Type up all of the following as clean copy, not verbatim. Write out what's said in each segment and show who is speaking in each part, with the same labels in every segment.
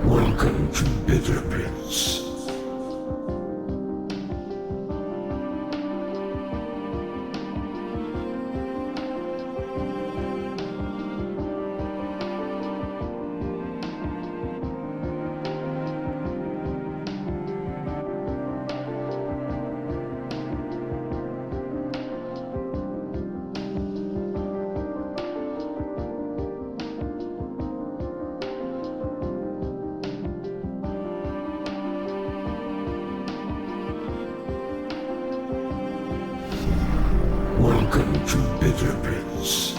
Speaker 1: Welcome to Bitter Pits. Welcome to Bitter Pits.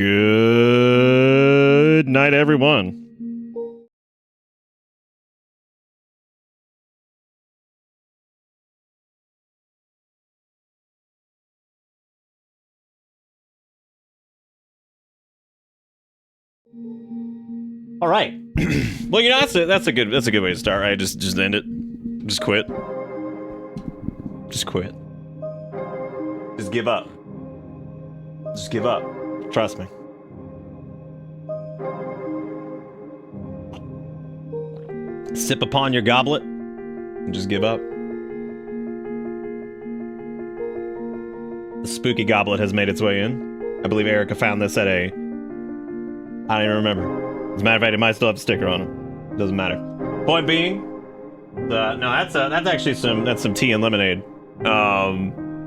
Speaker 2: Good night, everyone. All right. Well, you know, that's a good way to start, right? Just end it. Just quit. Just quit. Just give up. Just give up. Trust me. Sip upon your goblet and just give up. The spooky goblet has made its way in. I believe Erica found this at a... I don't even remember. As a matter of fact, it might still have a sticker on it. Doesn't matter. Point being, no, that's actually some tea and lemonade.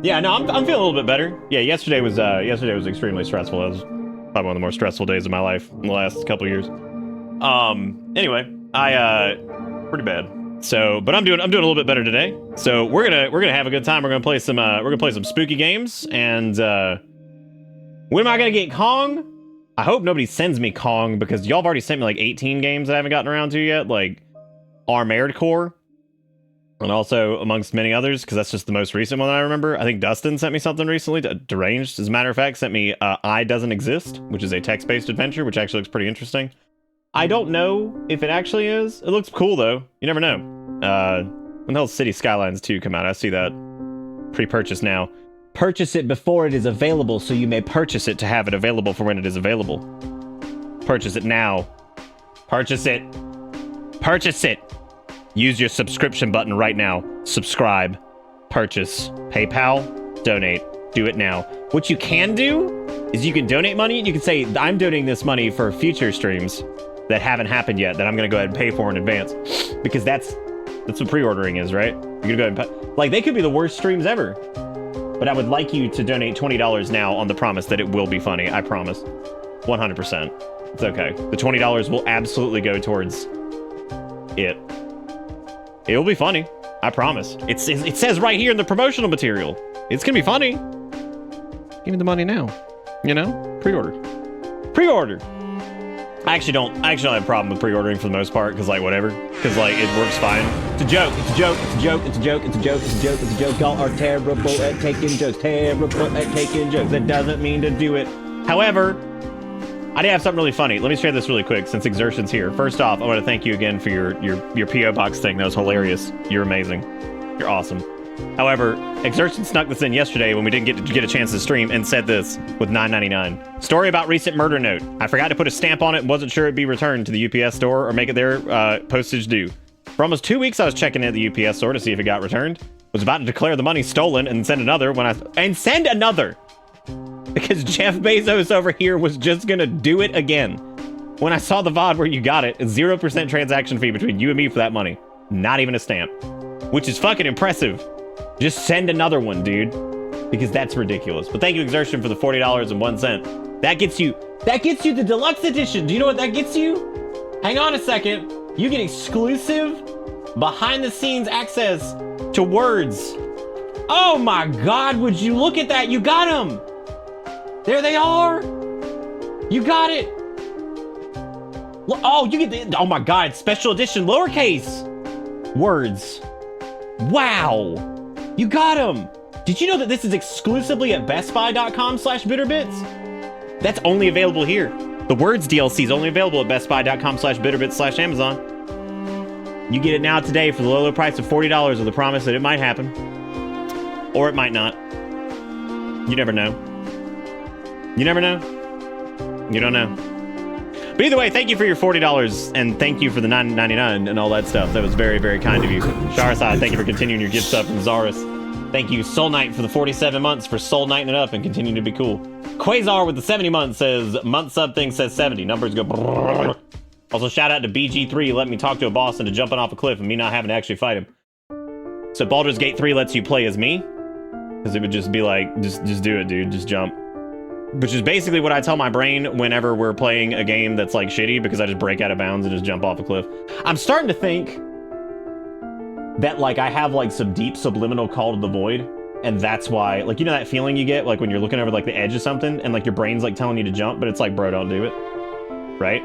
Speaker 2: Yeah, no, I'm feeling a little bit better. Yeah, yesterday was extremely stressful. It was probably one of the more stressful days of my life in the last couple of years. Anyway, pretty bad. So, but I'm doing a little bit better today. So we're gonna have a good time. We're gonna play some spooky games. And when am I gonna get Kong? I hope nobody sends me Kong, because y'all have already sent me like 18 games that I haven't gotten around to yet, like Armored Core, and also amongst many others, because that's just the most recent one that I remember. I think Dustin sent me something recently. Deranged, as a matter of fact, sent me I Doesn't Exist, which is a text-based adventure, which actually looks pretty interesting. I don't know if it actually is. It looks cool, though. You never know. When the hell City Skylines 2 come out? I see that. Pre-purchase now. Purchase it before it is available, so you may purchase it to have it available for when it is available. Purchase it now. Purchase it. Purchase it. Use your subscription button right now. Subscribe. Purchase. PayPal. Donate. Do it now. What you can do is you can donate money, and you can say, I'm donating this money for future streams that haven't happened yet, that I'm going to go ahead and pay for in advance. Because that's what pre-ordering is, right? You're going to go ahead and pay. Like, they could be the worst streams ever. But I would like you to donate $20 now on the promise that it will be funny. I promise. 100%. It's okay. The $20 will absolutely go towards it. It'll be funny. I promise. It says right here in the promotional material. It's gonna be funny. Give me the money now. You know? Pre-order. Pre-order! I actually don't have a problem with pre-ordering for the most part, because, like, whatever. Because, like, it works fine. It's a joke. It's a joke. It's a joke. It's a joke. It's a joke. It's a joke. It's a joke. Y'all are terrible at taking jokes. Terrible at taking jokes. That doesn't mean to do it. However, I did have something really funny. Let me share this really quick, since Exertion's here. First off, I want to thank you again for your P.O. Box thing. That was hilarious. You're amazing. You're awesome. However, Exertion snuck this in yesterday when we didn't get a chance to stream, and said this with $9.99. Story about recent murder note. I forgot to put a stamp on it and wasn't sure it'd be returned to the UPS store or make it their postage due. For almost 2 weeks I was checking in at the UPS store to see if it got returned. Was about to declare the money stolen and send another send another! Because Jeff Bezos over here was just gonna do it again. When I saw the VOD where you got it, 0% transaction fee between you and me for that money. Not even a stamp. Which is fucking impressive. Just send another one, dude. Because that's ridiculous. But thank you, Exertion, for the $40.01. That gets you the deluxe edition. Do you know what that gets you? Hang on a second. You get exclusive behind-the-scenes access to words. Oh my god, would you look at that? You got them. There they are. You got it. Oh, you get the, oh my god, special edition lowercase words. Wow. You got them! Did you know that this is exclusively at bestbuy.com/bitterbits? That's only available here. The Words DLC is only available at bestbuy.com/bitterbits/Amazon. You get it now today for the low price of $40 with the promise that it might happen. Or it might not. You never know. You never know. You don't know. But either way, thank you for your $40 and thank you for the $9.99 and all that stuff. That was very, very kind of you. Charizard, thank you for continuing your gift stuff from Zaris. Thank you, Soul Knight, for the 47 months for Soul Knighting it up and continuing to be cool. Quasar with the 70 months says, month sub thing says 70. Numbers go brrrr. Also, shout out to BG3 letting me talk to a boss into jumping off a cliff and me not having to actually fight him. So Baldur's Gate 3 lets you play as me. Because it would just be like, just do it, dude. Just jump. Which is basically what I tell my brain whenever we're playing a game that's like shitty, because I just break out of bounds and just jump off a cliff. I'm starting to think that like I have like some deep subliminal call to the void, and that's why, like, you know that feeling you get, like, when you're looking over, like, the edge of something, and, like, your brain's, like, telling you to jump, but it's like, bro, don't do it. Right?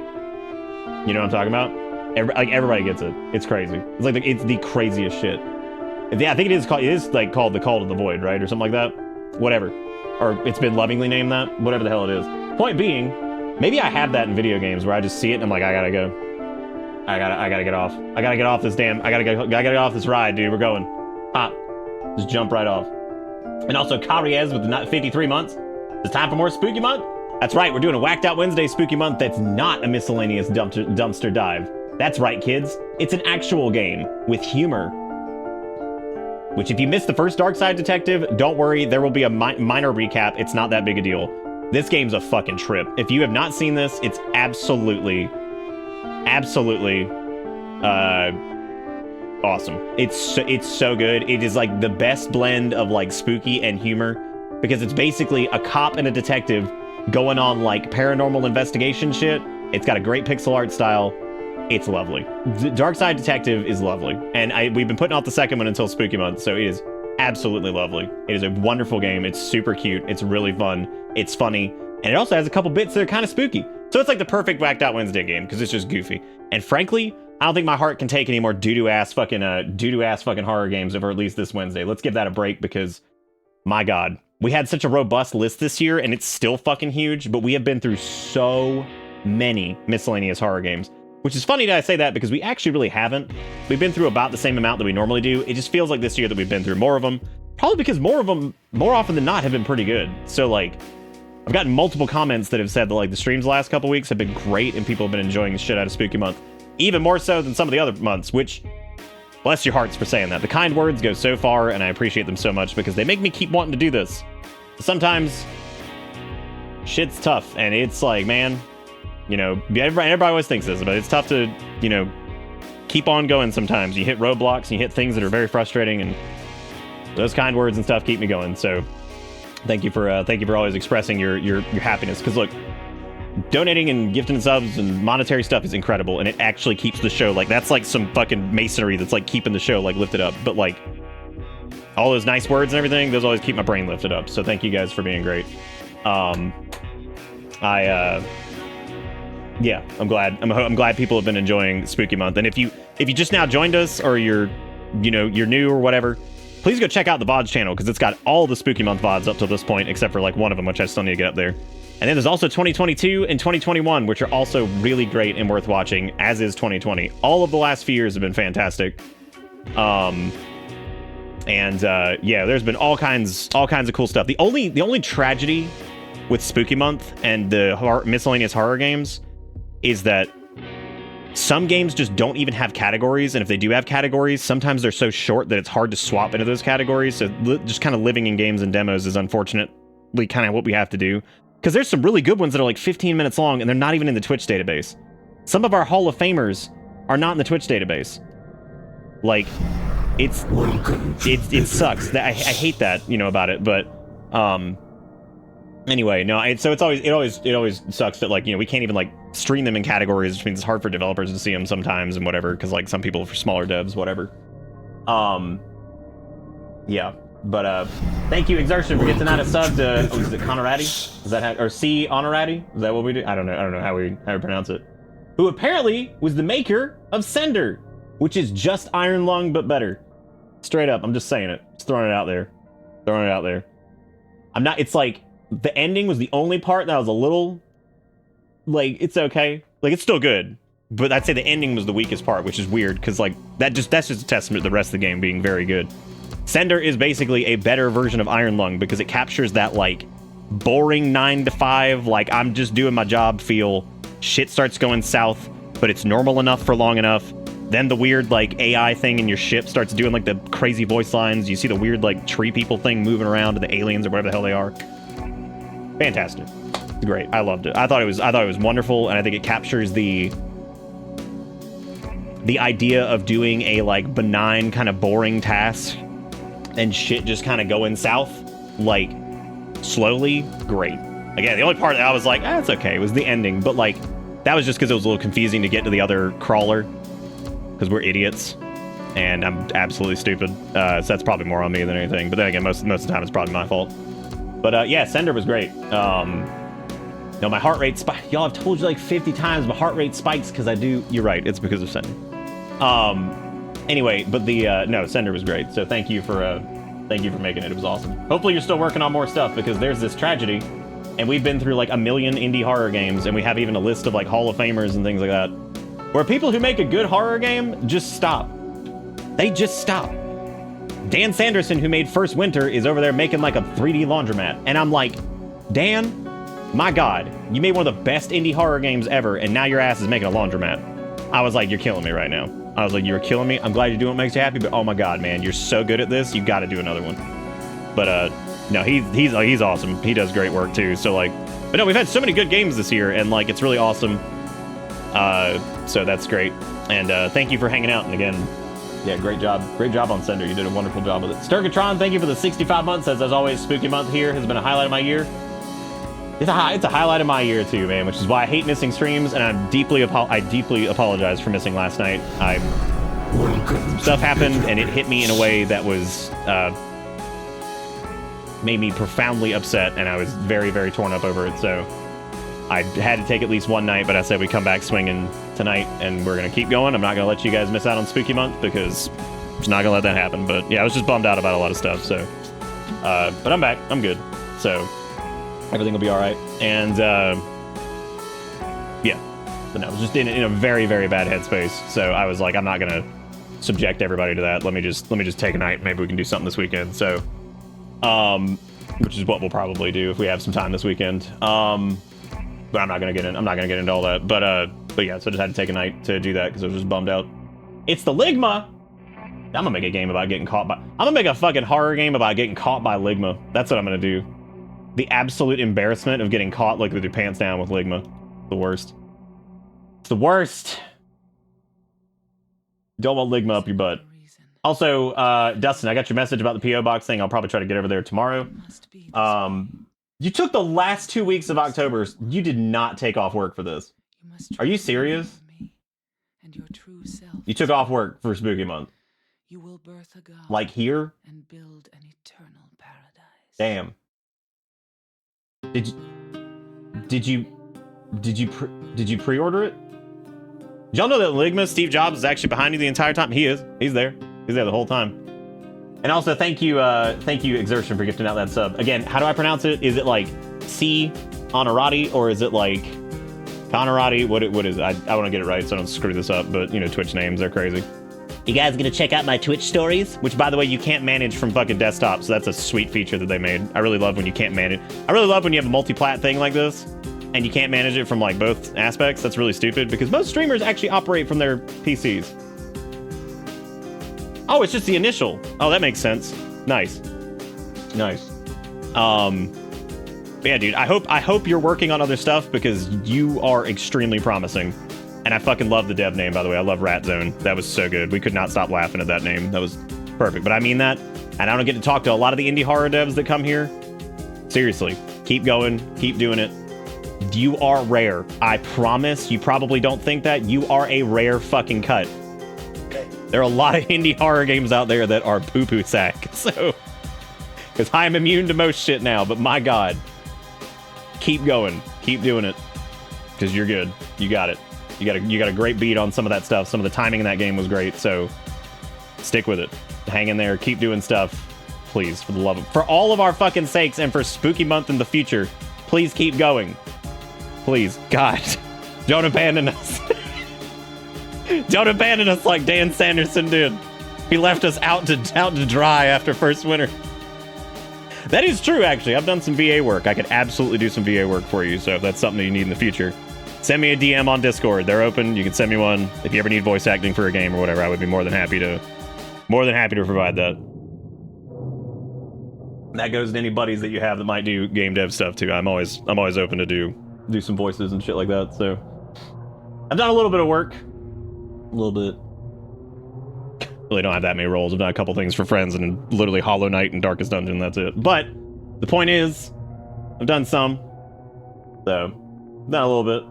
Speaker 2: You know what I'm talking about? Everybody gets it. It's crazy. It's like, it's the craziest shit. Yeah, I think it is called the Call to the Void, right? Or something like that? Whatever. Or it's been lovingly named that? Whatever the hell it is. Point being, maybe I have that in video games where I just see it and I'm like, I gotta go. I gotta get off. I gotta get off this I gotta get off this ride, dude. We're going. Pop. Just jump right off. And also, Karies with the 53 months. It's time for more Spooky Month? That's right, we're doing a Whacked Out Wednesday Spooky Month that's not a miscellaneous dumpster dive. That's right, kids. It's an actual game with humor. Which, if you missed the first Darkside Detective, don't worry, there will be a minor recap. It's not that big a deal. This game's a fucking trip. If you have not seen this, it's absolutely awesome. It's so good. It is like the best blend of like spooky and humor, because it's basically a cop and a detective going on like paranormal investigation shit. It's got a great pixel art style. It's lovely. Darkside Detective is lovely, and we've been putting off the second one until Spooky Month, so it is absolutely lovely. It is a wonderful game. It's super cute. It's really fun. It's funny, and it also has a couple bits that are kind of spooky. So it's like the perfect Whacked Out Wednesday game because it's just goofy. And frankly, I don't think my heart can take any more doo-doo ass fucking horror games over at least this Wednesday. Let's give that a break because, my God, we had such a robust list this year, and it's still fucking huge. But we have been through so many miscellaneous horror games. Which is funny that I say that because we actually really haven't. We've been through about the same amount that we normally do. It just feels like this year that we've been through more of them. Probably because more of them, more often than not, have been pretty good. So, like, I've gotten multiple comments that have said that, like, the streams the last couple weeks have been great and people have been enjoying the shit out of Spooky Month. Even more so than some of the other months, which, bless your hearts for saying that. The kind words go so far, and I appreciate them so much because they make me keep wanting to do this. Sometimes, shit's tough, and it's like, man... You know, everybody always thinks this, but it's tough to, you know, keep on going sometimes. You hit roadblocks and you hit things that are very frustrating, and those kind words and stuff keep me going. So thank you for always expressing your happiness. Because look, donating and gifting subs and monetary stuff is incredible, and it actually keeps the show, like, that's like some fucking masonry that's like keeping the show like lifted up. But like all those nice words and everything, those always keep my brain lifted up. So thank you guys for being great. Yeah, I'm glad. I'm glad people have been enjoying Spooky Month. And if you just now joined us, or you're new or whatever, please go check out the VoDs channel because it's got all the Spooky Month VoDs up to this point, except for like one of them, which I still need to get up there. And then there's also 2022 and 2021, which are also really great and worth watching, as is 2020. All of the last few years have been fantastic. Yeah, there's been all kinds of cool stuff. The only tragedy with Spooky Month and the miscellaneous horror games is that some games just don't even have categories, and if they do have categories, sometimes they're so short that it's hard to swap into those categories. So just kind of living in games and demos is unfortunately kind of what we have to do. Because there's some really good ones that are like 15 minutes long, and they're not even in the Twitch database. Some of our Hall of Famers are not in the Twitch database. Like, it sucks. I hate that, about it, but anyway, no, it always sucks that, like, we can't even like stream them in categories, which means it's hard for developers to see them sometimes and whatever, because like some people, for smaller devs, whatever. Yeah, but thank you, Exertion, for getting out a sub to is it Conorati? Is that or C Honorati? Is that what we do? I don't know how we pronounce it. Who apparently was the maker of Sender, which is just Iron Lung but better. Straight up, I'm just saying it. Just throwing it out there. I'm not. It's like the ending was the only part that was a little, like, it's okay. Like, it's still good, but I'd say the ending was the weakest part, which is weird, because, like, that's just a testament to the rest of the game being very good. Sender is basically a better version of Iron Lung, because it captures that, like, boring 9 to 5, like, I'm just doing my job feel. Shit starts going south, but it's normal enough for long enough. Then the weird, like, AI thing in your ship starts doing, like, the crazy voice lines. You see the weird, like, tree people thing moving around to the aliens or whatever the hell they are. Fantastic. Great. I loved it. I thought it was wonderful, and I think it captures the idea of doing a, like, benign, kind of boring task and shit just kind of going south, like, slowly. Great. Again, the only part that I was like, it's okay, was the ending, but, like, that was just because it was a little confusing to get to the other crawler, because we're idiots. and I'm absolutely stupid. So that's probably more on me than anything. But then again, most of the time it's probably my fault. But yeah, Sender was great. No, my heart rate spikes. Y'all, I've told you like 50 times my heart rate spikes because I do. You're right. It's because of Sender. Anyway, but the no, Sender was great. So thank you for making it. It was awesome. Hopefully you're still working on more stuff because there's this tragedy, and we've been through like 1 million indie horror games, and we have even a list of like Hall of Famers and things like that, where people who make a good horror game just stop. They just stop. Dan Sanderson, who made First Winter, is over there making like a 3D laundromat, and I'm like, Dan, my God, you made one of the best indie horror games ever, and now your ass is making a laundromat. I was like, you're killing me right now. I was like, you're killing me. I'm glad you're doing what makes you happy, but oh my God, man, you're so good at this. You got to do another one. But no, he's awesome. He does great work too. So like, but no, we've had so many good games this year, and like, it's really awesome. So that's great. And thank you for hanging out. And again, yeah, great job on Sender. You did a wonderful job with it. Sturgatron, thank you for the 65 months. As always, spooky month here has been a highlight of my year. It's a highlight of my year too, man, which is why I hate missing streams, and I deeply apologize for missing last night. Stuff happened, and it hit me in a way that was made me profoundly upset, and I was very, very torn up over it. So I had to take at least one night, but I said we come back swinging tonight, and we're gonna keep going. I'm not gonna let you guys miss out on Spooky Month because I'm just not gonna let that happen. But yeah, I was just bummed out about a lot of stuff. So, but I'm back. I'm good. So. Everything will be all right, and yeah, but no, I was just in a very, very bad headspace. So I was like, I'm not gonna subject everybody to that. Let me just take a night. Maybe we can do something this weekend. So, which is what we'll probably do if we have some time this weekend. But I'm not gonna get into all that. But yeah, so I just had to take a night to do that because I was just bummed out. It's the Ligma. I'm gonna make a game about getting caught by. I'm gonna make a fucking horror game about getting caught by Ligma. That's what I'm gonna do. The absolute embarrassment of getting caught like with your pants down with Ligma. The worst. It's the worst. Don't want Ligma up your butt. Also, Dustin, I got your message about the P.O. Box thing. I'll probably try to get over there tomorrow. You took the last 2 weeks of October. You did not take off work for this. Are you serious? You took off work for Spooky Month. You will birth a god like here? And build an eternal paradise. Damn. Did you pre-order it? Did y'all know that Ligma, Steve Jobs, is actually behind you the entire time? He is. He's there. He's there the whole time. And also, thank you, Exertion, for gifting out that sub. Again, how do I pronounce it? Is it like C Honorati, or is it like Honorati? What is it? I want to get it right so I don't screw this up, but you know, Twitch names, they're crazy. You guys gonna check out my Twitch stories? Which, by the way, you can't manage from fucking desktop, so that's a sweet feature that they made. I really love when you can't manage. I really love when you have a multi-plat thing like this, and you can't manage it from like both aspects. That's really stupid, because most streamers actually operate from their PCs. Oh, it's just the initial. Oh, that makes sense. Nice. Nice. Yeah, dude, I hope you're working on other stuff, because you are extremely promising. And I fucking love the dev name, by the way. I love Rat Zone. That was so good. We could not stop laughing at that name. That was perfect. But I mean that. And I don't get to talk to a lot of the indie horror devs that come here. Seriously. Keep going. Keep doing it. You are rare. I promise. You probably don't think that. You are a rare fucking cut. There are a lot of indie horror games out there that are poo-poo sack. So, because I'm immune to most shit now. But my God. Keep going. Keep doing it. Because you're good. You got it. You got a great beat on some of that stuff. Some of the timing in that game was great, so stick with it. Hang in there, keep doing stuff. Please, for the love of... For all of our fucking sakes, and for Spooky Month in the future, please keep going. Please, God. Don't abandon us. Don't abandon us like Dan Sanderson did. He left us out to dry after First Winter. That is true, actually. I've done some VA work. I could absolutely do some VA work for you, so if that's something that you need in the future, send me a DM on Discord. They're open. You can send me one. If you ever need voice acting for a game or whatever, I would be more than happy to provide that. That goes to any buddies that you have that might do game dev stuff too. I'm always open to do some voices and shit like that. So I've done a little bit of work. A little bit. Really don't have that many roles. I've done a couple things for friends and literally Hollow Knight and Darkest Dungeon. That's it. But the point is, I've done some. So, done a little bit.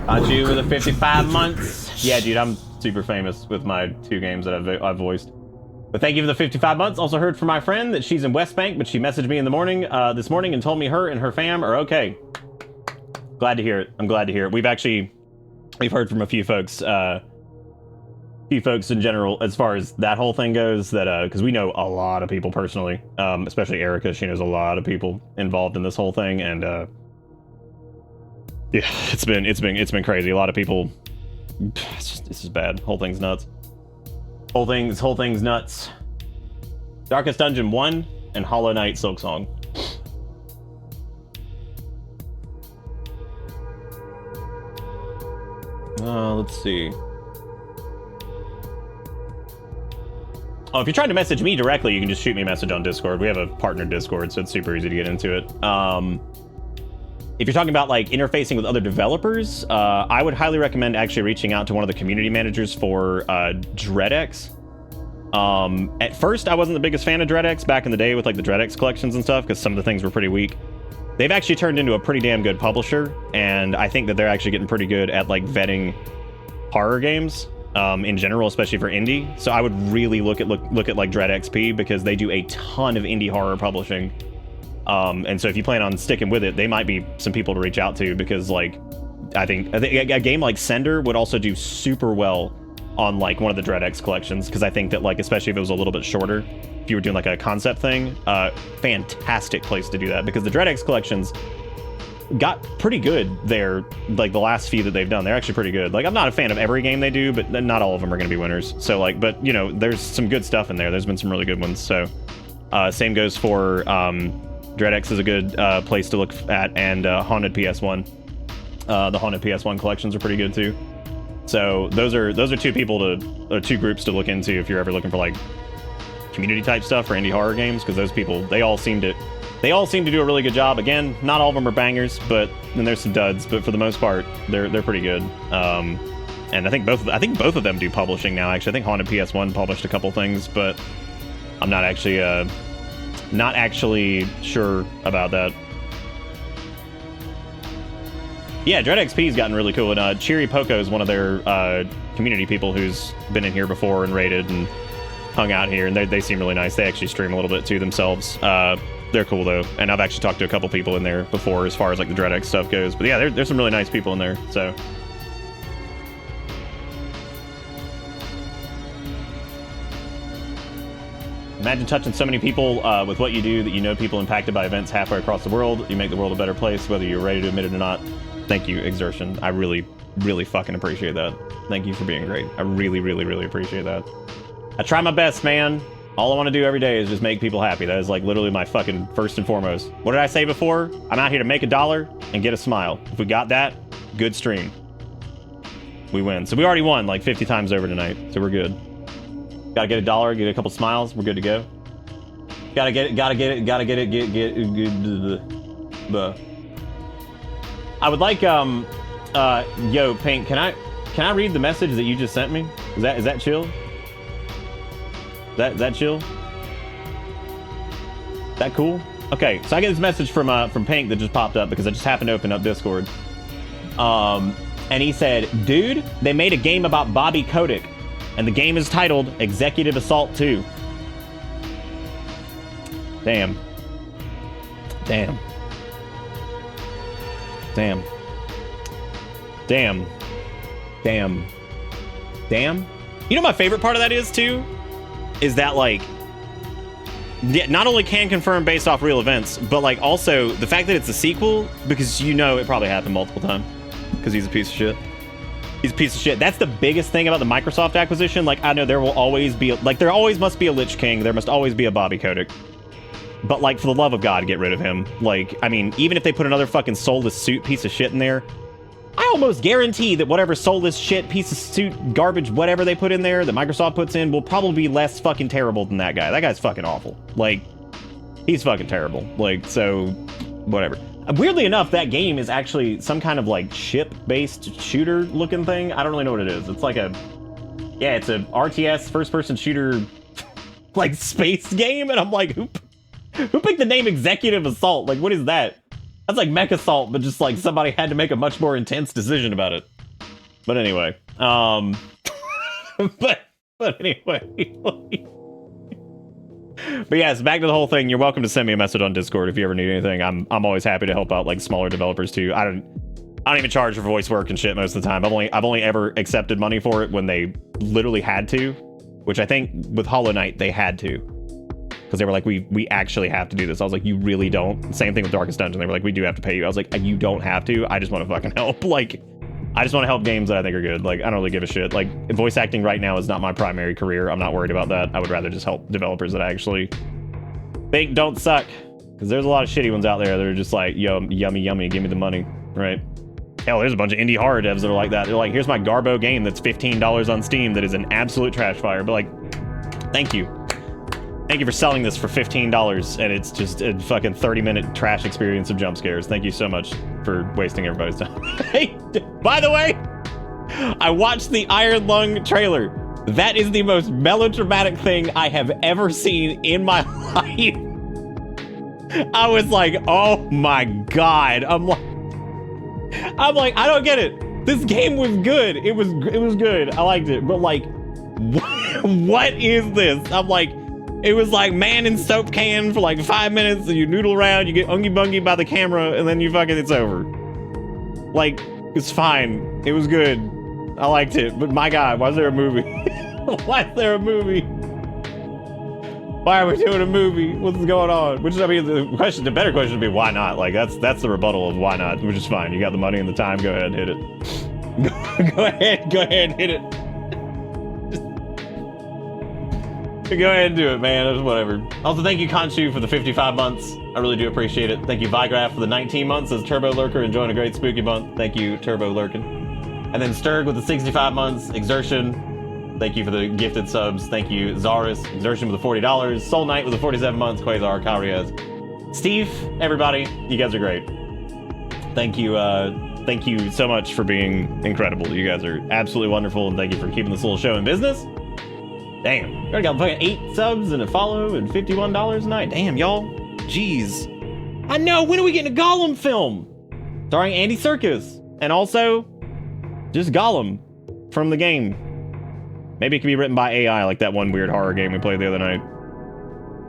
Speaker 2: Got you with the 55 months. Yeah, dude, I'm super famous with my 2 games that I've voiced. But thank you for the 55 months. Also heard from my friend that she's in West Bank, but she messaged me in the morning, this morning, and told me her and her fam are okay. Glad to hear it. I'm glad to hear it. We've heard from a few folks in general, as far as that whole thing goes, that because we know a lot of people personally, especially Erica. She knows a lot of people involved in this whole thing, and yeah, it's been crazy. A lot of people. This is bad. Whole thing's nuts. Whole thing's nuts. Darkest Dungeon 1 and Hollow Knight Silksong. Let's see. Oh, if you're trying to message me directly, you can just shoot me a message on Discord. We have a partner Discord, so it's super easy to get into it. If you're talking about like interfacing with other developers, I would highly recommend actually reaching out to one of the community managers for DreadX. At first, I wasn't the biggest fan of DreadX back in the day with like the DreadX collections and stuff, because some of the things were pretty weak. They've actually turned into a pretty damn good publisher, and I think that they're actually getting pretty good at like vetting horror games in general, especially for indie. So I would really look at like DreadXP, because they do a ton of indie horror publishing. And so if you plan on sticking with it, they might be some people to reach out to, because like I think a game like Sender would also do super well on like one of the DreadX collections, because I think that like, especially if it was a little bit shorter, if you were doing like a concept thing, fantastic place to do that, because the DreadX collections got pretty good there. Like the last few that they've done, they're actually pretty good. Like I'm not a fan of every game they do, but not all of them are going to be winners. So like, but you know, there's some good stuff in there. There's been some really good ones. So same goes for DreadX is a good place to look at, and Haunted PS1. The Haunted PS1 collections are pretty good too. So those are 2 groups to look into if you're ever looking for like community type stuff for indie horror games, because those people, they all seem to do a really good job. Again, not all of them are bangers, but then there's some duds, but for the most part, they're pretty good. And I think both of them do publishing now. Actually, I think Haunted PS1 published a couple things, but I'm not actually sure about that. Yeah, DreadXP's gotten really cool, and Cheery Poco is one of their community people who's been in here before and raided and hung out here, and they seem really nice. They actually stream a little bit too themselves. They're cool though, and I've actually talked to a couple people in there before as far as like the DreadX stuff goes. But yeah, there's some really nice people in there, so. Imagine touching so many people with what you do, that you know people impacted by events halfway across the world. You make the world a better place, whether you're ready to admit it or not. Thank you, Exertion. I really, really fucking appreciate that. Thank you for being great. I really, really, really appreciate that. I try my best, man. All I want to do every day is just make people happy. That is like literally my fucking first and foremost. What did I say before? I'm out here to make $1 and get a smile. If we got that, good stream. We win. So we already won like 50 times over tonight, so we're good. Gotta get $1, get a couple smiles, we're good to go. Gotta get it. I would like, yo, Pink, can I read the message that you just sent me? Is that chill? Is that chill? That cool? Okay, so I get this message from Pink that just popped up because I just happened to open up Discord. And he said, dude, they made a game about Bobby Kotick, and the game is titled Executive Assault 2. Damn. Damn. Damn. Damn. Damn. Damn. You know my favorite part of that is, too? Is that, like, not only can confirm based off real events, but, like, also the fact that it's a sequel, because you know it probably happened multiple times. Because he's a piece of shit. He's a piece of shit. That's the biggest thing about the Microsoft acquisition. Like, I know there will always be, like, there always must be a Lich King. There must always be a Bobby Kotick. But, like, for the love of God, get rid of him. Like, I mean, even if they put another fucking soulless suit piece of shit in there, I almost guarantee that whatever soulless shit, piece of suit, garbage, whatever they put in there that Microsoft puts in will probably be less fucking terrible than that guy. That guy's fucking awful. Like, he's fucking terrible. Like, so, whatever. Weirdly enough, that game is actually some kind of, like, ship-based shooter-looking thing. I don't really know what it is. It's like a... Yeah, it's a RTS first-person shooter, like, space game, and I'm like, who picked the name Executive Assault? Like, what is that? That's like Mech Assault, but just like somebody had to make a much more intense decision about it. But anyway, but anyway. But yes, back to the whole thing. You're welcome to send me a message on Discord if you ever need anything. I'm always happy to help out like smaller developers too. I don't even charge for voice work and shit most of the time. I've only ever accepted money for it when they literally had to, which I think with Hollow Knight they had to, because they were like, we actually have to do this. I was like, you really don't? Same thing with Darkest Dungeon. They were like, we do have to pay you. I was like, you don't have to. I just want to fucking help. Like, I just want to help games that I think are good. Like, I don't really give a shit. Like, voice acting right now is not my primary career. I'm not worried about that. I would rather just help developers that I actually think don't suck. Because there's a lot of shitty ones out there that are just like, yo, yummy, yummy, give me the money, right? Hell, there's a bunch of indie horror devs that are like that. They're like, here's my Garbo game that's $15 on Steam that is an absolute trash fire. But like, thank you. Thank you for selling this for $15, and it's just a fucking 30-minute trash experience of jump scares. Thank you so much for wasting everybody's time. Hey, by the way, I watched the Iron Lung trailer. That is the most melodramatic thing I have ever seen in my life. I was like, oh my god. I'm like, I don't get it. This game was good. It was good. I liked it. But like, what is this? I'm like, it was like man in soap can for like 5 minutes, and you noodle around, you get ungy bungy by the camera, and then you fucking, it's over. Like, it's fine. It was good. I liked it. But my god, why is there a movie? Why is there a movie? Why are we doing a movie? What's going on? Which is, I mean, the better question would be why not? Like, that's the rebuttal of why not, which is fine. You got the money and the time, go ahead and hit it. Go ahead and hit it. Go ahead and do it, man. It's whatever. Also, thank you, Conchu, for the 55 months. I really do appreciate it. Thank you, Vigraph, for the 19 months as Turbo Lurker, enjoying a great spooky month. Thank you, Turbo Lurkin. And then Sturg with the 65 months. Exertion, thank you for the gifted subs. Thank you, Zaris. Exertion with the $40. Soul Knight with the 47 months. Quasar, Kauriaz. Steve, everybody, you guys are great. Thank you so much for being incredible. You guys are absolutely wonderful, and thank you for keeping this little show in business. Damn, we already got fucking 8 subs and a follow and $51 a night. Damn, y'all. Jeez. I know, when are we getting a Gollum film? Starring Andy Serkis. And also, just Gollum from the game. Maybe it could be written by AI like that one weird horror game we played the other night.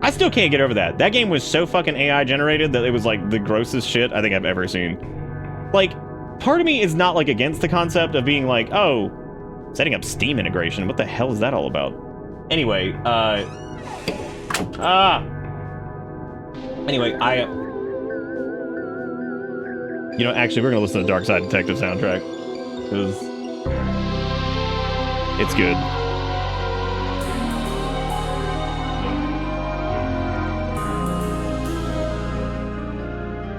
Speaker 2: I still can't get over that. That game was so fucking AI generated that it was like the grossest shit I think I've ever seen. Like, part of me is not like against the concept of being like, oh, setting up Steam integration. What the hell is that all about? Anyway, anyway, you know, actually, we're gonna listen to Darkside Detective soundtrack, because it's good.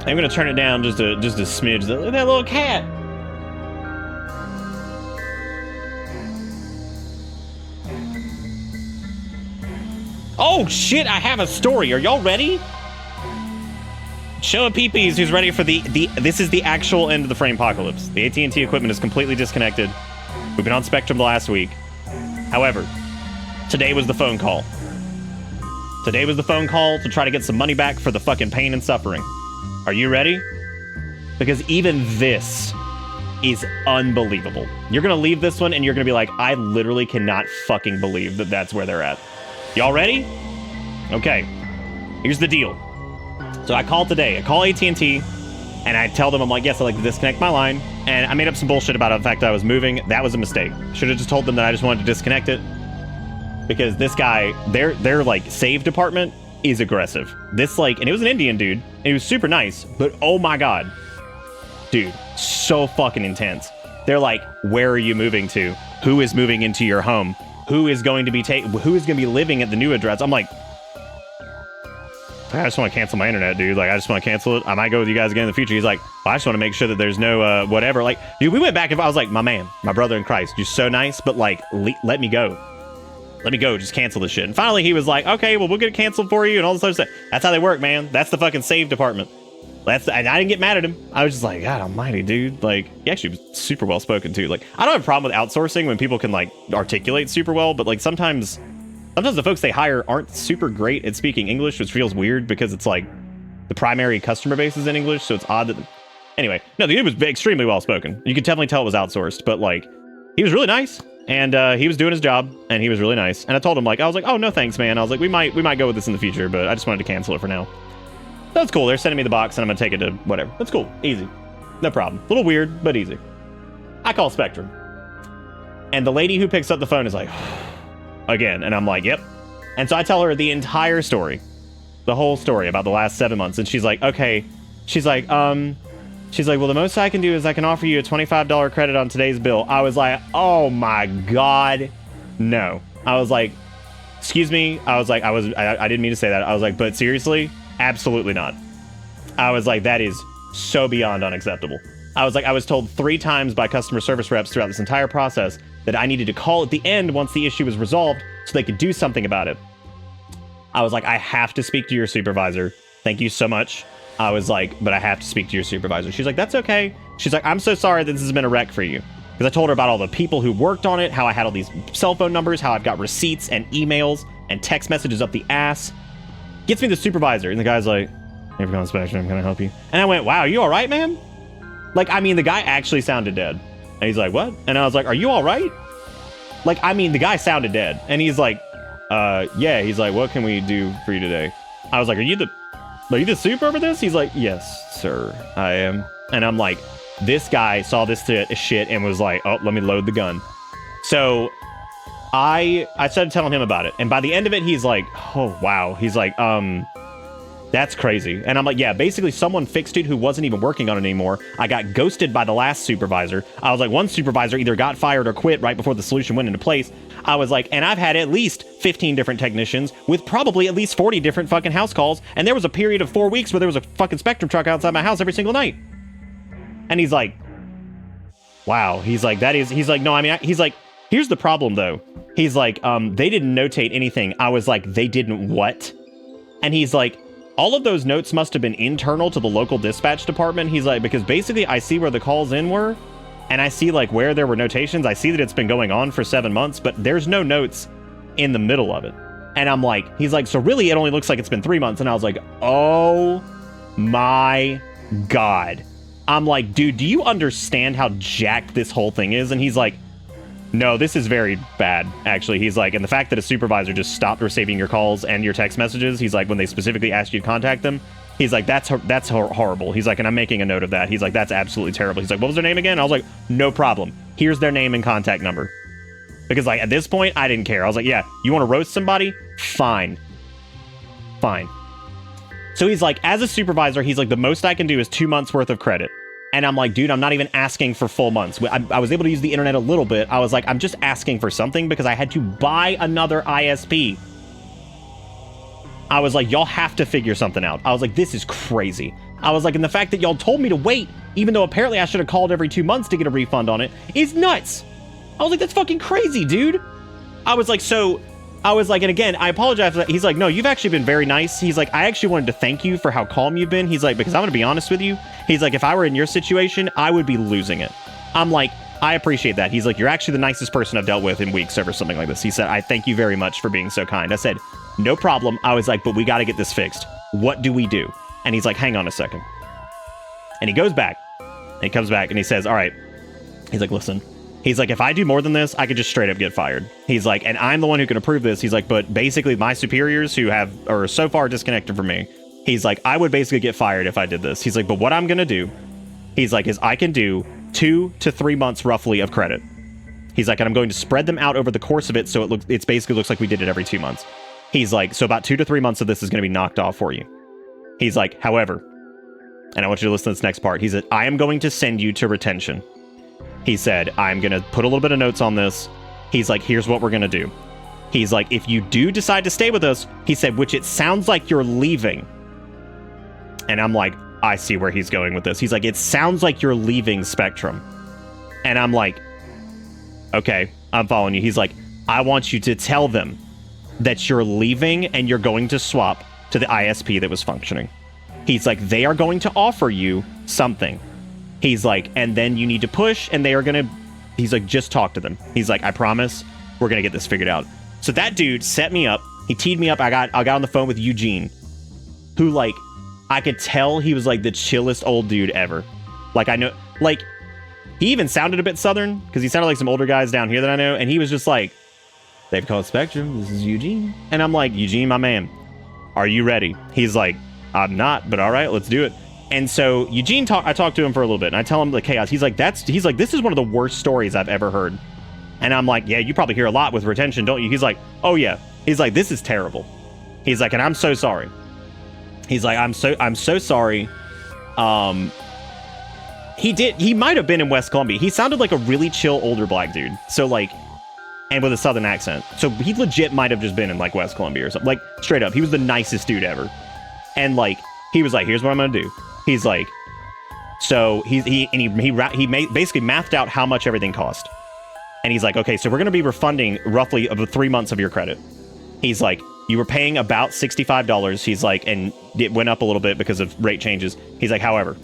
Speaker 2: I'm gonna turn it down just a smidge. Look at that little cat. Oh shit, I have a story. Are y'all ready? Show of peepees who's ready for this is the actual end of the frame apocalypse. The AT&T equipment is completely disconnected. We've been on Spectrum the last week. However, today was the phone call. Today was the phone call to try to get some money back for the fucking pain and suffering. Are you ready? Because even this is unbelievable. You're gonna leave this one and you're gonna be like, I literally cannot fucking believe that that's where they're at. Y'all ready? Okay, here's the deal. So I called today. I call AT&T, and I tell them, I'm like, yes, I'd like to disconnect my line. And I made up some bullshit about the fact that I was moving. That was a mistake. Should have just told them that I just wanted to disconnect it. Because this guy, their like, save department is aggressive. This, like, and it was an Indian dude, and he was super nice, but oh my god. Dude, so fucking intense. They're like, where are you moving to? Who is moving into your home? Who is going to be living at the new address? I'm like, I just want to cancel my internet, dude. Like, I just want to cancel it. I might go with you guys again in the future. He's like, well, I just want to make sure that there's no whatever. Like, dude, we went back and I was like, my man, my brother in Christ, you're so nice, but like, let me go. Let me go. Just cancel this shit. And finally, he was like, okay, well, we'll get it canceled for you and all this other stuff. That's how they work, man. That's the fucking save department. And I didn't get mad at him. I was just like, God almighty, dude. Like, he actually was super well spoken too. Like, I don't have a problem with outsourcing when people can like articulate super well, but like sometimes the folks they hire aren't super great at speaking English, which feels weird because it's like the primary customer base is in English, so it's odd that. Anyway, no, the dude was extremely well spoken. You could definitely tell it was outsourced, but like he was really nice And he was doing his job, and he was really nice. And I told him, like, I was like, oh, no thanks, man. I was like, we might go with this in the future, but I just wanted to cancel it for now. That's cool. They're sending me the box, and I'm going to take it to whatever. That's cool. Easy. No problem. A little weird, but easy. I call Spectrum. And the lady who picks up the phone is like, again. And I'm like, yep. And so I tell her the entire story. The whole story about the last 7 months. And she's like, okay. She's like, well, the most I can do is I can offer you a $25 credit on today's bill. I was like, oh my God. No. I was like, excuse me. I was like, I didn't mean to say that. I was like, but seriously? Absolutely not. I was like, that is so beyond unacceptable. I was like, I was told 3 times by customer service reps throughout this entire process that I needed to call at the end once the issue was resolved so they could do something about it. I was like, I have to speak to your supervisor. Thank you so much. I was like, but I have to speak to your supervisor. She's like, that's okay. She's like, I'm so sorry that this has been a wreck for you. Because I told her about all the people who worked on it, how I had all these cell phone numbers, how I've got receipts and emails and text messages up the ass. Gets me the supervisor, and the guy's like, "Hey, for inspection, I'm gonna help you." And I went, "Wow, you all right, man?" Like, I mean, the guy actually sounded dead. And he's like, "What?" And I was like, "Are you all right?" Like, I mean, the guy sounded dead, and he's like, "Yeah." He's like, "What can we do for you today?" I was like, "Are you the super over this?" He's like, "Yes, sir, I am." And I'm like, this guy saw this shit and was like, "Oh, let me load the gun." So I started telling him about it, and by the end of it, he's like, "Oh wow." He's like, "That's crazy." And I'm like, "Yeah, basically someone fixed it who wasn't even working on it anymore. I got ghosted by the last supervisor." I was like, one supervisor either got fired or quit right before the solution went into place. I was like, and I've had at least 15 different technicians with probably at least 40 different fucking house calls, and there was a period of 4 weeks where there was a fucking Spectrum truck outside my house every single night. And he's like, wow. He's like, he's like, no, I mean, he's like, here's the problem though. He's like, they didn't notate anything. I was like, they didn't what? And he's like, all of those notes must have been internal to the local dispatch department. He's like, because basically I see where the calls in were, and I see like where there were notations. I see that it's been going on for 7 months, but there's no notes in the middle of it. And I'm like, he's like, so really it only looks like it's been 3 months. And I was like, oh my God. I'm like, dude, do you understand how jacked this whole thing is? And he's like, no, this is very bad, actually. He's like, and the fact that a supervisor just stopped receiving your calls and your text messages, he's like, when they specifically asked you to contact them, he's like, that's horrible. He's like, and I'm making a note of that. He's like, that's absolutely terrible. He's like, what was their name again? I was like, no problem. Here's their name and contact number. Because like at this point, I didn't care. I was like, yeah, you want to roast somebody? Fine. Fine. So he's like, as a supervisor, he's like, the most I can do is 2 months worth of credit. And I'm like, dude, I'm not even asking for full months. I was able to use the internet a little bit. I was like, I'm just asking for something because I had to buy another ISP. I was like, y'all have to figure something out. I was like, this is crazy. I was like, and the fact that y'all told me to wait, even though apparently I should have called every 2 months to get a refund on it, is nuts. I was like, that's fucking crazy, dude. I was like, and again, I apologize for that. He's like, no, you've actually been very nice. He's like, I actually wanted to thank you for how calm you've been. He's like, because I'm going to be honest with you. He's like, if I were in your situation, I would be losing it. I'm like, I appreciate that. He's like, you're actually the nicest person I've dealt with in weeks over something like this. He said, I thank you very much for being so kind. I said, no problem. I was like, but we got to get this fixed. What do we do? And he's like, hang on a second. And he goes back and he comes back and he says, all right. He's like, listen. He's like, if I do more than this, I could just straight up get fired. He's like, and I'm the one who can approve this. He's like, but basically my superiors who are so far disconnected from me, he's like, I would basically get fired if I did this. He's like, but what I'm going to do, he's like, is I can do 2 to 3 months roughly of credit. He's like, and I'm going to spread them out over the course of it. So it basically looks like we did it every 2 months. He's like, so about 2 to 3 months of this is going to be knocked off for you. He's like, however, and I want you to listen to this next part. He said, I am going to send you to retention. He said, I'm going to put a little bit of notes on this. He's like, here's what we're going to do. He's like, if you do decide to stay with us, he said, which it sounds like you're leaving. And I'm like, I see where he's going with this. He's like, it sounds like you're leaving Spectrum. And I'm like, okay, I'm following you. He's like, I want you to tell them that you're leaving and you're going to swap to the ISP that was functioning. He's like, they are going to offer you something. He's like, and then you need to push, and they are going to, he's like, just talk to them. He's like, I promise, we're going to get this figured out. So that dude set me up. He teed me up. I got on the phone with Eugene, who, like, I could tell he was, like, the chillest old dude ever. Like, I know, like, he even sounded a bit Southern, because he sounded like some older guys down here that I know, and he was just like, they've called Spectrum, this is Eugene. And I'm like, Eugene, my man, are you ready? He's like, I'm not, but all right, let's do it. And so Eugene, I talked to him for a little bit, and I tell him the chaos. He's like, this is one of the worst stories I've ever heard. And I'm like, yeah, you probably hear a lot with retention, don't you? He's like, oh yeah. He's like, this is terrible. He's like, and I'm so sorry. He's like, I'm so sorry. He might have been in West Columbia. He sounded like a really chill older black dude. So like, and with a Southern accent. So he legit might have just been in like West Columbia or something. Like straight up, he was the nicest dude ever. And like, he was like, here's what I'm gonna do. He's like, so he basically mathed out how much everything cost. And he's like, okay, so we're gonna be refunding roughly about 3 months of your credit. He's like, you were paying about $65. He's like, and it went up a little bit because of rate changes. He's like, however,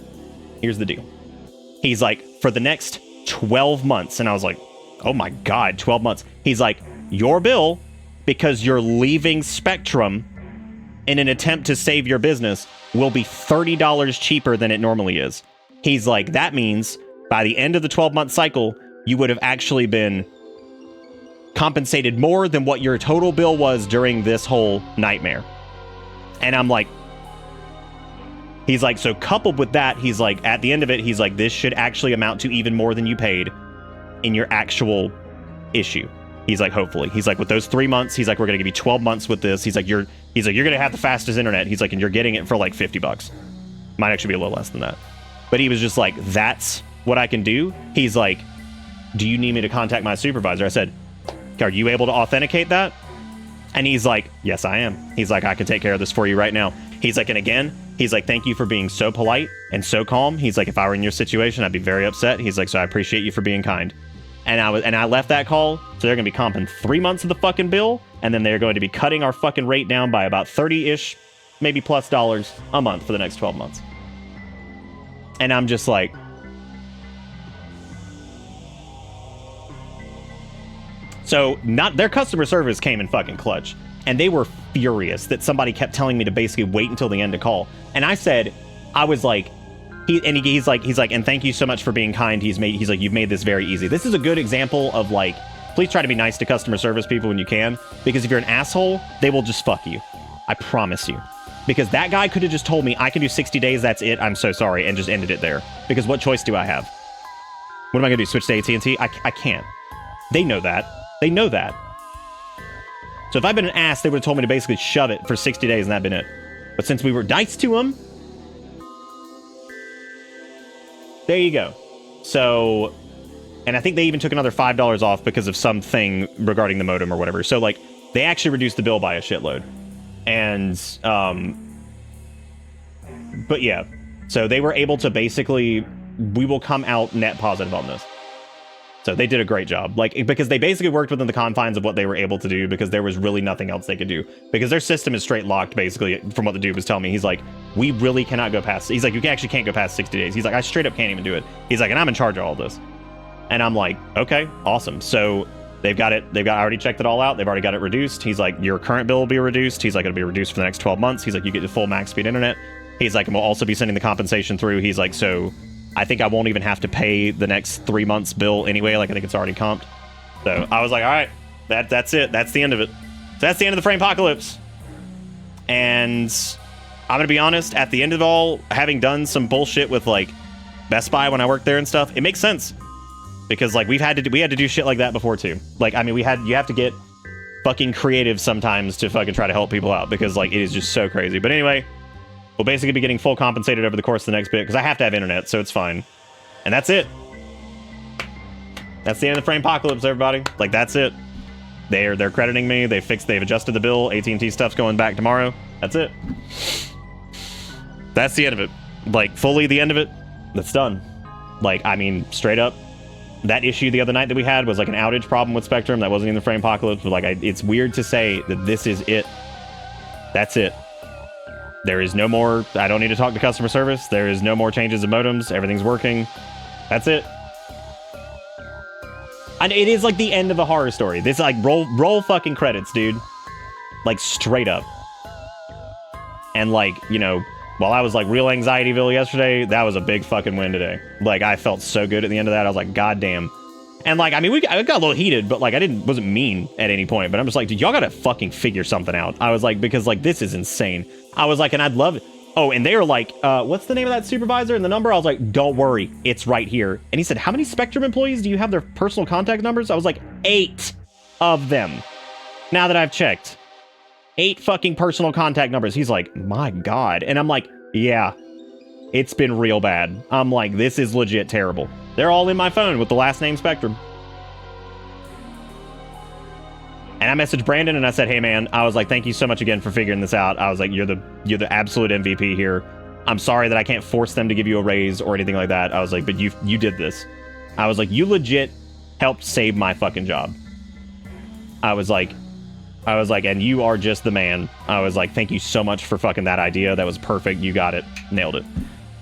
Speaker 2: here's the deal. He's like, for the next 12 months. And I was like, oh my God, 12 months. He's like, your bill, because you're leaving Spectrum in an attempt to save your business, will be $30 cheaper than it normally is. He's like, that means by the end of the 12-month cycle, you would have actually been compensated more than what your total bill was during this whole nightmare. And I'm like, he's like, so coupled with that, he's like, at the end of it, he's like, this should actually amount to even more than you paid in your actual issue. He's like, hopefully. He's like, with those 3 months, he's like, we're gonna give you 12 months with this. He's like, you're gonna have the fastest internet. He's like, and you're getting it for like $50. Might actually be a little less than that. But he was just like, that's what I can do. He's like, do you need me to contact my supervisor? I said, are you able to authenticate that? And he's like, yes, I am. He's like, I can take care of this for you right now. He's like, and again, he's like, thank you for being so polite and so calm. He's like, if I were in your situation, I'd be very upset. He's like, so I appreciate you for being kind. And I left that call, so they're gonna be comping 3 months of the fucking bill, and then they're going to be cutting our fucking rate down by about 30-ish, maybe plus dollars a month for the next 12 months. And I'm just like, so their customer service came in fucking clutch, and they were furious that somebody kept telling me to basically wait until the end to call. And I said, I was like, he's like, and thank you so much for being kind. He's like, you've made this very easy. This is a good example of like, please try to be nice to customer service people when you can, because if you're an asshole, they will just fuck you. I promise you. Because that guy could have just told me, I can do 60 days, that's it, I'm so sorry, and just ended it there. Because what choice do I have? What am I gonna do, switch to AT&T? I can't. They know that. They know that. So if I'd been an ass, they would have told me to basically shove it for 60 days and that'd been it. But since we were nice to them, there you go. So, and I think they even took another $5 off because of something regarding the modem or whatever. So like, they actually reduced the bill by a shitload. And, but yeah, so they were able to basically, we will come out net positive on this. So they did a great job, like, because they basically worked within the confines of what they were able to do, because there was really nothing else they could do, because their system is straight locked, basically, from what the dude was telling me. He's like, we really cannot go past, he's like, you actually can't go past 60 days. He's like, I straight up can't even do it. He's like, and I'm in charge of all this. And I'm like, okay, awesome. So I already checked it all out. They've already got it reduced. He's like, your current bill will be reduced. He's like, it'll be reduced for the next 12 months. He's like, you get the full max speed internet. He's like, and we'll also be sending the compensation through. He's like, so I think I won't even have to pay the next 3 months bill anyway. Like, I think it's already comped. So I was like, all right, that's it. That's the end of it. So that's the end of the frame apocalypse. And I'm gonna be honest, at the end of it all, having done some bullshit with like Best Buy when I worked there and stuff, it makes sense. Because like we had to do shit like that before too. Like, I mean, you have to get fucking creative sometimes to fucking try to help people out, because like it is just so crazy. But anyway, we'll basically be getting full compensated over the course of the next bit, because I have to have internet, so it's fine. And that's it. That's the end of the frame apocalypse, everybody. Like, that's it. They're crediting me. They've adjusted the bill. AT&T stuff's going back tomorrow. That's it. That's the end of it. Like, fully the end of it. That's done. Like, I mean, straight up. That issue the other night that we had was like an outage problem with Spectrum. That wasn't in the frame apocalypse, but like, it's weird to say that this is it. That's it. There is no more, I don't need to talk to customer service. There is no more changes of modems. Everything's working. That's it. And it is like the end of a horror story. This is like roll fucking credits, dude. Like straight up. And like, you know, while I was like real anxietyville yesterday, that was a big fucking win today. Like I felt so good at the end of that. I was like, God damn. And like, I mean, I got a little heated, but like wasn't mean at any point, but I'm just like, dude, y'all gotta fucking figure something out. I was like, because like, this is insane. I was like, and I'd love it. Oh, and they were like, what's the name of that supervisor and the number? I was like, don't worry, it's right here. And he said, how many Spectrum employees do you have their personal contact numbers? I was like, 8 of them. Now that I've checked. 8 fucking personal contact numbers. He's like, my God. And I'm like, yeah, it's been real bad. I'm like, this is legit terrible. They're all in my phone with the last name Spectrum. And I messaged Brandon and I said, hey man, I was like, thank you so much again for figuring this out. I was like, you're the absolute MVP here. I'm sorry that I can't force them to give you a raise or anything like that. I was like, but you did this. I was like, you legit helped save my fucking job. I was like, and you are just the man. I was like, thank you so much for fucking that idea. That was perfect. You got it. Nailed it.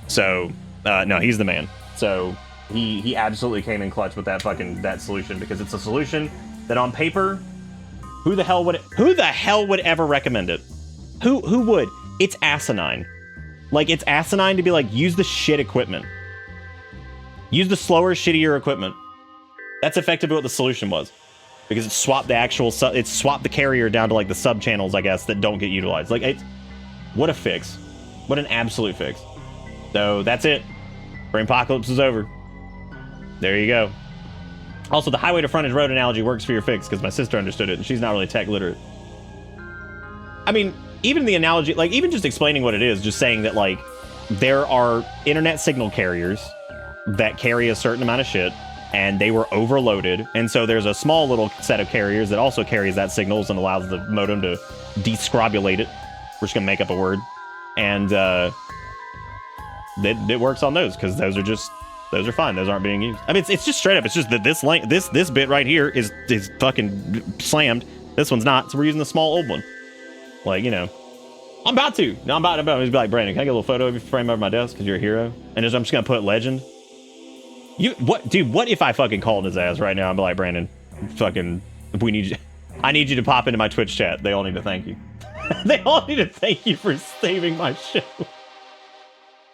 Speaker 2: So, no, he's the man. So he absolutely came in clutch with that solution, because it's a solution that on paper, who the hell would ever recommend it? Who would? It's asinine. Like, it's asinine to be like, use the shit equipment. Use the slower, shittier equipment. That's effectively what the solution was. Because it swapped it swapped the carrier down to like the sub channels, I guess, that don't get utilized. Like, what a fix. What an absolute fix. So that's it. Brainpocalypse is over. There you go. Also, the highway to frontage road analogy works for your fix, because my sister understood it, and she's not really tech literate. I mean, even the analogy, like, even just explaining what it is, just saying that, like, there are internet signal carriers that carry a certain amount of shit, and they were overloaded, and so there's a small little set of carriers that also carries that signals and allows the modem to descrobulate it. We're just gonna make up a word. And, it works on those, because those are fine. Those aren't being used. I mean, it's just straight up. It's just that this bit right here is fucking slammed. This one's not. So we're using the small old one. Like, you know, I'm about to be like, Brandon, can I get a little photo of you frame over my desk because you're a hero? And I'm just gonna put legend. What if I fucking called his ass right now and be like, Brandon, fucking, I need you to pop into my Twitch chat. They all need to thank you. They all need to thank you for saving my show.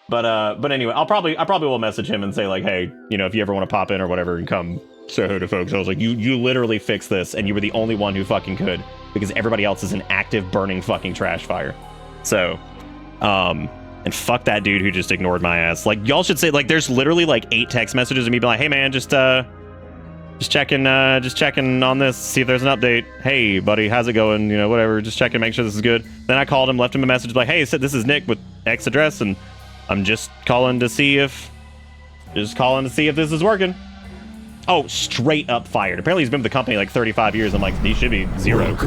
Speaker 2: But anyway, I probably will message him and say like, hey, you know, if you ever want to pop in or whatever and come say hello to folks. I was like, you literally fixed this, and you were the only one who fucking could, because everybody else is an active burning fucking trash fire. So, and fuck that dude who just ignored my ass. Like, y'all should say, like, there's literally like 8 text messages of me being like, hey man, just checking on this, see if there's an update. Hey buddy, how's it going? You know, whatever, just checking, make sure this is good. Then I called him, left him a message like, hey, this is Nick with X address, and I'm just calling to see if this is working. Oh, straight up fired. Apparently he's been with the company like 35 years. I'm like, he should be 0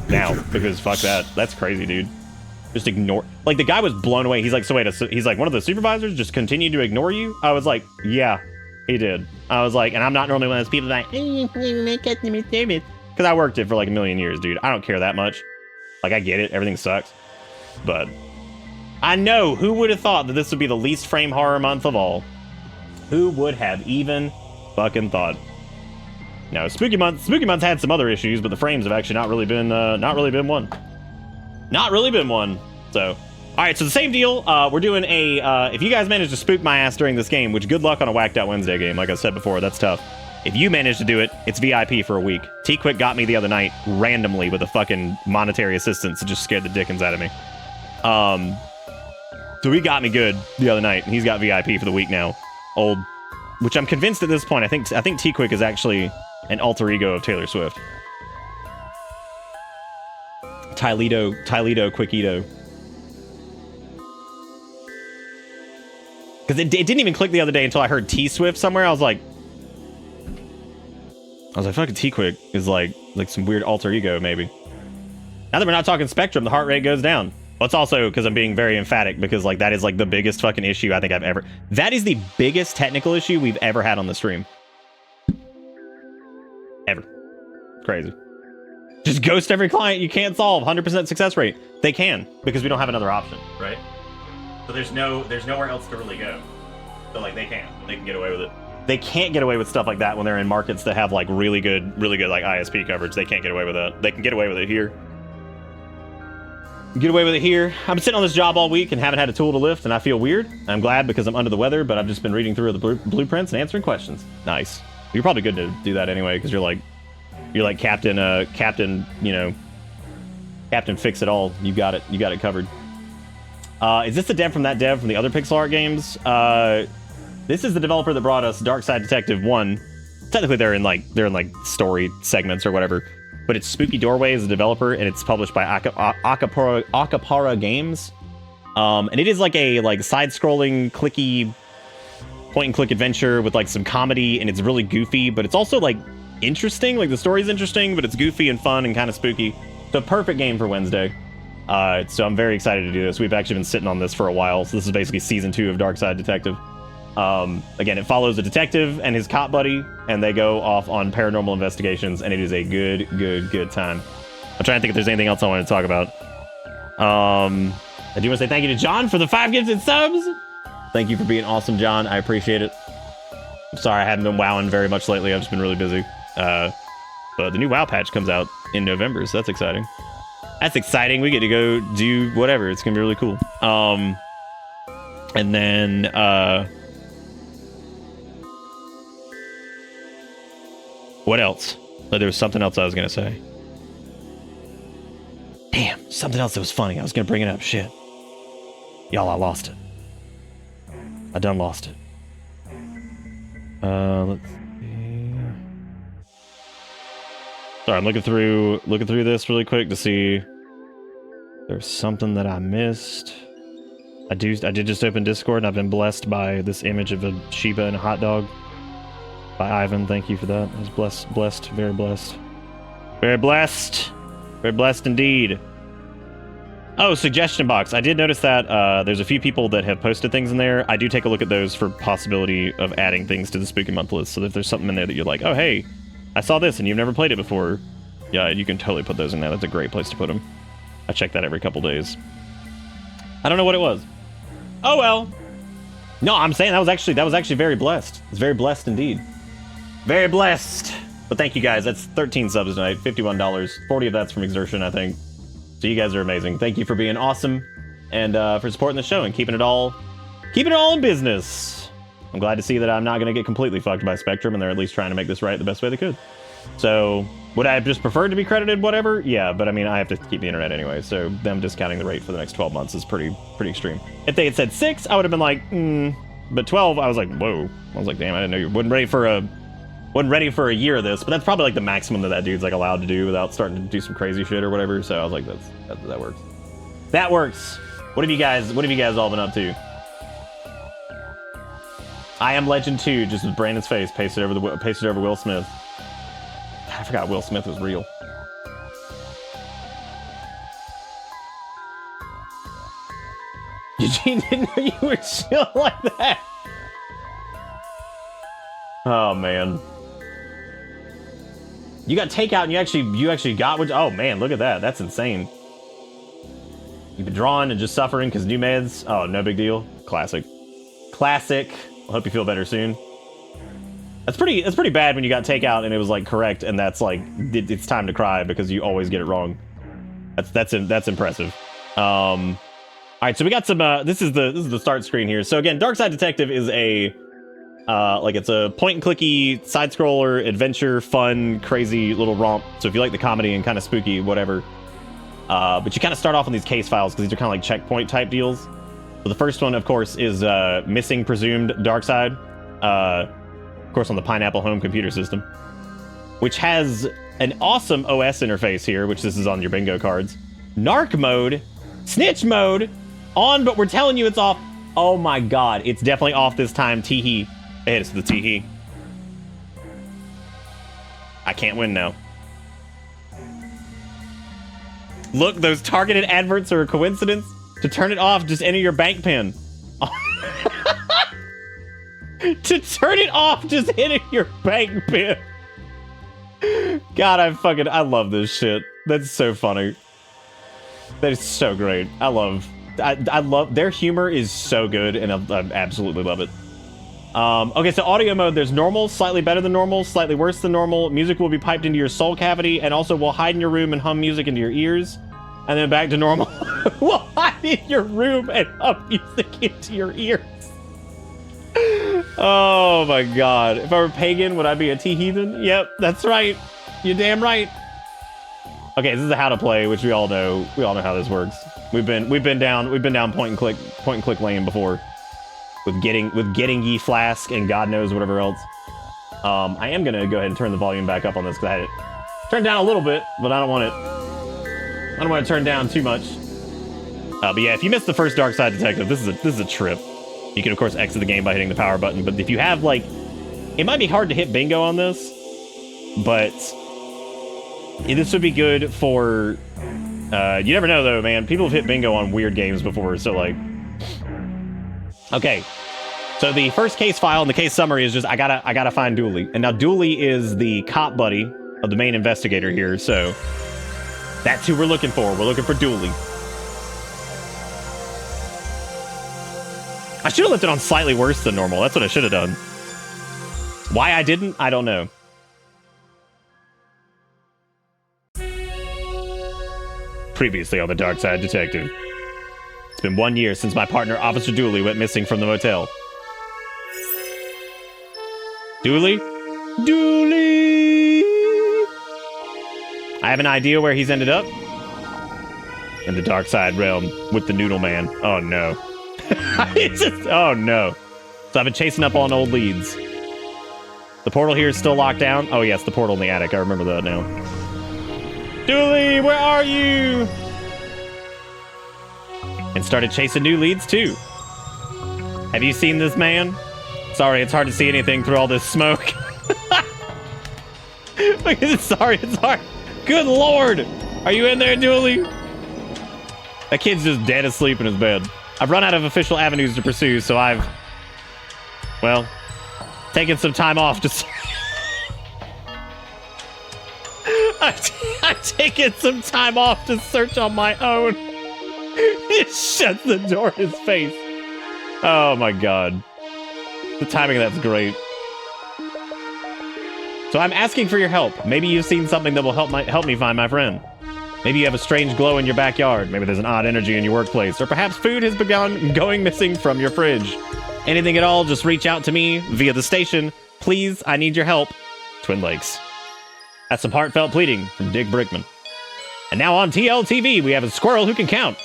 Speaker 2: now, because fuck that. That's crazy, dude. Just ignore. Like, the guy was blown away. He's like, so wait, he's like, one of the supervisors just continued to ignore you? I was like, yeah, he did. I was like, and I'm not normally one of those people that because I worked it for like a million years, dude. I don't care that much. Like, I get it. Everything sucks. But I know, who would have thought that this would be the least frame horror month of all? Who would have even fucking thought? Now, Spooky Month's had some other issues, but the frames have actually not really been one. Not really been one. So, all right, so the same deal. We're doing if you guys manage to spook my ass during this game, which good luck on a Whacked Out Wednesday game. Like I said before, that's tough. If you manage to do it, it's VIP for a week. T-Quick got me the other night randomly with a fucking monetary assistance that just scared the dickens out of me. So he got me good the other night, and he's got VIP for the week now. Old, which I'm convinced at this point, I think T-Quick is actually an alter ego of Taylor Swift. Tyledo, Quickito. Because it didn't even click the other day until I heard T-Swift somewhere. I was like, fucking T-Quick is like some weird alter ego, maybe. Now that we're not talking Spectrum, the heart rate goes down. Well, it's also because I'm being very emphatic, because like that is like the biggest fucking issue I think I've ever... That is the biggest technical issue we've ever had on the stream. Ever. Crazy. Just ghost every client you can't solve. 100% success rate. They can, because we don't have another option, right? So there's nowhere else to really go. So like they can get away with it. They can't get away with stuff like that when they're in markets that have like really good like ISP coverage. They can't get away with that. They can get away with it here. get away with it here. I've been sitting on this job all week and haven't had a tool to lift, and I feel weird. I'm glad because I'm under the weather, but I've just been reading through the blueprints and answering questions. Nice. You're probably good to do that anyway, because you're like Captain, you know, Captain Fix It All. You got it covered. Is this the dev from the other pixel art games? This is the developer that brought us Darkside Detective 1. Technically, they're in like story segments or whatever. But it's Spooky Doorway as a developer, and it's published by Acapara Games. And it is like a side-scrolling, clicky, point-and-click adventure with like some comedy, and it's really goofy, but it's also like interesting. Like the story's interesting, but it's goofy and fun and kind of spooky. The perfect game for Wednesday. So I'm very excited to do this. We've actually been sitting on this for a while. So this is basically season 2 of Darkside Detective. Again, it follows a detective and his cop buddy, and they go off on paranormal investigations, and it is a good time. I'm trying to think if there's anything else I want to talk about. I do want to say thank you to John for the 5 gifted subs. Thank you for being awesome, John. I appreciate it. I'm sorry I haven't been wowing very much lately. I've just been really busy. But the new WoW patch comes out in November, so that's exciting. That's exciting. We get to go do whatever. It's gonna be really cool. And then what else? Oh, there was something else I was gonna say. Damn, something else that was funny. I was gonna bring it up. Shit. Y'all, I lost it. I done lost it. Let's see. Sorry, I'm looking through this really quick to see if there's something that I missed. I did just open Discord, and I've been blessed by this image of a Sheba and a hot dog by Ivan. Thank you for that. I was blessed, very blessed. Very blessed. Very blessed indeed. Oh, suggestion box. I did notice that there's a few people that have posted things in there. I do take a look at those for possibility of adding things to the Spooky Month list. So if there's something in there that you're like, oh, hey, I saw this and you've never played it before, yeah, you can totally put those in there. That's a great place to put them. I check that every couple days. I don't know what it was. Oh, well. No, I'm saying that was actually very blessed. It's very blessed indeed. Very blessed. But thank you guys. That's 13 subs tonight, $51. 40 of that's from Exertion, I think. So you guys are amazing. Thank you for being awesome and for supporting the show and keeping it all in business. I'm glad to see that I'm not going to get completely fucked by Spectrum, and they're at least trying to make this right the best way they could. So would I have just preferred to be credited whatever? Yeah, but I mean, I have to keep the internet anyway, so them discounting the rate for the next 12 months is pretty extreme. If they had said 6, I would have been like, but 12, I was like, whoa. I was like, damn, I didn't know you wasn't ready for a year of this, but that's probably like the maximum that dude's like allowed to do without starting to do some crazy shit or whatever. So I was like, that works. That works. What have you guys all been up to? I Am Legend 2, just with Brandon's face pasted over Will Smith. God, I forgot Will Smith was real. Eugene didn't know you were chill like that. Oh man. You got takeout and you actually got what? Oh man, look at that. That's insane. You've been drawing and just suffering because new meds. Oh, no big deal. Classic. I hope you feel better soon. That's pretty bad when you got takeout and it was like correct, and that's like it's time to cry because you always get it wrong. That's impressive. All right, so we got some. This is the start screen here. So again, Darkside Detective is a it's a point and clicky side scroller adventure, fun, crazy little romp. So if you like the comedy and kind of spooky, whatever. But you kind of start off on these case files because these are kind of like checkpoint type deals. So the first one, of course, is missing presumed Darkside. Of course, on the Pineapple home computer system, which has an awesome OS interface here, which this is on your bingo cards. Narc mode, snitch mode, on, but we're telling you it's off. Oh my god, it's definitely off this time. Teehee. Hey, it's the teehee. I can't win now. Look, those targeted adverts are a coincidence. To turn it off, just enter your bank pin. To turn it off, just enter your bank pin. God, I love this shit. That's so funny. That is so great. I love their humor is so good, and I absolutely love it. Okay, so audio mode, there's normal, slightly better than normal, slightly worse than normal. Music will be piped into your soul cavity and also will hide in your room and hum music into your ears. and then back to normal. Well, hide in your room and up music into your ears. Oh my god. If I were pagan, would I be a T-heathen? Yep, that's right. You're damn right. Okay, this is a how to play, which we all know. We all know how this works. We've been down point and click lane before. With getting ye flask and God knows whatever else. I am gonna go ahead and turn the volume back up on this because I had it turned down a little bit, but I don't want to turn down too much. But yeah, if you missed the first Darkside Detective, this is a trip. You can of course exit the game by hitting the power button, but if you have like, it might be hard to hit bingo on this, but this would be good for. You never know though, man. People have hit bingo on weird games before, so like. Okay, so the first case file and the case summary is just I gotta find Dooley, and now Dooley is the cop buddy of the main investigator here, so that's who we're looking for. We're looking for Dooley. I should have left it on slightly worse than normal. That's what I should have done. Why I didn't, I don't know. Previously on the Darkside Detective. It's been 1 year since my partner, Officer Dooley, went missing from the motel. Dooley? Dooley! I have an idea where he's ended up. In the Darkside realm with the Noodle Man. Oh no. It's just, oh no. So I've been chasing up on old leads. The portal here is still locked down. Oh yes, the portal in the attic. I remember that now. Dooley, where are you? And started chasing new leads too. Have you seen this man? Sorry, it's hard to see anything through all this smoke. Sorry, it's hard. Good lord. Are you in there, Dooley? That kid's just dead asleep in his bed. I've run out of official avenues to pursue, so I've, well, taken some time off to... I've taken some time off to search on my own. He shuts the door in his face. Oh my god. The timing of that's great. So I'm asking for your help. Maybe you've seen something that will help me find my friend. Maybe you have a strange glow in your backyard. Maybe there's an odd energy in your workplace. Or perhaps food has begun going missing from your fridge. Anything at all, just reach out to me via the station. Please, I need your help. Twin Lakes. That's some heartfelt pleading from Dick Brickman. And now on TLTV, we have a squirrel who can count.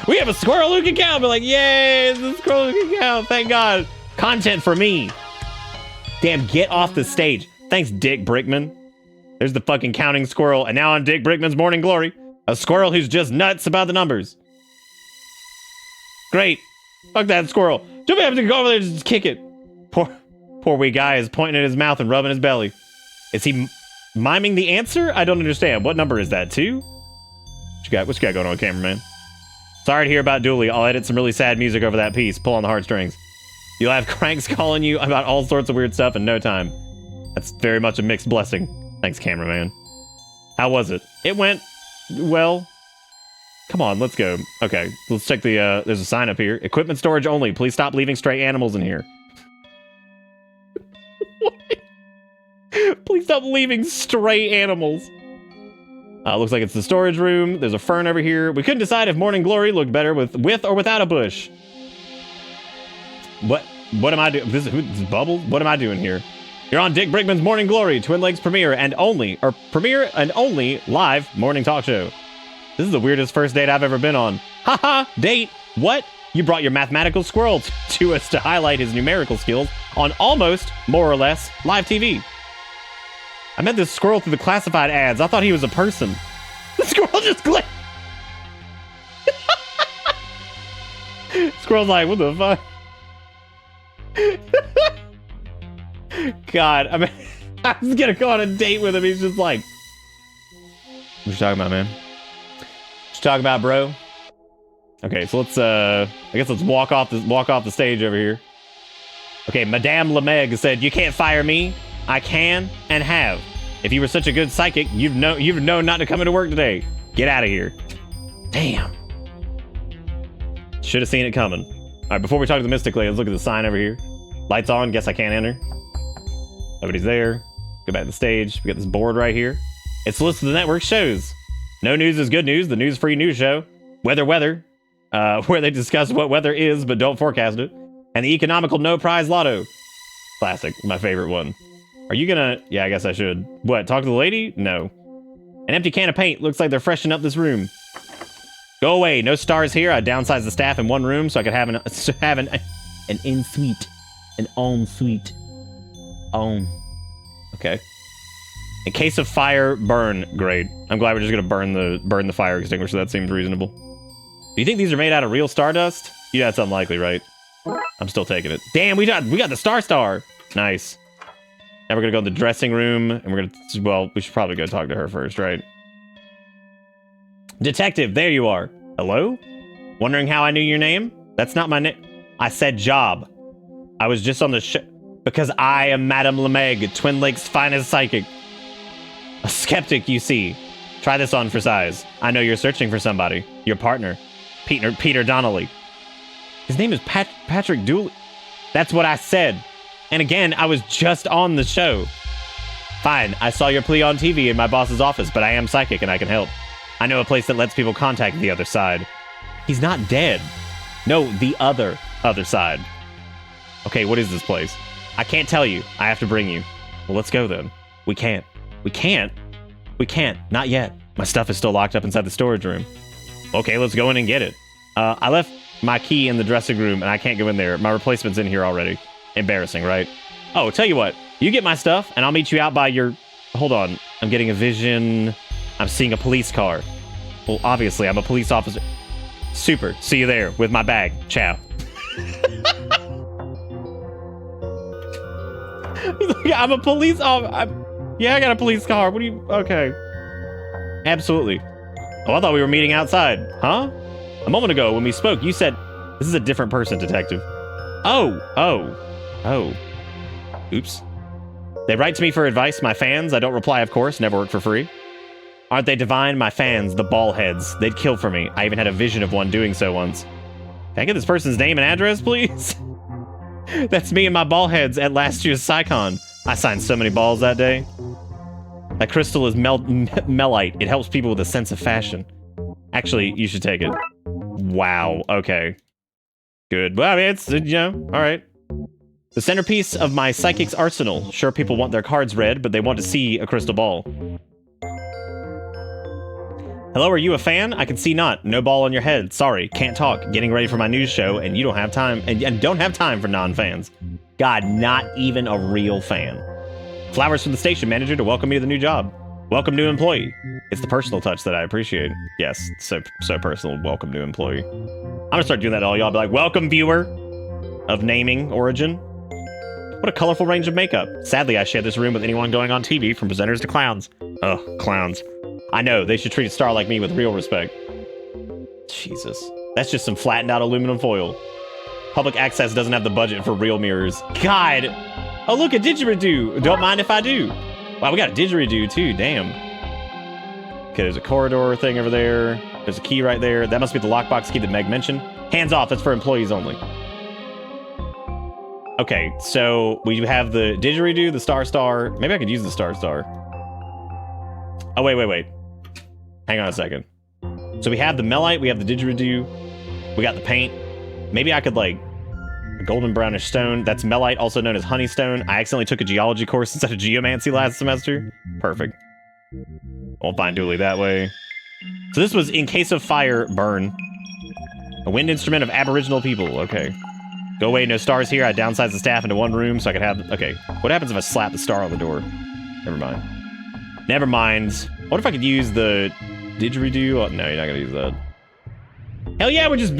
Speaker 2: we have a squirrel who can count. We're like, yay, it's a squirrel who can count. Thank God. Content for me. Damn, get off the stage. Thanks, Dick Brickman. There's the fucking counting squirrel. And now on Dick Brickman's Morning Glory, a squirrel who's just nuts about the numbers. Great. Fuck that squirrel. Don't have to go over there and just kick it. Poor wee guy is pointing at his mouth and rubbing his belly. Is he miming the answer? I don't understand. What number is that? 2? What you got going on, cameraman? Sorry to hear about Dooley. I'll edit some really sad music over that piece. Pull on the heartstrings. You'll have cranks calling you about all sorts of weird stuff in no time. That's very much a mixed blessing. Thanks, cameraman. How was it? It went well. Come on, let's go. Okay, let's check the, there's a sign up here. Equipment storage only. Please stop leaving stray animals in here. Please stop leaving stray animals. Looks like it's the storage room. There's a fern over here. We couldn't decide if Morning Glory looked better with or without a bush. What am I doing? This Bubble? What am I doing here? You're on Dick Brickman's Morning Glory, Twin Lakes premiere and only live morning talk show. This is the weirdest first date I've ever been on. Haha, date? What? You brought your mathematical squirrel to us to highlight his numerical skills on almost, more or less, live TV. I met this squirrel through the classified ads. I thought he was a person. The squirrel just clicked. Squirrel's like, what the fuck? God, I mean, I was gonna go on a date with him. He's just like, what you talking about, man? What you talking about, bro? Okay, so let's I guess let's walk off the stage over here. Okay, Madame Lemeg said, "You can't fire me. I can and have. If you were such a good psychic, you've known not to come into work today. Get out of here." Damn. Should have seen it coming. All right, before we talk to the Mystic Lady, let's look at the sign over here. Lights on. Guess I can't enter. Nobody's there. Go back to the stage. We got this board right here. It's listed the network shows. No news is good news. The news-free news show. Weather, where they discuss what weather is but don't forecast it. And the economical no prize lotto. Classic, my favorite one. Are you gonna... Yeah, I guess I should. What, talk to the lady? No. An empty can of paint. Looks like they're freshening up this room. Go away. No stars here. I downsized the staff in one room so I could have an in-suite. An en-suite. Okay. In case of fire, burn. Great. I'm glad we're just gonna burn the fire extinguisher. That seems reasonable. Do you think these are made out of real stardust? Yeah, that's unlikely, right? I'm still taking it. Damn, we got the star. Nice. Now we're gonna go in the dressing room, and we're gonna... Well, we should probably go talk to her first, right? Detective, there you are. Hello? Wondering how I knew your name? That's not my name. I said job. I was just on the show... Because I am Madame LeMeg, Twin Lakes' finest psychic. A skeptic, you see. Try this on for size. I know you're searching for somebody. Your partner. Peter Donnelly. His name is Patrick Dooley. That's what I said. And again, I was just on the show. Fine, I saw your plea on TV in my boss's office, but I am psychic and I can help. I know a place that lets people contact the other side. He's not dead. No, the other side. Okay, what is this place? I can't tell you. I have to bring you. Well, let's go then. We can't. We can't? We can't. Not yet. My stuff is still locked up inside the storage room. Okay, let's go in and get it. I left my key in the dressing room and I can't go in there. My replacement's in here already. Embarrassing, right? Oh, tell you what. You get my stuff and I'll meet you out by your... Hold on. I'm getting a vision. I'm seeing a police car. Well, obviously, I'm a police officer. Super. See you there with my bag. Ciao. I'm a police officer. Yeah, I got a police car. What do you... Okay. Absolutely. Oh, I thought we were meeting outside. Huh? A moment ago when we spoke, you said... This is a different person, detective. Oh. Oops. They write to me for advice, my fans. I don't reply, of course. Never work for free. Aren't they divine, my fans, the ball heads? They'd kill for me. I even had a vision of one doing so once. Can I get this person's name and address, please? That's me and my ball heads at last year's SciCon. I signed so many balls that day. That crystal is melite. It helps people with a sense of fashion. Actually, you should take it. Wow. Okay. Good. Well, I mean, it's, you know, all right. The centerpiece of my psychic's arsenal. Sure, people want their cards read, but they want to see a crystal ball. Hello, are you a fan? I can see not. No ball on your head. Sorry, can't talk. Getting ready for my news show, and you don't have time, and don't have time for non-fans. God, not even a real fan. Flowers from the station manager to welcome me to the new job. Welcome new employee. It's the personal touch that I appreciate. Yes, so personal. Welcome new employee. I'm gonna start doing that to all y'all. Be like, welcome viewer of naming origin. What a colorful range of makeup. Sadly, I share this room with anyone going on TV, from presenters to clowns. Ugh, clowns. I know, they should treat a star like me with real respect. Jesus. That's just some flattened out aluminum foil. Public access doesn't have the budget for real mirrors. God! Oh look, a didgeridoo! Don't mind if I do. Wow, we got a didgeridoo too, damn. Okay, there's a corridor thing over there. There's a key right there. That must be the lockbox key that Meg mentioned. Hands off, that's for employees only. Okay, so we have the didgeridoo, the star. Maybe I could use the star. Oh, wait. Hang on a second. So we have the melite, we have the didgeridoo, we got the paint. Maybe I could, like, a golden brownish stone. That's melite, also known as honeystone. I accidentally took a geology course instead of geomancy last semester. Perfect. Won't find Dooley that way. So this was in case of fire, burn. A wind instrument of aboriginal people. Okay. Go away, no stars here. I downsized the staff into one room so I could have... Okay. What happens if I slap the star on the door? Never mind. What if I could use the didgeridoo? Oh, no, you're not gonna use that. Hell yeah, we're just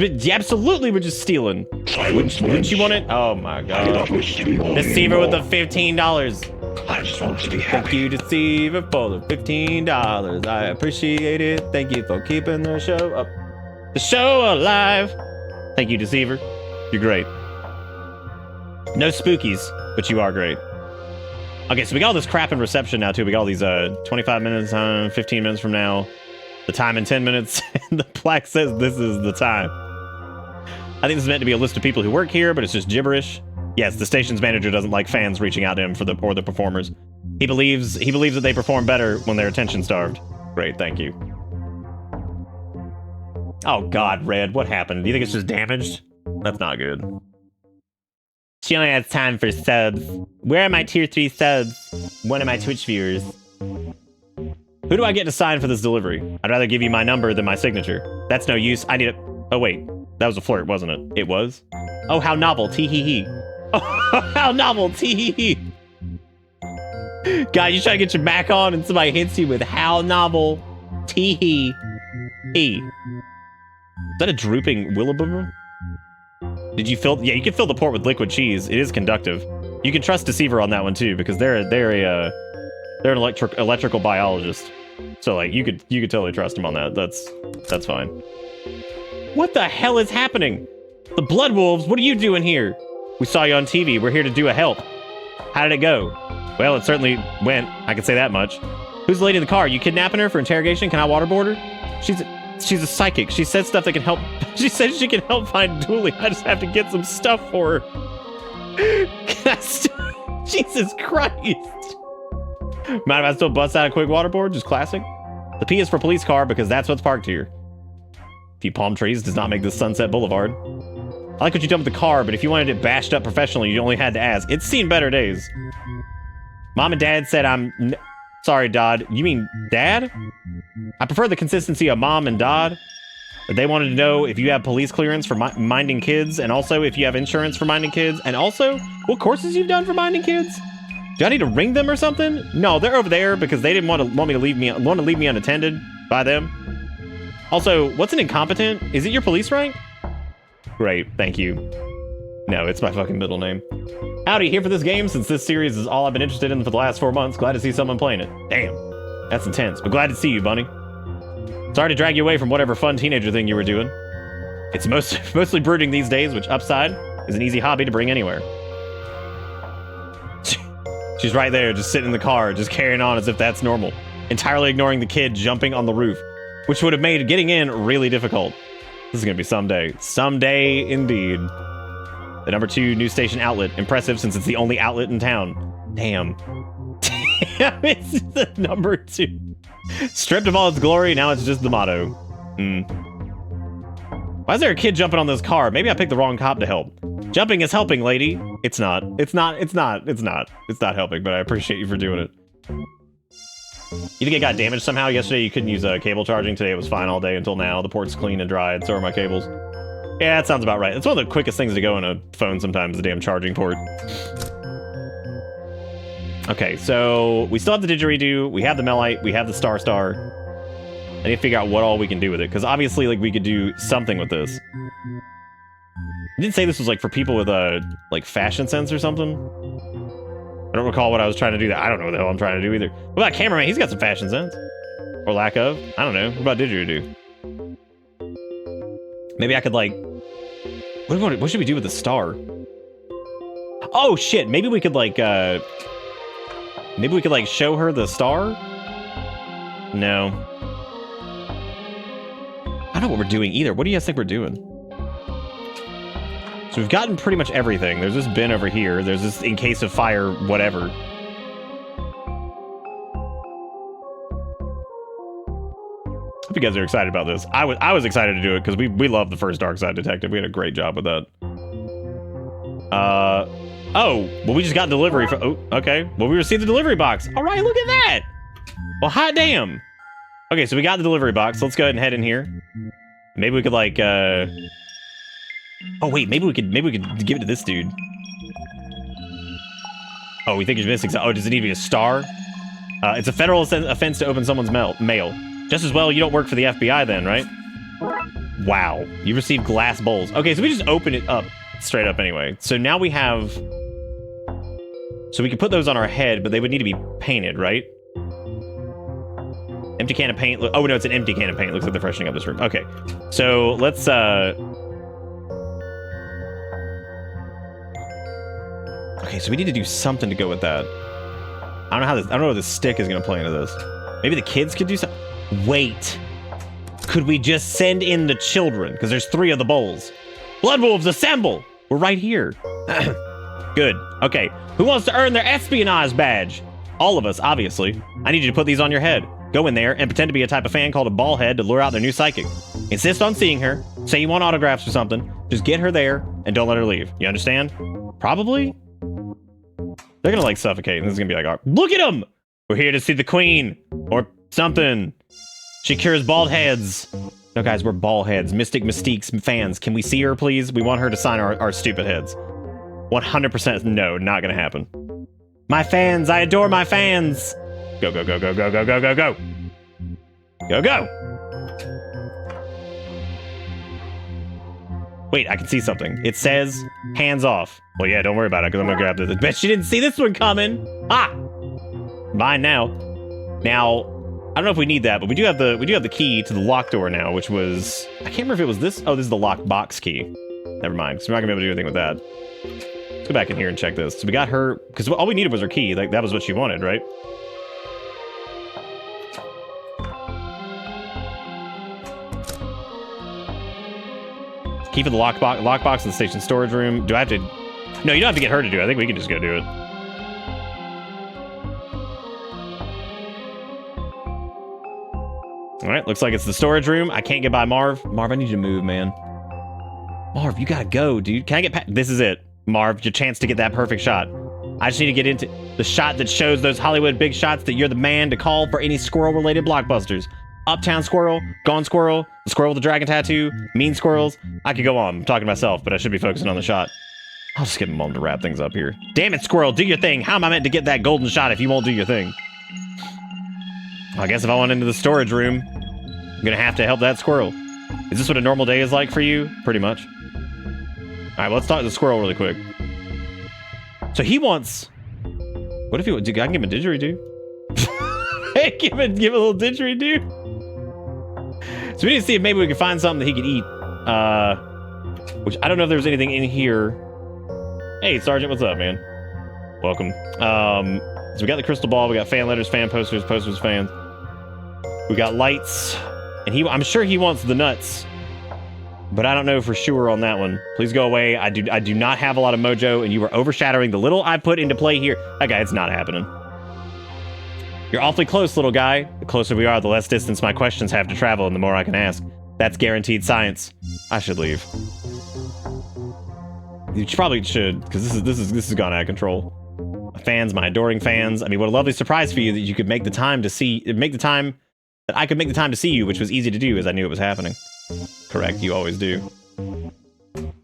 Speaker 2: stealing. Wouldn't you want it? Oh my god. Deceiver with the $15.
Speaker 1: I just want to be happy.
Speaker 2: Thank you, Deceiver, for the $15. I appreciate it. Thank you for keeping the show up. The show alive. Thank you, Deceiver. You're great. No spookies, but you are great. Okay, so we got all this crap in reception now, too. We got all these 25 minutes, 15 minutes from now. The time in 10 minutes. And the plaque says this is the time. I think this is meant to be a list of people who work here, but it's just gibberish. Yes, the station's manager doesn't like fans reaching out to him for the performers. He believes that they perform better when they're attention starved. Great, thank you. Oh God, Red, what happened? Do you think it's just damaged? That's not good. She only has time for subs. Where are my tier 3 subs? One of my Twitch viewers. Who do I get to sign for this delivery? I'd rather give you my number than my signature. That's no use. I need a... Oh, wait. That was a flirt, wasn't it? It was? Oh, how novel. Tee-hee-hee. Oh, how novel. Tee-hee-hee. God, you try to get your back on and somebody hits you with how novel. Tee-hee-hee. Is that a drooping Willowboomer? Did you fill... Yeah, you can fill the port with liquid cheese. It is conductive. You can trust Deceiver on that one, too, because they're an electrical biologist. So, like, you could totally trust him on that. That's fine. What the hell is happening? The Blood Wolves, what are you doing here? We saw you on TV. We're here to do a help. How did it go? Well, it certainly went. I can say that much. Who's the lady in the car? You kidnapping her for interrogation? Can I waterboard her? She's a psychic. She said stuff that can help. She said she can help find Dooley. I just have to get some stuff for her. Jesus Christ. Mind if I still bust out a quick waterboard? Just classic. The P is for police car because that's what's parked here. A few palm trees does not make this Sunset Boulevard. I like what you done with the car, but if you wanted it bashed up professionally, you only had to ask. It's seen better days. Mom and Dad said sorry, Dodd. You mean Dad? I prefer the consistency of Mom and Dodd. They wanted to know if you have police clearance for minding kids, and also if you have insurance for minding kids, and also what courses you've done for minding kids. Do I need to ring them or something? No, they're over there because they didn't want to leave me unattended by them. Also, what's an incompetent? Is it your police rank? Great, thank you. No, it's my fucking middle name. Howdy, here for this game since this series is all I've been interested in for the last 4 months. Glad to see someone playing it. Damn, that's intense, but glad to see you, Bunny. Sorry to drag you away from whatever fun teenager thing you were doing. It's mostly brooding these days, which upside is an easy hobby to bring anywhere. She's right there, just sitting in the car, just carrying on as if that's normal, entirely ignoring the kid jumping on the roof, which would have made getting in really difficult. This is gonna be someday. Someday, indeed. The number 2 news station outlet. Impressive since it's the only outlet in town. Damn. Damn, it's the number 2. Stripped of all its glory, now it's just the motto. Why is there a kid jumping on this car? Maybe I picked the wrong cop to help. Jumping is helping, lady. It's not helping, but I appreciate you for doing it. You think it got damaged somehow? Yesterday you couldn't use cable charging. Today it was fine all day until now. The port's clean and dry, and so are my cables. Yeah, that sounds about right. It's one of the quickest things to go in a phone sometimes, the damn charging port. Okay, so we still have the didgeridoo, we have the Melite, we have the Star. I need to figure out what all we can do with it, because obviously, like, we could do something with this. I didn't say this was, like, for people with, like, fashion sense or something. I don't recall what I was trying to do. I don't know what the hell I'm trying to do either. What about Cameraman? He's got some fashion sense. Or lack of. I don't know. What about didgeridoo? Maybe I could, like... What should we do with the Star? Oh, shit! Maybe we could, like, show her the Star? No. I don't know what we're doing either. What do you guys think we're doing? So we've gotten pretty much everything. There's this bin over here. There's this in case of fire, whatever. Hope you guys are excited about this. I was excited to do it because we love the first Darkside Detective. We had a great job with that. Oh, well, we just got delivery for... Oh, okay. Well, we received the delivery box. All right, look at that. Well, hot damn. Okay, so we got the delivery box. Let's go ahead and head in here. Maybe we could, like, Oh, wait, maybe we could give it to this dude. Oh, we think he's missing... Oh, does it need to be a Star? It's a federal offense to open someone's mail. Just as well you don't work for the FBI then, right? Wow. You received glass bowls. Okay, so we just open it up straight up anyway. So now we have... So we can put those on our head, but they would need to be painted, right? Empty can of paint. Oh, no, it's an empty can of paint. Looks like they're freshening up this room. Okay. So let's... Okay, so we need to do something to go with that. I don't know how the stick is going to play into this. Maybe the kids could do something. Wait. Could we just send in the children? Because there's 3 of the bowls. Blood Wolves, assemble! We're right here. Good. Okay. Who wants to earn their espionage badge? All of us, obviously. I need you to put these on your head. Go in there and pretend to be a type of fan called a ballhead to lure out their new psychic. Insist on seeing her. Say you want autographs or something. Just get her there and don't let her leave. You understand? Probably? They're gonna like suffocate and this is gonna be like, look at them! We're here to see the queen. Or something. She cures bald heads. No, guys, we're bald heads. Mystic Mystique's fans. Can we see her, please? We want her to sign our stupid heads. 100% no, not gonna happen. My fans, I adore my fans. Go, go, go, go, go, go, go, go, go. Go, go. Wait, I can see something. It says, hands off. Well, yeah, don't worry about it, because I'm gonna grab this. Bet she didn't see this one coming. Ah! Mine now. Now, I don't know if we need that, but we do have the key to the lock door now, which was, I can't remember if it was this. Oh, this is the lock box key. Never mind, because we're not gonna be able to do anything with that. Let's go back in here and check this. So we got her, because all we needed was her key. Like, that was what she wanted, right? Key for the lockbox in the station storage room. Do I have to? No, you don't have to get her to do it. I think we can just go do it. All right, looks like it's the storage room. I can't get by Marv. Marv, I need you to move, man. Marv, you gotta go, dude. Can I get past? This is it. Marv, your chance to get that perfect shot. I just need to get into the shot that shows those Hollywood big shots that you're the man to call for any squirrel-related blockbusters. Uptown Squirrel, Gone Squirrel, the Squirrel with the Dragon Tattoo, Mean Squirrels. I could go on. I'm talking to myself, but I should be focusing on the shot. I'll just give him a moment to wrap things up here. Damn it, Squirrel, do your thing. How am I meant to get that golden shot if you won't do your thing? I guess if I want into the storage room, I'm gonna have to help that squirrel. Is this what a normal day is like for you? Pretty much. All right, let's talk to the squirrel really quick. So he wants... What if he... I can give him a didgeridoo. Hey, give it a little didgeridoo. So we need to see if maybe we can find something that he could eat. Which I don't know if there's anything in here. Hey, Sergeant, what's up, man? Welcome. So we got the crystal ball, we got fan letters, fan posters, posters, fans. We got lights. And I'm sure he wants the nuts. But I don't know for sure on that one. Please go away. I do not have a lot of mojo, and you are overshadowing the little I put into play here. Okay, it's not happening. You're awfully close, little guy. The closer we are, the less distance my questions have to travel, and the more I can ask. That's guaranteed science. I should leave. You probably should, because this has gone out of control. My fans, my adoring fans. I mean, what a lovely surprise for you that you could make the time to see, that I could make the time to see you, which was easy to do as I knew it was happening. Correct, you always do.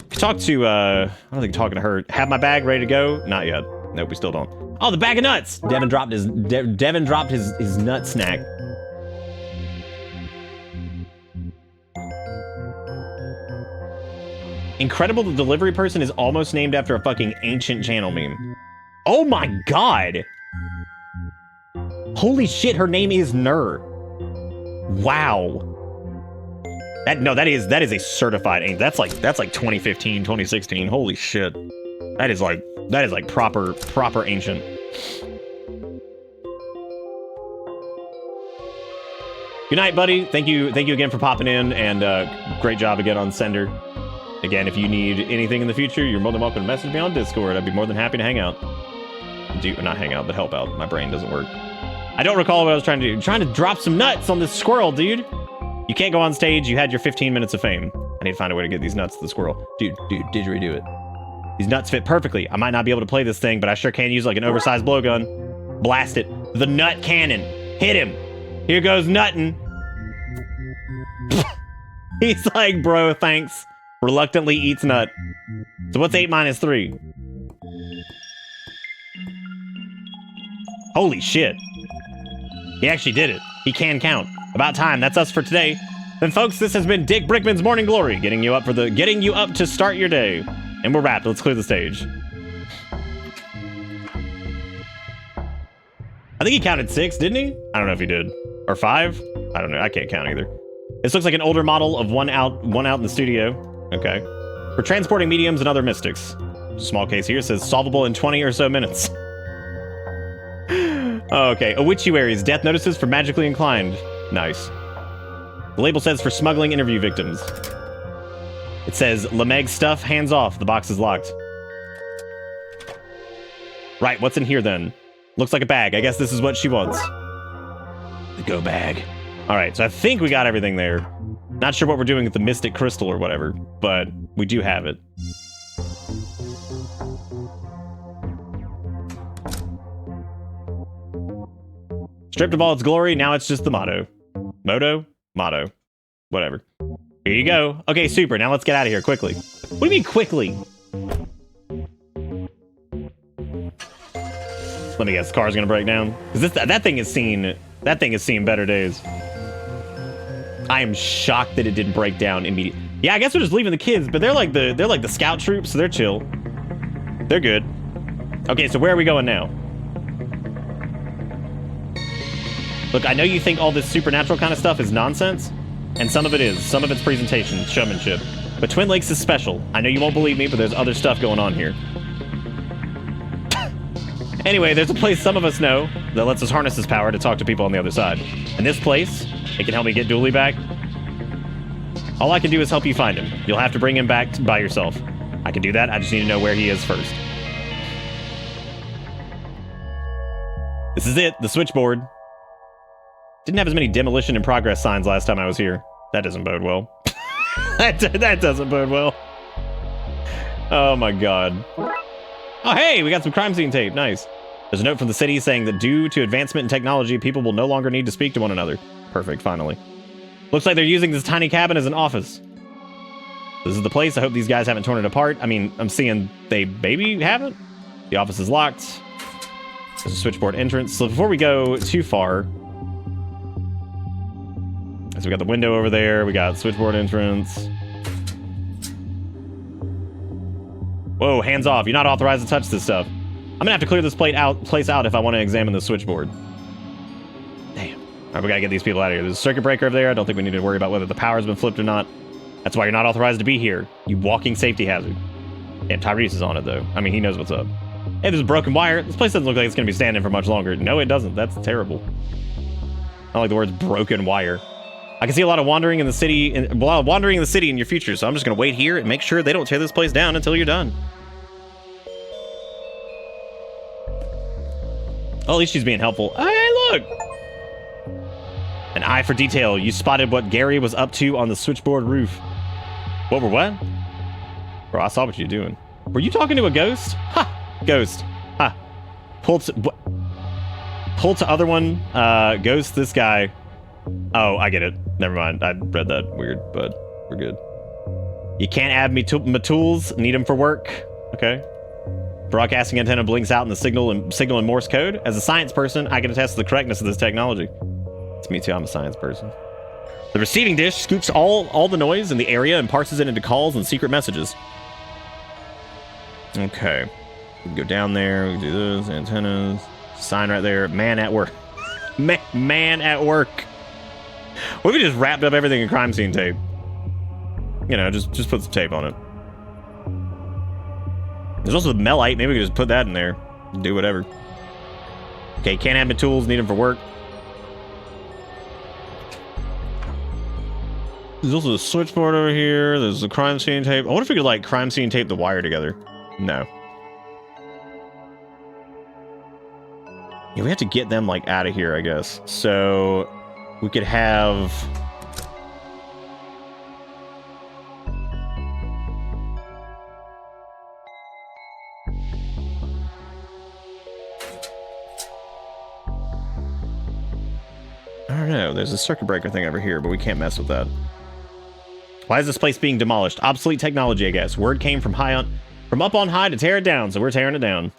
Speaker 2: Talk to, I don't think talking to her. Have my bag ready to go? Not yet. Nope, we still don't. Oh, the bag of nuts! Devin dropped his nut snack. Incredible, the delivery person is almost named after a fucking ancient channel meme. Oh my god! Holy shit, her name is Nur. Wow. That is a certified. That's like 2015, 2016. Holy shit. That is like proper ancient. Good night, buddy. Thank you again for popping in, and great job again on Sender. Again, if you need anything in the future, you're more than welcome to message me on Discord. I'd be more than happy to hang out. Not hang out, but help out. My brain doesn't work. I don't recall what I was trying to do. I'm trying to drop some nuts on this squirrel, dude. You can't go on stage. You had your 15 minutes of fame. I need to find a way to get these nuts to the squirrel. Dude, didgeridoo it. These nuts fit perfectly. I might not be able to play this thing, but I sure can use like an oversized blowgun. Blast it. The nut cannon. Hit him. Here goes nuttin'. He's like, bro, thanks. Reluctantly eats nut. So what's 8 minus 3? Holy shit. He actually did it. He can count. About time. That's us for today. Then folks, this has been Dick Brickman's Morning Glory, getting you up to start your day. And we're wrapped. Let's clear the stage. I think he counted 6, didn't he? I don't know if he did. Or 5? I don't know. I can't count either. This looks like an older model of one out in the studio. Okay. For transporting mediums and other mystics. Small case here says solvable in 20 or so minutes. Okay. Obituaries. Death notices for magically inclined. Nice. The label says for smuggling interview victims. It says Lemeg stuff, hands off. The box is locked. Right, what's in here then? Looks like a bag. I guess this is what she wants. The go bag. All right, so I think we got everything there. Not sure what we're doing with the Mystic Crystal or whatever, but we do have it. Stripped of all its glory, now it's just the motto. Motto? Whatever. Here you go. Okay, super. Now let's get out of here quickly. What do you mean quickly? Let me guess, the car's gonna break down. Because that thing has seen better days. I am shocked that it didn't break down immediately. Yeah, I guess we're just leaving the kids, but they're like the scout troops, so they're chill. They're good. Okay, so where are we going now? Look, I know you think all this supernatural kind of stuff is nonsense, and some of it is. Some of it's presentation, showmanship. But Twin Lakes is special. I know you won't believe me, but there's other stuff going on here. Anyway, there's a place some of us know that lets us harness this power to talk to people on the other side. And this place, it can help me get Dooley back. All I can do is help you find him. You'll have to bring him back by yourself. I can do that, I just need to know where he is first. This is it, the switchboard. Didn't have as many demolition in progress signs last time I was here. That doesn't bode well. that doesn't bode well. Oh my god. Oh hey, we got some crime scene tape, nice. There's a note from the city saying that due to advancement in technology, people will no longer need to speak to one another. Perfect, finally. Looks like they're using this tiny cabin as an office. This is the place, I hope these guys haven't torn it apart. I mean, I'm seeing they maybe haven't. The office is locked. There's a switchboard entrance. So before we go too far, so we got the window over there, we got switchboard entrance. Whoa, hands off. You're not authorized to touch this stuff. I'm gonna have to clear this place out if I want to examine the switchboard. Damn. All right, we gotta get these people out of here. There's a circuit breaker over there. I don't think we need to worry about whether the power's been flipped or not. That's why you're not authorized to be here. You walking safety hazard. Damn, Tyrese is on it, though. I mean, he knows what's up. Hey, there's a broken wire. This place doesn't look like it's gonna be standing for much longer. No, it doesn't. That's terrible. I don't like the words broken wire. I can see a lot of wandering in the city in your future, so I'm just gonna wait here and make sure they don't tear this place down until you're done. Oh, at least she's being helpful. Hey, look! An eye for detail. You spotted what Gary was up to on the switchboard roof. What? Bro, I saw what you're doing. Were you talking to a ghost? Ha! Ghost. Ha! Pull to other one. Ghost, this guy. Oh, I get it. Never mind. I read that weird, but we're good. You can't add me my tools. Need them for work. Okay. Broadcasting antenna blinks out in the signal in Morse code. As a science person, I can attest to the correctness of this technology. It's me too. I'm a science person. The receiving dish scoops all the noise in the area and parses it into calls and secret messages. Okay. We can go down there. We can do this. Antennas. Sign right there. Man at work. Man at work. What if we just wrapped up everything in crime scene tape? You know, just put some tape on it. There's also the Melite. Maybe we could just put that in there. Do whatever. Okay, can't have my tools. Need them for work. There's also the switchboard over here. There's the crime scene tape. I wonder if we could, like, crime scene tape the wire together. No. Yeah, we have to get them, like, out of here, I guess. So we could have... I don't know. There's a circuit breaker thing over here, but we can't mess with that. Why is this place being demolished? Obsolete technology, I guess. Word came from up on high to tear it down, so we're tearing it down.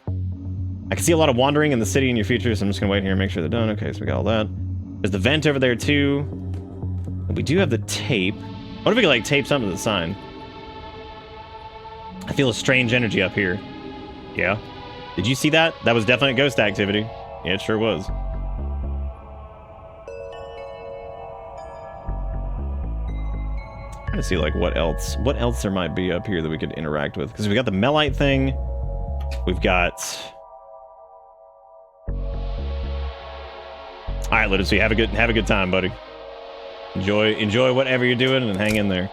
Speaker 2: I can see a lot of wandering in the city in your future, so I'm just gonna wait here and make sure they're done. Okay, so we got all that. There's the vent over there too. And we do have the tape. What if we could like tape something to the sign? I feel a strange energy up here. Yeah. Did you see that? That was definitely ghost activity. Yeah, it sure was. Trying to see like what else there might be up here that we could interact with, because we got the Melite thing. We've got... All right, Literacy, have a good time, buddy. Enjoy whatever you're doing and hang in there.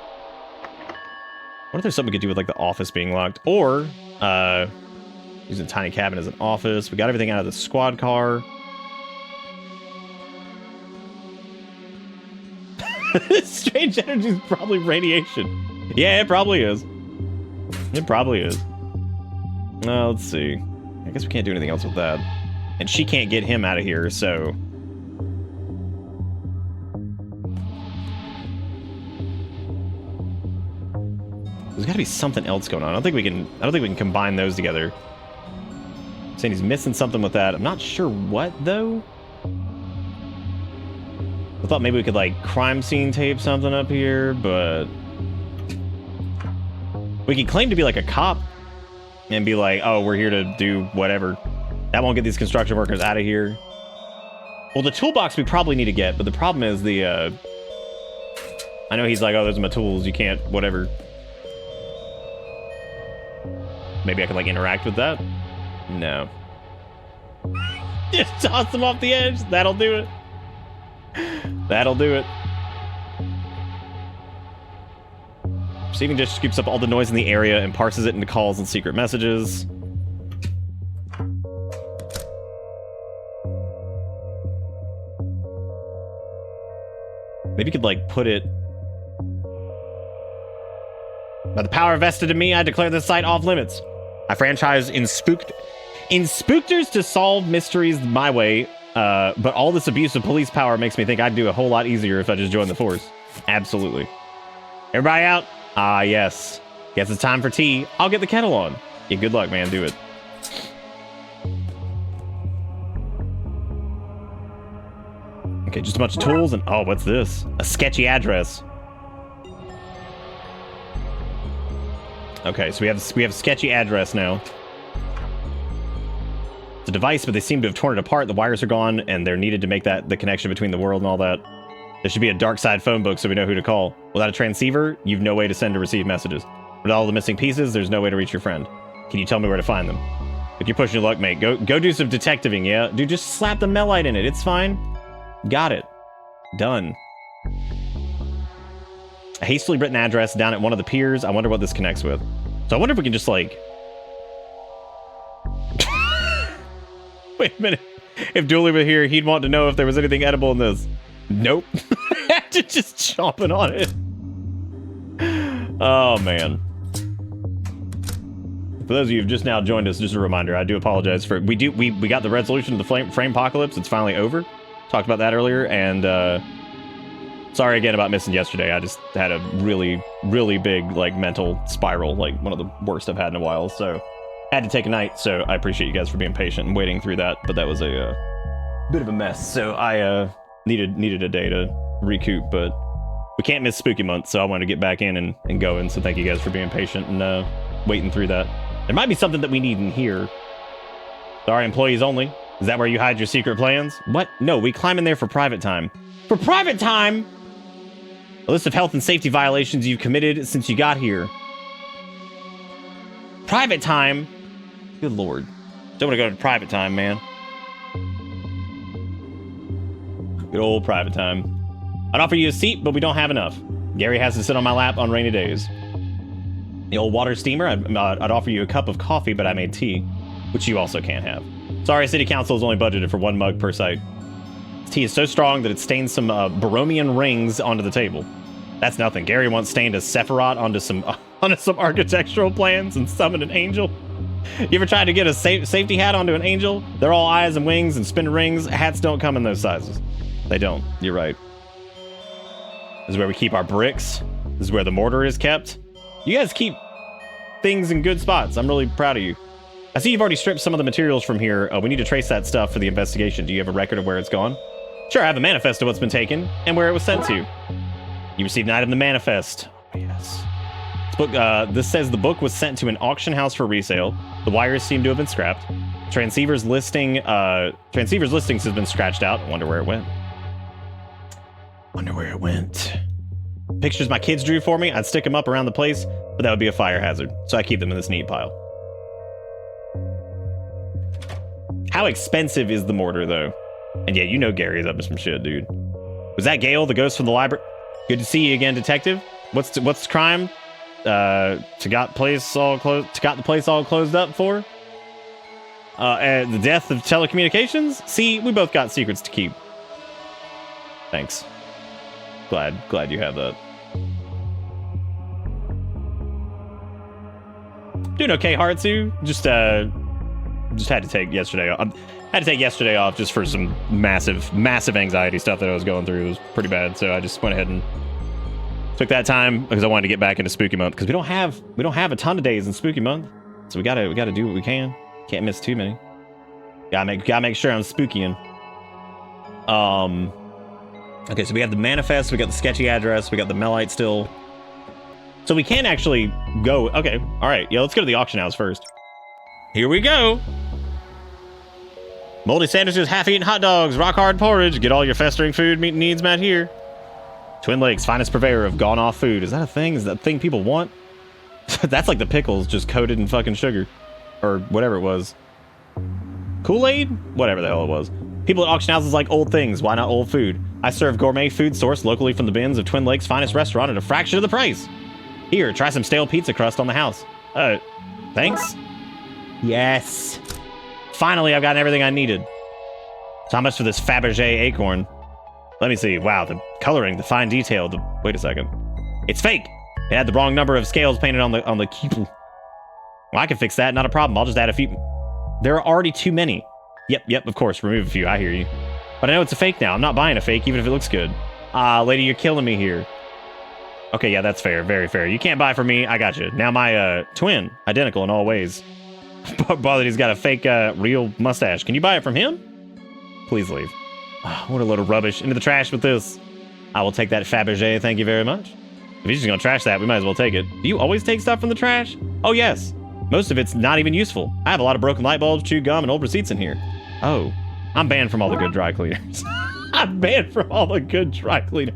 Speaker 2: What if there's something we could do with like the office being locked, or Using a tiny cabin as an office. We got everything out of the squad car. Strange energy is probably radiation. Yeah, it probably is. It probably is. Let's see. I guess we can't do anything else with that. And she can't get him out of here, so... There's got to be something else going on. I don't think we can combine those together. Saying he's missing something with that. I'm not sure what though. I thought maybe we could like crime scene tape something up here, but we could claim to be like a cop and be like, oh, we're here to do whatever. That won't get these construction workers out of here. Well, the toolbox we probably need to get, but the problem is the I know he's like, oh, those are my tools, you can't whatever. Maybe I could like interact with that. No. Just toss them off the edge. That'll do it. That'll do it. Receiving dish scoops up all the noise in the area and parses it into calls and secret messages. Maybe you could like put it... By the power vested in me, I declare this site off limits. I franchise in Spookters to solve mysteries my way, but all this abuse of police power makes me think I'd do a whole lot easier if I just joined the force. Absolutely. Everybody out? Ah, yes. Guess it's time for tea. I'll get the kettle on. Yeah, good luck, man. Do it. Okay, just a bunch of tools and... Oh, what's this? A sketchy address. Okay, so we have a sketchy address now. It's a device, but they seem to have torn it apart. The wires are gone, and they're needed to make that the connection between the world and all that. There should be a Darkside phone book so we know who to call. Without a transceiver, you've no way to send or receive messages. With all the missing pieces, there's no way to reach your friend. Can you tell me where to find them? If you're pushing your luck, mate, go do some detectiving, yeah? Dude, just slap the melite in it. It's fine. Got it. Done. A hastily written address down at one of the piers. I wonder what this connects with. So I wonder if we can just like... Wait a minute. If Dooley were here, he'd want to know if there was anything edible in this. Nope. Just chomping on it. Oh, man. For those of you who've just now joined us, just a reminder, I do apologize for... We got the resolution of the frame apocalypse. It's finally over. Talked about that earlier, and... Sorry again about missing yesterday. I just had a really, really big, like, mental spiral, like, one of the worst I've had in a while, so... Had to take a night, so I appreciate you guys for being patient and waiting through that, but that was a bit of a mess, so I needed a day to recoup, but we can't miss Spooky Month, so I wanted to get back in and go, and so thank you guys for being patient and waiting through that. There might be something that we need in here. Sorry, employees only. Is that where you hide your secret plans? What? No, we climb in there for private time. For private time?! A list of health and safety violations you've committed since you got here. Private time? Good lord. Don't want to go to private time, man. Good old private time. I'd offer you a seat, but we don't have enough. Gary has to sit on my lap on rainy days. The old water steamer, I'd offer you a cup of coffee, but I made tea, which you also can't have. Sorry, City Council is only budgeted for 1 mug per site. This tea is so strong that it stains some Baromian rings onto the table. That's nothing. Gary once stained a Sephiroth onto some architectural plans and summoned an angel. You ever tried to get a safety hat onto an angel? They're all eyes and wings and spin rings. Hats don't come in those sizes. They don't. You're right. This is where we keep our bricks. This is where the mortar is kept. You guys keep things in good spots. I'm really proud of you. I see you've already stripped some of the materials from here. We need to trace that stuff for the investigation. Do you have a record of where it's gone? Sure, I have a manifest of what's been taken and where it was sent to. You received an item in the manifest. Oh, yes. This says the book was sent to an auction house for resale. The wires seem to have been scrapped. Transceiver's listings has been scratched out. Wonder where it went. Wonder where it went. Pictures my kids drew for me. I'd stick them up around the place, but that would be a fire hazard. So I keep them in this neat pile. How expensive is the mortar, though? And yeah, you know Gary's up to some shit, dude. Was that Gale, the ghost from the library? Good to see you again, detective. What's the crime? To got the place all closed up for? And the death of telecommunications? See, we both got secrets to keep. Thanks. Glad you have that. Doing okay, Hartsu. Just had to take yesterday off. Had to take yesterday off just for some massive anxiety stuff that I was going through. It was pretty bad, so I just went ahead and took that time because I wanted to get back into Spooky Month because we don't have a ton of days in Spooky Month, so we gotta do what we can. Can't miss too many. Gotta make sure I'm spookyin'. Okay, so we have the manifest, we got the sketchy address, we got the Melite still. So we can actually go. Okay, all right, yeah, let's go to the auction house first. Here we go. Moldy sandwiches, half-eaten hot dogs, rock-hard porridge. Get all your festering food needs met here. Twin Lakes, finest purveyor of gone-off food. Is that a thing? Is that a thing people want? That's like the pickles just coated in fucking sugar. Or whatever it was. Kool-Aid? Whatever the hell it was. People at auction houses like old things. Why not old food? I serve gourmet food sourced locally from the bins of Twin Lakes' finest restaurant at a fraction of the price. Here, try some stale pizza crust on the house. Thanks? Yes. Finally, I've gotten everything I needed. So how much for this Fabergé acorn? Let me see. Wow, the coloring, the fine detail. Wait a second. It's fake. It had the wrong number of scales painted on the keyple. Well, I can fix that. Not a problem. I'll just add a few. There are already too many. Yep, of course. Remove a few. I hear you. But I know it's a fake now. I'm not buying a fake, even if it looks good. Lady, you're killing me here. Okay, yeah, that's fair. Very fair. You can't buy from me. I got you. Now my twin, identical in all ways. Bothered he's got a fake real mustache. Can you buy it from him? Please leave. Oh, what a load of rubbish. Into the trash with this. I will take that Fabergé, thank you very much. If he's just gonna trash that, we might as well take it. Do you always take stuff from the trash? Oh yes. Most of it's not even useful. I have a lot of broken light bulbs, chewed gum, and old receipts in here. Oh, I'm banned from all the good dry cleaners. I'm banned from all the good dry cleaners.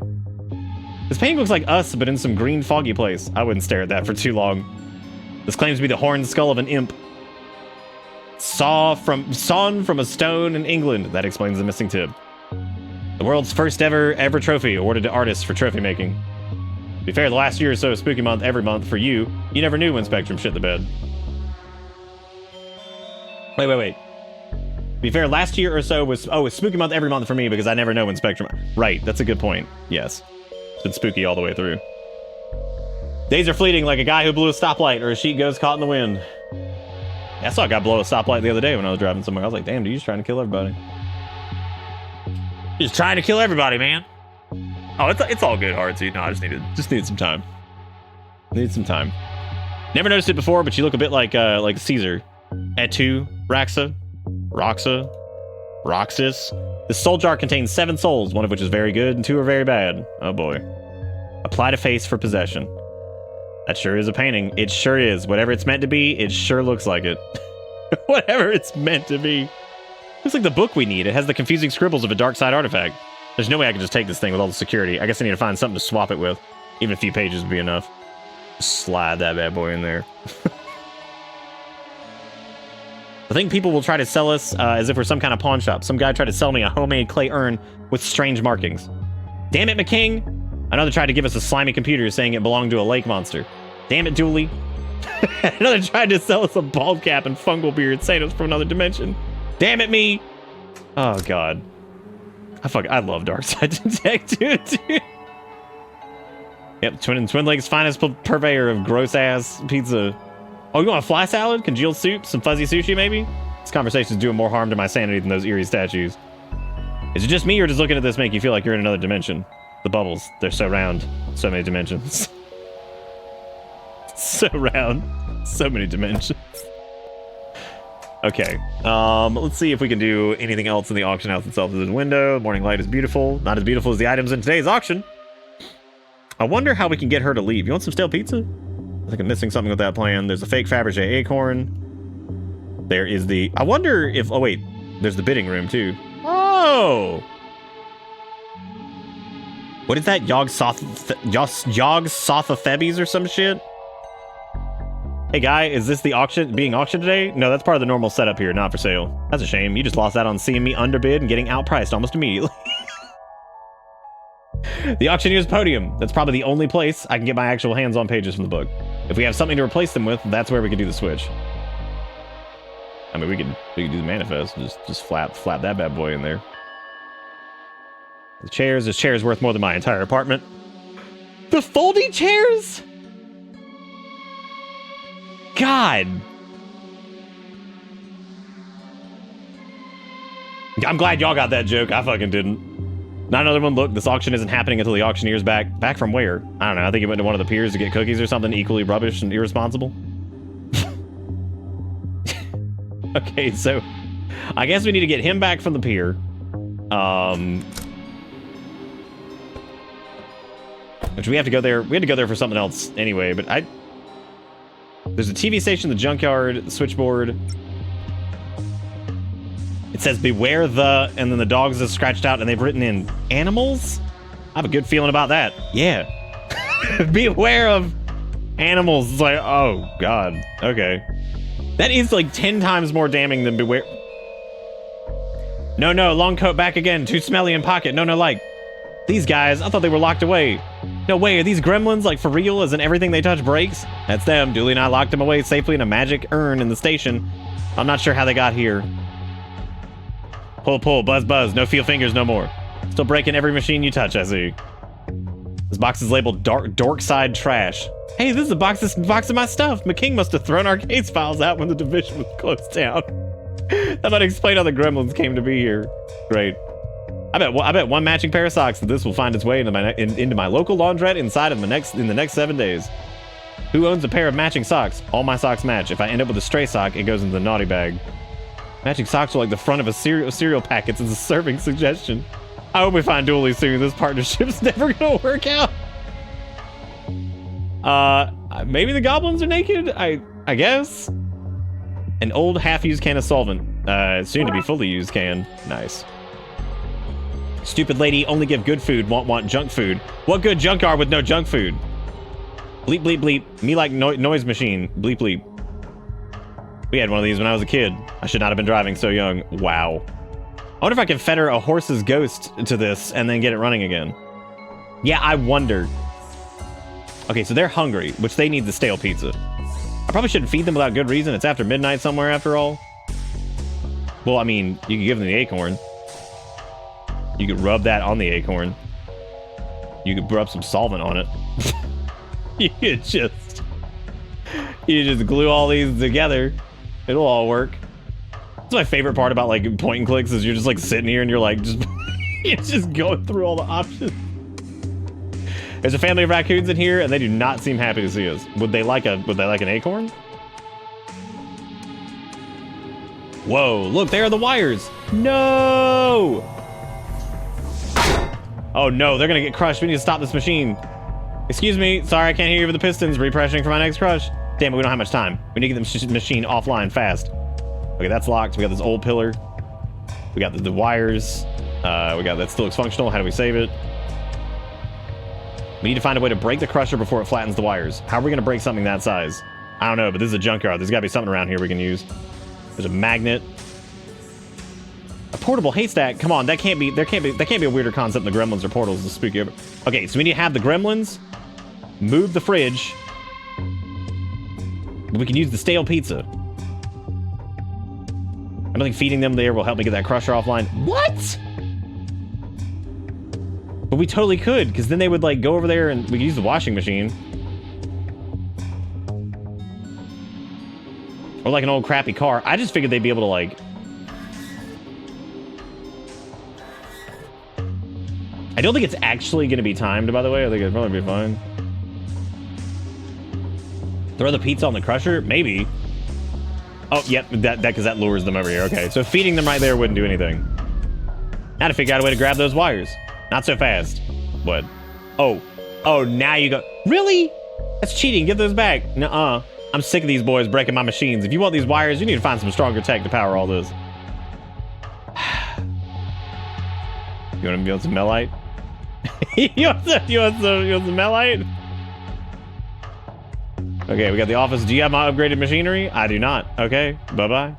Speaker 2: This painting looks like us, but in some green foggy place. I wouldn't stare at that for too long. This claims to be the horned skull of an imp. Sawn from a stone in England. That explains the missing tip. The world's first ever trophy awarded to artists for trophy making. To be fair, the last year or so of Spooky Month every month for you never knew when Spectrum shit the bed. Wait. To be fair, last year or so was Spooky Month every month for me because I never know when Spectrum. Right, that's a good point. Yes. It's been spooky all the way through. Days are fleeting like a guy who blew a stoplight or a sheet goes caught in the wind. I saw a guy blow a stoplight the other day when I was driving somewhere. I was like, damn, dude, you're just trying to kill everybody. Just trying to kill everybody, man. Oh, it's all good, Hardsy. No, I just needed some time. Need some time. Never noticed it before, but you look a bit like Caesar. Etu, Roxas. This soul jar contains 7 souls, one of which is very good and 2 are very bad. Oh boy. Apply to face for possession. That sure is a painting. It sure is. Whatever it's meant to be, it sure looks like it. Whatever it's meant to be. Looks like the book we need. It has the confusing scribbles of a Darkside artifact. There's no way I can just take this thing with all the security. I guess I need to find something to swap it with. Even a few pages would be enough. Just slide that bad boy in there. I think people will try to sell us as if we're some kind of pawn shop. Some guy tried to sell me a homemade clay urn with strange markings. Damn it, McKing! Another tried to give us a slimy computer saying it belonged to a lake monster. Damn it, Dooley. Another tried to sell us a bald cap and fungal beard saying it was from another dimension. Damn it, me! Oh, God. I love Darkside Detective, dude. Yep, Twin Lakes' finest purveyor of gross-ass pizza. Oh, you want a fly salad? Congealed soup? Some fuzzy sushi, maybe? This conversation's doing more harm to my sanity than those eerie statues. Is it just me, or does looking at this make you feel like you're in another dimension? The bubbles, they're so round. So many dimensions. So round. So many dimensions. Okay. Let's see if we can do anything else in the auction house itself. There's a window. Morning light is beautiful. Not as beautiful as the items in today's auction. I wonder how we can get her to leave. You want some stale pizza? I think I'm missing something with that plan. There's a fake Fabergé acorn. There is the... I wonder if... Oh, wait. There's the bidding room, too. Oh! What is that? Yog-Sotha-Thebes or some shit? Hey, guy, is this the auction being auctioned today? No, that's part of the normal setup here, not for sale. That's a shame. You just lost out on seeing me underbid and getting outpriced almost immediately. The auctioneer's podium. That's probably the only place I can get my actual hands on pages from the book. If we have something to replace them with, that's where we can do the switch. I mean, we could do the manifest. Just flap that bad boy in there. The chairs. This chair is worth more than my entire apartment. The folding chairs. God. I'm glad y'all got that joke. I fucking didn't. Not another one. Look, this auction isn't happening until the auctioneer's back. Back from where? I don't know. I think he went to one of the piers to get cookies or something equally rubbish and irresponsible. Okay, so I guess we need to get him back from the pier. Which we have to go there. We had to go there for something else anyway, but there's a TV station, the junkyard, the switchboard. It says beware the, and then the dogs are scratched out and they've written in animals. I have a good feeling about that. Yeah. Beware of animals. It's like, oh God. Okay. That is like 10 times more damning than beware. No, long coat back again. Too smelly in pocket. No, like. These guys, I thought they were locked away. No way, are these gremlins like for real as in everything they touch breaks? That's them. Dooley and I locked them away safely in a magic urn in the station. I'm not sure how they got here. Pull, buzz. No feel fingers no more. Still breaking every machine you touch, I see. This box is labeled Darkside trash. Hey, this is a box of my stuff. McKing must have thrown our case files out when the division was closed down. That might explain how the gremlins came to be here. Great. I bet one matching pair of socks that this will find its way into my local laundrette in the next 7 days. Who owns a pair of matching socks? All my socks match. If I end up with a stray sock, it goes into the naughty bag. Matching socks are like the front of a cereal packets as a serving suggestion. I hope we find Dooley soon. This partnership's never gonna work out. Maybe the goblins are naked? I guess. An old half-used can of solvent. Soon to be fully used can. Nice. Stupid lady, only give good food, want junk food. What good junkyard with no junk food? Bleep, bleep, bleep. Me like noise machine. Bleep, bleep. We had one of these when I was a kid. I should not have been driving so young. Wow. I wonder if I can fetter a horse's ghost to this and then get it running again. Yeah, I wonder. Okay, so they're hungry, which they need the stale pizza. I probably shouldn't feed them without good reason. It's after midnight somewhere after all. Well, I mean, you can give them the acorn. You could rub that on the acorn. You could rub some solvent on it. you just glue all these together. It'll all work. That's my favorite part about like point and clicks is you're just like sitting here and you're like you're just going through all the options. There's a family of raccoons in here and they do not seem happy to see us. Would they like an acorn? Whoa, look, there are the wires. No! Oh no, they're gonna get crushed. We need to stop this machine. Excuse me, sorry I can't hear you over the pistons. Repressuring for my next crush. Damn it, we don't have much time. We need to get this machine offline fast. Okay, that's locked. We got this old pillar. We got the wires. We got that still looks functional. How do we save it? We need to find a way to break the crusher before it flattens the wires. How are we gonna break something that size? I don't know, but this is a junkyard. There's gotta be something around here we can use. There's a magnet. A portable haystack? Come on, that can't be a weirder concept than the gremlins or portals. This is spooky. Okay, so we need to have the gremlins move the fridge. But we can use the stale pizza. I don't think feeding them there will help me get that crusher offline. What? But we totally could, because then they would like go over there and we could use the washing machine. Or like an old crappy car. I just figured they'd be able to like... I don't think it's actually going to be timed, by the way. I think it'd probably be fine. Throw the pizza on the crusher? Maybe. Oh, yep, because that lures them over here. Okay, so feeding them right there wouldn't do anything. Now to figure out a way to grab those wires. Not so fast. What? Oh, now you go. Really? That's cheating. Give those back. Nuh-uh. I'm sick of these boys breaking my machines. If you want these wires, you need to find some stronger tech to power all this. You want some melite? you want some melite? Okay, we got the office. Do you have my upgraded machinery? I do not. Okay, bye-bye.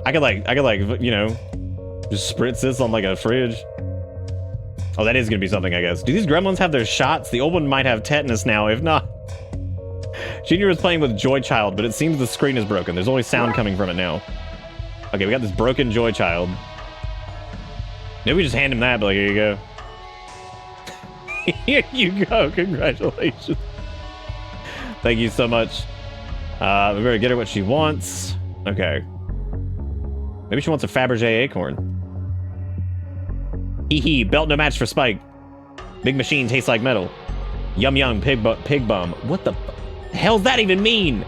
Speaker 2: I could like, you know, just spritz this on like a fridge. Oh, that is gonna be something, I guess. Do these gremlins have their shots? The old one might have tetanus now. If not, Junior was playing with Joy Child, but it seems the screen is broken. There's always sound coming from it now. Okay, we got this broken Joy Child. Maybe we just hand him that, but like, here you go. Here you go. Congratulations. Thank you so much. We better get her what she wants. Okay. Maybe she wants a Fabergé acorn. Hee hee, belt no match for Spike. Big machine tastes like metal. Yum yum, pig bum. What the hell's that even mean?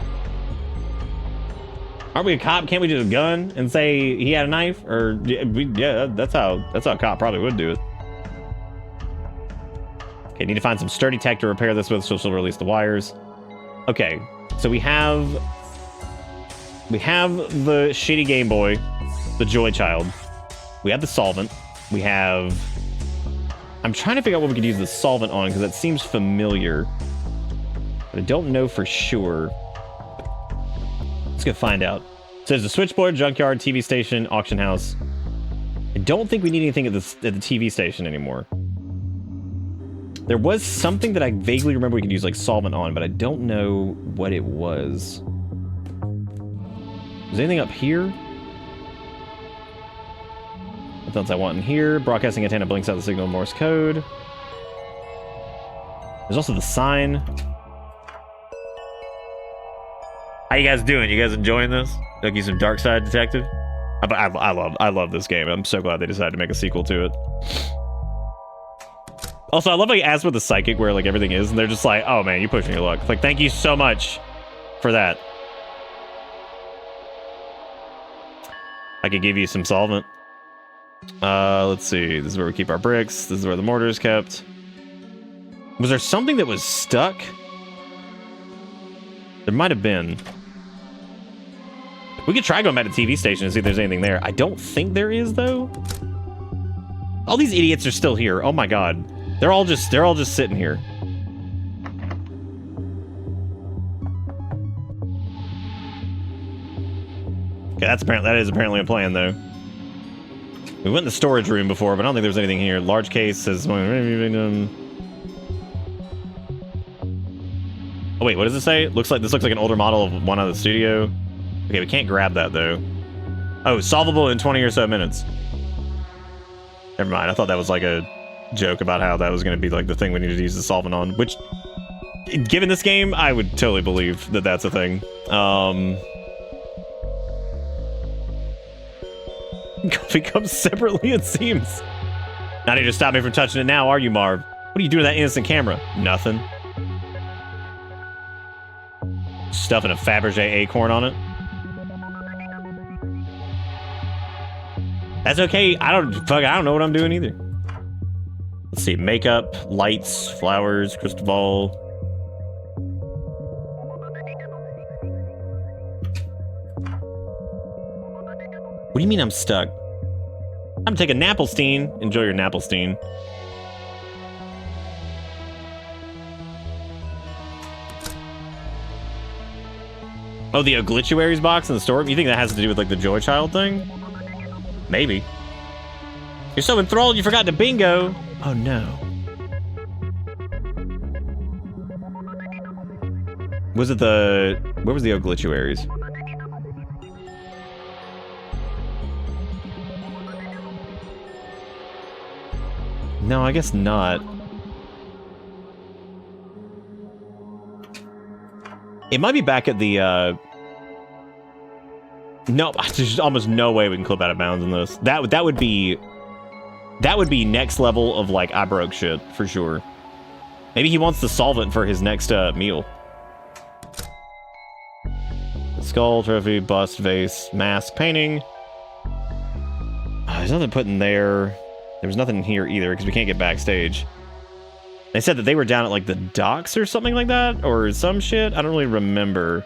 Speaker 2: Aren't we a cop? Can't we just gun and say he had a knife? Or yeah, that's how a cop probably would do it. Okay, need to find some sturdy tech to repair this with, so she'll release the wires. Okay, so we have the shitty Game Boy, the Joy Child. We have the solvent. We have... I'm trying to figure out what we could use the solvent on, because that seems familiar. But I don't know for sure. Let's go find out. So there's a switchboard, junkyard, TV station, auction house. I don't think we need anything at the TV station anymore. There was something that I vaguely remember we could use like solvent on, but I don't know what it was. Is there anything up here? What else I want in here? Broadcasting antenna blinks out the signal Morse code. There's also the sign. How you guys doing? You guys enjoying this? Like you some Darkside Detective? I love this game. I'm so glad they decided to make a sequel to it. Also, I love how he asked with the psychic where like everything is, and they're just like, "Oh man, you're pushing your luck." Like, thank you so much for that. I could give you some solvent. Let's see. This is where we keep our bricks. This is where the mortar is kept. Was there something that was stuck? There might have been. We could try going back to the TV station and see if there's anything there. I don't think there is, though. All these idiots are still here. Oh my god. They're all just sitting here. Okay, that is apparently a plan, though. We went in the storage room before, but I don't think there was anything here. Large case says... Oh, wait, what does it say? This looks like an older model of one out of the studio. Okay, we can't grab that, though. Oh, solvable in 20 or so minutes. Never mind, I thought that was like a joke about how that was going to be like the thing we needed to use the solvent on, which, given this game, I would totally believe that that's a thing. Coffee comes separately, it seems. Not here to stop me from touching it now, are you, Marv? What are you doing to that innocent camera? Nothing. Stuffing a Fabergé acorn on it. That's okay. I don't know what I'm doing either. Let's see. Makeup, lights, flowers, crystal ball. What do you mean I'm stuck? I'm gonna take a Nappelstein. Enjoy your Nappelstein. Oh, the obituaries box in the store? You think that has to do with like the Joy Child thing? Maybe. You're so enthralled you forgot to bingo. Oh no. Was it the... Where was the obituaries? No, I guess not. It might be back at the, No, there's almost no way we can clip out of bounds in this. That would be next level of, like, I broke shit, for sure. Maybe he wants the solvent for his next, meal. Skull, trophy, bust, vase, mask, painting. There's nothing put in there. There was nothing here either, because we can't get backstage. They said that they were down at, like, the docks or something like that? Or some shit? I don't really remember.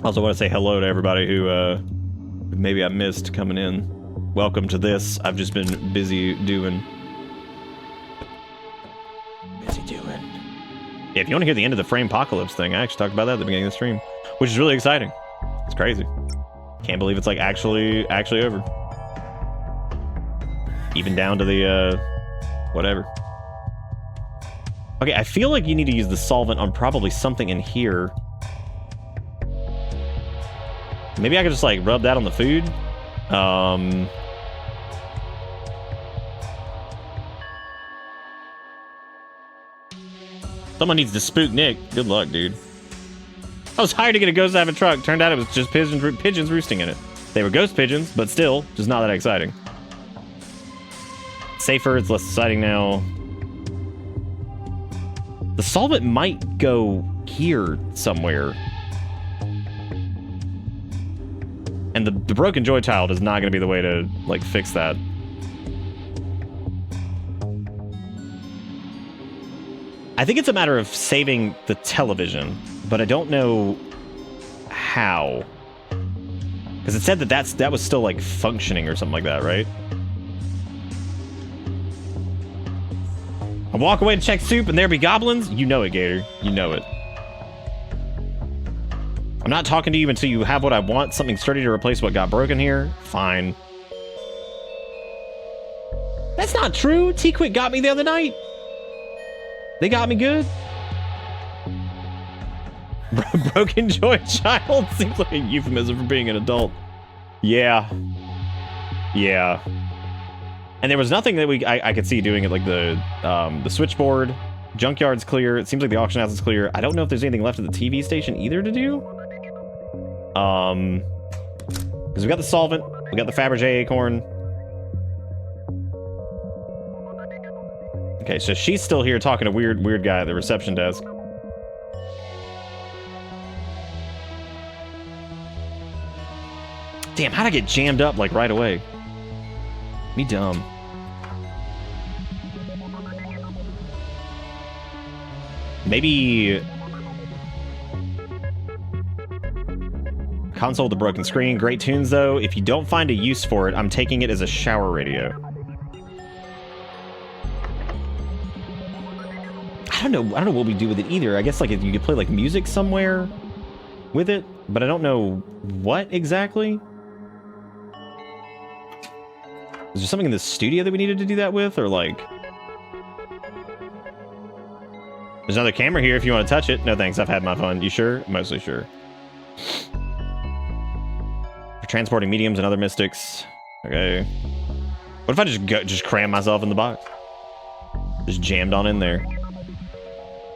Speaker 2: Also want to say hello to everybody who, maybe I missed coming in. Welcome to this. I've just been busy doing. Yeah, if you want to hear the end of the Frame Apocalypse thing, I actually talked about that at the beginning of the stream, which is really exciting. It's crazy. Can't believe it's like actually over. Even down to the whatever. Okay, I feel like you need to use the solvent on probably something in here. Maybe I could just, like, rub that on the food. Someone needs to spook Nick. Good luck, dude. I was hired to get a ghost out of a truck. Turned out it was just pigeons roosting in it. They were ghost pigeons, but still, just not that exciting. Safer, it's less exciting now. The solvent might go here somewhere. And the broken joy child is not going to be the way to, like, fix that. I think it's a matter of saving the television, but I don't know how. Because it said that was still, like, functioning or something like that, right? I walk away to check soup and there be goblins? You know it, Gator. You know it. I'm not talking to you until you have what I want. Something sturdy to replace what got broken here. Fine. That's not true. T-Quick got me the other night. They got me good. Broken joy child seems like a euphemism for being an adult. Yeah. Yeah. And there was nothing that I could see doing it, like the switchboard. Junkyard's clear. It seems like the auction house is clear. I don't know if there's anything left at the TV station either to do. Because we got the solvent, we got the Fabergé acorn. Okay, so she's still here talking to weird guy at the reception desk. Damn, how'd I get jammed up, like, right away? Me dumb. Maybe... Console with the broken screen. Great tunes, though. If you don't find a use for it, I'm taking it as a shower radio. I don't know what we do with it either. I guess, like, you could play, like, music somewhere with it, but I don't know what exactly. Is there something in the studio that we needed to do that with, or, like... There's another camera here if you want to touch it. No thanks, I've had my fun. You sure? Mostly sure. For transporting mediums and other mystics. Okay. What if I just cram myself in the box? Just jammed on in there.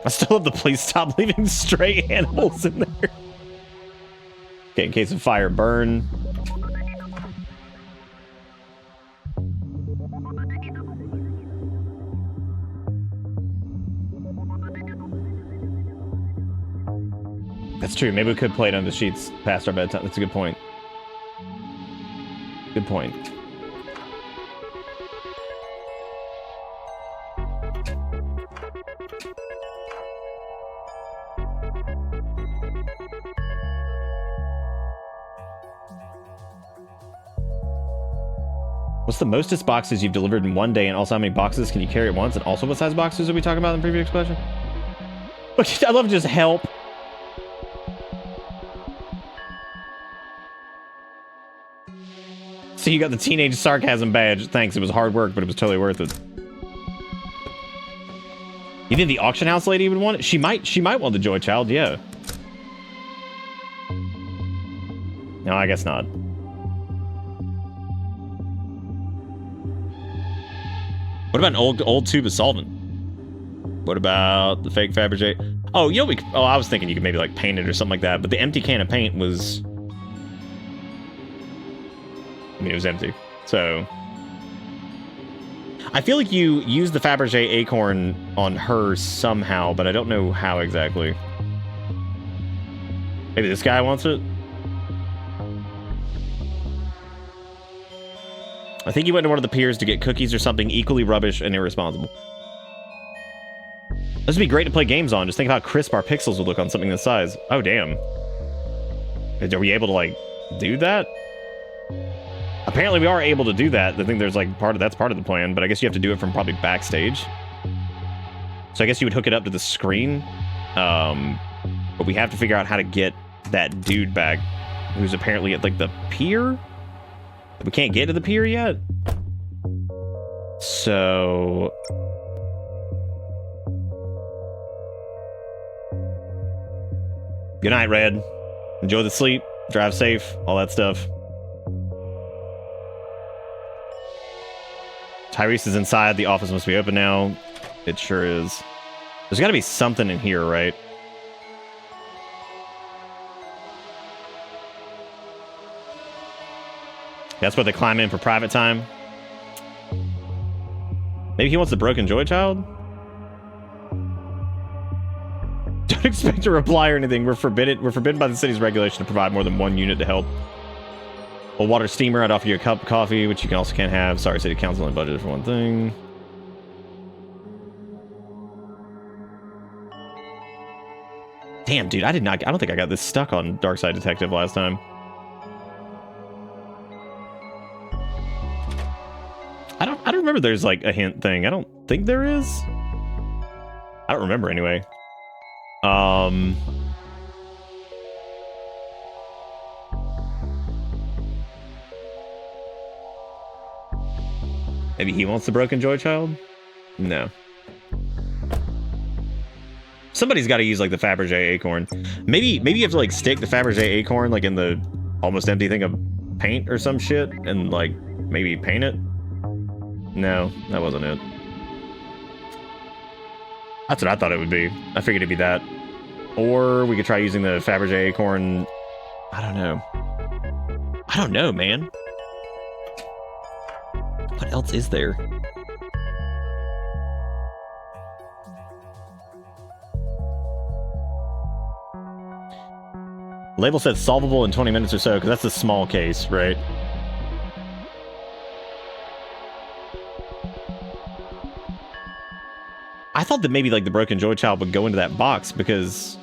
Speaker 2: I still love the please stop leaving stray animals in there. Okay, in case of fire, burn. That's true. Maybe we could play it on the sheets past our bedtime. That's a good point. Good point. What's the mostest boxes you've delivered in one day, and also how many boxes can you carry at once, and also what size boxes are we talking about in the previous question? I love just help. So you got the teenage sarcasm badge. Thanks, it was hard work, but it was totally worth it. You think the auction house lady would want it? She might want the joy child, yeah. No, I guess not. What about an old tube of solvent? What about the fake Fabergé? Oh, you know, I was thinking you could maybe like paint it or something like that, but the empty can of paint was... I mean, it was empty, so... I feel like you use the Fabergé acorn on her somehow, but I don't know how exactly. Maybe this guy wants it? I think you went to one of the piers to get cookies or something equally rubbish and irresponsible. This would be great to play games on. Just think of how crisp our pixels would look on something this size. Oh, damn. Are we able to, like, do that? Apparently we are able to do that. I think there's like that's part of the plan, but I guess you have to do it from probably backstage. So I guess you would hook it up to the screen. But we have to figure out how to get that dude back, who's apparently at like the pier. We can't get to the pier yet. So Good night, Red. Enjoy the sleep. Drive safe. All that stuff. Tyrese is inside. The office must be open now. It sure is. There's got to be something in here, right? That's what they climb in for private time. Maybe he wants the broken joy child? Don't expect a reply or anything. We're forbidden by the city's regulation to provide more than one unit to help. A water steamer, I'd offer you a cup of coffee, which you can also can't have. Sorry, city council only budgeted for one thing. Damn, dude, I don't think I got this stuck on Darkside Detective last time. I don't remember there's like a hint thing. I don't think there is. I don't remember anyway. Maybe he wants the broken joy child? No. Somebody's got to use like the Fabergé acorn. Maybe you have to like stick the Fabergé acorn like in the almost empty thing of paint or some shit and like maybe paint it. No, that wasn't it. That's what I thought it would be. I figured it'd be that. Or we could try using the Fabergé acorn. I don't know. I don't know, man. What else is there? Label said solvable in 20 minutes or so, because that's a small case, right? I thought that maybe like the broken joy child would go into that box because,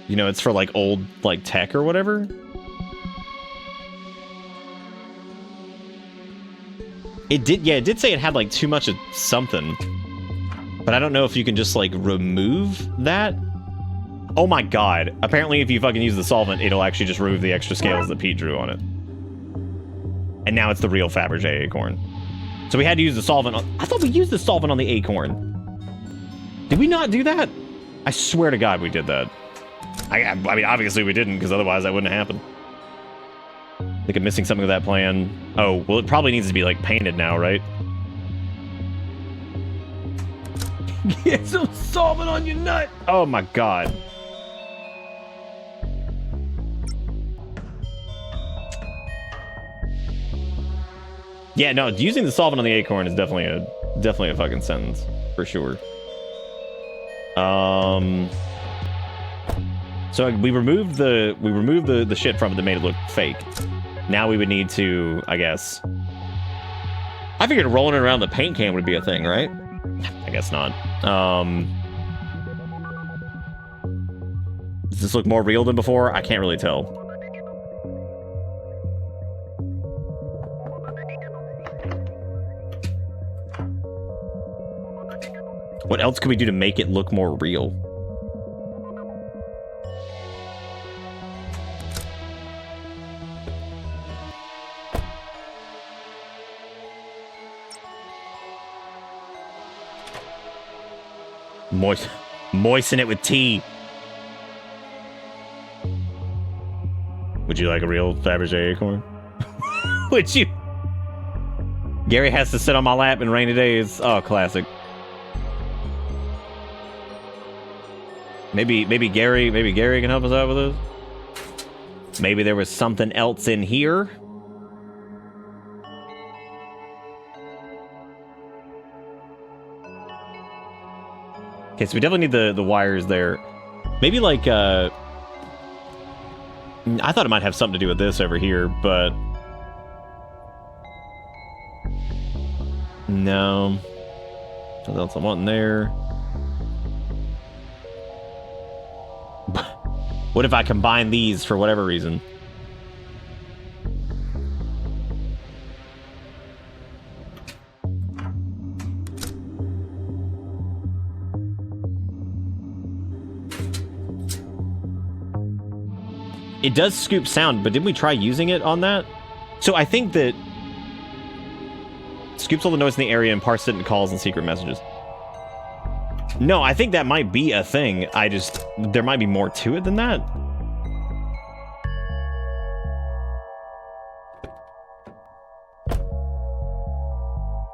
Speaker 2: you know, it's for like old like tech or whatever. It did say it had like too much of something, but I don't know if you can just like remove that. Oh my god. Apparently if you fucking use the solvent, it'll actually just remove the extra scales that Pete drew on it. And now it's the real Fabergé acorn. So we had to use the solvent on... I thought we used the solvent on the acorn. Did we not do that? I swear to god we did that. I mean, obviously we didn't, because otherwise that wouldn't happen. I think I'm missing something with that plan. Oh, well it probably needs to be like painted now, right? Get some solvent on your nut! Oh my god. Yeah, no, using the solvent on the acorn is definitely a fucking sentence for sure. So we removed the shit from it that made it look fake. Now we would need to, I guess. I figured rolling it around the paint can would be a thing, right? I guess not. Does this look more real than before? I can't really tell. What else could we do to make it look more real? Moisten it with tea. Would you like a real Fabergé acorn? Would you? Gary has to sit on my lap in rainy days. Oh, classic. Maybe Gary can help us out with this. Maybe there was something else in here. Okay, so we definitely need the wires there. Maybe like I thought it might have something to do with this over here, but no. Something else I want in there. What if I combine these for whatever reason? It does scoop sound, but didn't we try using it on that? So I think that scoops all the noise in the area and parses it into calls and secret messages. No, I think that might be a thing. There might be more to it than that.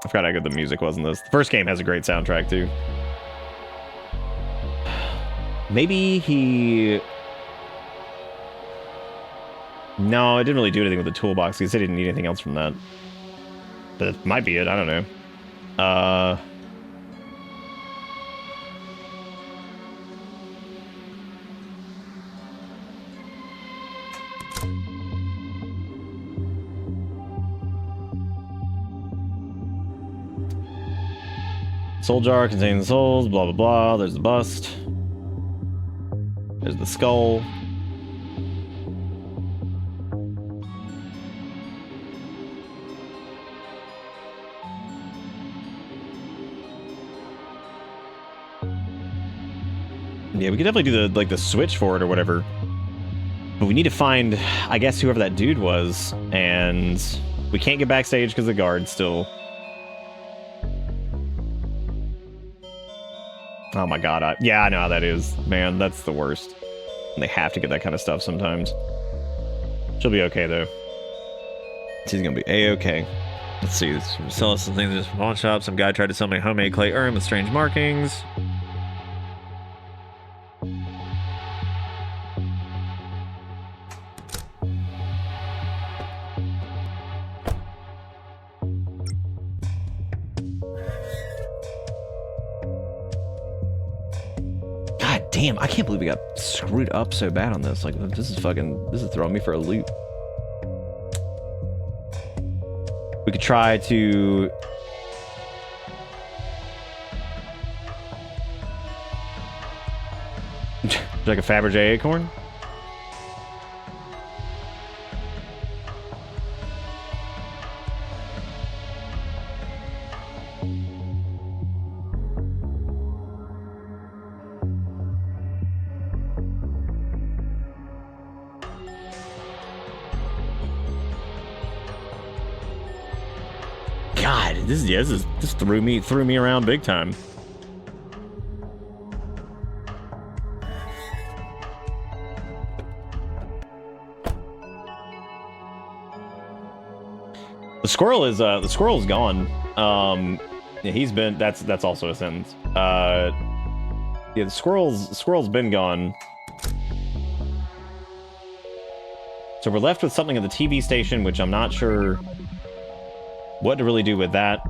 Speaker 2: forgot how good the music was in this. The first game has a great soundtrack, too. Maybe he... No, it didn't really do anything with the toolbox because they didn't need anything else from that. But it might be it, I don't know. Soul jar contains souls, blah blah blah. There's the bust. There's the skull. Yeah, we could definitely do the switch for it or whatever. But we need to find, I guess, whoever that dude was, and we can't get backstage because the guard's still. Oh my god, yeah, I know how that is. Man, that's the worst. And they have to get that kind of stuff sometimes. She'll be okay, though. She's gonna be A-okay. Let's see, this sell us some things at this pawn shop. Some guy tried to sell me a homemade clay urn with strange markings. Damn, I can't believe we got screwed up so bad on this. Like, this is throwing me for a loop. We could try to... like a Fabergé acorn? This threw me around big time. The squirrel's gone. Yeah, he's been. That's also a sentence. Yeah, the squirrel's been gone. So we're left with something at the TV station, which I'm not sure what to really do with that.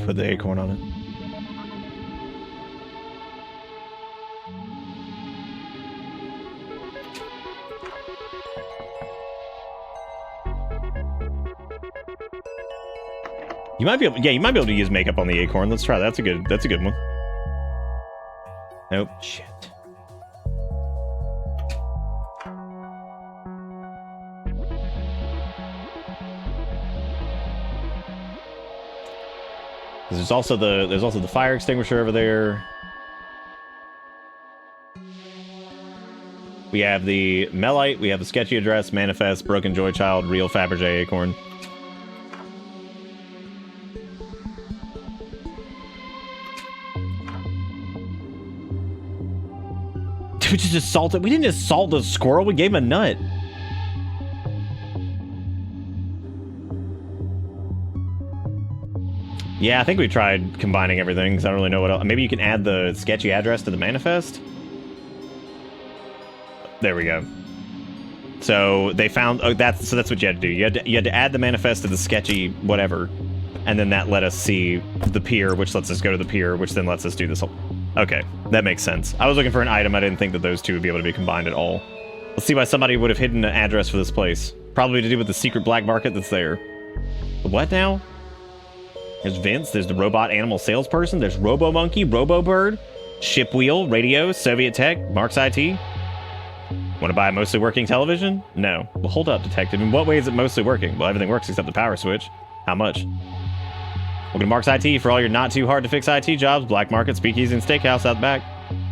Speaker 2: Put the acorn on it. You might be able, yeah, you might be able to use makeup on the acorn. Let's try that. That's a good one. Nope. Shit. There's also the fire extinguisher over there. We have the Melite, we have the sketchy address, manifest, broken joy child, real Fabergé acorn. We just assaulted. We didn't assault the squirrel. We gave him a nut. Yeah, I think we tried combining everything because I don't really know what else. Maybe you can add the sketchy address to the manifest. There we go. So they found. Oh, that's what you had to do. You had to add the manifest to the sketchy whatever, and then that let us see the pier, which lets us go to the pier, which then lets us do this whole. Okay, that makes sense. I was looking for an item. I didn't think that those two would be able to be combined at all. Let's see why somebody would have hidden an address for this place. Probably to do with the secret black market that's there. What now? There's Vince. There's the robot animal salesperson. There's Robo Monkey, Robo Bird, Ship Wheel, Radio, Soviet Tech, Mark's IT. Want to buy a mostly working television? No. Well, hold up, detective. In what way is it mostly working? Well, everything works except the power switch. How much? Welcome to Mark's IT for all your not too hard to fix IT jobs. Black market, speakeasy, and steakhouse out back.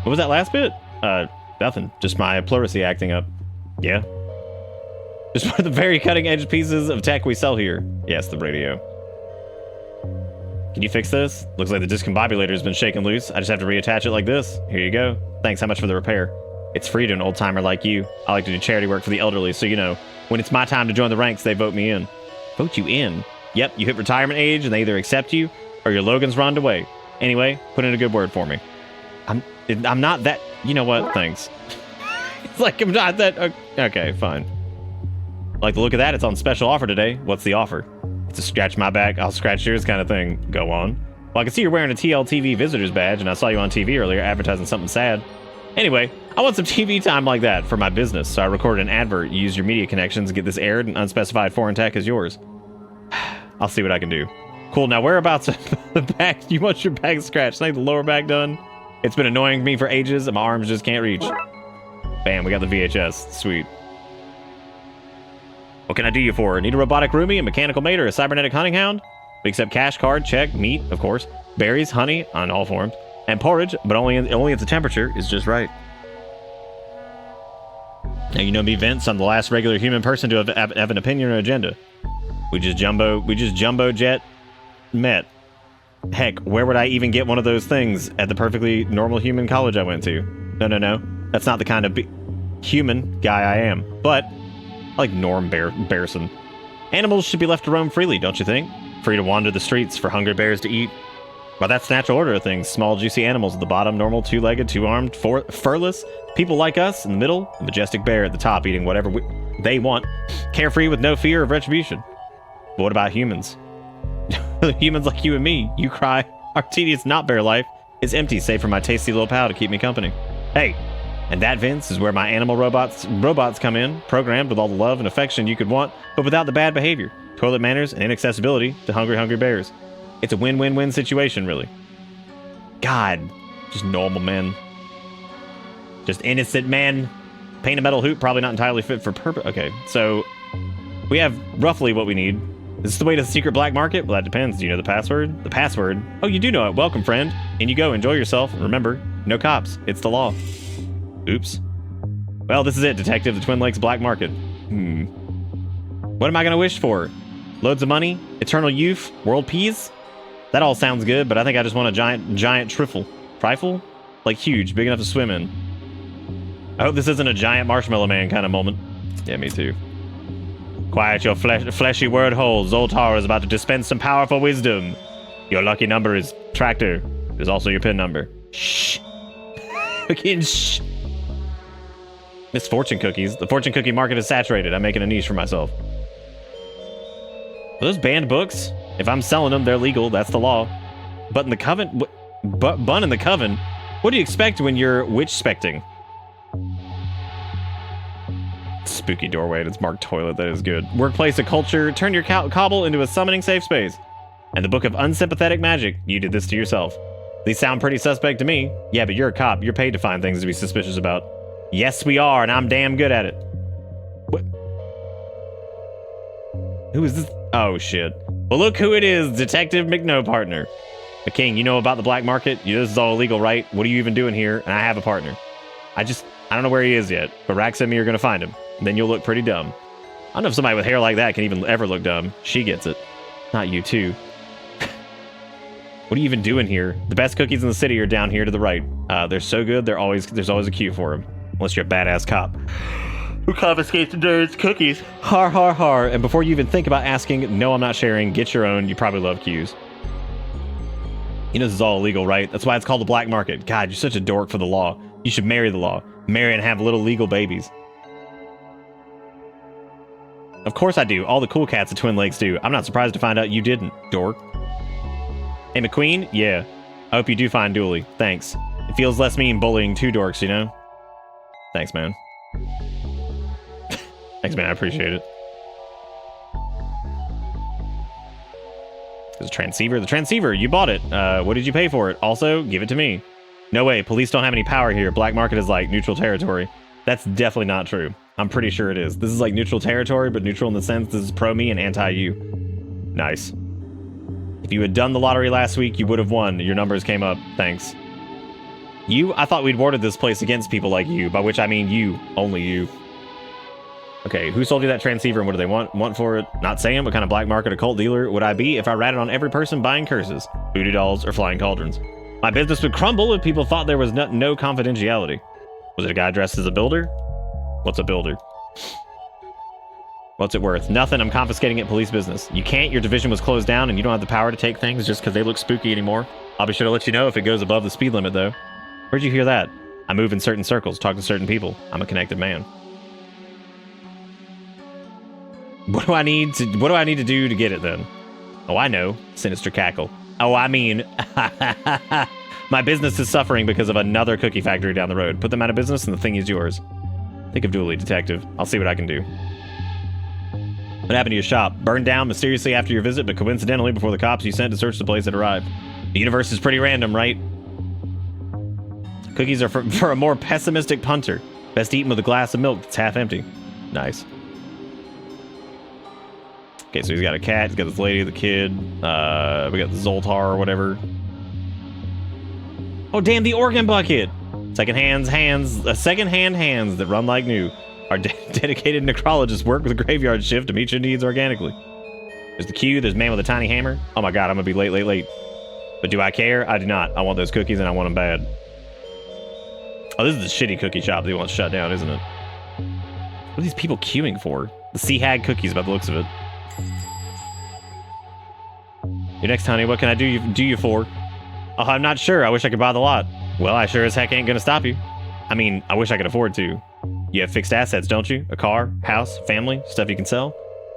Speaker 2: What was that last bit? Nothing. Just my pleurisy acting up. Yeah. Just one of the very cutting edge pieces of tech we sell here. Yes, the radio. Can you fix this? Looks like the discombobulator has been shaken loose. I just have to reattach it like this. Here you go. Thanks, how much for the repair? It's free to an old-timer like you. I like to do charity work for the elderly, so you know, when it's my time to join the ranks, they vote me in. Vote you in? Yep, you hit retirement age and they either accept you or your Logan's runned away. Anyway, put in a good word for me. I'm not that... You know what? Thanks. It's like I'm not that... Okay, fine. Like the look of that, it's on special offer today. What's the offer? It's a scratch my back, I'll scratch yours kind of thing. Go on. Well, I can see you're wearing a TLTV visitor's badge, and I saw you on TV earlier advertising something sad. Anyway, I want some TV time like that for my business, so I recorded an advert. You use your media connections to get this aired, and unspecified foreign tech is yours. I'll see what I can do. Cool, now whereabouts the back? You want your back scratched? Like the lower back done? It's been annoying me for ages, and my arms just can't reach. Bam, we got the VHS. Sweet. What can I do you for? Need a robotic roomie, a mechanical mate, or a cybernetic hunting hound? We accept cash, card, check, meat, of course, berries, honey, on all forms, and porridge, but only if the temperature is just right. Now, you know me, Vince. I'm the last regular human person to have an opinion or agenda. We just jumbo jet met. Heck, where would I even get one of those things at the perfectly normal human college I went to? No. That's not the kind of human guy I am. But I like Norm Bearson. Animals should be left to roam freely, don't you think? Free to wander the streets for hungry bears to eat. Well, that's the natural order of things. Small, juicy animals at the bottom, normal, two-legged, two-armed, furless. People like us in the middle, a majestic bear at the top eating whatever they want. Carefree with no fear of retribution. But what about humans? Humans like you and me. You cry. Our tedious not-bear life is empty, save for my tasty little pal to keep me company. Hey, and that, Vince, is where my animal robots come in, programmed with all the love and affection you could want, but without the bad behavior, toilet manners, and inaccessibility to hungry bears. It's a win-win-win situation, really. God, just normal men. Just innocent men. Paint a metal hoop, probably not entirely fit for purpose. Okay, so we have roughly what we need. Is this the way to the secret black market? Well, that depends. Do you know the password? The password? Oh, you do know it. Welcome, friend. In you go. Enjoy yourself. Remember, no cops. It's the law. Oops. Well, this is it, Detective. The Twin Lakes black market. What am I going to wish for? Loads of money? Eternal youth? World peace? That all sounds good, but I think I just want a giant trifle. Trifle? Like huge, big enough to swim in. I hope this isn't a giant marshmallow man kind of moment. Yeah, me too. Quiet your fleshy word hole. Zoltar is about to dispense some powerful wisdom. Your lucky number is Tractor. It is also your PIN number. Shh. Fucking shh. Miss Fortune cookies. The fortune cookie market is saturated. I'm making a niche for myself. Are those banned books? If I'm selling them, they're legal. That's the law. But in the coven... Bun in the coven? What do you expect when you're witch-specting? Spooky doorway. It's marked toilet. That is good. Workplace of culture. Turn your cobble into a summoning safe space. And the book of unsympathetic magic. You did this to yourself. These sound pretty suspect to me. Yeah, but you're a cop. You're paid to find things to be suspicious about. Yes, we are, and I'm damn good at it. What? Who is this? Oh, shit. Well, look who it is. Detective McNo partner. But King, you know about the black market? This is all illegal, right? What are you even doing here? And I have a partner. I don't know where he is yet, but Rax and me are going to find him. And then you'll look pretty dumb. I don't know if somebody with hair like that can even ever look dumb. She gets it. Not you, too. What are you even doing here? The best cookies in the city are down here to the right. They're so good, there's always a queue for them. Unless you're a badass cop who confiscates the nerds' cookies. Har, har, har. And before you even think about asking, no, I'm not sharing, get your own. You probably love queues. You know this is all illegal, right? That's why it's called the black market. God, you're such a dork for the law. You should marry the law. Marry and have little legal babies. Of course I do. All the cool cats at Twin Lakes do. I'm not surprised to find out you didn't, dork. Hey, McQueen? Yeah. I hope you do find Dooley. Thanks. It feels less mean bullying two dorks, you know? Thanks, man. Thanks, man. I appreciate it. There's a transceiver. The transceiver, you bought it. What did you pay for it? Also, give it to me. No way. Police don't have any power here. Black market is like neutral territory. That's definitely not true. I'm pretty sure it is. This is like neutral territory, but neutral in the sense this is pro me and anti you. Nice. If you had done the lottery last week, you would have won. Your numbers came up. Thanks. You? I thought we'd warded this place against people like you, by which I mean you. Only you. Okay, who sold you that transceiver and what do they want for it? Not saying. What kind of black market occult dealer would I be if I ratted on every person buying curses, voodoo dolls, or flying cauldrons? My business would crumble if people thought there was no confidentiality. Was it a guy dressed as a builder? What's a builder? What's it worth? Nothing. I'm confiscating it. Police business. You can't. Your division was closed down and you don't have the power to take things just because they look spooky anymore. I'll be sure to let you know if it goes above the speed limit, though. Where'd you hear that? I move in certain circles, talk to certain people. I'm a connected man. What do I need to do to get it then? Oh, I know. Sinister cackle. Oh, I mean, my business is suffering because of another cookie factory down the road. Put them out of business and the thing is yours. Think of Dooley, detective. I'll see what I can do. What happened to your shop? Burned down mysteriously after your visit, but coincidentally before the cops you sent to search the place had arrived. The universe is pretty random, right? Cookies are for a more pessimistic punter. Best eaten with a glass of milk that's half empty. Nice. Okay, so he's got a cat, he's got this lady, the kid, we got the Zoltar or whatever. Oh, damn, the organ bucket! Second-hand hands that run like new. Our dedicated necrologists work with a graveyard shift to meet your needs organically. There's the queue, there's man with a tiny hammer. Oh my god, I'm gonna be late. But do I care? I do not. I want those cookies and I want them bad. Oh, this is the shitty cookie shop that he wants shut down, isn't it? What are these people queuing for? The Sea Hag cookies by the looks of it. Your next, honey, what can I do you for? Oh, I'm not sure. I wish I could buy the lot. Well, I sure as heck ain't gonna stop you. I mean, I wish I could afford to. You have fixed assets, don't you? A car, house, family, stuff you can sell?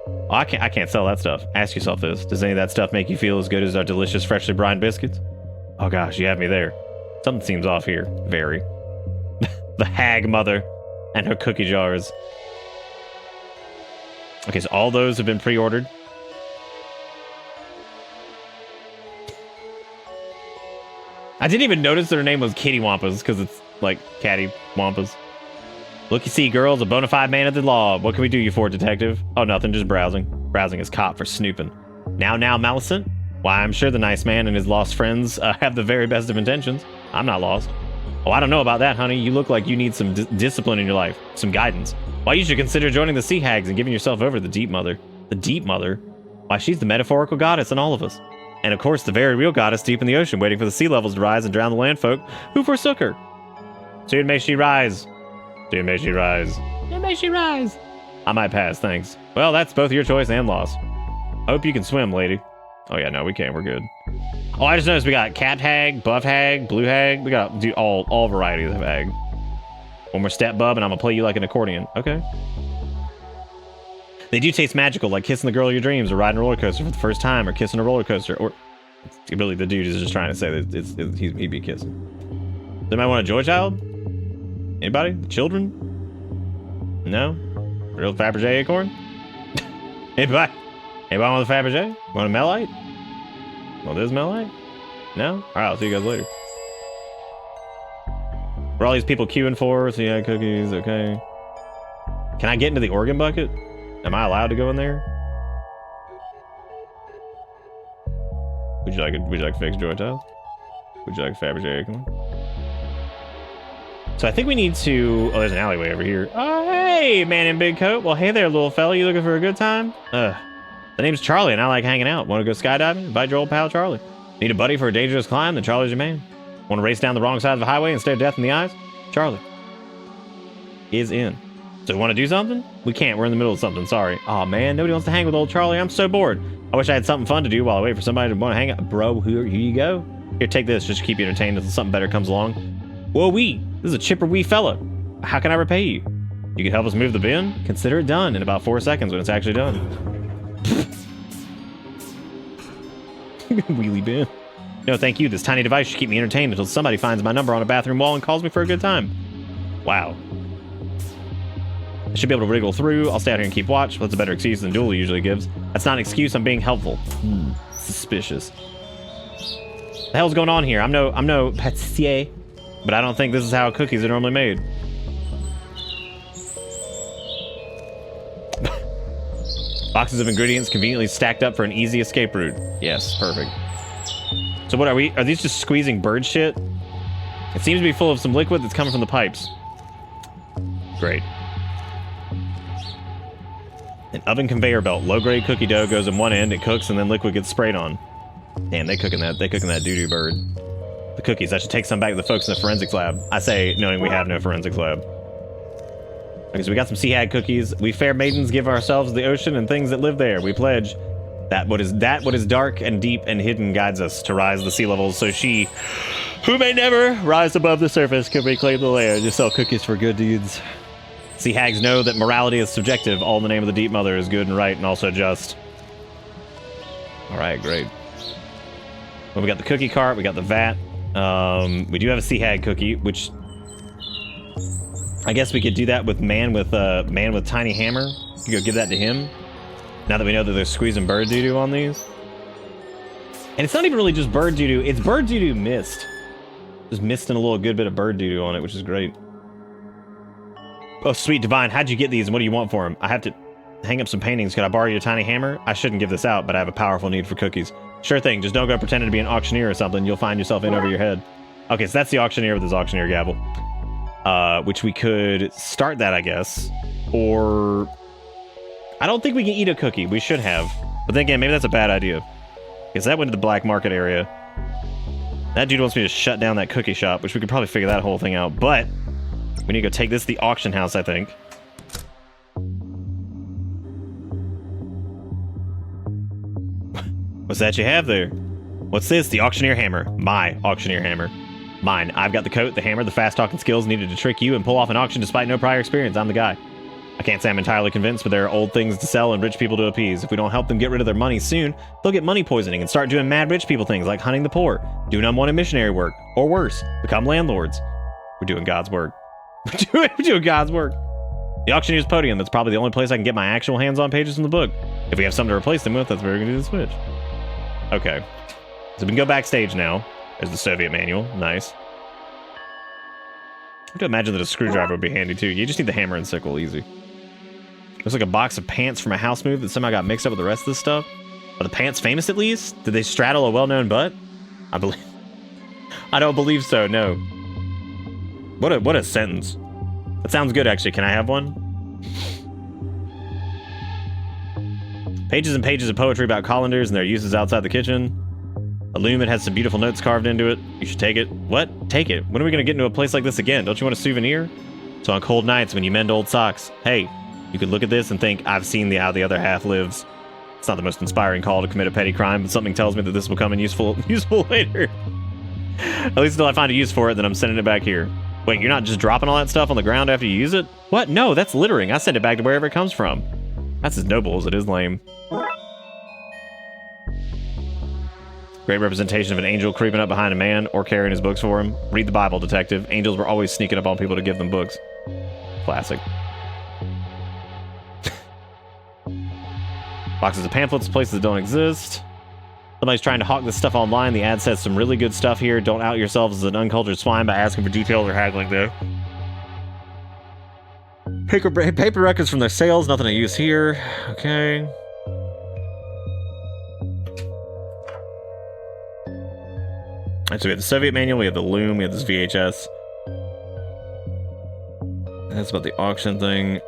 Speaker 2: Oh, I can't sell that stuff. Ask yourself this. Does any of that stuff make you feel as good as our delicious, freshly brined biscuits? Oh gosh, you have me there. Something seems off here. Very. The hag mother and her cookie jars. Okay, so all those have been pre-ordered. I didn't even notice their name was Kitty Wampas because it's like Catty Wampas. Look, you see, girls, a bona fide man of the law. What can we do you for, detective? Oh, nothing, just browsing. Browsing is caught for snooping. Now, Maleficent? Why, I'm sure the nice man and his lost friends have the very best of intentions. I'm not lost. Oh, I don't know about that, honey. You look like you need some discipline in your life, some guidance. Why, you should consider joining the Sea Hags and giving yourself over to the Deep Mother. The Deep Mother? Why, she's the metaphorical goddess in all of us. And of course, the very real goddess deep in the ocean, waiting for the sea levels to rise and drown the landfolk who forsook her. Soon may she rise. Soon may she rise. Soon may she rise. I might pass, thanks. Well, that's both your choice and loss. I hope you can swim, lady. Oh yeah, no, we can't. We're good. Oh, I just noticed we got cat hag, buff hag, blue hag. We got all varieties of hag. One more step, bub, and I'm gonna play you like an accordion. Okay. They do taste magical, like kissing the girl of your dreams, or riding a roller coaster for the first time, or kissing a roller coaster, or really the dude is just trying to say that he'd be kissing. They might want a joy child. Anybody? Children? No. Real Fabergé acorn? Anybody? Anybody want the Fabergé? Want a Melite? Want this Melite? No? All right, I'll see you guys later. Where are all these people queuing for? So yeah, cookies. Okay. Can I get into the organ bucket? Am I allowed to go in there? Would you like a fixed joy tile? Would you like a Fabergé acorn? So I think we need to... Oh, there's an alleyway over here. Oh, hey, man in big coat. Well, hey there, little fella. You looking for a good time? The name's Charlie, and I like hanging out. Want to go skydiving? Invite your old pal, Charlie. Need a buddy for a dangerous climb? Then Charlie's your man. Want to race down the wrong side of the highway and stare death in the eyes? Charlie is in. So want to do something? We can't. We're in the middle of something. Sorry. Oh man, nobody wants to hang with old Charlie. I'm so bored. I wish I had something fun to do while I wait for somebody to want to hang out. Bro, here you go. Here, take this. Just to keep you entertained until something better comes along. Whoa, this is a chipper wee fella. How can I repay you? You can help us move the bin? Consider it done in about 4 seconds when it's actually done. Wheelie bin. No, thank you. This tiny device should keep me entertained until somebody finds my number on a bathroom wall and calls me for a good time. Wow. I should be able to wriggle through. I'll stay out here and keep watch. That's a better excuse than Dooley usually gives. That's not an excuse. I'm being helpful. Suspicious. The hell's going on here? I'm no pâtissier, but I don't think this is how cookies are normally made. Boxes of ingredients conveniently stacked up for an easy escape route. Yes, perfect. So what are we? Are these just squeezing bird shit? It seems to be full of some liquid that's coming from the pipes. Great. An oven conveyor belt. Low-grade cookie dough goes in one end, it cooks, and then liquid gets sprayed on. Damn, they cooking that doo-doo bird. The cookies. I should take some back to the folks in the forensics lab. I say, knowing we have no forensics lab. Okay, so we got some sea hag cookies. We fair maidens give ourselves the ocean and things that live there. We pledge that what is dark and deep and hidden guides us to rise the sea levels, so she, who may never rise above the surface, can reclaim the land to sell cookies for good deeds. Sea hags know that morality is subjective. All in the name of the Deep Mother is good and right and also just. Alright, great. Well, we got the cookie cart, we got the vat. We do have a sea hag cookie, which I guess we could do that with man with tiny hammer. We could go give that to him. Now that we know that they're squeezing bird doo-doo on these. And it's not even really just bird doo-doo, it's bird doo-doo mist. Just mist and a little good bit of bird doo-doo on it, which is great. Oh, sweet divine, how'd you get these and what do you want for them? I have to hang up some paintings. Could I borrow your tiny hammer? I shouldn't give this out, but I have a powerful need for cookies. Sure thing, just don't go pretending to be an auctioneer or something. You'll find yourself in over your head. Okay, so that's the auctioneer with his auctioneer gavel. Which we could start that, I guess. Or... I don't think we can eat a cookie. We should have. But then again, maybe that's a bad idea. Because that went to the black market area. That dude wants me to shut down that cookie shop, which we could probably figure that whole thing out. But we need to go take this to the auction house, I think. What's that you have there? What's this? The auctioneer hammer. My auctioneer hammer. Mine. I've got the coat, the hammer, the fast-talking skills needed to trick you and pull off an auction despite no prior experience. I'm the guy. I can't say I'm entirely convinced, but there are old things to sell and rich people to appease. If we don't help them get rid of their money soon, they'll get money poisoning and start doing mad rich people things like hunting the poor, doing unwanted missionary work, or worse, become landlords. We're doing God's work. We're doing God's work. The auctioneer's podium, that's probably the only place I can get my actual hands-on pages from the book. If we have something to replace them with, that's where we're going to do the switch. Okay. So we can go backstage now. There's the Soviet manual. Nice. I have to imagine that a screwdriver would be handy too. You just need the hammer and sickle, easy. Looks like a box of pants from a house move that somehow got mixed up with the rest of this stuff. Are the pants famous at least? Did they straddle a well-known butt? I don't believe so, no. What a sentence. That sounds good, actually. Can I have one? Pages and pages of poetry about colanders and their uses outside the kitchen. A loom that has some beautiful notes carved into it. You should take it. What? Take it? When are we going to get into a place like this again? Don't you want a souvenir? So on cold nights when you mend old socks. Hey, you could look at this and think, I've seen how the other half lives. It's not the most inspiring call to commit a petty crime, but something tells me that this will come in useful later. At least until I find a use for it, then I'm sending it back here. Wait, you're not just dropping all that stuff on the ground after you use it? What? No, that's littering. I send it back to wherever it comes from. That's as noble as it is lame. Great representation of an angel creeping up behind a man or carrying his books for him. Read the Bible, detective. Angels were always sneaking up on people to give them books. Classic. Boxes of pamphlets, places that don't exist. Somebody's trying to hawk this stuff online. The ad says some really good stuff here. Don't out yourselves as an uncultured swine by asking for details or haggling though. Paper records from their sales. Nothing to use here. Okay. Alright, so we have the Soviet manual, we have the loom, we have this VHS. And that's about the auction thing.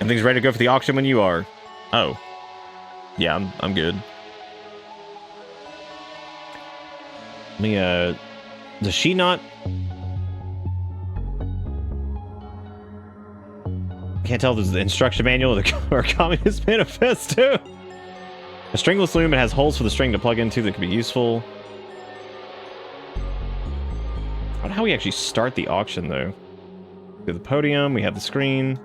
Speaker 2: Everything's ready to go for the auction when you are. Oh. Yeah, I'm good. Let me, does she not... Can't tell if this is the instruction manual or a communist manifesto. A stringless loom, it has holes for the string to plug into that could be useful. I wonder how we actually start the auction, though. We have the podium, we have the screen.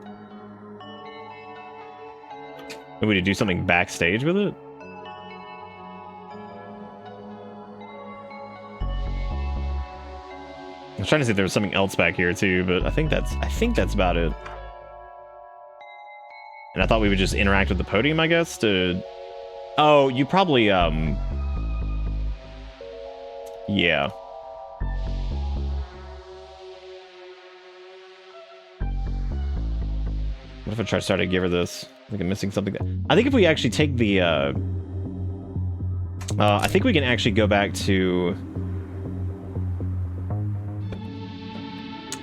Speaker 2: Maybe we do something backstage with it? I was trying to see if there was something else back here, too, but I think that's about it. And I thought we would just interact with the podium, I guess, to... Oh, you probably, yeah. What if I try to start to give her this? I think I'm missing something. I think if we actually take the, I think we can actually go back to...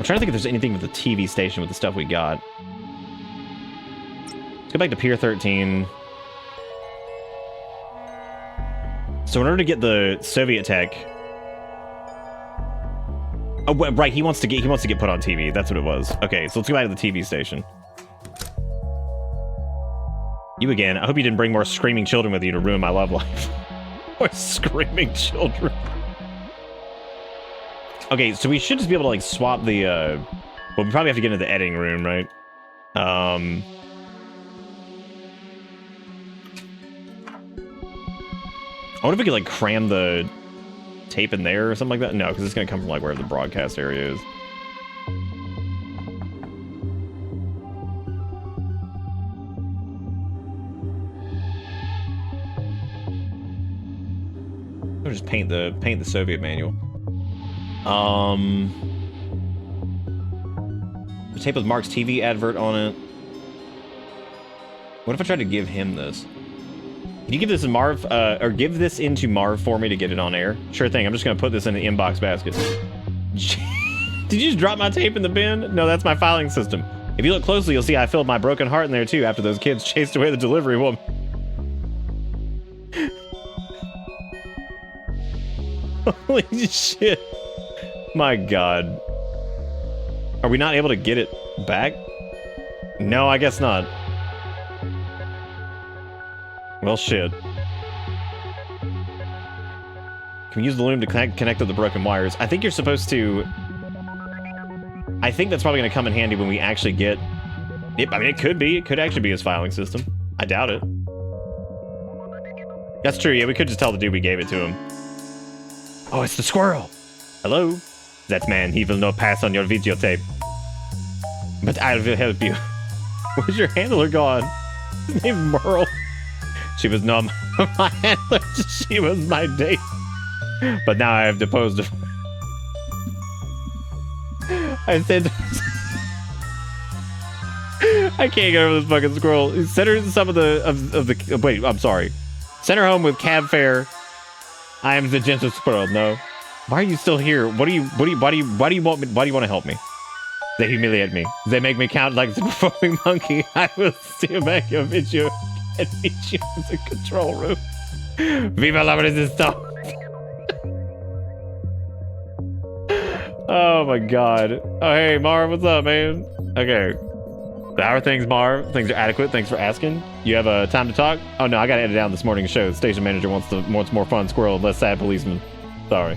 Speaker 2: I'm trying to think if there's anything with the TV station with the stuff we got. Let's go back to Pier 13. So in order to get the Soviet tech... Oh, right, he wants to get put on TV. That's what it was. Okay, so let's go back to the TV station. You again. I hope you didn't bring more screaming children with you to ruin my love life. More screaming children. Okay, so we should just be able to, like, swap the, well, we probably have to get into the editing room, right? I wonder if we could, like, cram the tape in there or something like that. No, because it's going to come from, like, wherever the broadcast area is. I'll just paint the Soviet manual. The tape with Mark's TV advert on it. What if I tried to give him this? Can you give this to Marv, or give this into Marv for me to get it on air? Sure thing, I'm just gonna put this in the inbox basket. Did you just drop my tape in the bin? No, that's my filing system. If you look closely, you'll see I filled my broken heart in there too after those kids chased away the delivery woman. Holy shit. My god. Are we not able to get it back? No, I guess not. Well, shit. Can we use the loom to connect to the broken wires? I think you're supposed to... I think that's probably going to come in handy when we actually get... Yep, I mean, it could be. It could actually be his filing system. I doubt it. That's true, yeah, we could just tell the dude we gave it to him. Oh, it's the squirrel! Hello? That man, he will not pass on your videotape. But I will help you. Where's your handler gone? His name's Merle. She was not my handler, she was my date. But now I have deposed her. I said... I can't get over this fucking squirrel. Send her some of the... wait, I'm sorry. Send her home with cab fare. I am the gentle squirrel. No. Why are you still here? Why do you want to help me? They humiliate me. They make me count like the performing monkey. I will steal back your video and meet you in the control room. Viva la resistance. Oh my god. Oh hey Marv, what's up, man? Okay. How are things, Marv? Things are adequate. Thanks for asking. You have time to talk? Oh no, I gotta edit down this morning's show. The station manager wants more fun squirrel and less sad policeman. Sorry.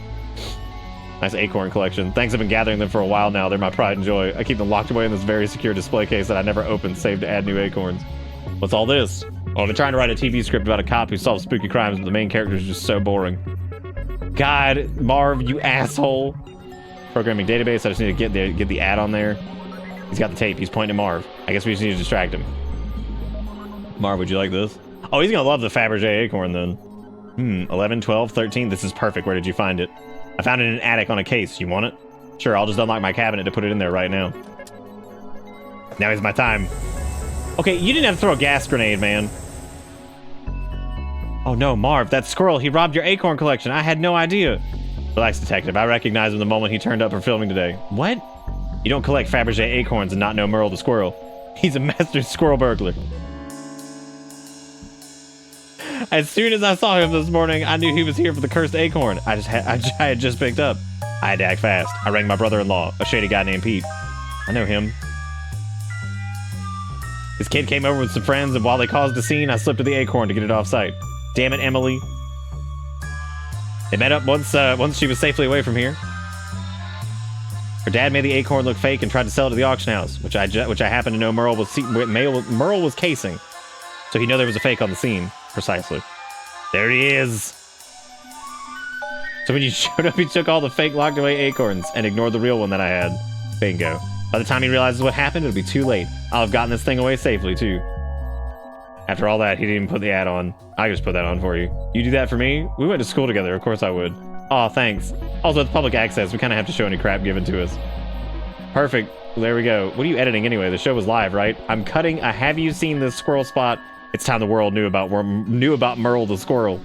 Speaker 2: Nice acorn collection. Thanks, I've been gathering them for a while now. They're my pride and joy. I keep them locked away in this very secure display case that I never open, save to add new acorns. What's all this? Well, I've been trying to write a TV script about a cop who solves spooky crimes, but the main character is just so boring. God, Marv, you asshole. Programming database. I just need to get the ad on there. He's got the tape. He's pointing at Marv. I guess we just need to distract him. Marv, would you like this? Oh, he's gonna love the Fabergé acorn then. 11, 12, 13. This is perfect. Where did you find it? I found it in an attic on a case. You want it? Sure, I'll just unlock my cabinet to put it in there right now. Now is my time. Okay, you didn't have to throw a gas grenade, man. Oh no, Marv, that squirrel, he robbed your acorn collection. I had no idea. Relax, detective. I recognized him the moment he turned up for filming today. What? You don't collect Fabergé acorns and not know Merle the squirrel. He's a master squirrel burglar. As soon as I saw him this morning, I knew he was here for the cursed acorn I had just picked up. I had to act fast. I rang my brother-in-law, a shady guy named Pete. I know him. His kid came over with some friends, and while they caused a scene, I slipped to the acorn to get it off site. Damn it, Emily. They met up once she was safely away from here. Her dad made the acorn look fake and tried to sell it to the auction house, which I happen to know Merle was casing. So he knew there was a fake on the scene. Precisely. There he is. So when you showed up, he took all the fake locked away acorns and ignored the real one that I had. Bingo. By the time he realizes what happened, it'll be too late. I'll have gotten this thing away safely, too. After all that, he didn't even put the ad on. I just put that on for you. You do that for me? We went to school together, of course I would. Aw, thanks. Also, it's public access. We kind of have to show any crap given to us. Perfect. Well, there we go. What are you editing anyway? The show was live, right? I'm cutting a have you seen this squirrel spot? It's time the world knew about Merle the squirrel.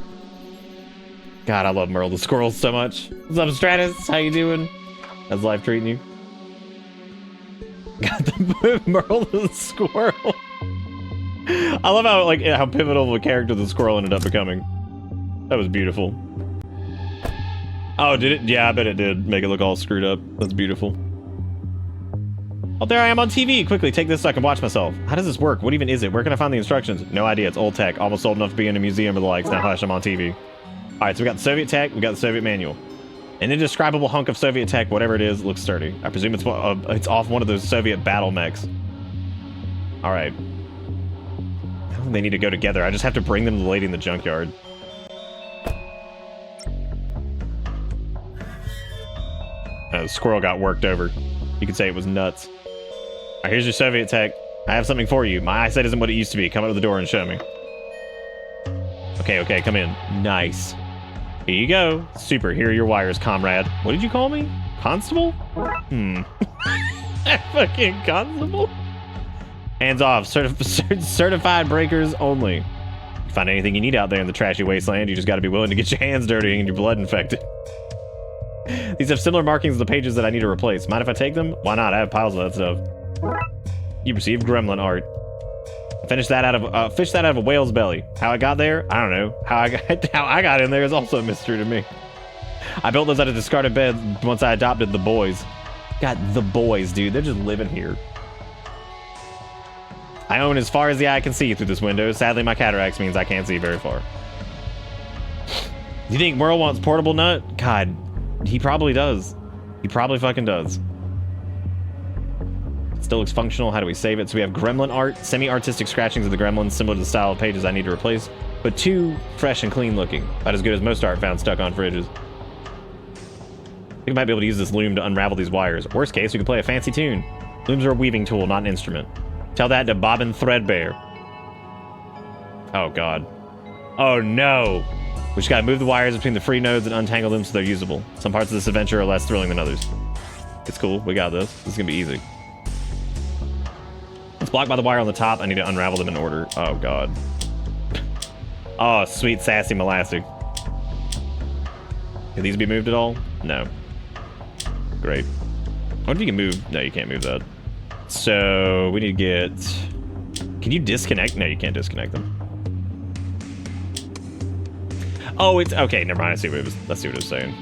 Speaker 2: God, I love Merle the squirrel so much. What's up, Stratus? How you doing? How's life treating you? Got the Merle the squirrel. I love how pivotal of a character the squirrel ended up becoming. That was beautiful. Oh, did it? Yeah, I bet it did. Make it look all screwed up. That's beautiful. Oh, there I am on TV. Quickly, take this so I can watch myself. How does this work? What even is it? Where can I find the instructions? No idea. It's old tech. Almost old enough to be in a museum or the likes. Now hush, I'm on TV. All right, so we got the Soviet tech. We got the Soviet manual. An indescribable hunk of Soviet tech, whatever it is, looks sturdy. I presume it's off one of those Soviet battle mechs. All right. I don't think they need to go together. I just have to bring them to the lady in the junkyard. The squirrel got worked over. You could say it was nuts. All right, here's your Soviet tech. I have something for you. My eyesight isn't what it used to be. Come out of the door and show me. Okay, come in. Nice. Here you go. Super. Here are your wires, comrade. What did you call me? Constable? Fucking constable? Hands off. Certified breakers only. If you find anything you need out there in the trashy wasteland, you just got to be willing to get your hands dirty and your blood infected. These have similar markings to the pages that I need to replace. Mind if I take them? Why not? I have piles of that stuff. You received gremlin art. Fish that out of a whale's belly. How I got there? I don't know. How I got in there is also a mystery to me. I built those out of discarded beds once I adopted the boys. God, the boys, dude. They're just living here. I own as far as the eye can see through this window. Sadly, my cataracts means I can't see very far. Do you think Merle wants portable nut? God, he probably does. He probably fucking does. Still looks functional. How do we save it? So we have gremlin art, semi-artistic scratchings of the gremlins, similar to the style of pages I need to replace, but too fresh and clean looking. About as good as most art found stuck on fridges. I think I might be able to use this loom to unravel these wires. Worst case, we can play a fancy tune. Looms are a weaving tool, not an instrument. Tell that to Bobbin Threadbare. Oh god. Oh no! We just gotta move the wires between the free nodes and untangle them so they're usable. Some parts of this adventure are less thrilling than others. It's cool, we got this. This is gonna be easy. It's blocked by the wire on the top. I need to unravel them in order. Oh god. Oh, sweet sassy molastic. Can these be moved at all? No. Great. I wonder if you can move. No, you can't move that. So we need to get... Can you disconnect? No, you can't disconnect them. Oh, it's okay. Never mind. I see what it was saying.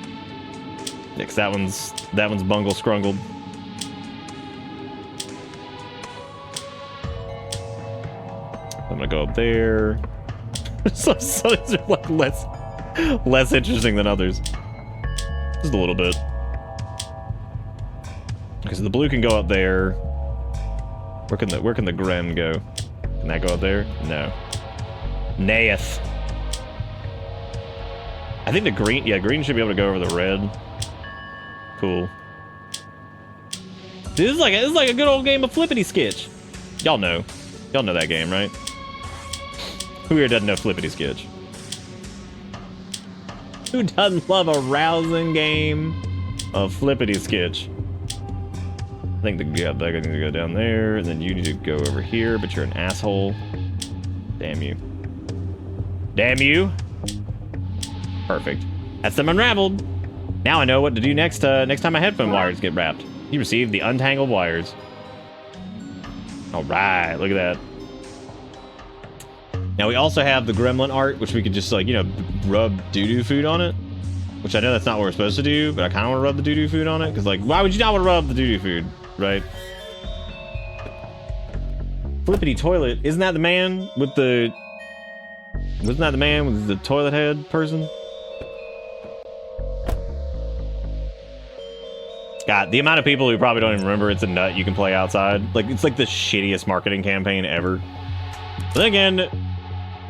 Speaker 2: Next, that one's bungle scrungled. I'm gonna go up there. Some these are like less interesting than others. Just a little bit. Okay, so the blue can go up there. Where can the Gren go? Can that go up there? No. Nayeth. I think the green, yeah, green should be able to go over the red. Cool. This is like a good old game of Flippity Sketch. Y'all know that game, right? Who here doesn't know Flippity Sketch? Who doesn't love a rousing game of Flippity Sketch? I think that I need to go down there, and then you need to go over here, but you're an asshole. Damn you. Damn you. Perfect. That's them unraveled. Now I know what to do next time my headphone wires get wrapped. You received the untangled wires. All right, look at that. Now we also have the gremlin art, which we could just, like, you know, rub doo-doo food on it. Which I know that's not what we're supposed to do, but I kind of want to rub the doo-doo food on it. Because, like, why would you not want to rub the doo-doo food, right? Flippity toilet. Isn't that the man with the... Wasn't that the man with the toilet head person? God, the amount of people who probably don't even remember it's a nut you can play outside. Like, it's like the shittiest marketing campaign ever. But then again...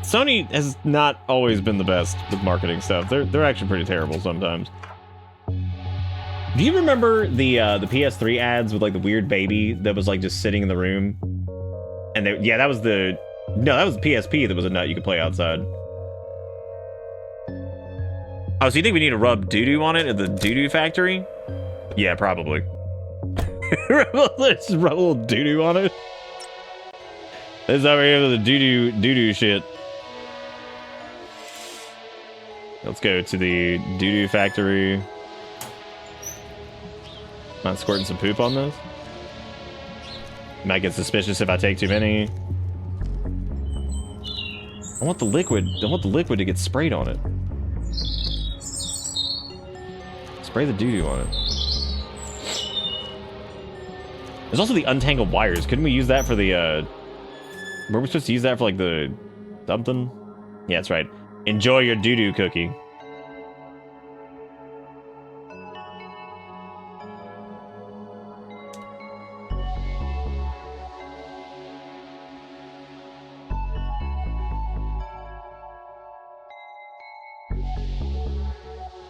Speaker 2: Sony has not always been the best with marketing stuff. They're actually pretty terrible sometimes. Do you remember the PS3 ads with like the weird baby that was like just sitting in the room? And yeah, that was the PSP that was a nut you could play outside. Oh, so you think we need to rub doo-doo on it at the doo-doo factory? Yeah, probably. Let's rub a little doo-doo on it. This is over here with the doo-doo shit. Let's go to the doo-doo factory. Not squirting some poop on this. Might get suspicious if I take too many. I want the liquid to get sprayed on it. Spray the doo-doo on it. There's also the untangled wires. Couldn't we use that for the, were we supposed to use that for, like, the something? Yeah, that's right. Enjoy your doo-doo cookie.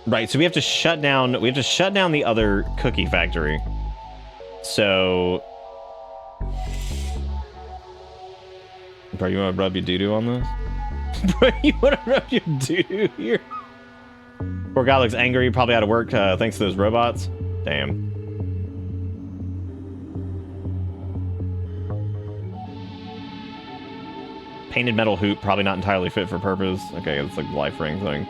Speaker 2: Right, so we have to shut down the other cookie factory. So, bro, you want to rub your doo-doo on this? Bro, you want to rub your doo-doo here? Poor guy looks angry, probably out of work thanks to those robots. Damn. Painted metal hoop, probably not entirely fit for purpose. Okay, it's like the life ring thing.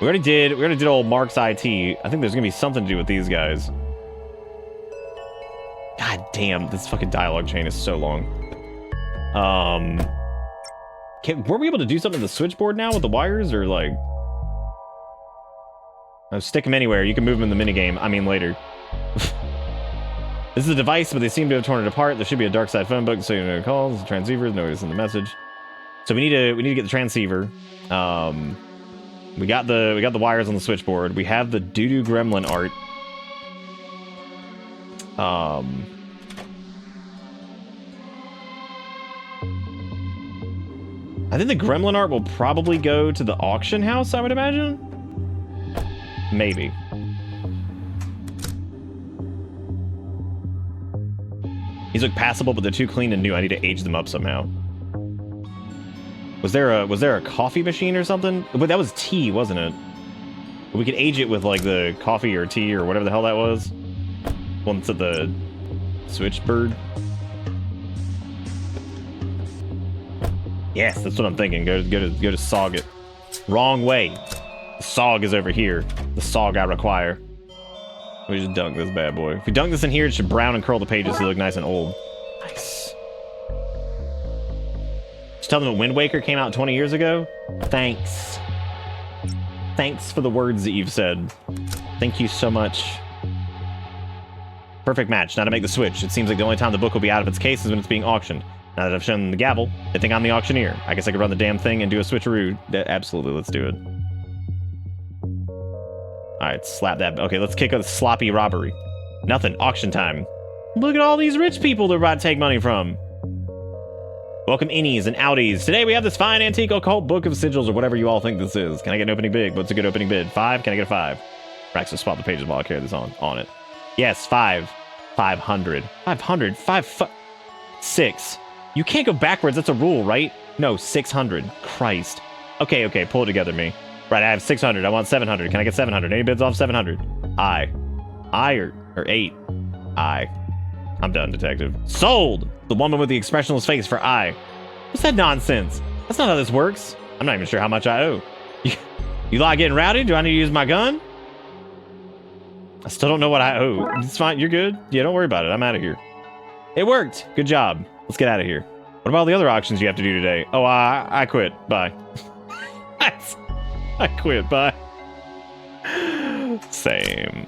Speaker 2: We already did old Mark's IT. I think there's gonna be something to do with these guys. God damn, this fucking dialogue chain is so long. Were we able to do something to the switchboard now with the wires, or like... Oh, stick them anywhere. You can move them in the minigame. I mean, later. This is a device, but they seem to have torn it apart. There should be a Darkside phone book, so you know calls, transceivers, noise in the message. So we need to get the transceiver. We got the wires on the switchboard. We have the doo-doo gremlin art. I think the gremlin art will probably go to the auction house, I would imagine. Maybe. These look passable, but they're too clean and new. I need to age them up somehow. Was there a coffee machine or something? But that was tea, wasn't it? We could age it with like the coffee or tea or whatever the hell that was. Once at the switchboard. Yes, that's what I'm thinking. Go to Sog it. Wrong way. The Sog is over here. The Sog I require. We just dunk this bad boy. If we dunk this in here, it should brown and curl the pages so they look nice and old. Nice. Just tell them that Wind Waker came out 20 years ago. Thanks. Thanks for the words that you've said. Thank you so much. Perfect match. Now to make the switch. It seems like the only time the book will be out of its case is when it's being auctioned. Now that I've shown them the gavel, they think I'm the auctioneer. I guess I could run the damn thing and do a switcheroo. Absolutely, let's do it. Alright, slap that. Okay, let's kick a sloppy robbery. Nothing. Auction time. Look at all these rich people they're about to take money from. Welcome innies and outies. Today we have this fine antique occult book of sigils or whatever you all think this is. Can I get an opening bid? What's a good opening bid? 5? Can I get a 5? Rax will swap the pages while I carry this on it. Yes, 5. 500. 500? 6. You can't go backwards. That's a rule, right? No, 600. Christ. Okay, pull it together, me. Right, I have 600. I want 700. Can I get 700? Any bids off 700? I or 8. I'm done, detective. Sold! The woman with the expressionless face for I. What's that nonsense? That's not how this works. I'm not even sure how much I owe. You like getting rowdy? Do I need to use my gun? I still don't know what I owe. It's fine. You're good. Yeah, don't worry about it. I'm out of here. It worked. Good job. Let's get out of here. What about all the other auctions you have to do today? Oh, I quit. Bye. I quit. Bye. Same.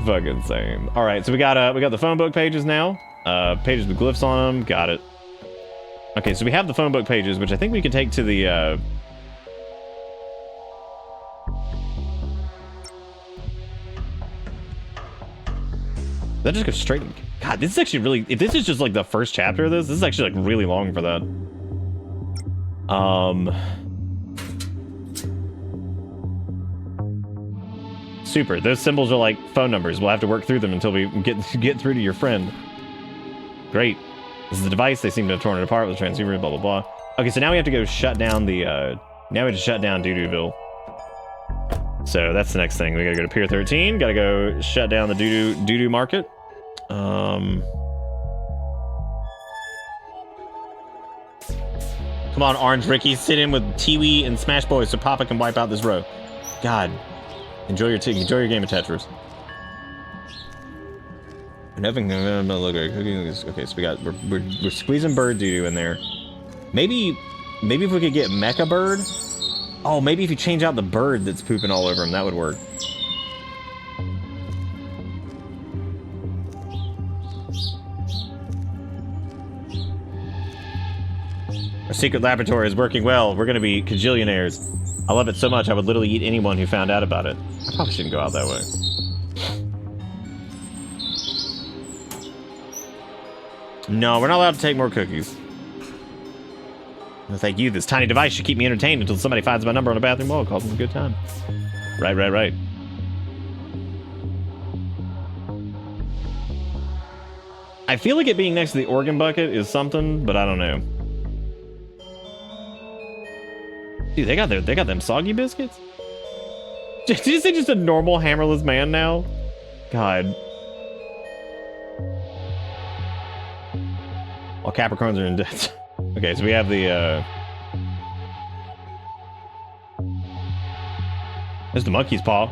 Speaker 2: Fucking same. All right, so we got the phone book pages now. Pages with glyphs on them. Got it. Okay, so we have the phone book pages, which I think we can take to the. That just goes straight. God, this is actually really. If this is just like the first chapter of this is actually like really long for that. Super. Those symbols are like phone numbers. We'll have to work through them until we get through to your friend. Great. This is the device. They seem to have torn it apart with the transceiver, blah, blah, blah. Okay, so now we have to go shut down the, now we have to shut down Doo-Dooville. So that's the next thing. We gotta go to Pier 13. Gotta go shut down the Doo-Doo Market. Come on, Orange Ricky. Sit in with Tiwi and Smash Boys so Papa can wipe out this row. God. Enjoy your game of Tetris. Nothing. No, look. Okay, so we're squeezing bird doo-doo in there. Maybe if we could get mecha bird. Oh, maybe if you change out the bird that's pooping all over him, that would work. Our secret laboratory is working well. We're gonna be cajillionaires. I love it so much I would literally eat anyone who found out about it. I probably shouldn't go out that way. No, we're not allowed to take more cookies. No, thank you. This tiny device should keep me entertained until somebody finds my number on a bathroom wall. Calls them a good time. Right. I feel like it being next to the organ bucket is something, but I don't know. Dude, they got them soggy biscuits? Did you say just a normal hammerless man now? God. All Capricorns are in debt. Okay, so we have the, There's the monkey's paw.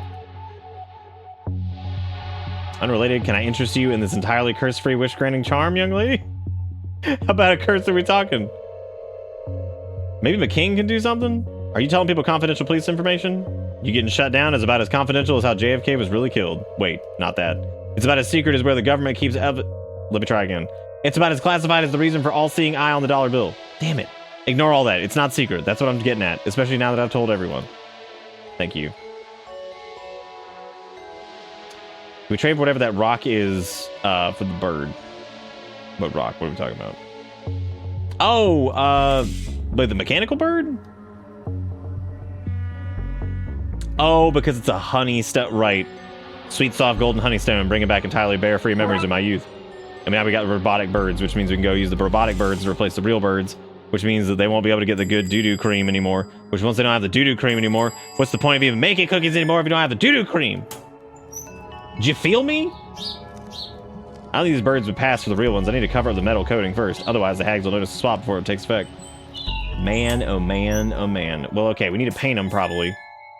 Speaker 2: Unrelated, can I interest you in this entirely curse-free wish-granting charm, young lady? How about a curse are we talking? Maybe McKing can do something? Are you telling people confidential police information? You getting shut down is about as confidential as how JFK was really killed. Wait, not that. It's about as secret as where the government keeps Let me try again. It's about as classified as the reason for all-seeing eye on the dollar bill. Damn it. Ignore all that. It's not secret. That's what I'm getting at, especially now that I've told everyone. Thank you. We trade whatever that rock is for the bird. What rock? What are we talking about? Oh, but the mechanical bird? Oh, because it's a honey stone. Right. Sweet, soft, golden honey stone. Bringing back entirely bear-free memories of my youth. And now we got robotic birds, which means we can go use the robotic birds to replace the real birds, which means that they won't be able to get the good doo-doo cream anymore, which once they don't have the doo-doo cream anymore, what's the point of even making cookies anymore if you don't have the doo-doo cream? Did you feel me? I don't think these birds would pass for the real ones. I need to cover up the metal coating first. Otherwise, the hags will notice the swap before it takes effect. Man, oh man, oh man. Well, okay, we need to paint them probably.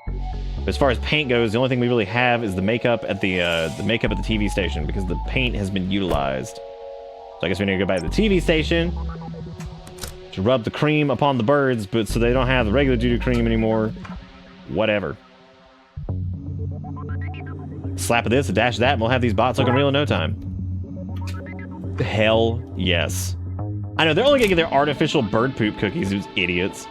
Speaker 2: But as far as paint goes, the only thing we really have is the makeup at the TV station because the paint has been utilized. So I guess we need to go back to the TV station to rub the cream upon the birds, but so they don't have the regular doo-doo cream anymore. Whatever. Slap of this, a dash of that, and we'll have these bots looking real in no time. Hell yes. I know, they're only gonna get their artificial bird poop cookies, those idiots.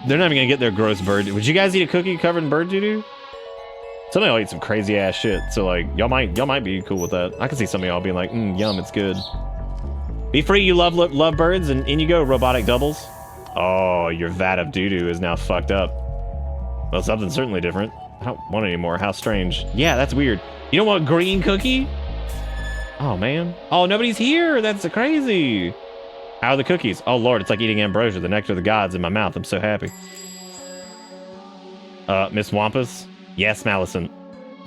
Speaker 2: They're not even gonna get their gross bird. Would you guys eat a cookie covered in bird doo-doo? Some of y'all eat some crazy ass shit, so like y'all might be cool with that. I can see some of y'all being like, yum, it's good. Be free, you love birds, and in you go, robotic doubles. Oh, your vat of doo-doo is now fucked up. Well, something certainly different. I don't want it anymore. How strange. Yeah, that's weird. You don't want green cookie? Oh man. Oh, nobody's here. That's crazy. How are the cookies? Oh lord, it's like eating ambrosia, the nectar of the gods in my mouth. I'm so happy. Miss Wampus? Yes, Malison.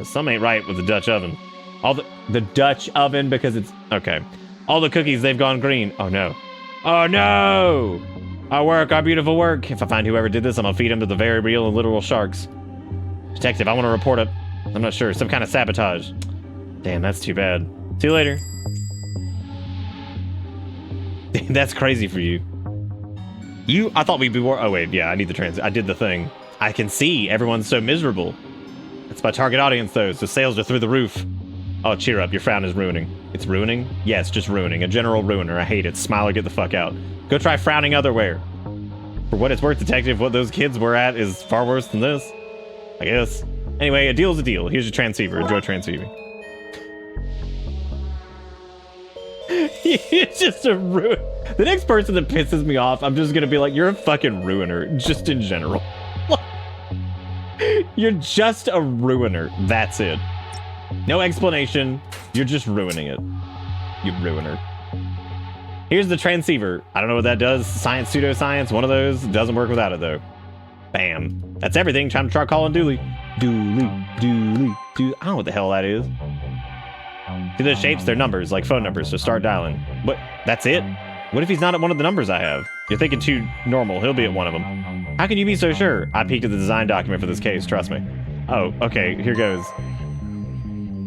Speaker 2: Something ain't right with the Dutch oven. All the Dutch oven because it's okay. All the cookies, they've gone green. Oh no. Oh no! Our work, our beautiful work. If I find whoever did this, I'm gonna feed them to the very real and literal sharks. Detective, I want to report it. I'm not sure. Some kind of sabotage. Damn, that's too bad. See you later. That's crazy for you. I thought we'd be more. Oh wait, yeah, I need the I did the thing. I can see everyone's so miserable. It's my target audience though, so sales are through the roof. Oh, cheer up, your frown is ruining. It's ruining? Yes, just ruining. A general ruiner. I hate it. Smile or get the fuck out. Go try frowning otherwhere. For what it's worth, detective, what those kids were at is far worse than this. I guess. Anyway, a deal's a deal. Here's your transceiver. Enjoy transceiving. It's just a ruin. The next person that pisses me off, I'm just gonna be like, you're a fucking ruiner, just in general. You're just a ruiner. That's it. No explanation. You're just ruining it. You ruiner. Here's the transceiver. I don't know what that does. Science, pseudoscience, one of those. Doesn't work without it though. Bam. That's everything. Time to try calling Dooley. Dooley. I don't know what the hell that is. See those shapes? They're numbers, like phone numbers, so start dialing. What? That's it? What if he's not at one of the numbers I have? You're thinking too normal. He'll be at one of them. How can you be so sure? I peeked at the design document for this case, trust me. Oh, okay, here goes.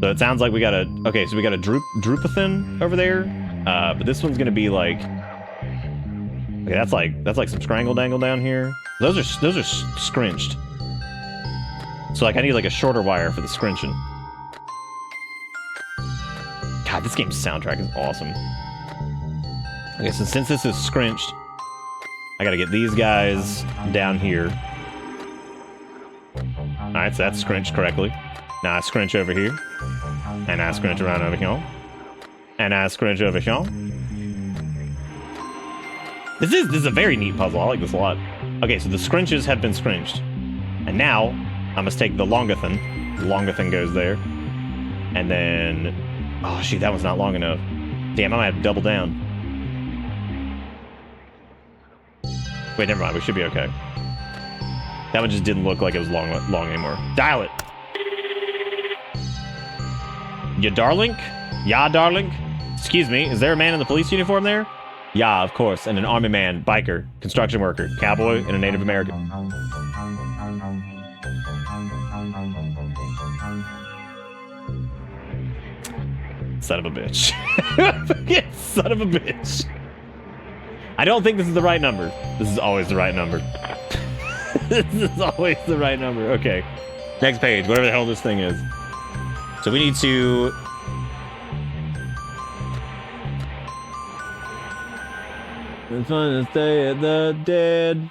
Speaker 2: So it sounds like we got a... Okay, so we got a Drupathin over there. But this one's gonna be like... Okay, that's like some Scrangle Dangle down here. Those are scrunched. So like I need like a shorter wire for the scrunching. God, this game's soundtrack is awesome. Okay, so since this is scrunched, I gotta get these guys down here. Alright, so that's scrunched correctly. Now I scrunch over here. And I scrunch around over here. And I scrunch over here. This is a very neat puzzle. I like this a lot. Okay, so the scrunches have been scrunched. And now, I must take the Longathan. The Longathan goes there. And then... Oh, shoot, that one's not long enough. Damn, I might have to double down. Wait, never mind. We should be okay. That one just didn't look like it was long anymore. Dial it! Ya darling? Ya darling? Excuse me, is there a man in the police uniform there? Yeah, of course, and an army man, biker, construction worker, cowboy, and a Native American. Son of a bitch. Son of a bitch. I don't think this is the right number. This is always the right number. This is always the right number. Okay. Next page, whatever the hell this thing is. So we need to... It's fun to stay at the dead.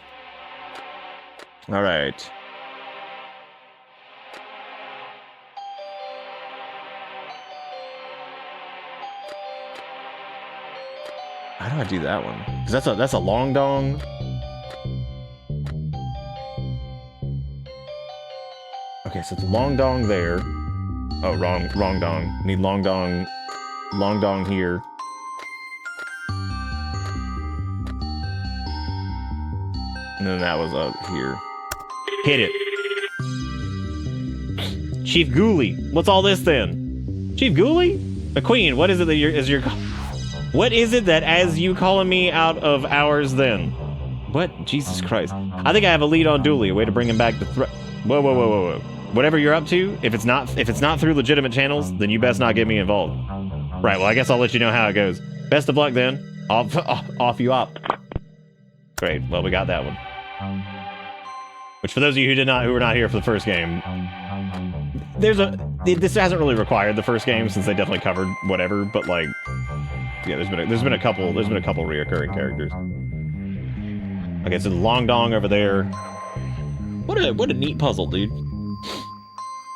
Speaker 2: All right. How do I do that one? Because that's a long dong. Okay, so it's long dong there. Oh, wrong dong. Need long dong here. And then that was up here. Hit it. Chief Ghoulie. What's all this then? Chief Ghoulie? The Queen, what is it that what is it that as you calling me out of hours then? What? Jesus Christ. I think I have a lead on Dooley, a way to bring him back to Whoa. Whatever you're up to, if it's not through legitimate channels, then you best not get me involved. Right, well I guess I'll let you know how it goes. Best of luck then. Off you up. Great, well we got that one. Which for those of you who were not here for the first game, this hasn't really required the first game since they definitely covered whatever, but like, yeah, there's been a couple reoccurring characters. Okay, so the long dong over there. What a neat puzzle, dude.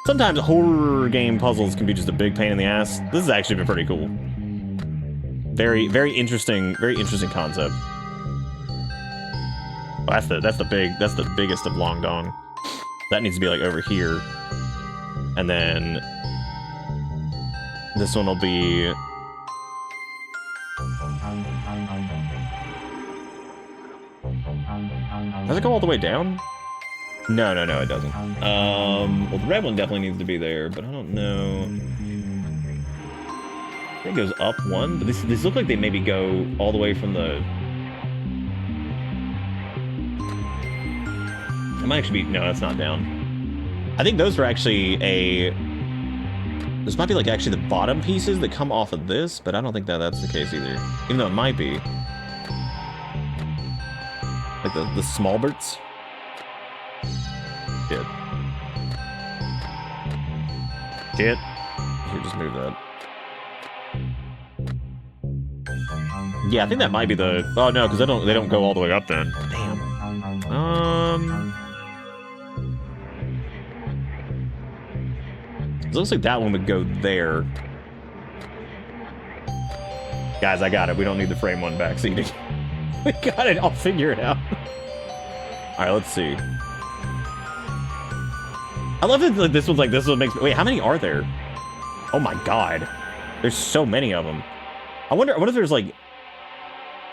Speaker 2: Sometimes horror game puzzles can be just a big pain in the ass. This has actually been pretty cool. Very interesting concept. Well, that's the biggest of long dong. That needs to be like over here. And then this one will be does it go all the way down? No, it doesn't. Well, the red one definitely needs to be there, but I don't know. I think it goes up one, but these look like they maybe go all the way from the... It might actually be... No, that's not down. I think those were actually Those might be like actually the bottom pieces that come off of this, but I don't think that's the case either. Even though it might be. Like the Smallberts. Shit. Here, just move that. Yeah, I think that might be the... Oh, no, because they don't go all the way up then. Damn. It looks like that one would go there. Guys, I got it. We don't need the frame one backseating. We got it. I'll figure it out. All right, let's see. I love it. Like, this one makes... Wait, how many are there? Oh my god. There's so many of them. I wonder if there's like...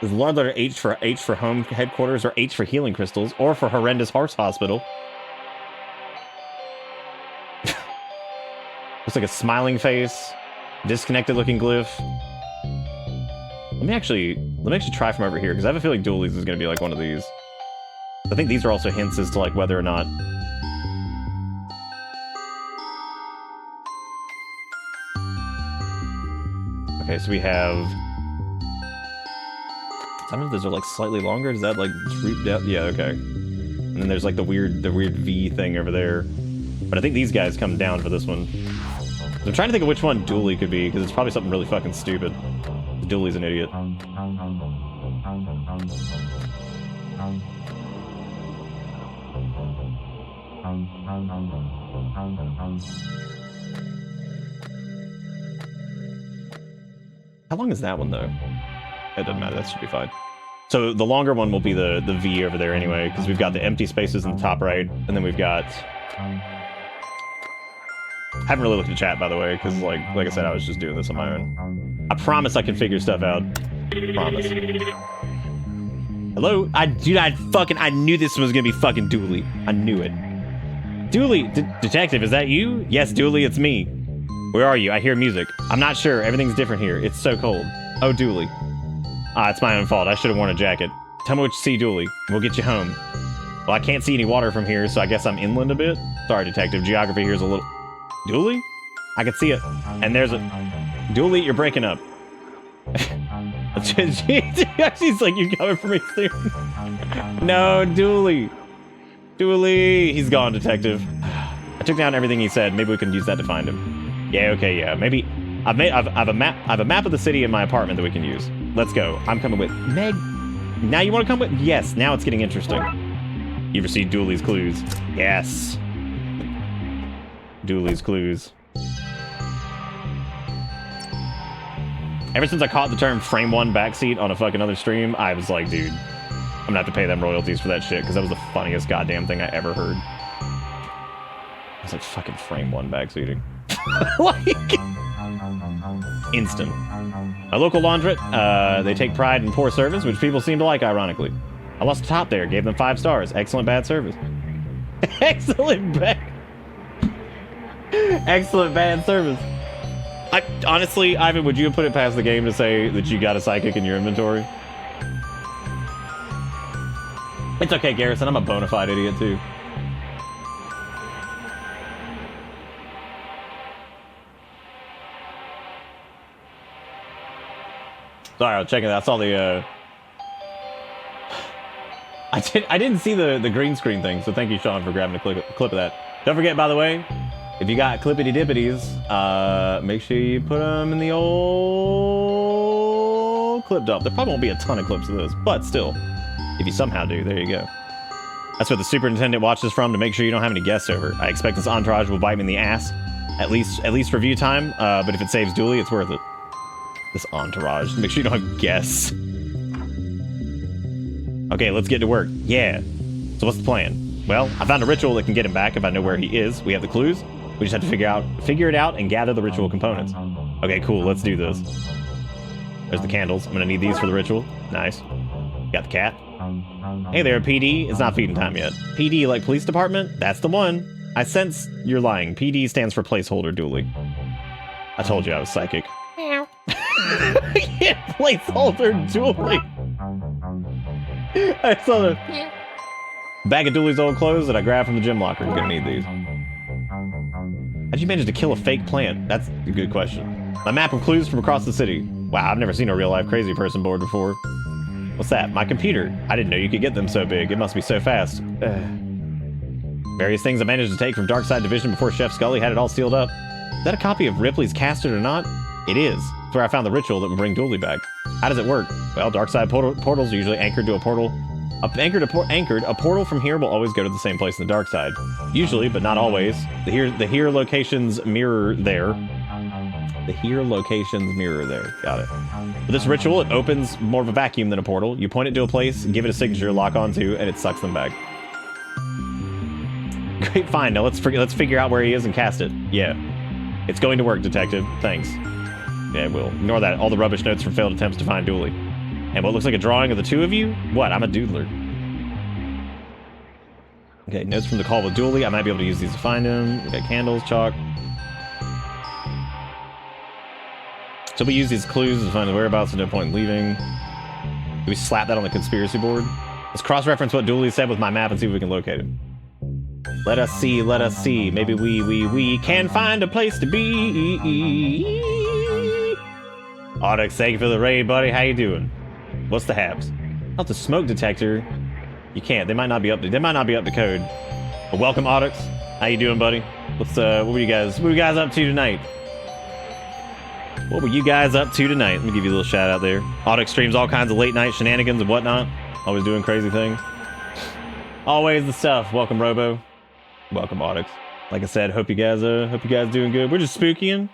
Speaker 2: There's a large letter H for home headquarters, or H for healing crystals, or for horrendous horse hospital. Looks like a smiling face. Disconnected looking glyph. Let me actually try from over here, because I have a feeling Dooley's is going to be like one of these. I think these are also hints as to like whether or not... Okay, so we have... Some of those are like slightly longer. Does that like root depth? Yeah, okay. And then there's like the weird V thing over there. But I think these guys come down for this one. I'm trying to think of which one Dooley could be, because it's probably something really fucking stupid. Dooley's an idiot. How long is that one, though? It doesn't matter, that should be fine. So the longer one will be the V over there anyway, because we've got the empty spaces in the top right, and then we've got... I haven't really looked at chat, by the way, because like I said, I was just doing this on my own. I promise I can figure stuff out. Promise. Hello? I knew this was gonna be fucking Dooley. I knew it. Dooley! Detective, is that you? Yes, Dooley, it's me. Where are you? I hear music. I'm not sure. Everything's different here. It's so cold. Oh, Dooley. Ah, it's my own fault. I should have worn a jacket. Tell me what you see, Dooley. We'll get you home. Well, I can't see any water from here, so I guess I'm inland a bit. Sorry, Detective. Geography here's a little... Dooley? I can see it. And there's a... Dooley, you're breaking up. She's like, you coming for me soon? No, Dooley. Dooley. He's gone, Detective. I took down everything he said. Maybe we can use that to find him. Yeah, okay, yeah. Maybe... I've a map of the city in my apartment that we can use. Let's go. I'm coming with... Meg... Now you want to come with... Yes, now it's getting interesting. You received Dooley's clues. Yes. Dooley's clues. Ever since I caught the term frame one backseat on a fucking other stream, I was like, dude, I'm gonna have to pay them royalties for that shit, because that was the funniest goddamn thing I ever heard. I was like, fucking frame one backseating. Like, instant. A local laundrette, they take pride in poor service, which people seem to like, ironically. I lost the top there, gave them 5 stars. Excellent bad service. Excellent bad... Excellent bad service. Honestly, Ivan, would you have put it past the game to say that you got a psychic in your inventory? It's okay, Garrison. I'm a bona fide idiot, too. Sorry, I was checking that. I saw the, I didn't see the green screen thing, so thank you, Sean, for grabbing a clip of that. Don't forget, by the way, if you got clippity-dippities, make sure you put them in the old clip dump. There probably won't be a ton of clips of this, but still, if you somehow do, there you go. That's where the superintendent watches from, to make sure you don't have any guests over. I expect this entourage will bite me in the ass, at least review time, but if it saves Dooley, it's worth it. This entourage, make sure you don't have guests. Okay, let's get to work. Yeah. So what's the plan? Well, I found a ritual that can get him back if I know where he is. We have the clues. We just have to figure it out and gather the ritual components. Okay, cool. Let's do this. There's the candles. I'm gonna need these for the ritual. Nice. Got the cat. Hey there, PD. It's not feeding time yet. PD, like police department? That's the one. I sense you're lying. PD stands for placeholder, Dooley. I told you I was psychic. Yeah, placeholder, Dooley. I saw the bag of Dooley's old clothes that I grabbed from the gym locker. You're gonna need these. How'd you manage to kill a fake plant? That's a good question. My map of clues from across the city. Wow, I've never seen a real-life crazy person board before. What's that? My computer. I didn't know you could get them so big. It must be so fast. Various things I managed to take from Darkside Division before Chef Scully had it all sealed up. Is that a copy of Ripley's Cast It or Not? It is. It's where I found the ritual that would bring Dooley back. How does it work? Well, Darkside portals are usually anchored to a portal. A portal from here will always go to the same place in the dark side. Usually, but not always. The here locations mirror there. The here locations mirror there. Got it. With this ritual, it opens more of a vacuum than a portal. You point it to a place, give it a signature, lock onto, and it sucks them back. Great, fine. Now let's figure out where he is and cast it. Yeah. It's going to work, Detective. Thanks. Yeah, it will. Ignore that. All the rubbish notes from failed attempts to find Dooley. And what looks like a drawing of the two of you? What? I'm a doodler. Okay, notes from the call with Dooley. I might be able to use these to find him. We got candles, chalk. So we use these clues to find the whereabouts, and no point in leaving. Do we slap that on the conspiracy board? Let's cross-reference what Dooley said with my map and see if we can locate him. Let us see, let us see. Maybe we can find a place to be. Onyx, thank you for the raid, buddy. How you doing? What's the haps? Not the smoke detector. You can't. They might not be up to. They might not be up to code. But welcome, Onyx. How you doing, buddy? What were you guys up to tonight? What were you guys up to tonight? Let me give you a little shout out there. Onyx streams all kinds of late night shenanigans and whatnot. Always doing crazy things. Always the stuff. Welcome, Robo. Welcome, Onyx. Like I said, hope you guys doing good. We're just spookying.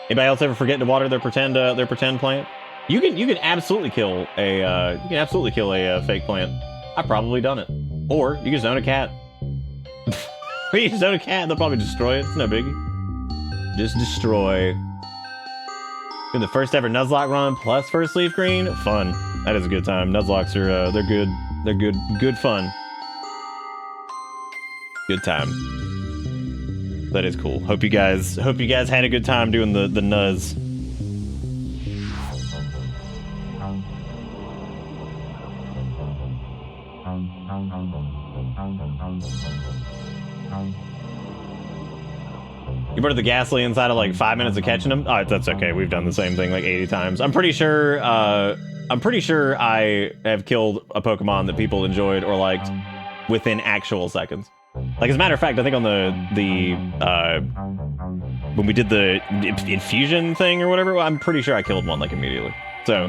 Speaker 2: Anybody else ever forget to water their pretend plant? You can absolutely kill a fake plant. I've probably done it. Or you can just own a cat. You just own a cat, they'll probably destroy it. It's no biggie. Just destroy. Doing the first ever Nuzlocke run plus first leaf green. Fun. That is a good time. Nuzlocks are they're good. They're good fun. Good time. That is cool. Hope you guys had a good time doing the nuz. You burned the gasoline inside of like 5 minutes of catching them? Oh, that's okay. We've done the same thing like 80 times. I'm pretty sure I have killed a Pokemon that people enjoyed or liked within actual seconds. Like, as a matter of fact, I think on the when we did the infusion thing or whatever, I'm pretty sure I killed one like immediately. So,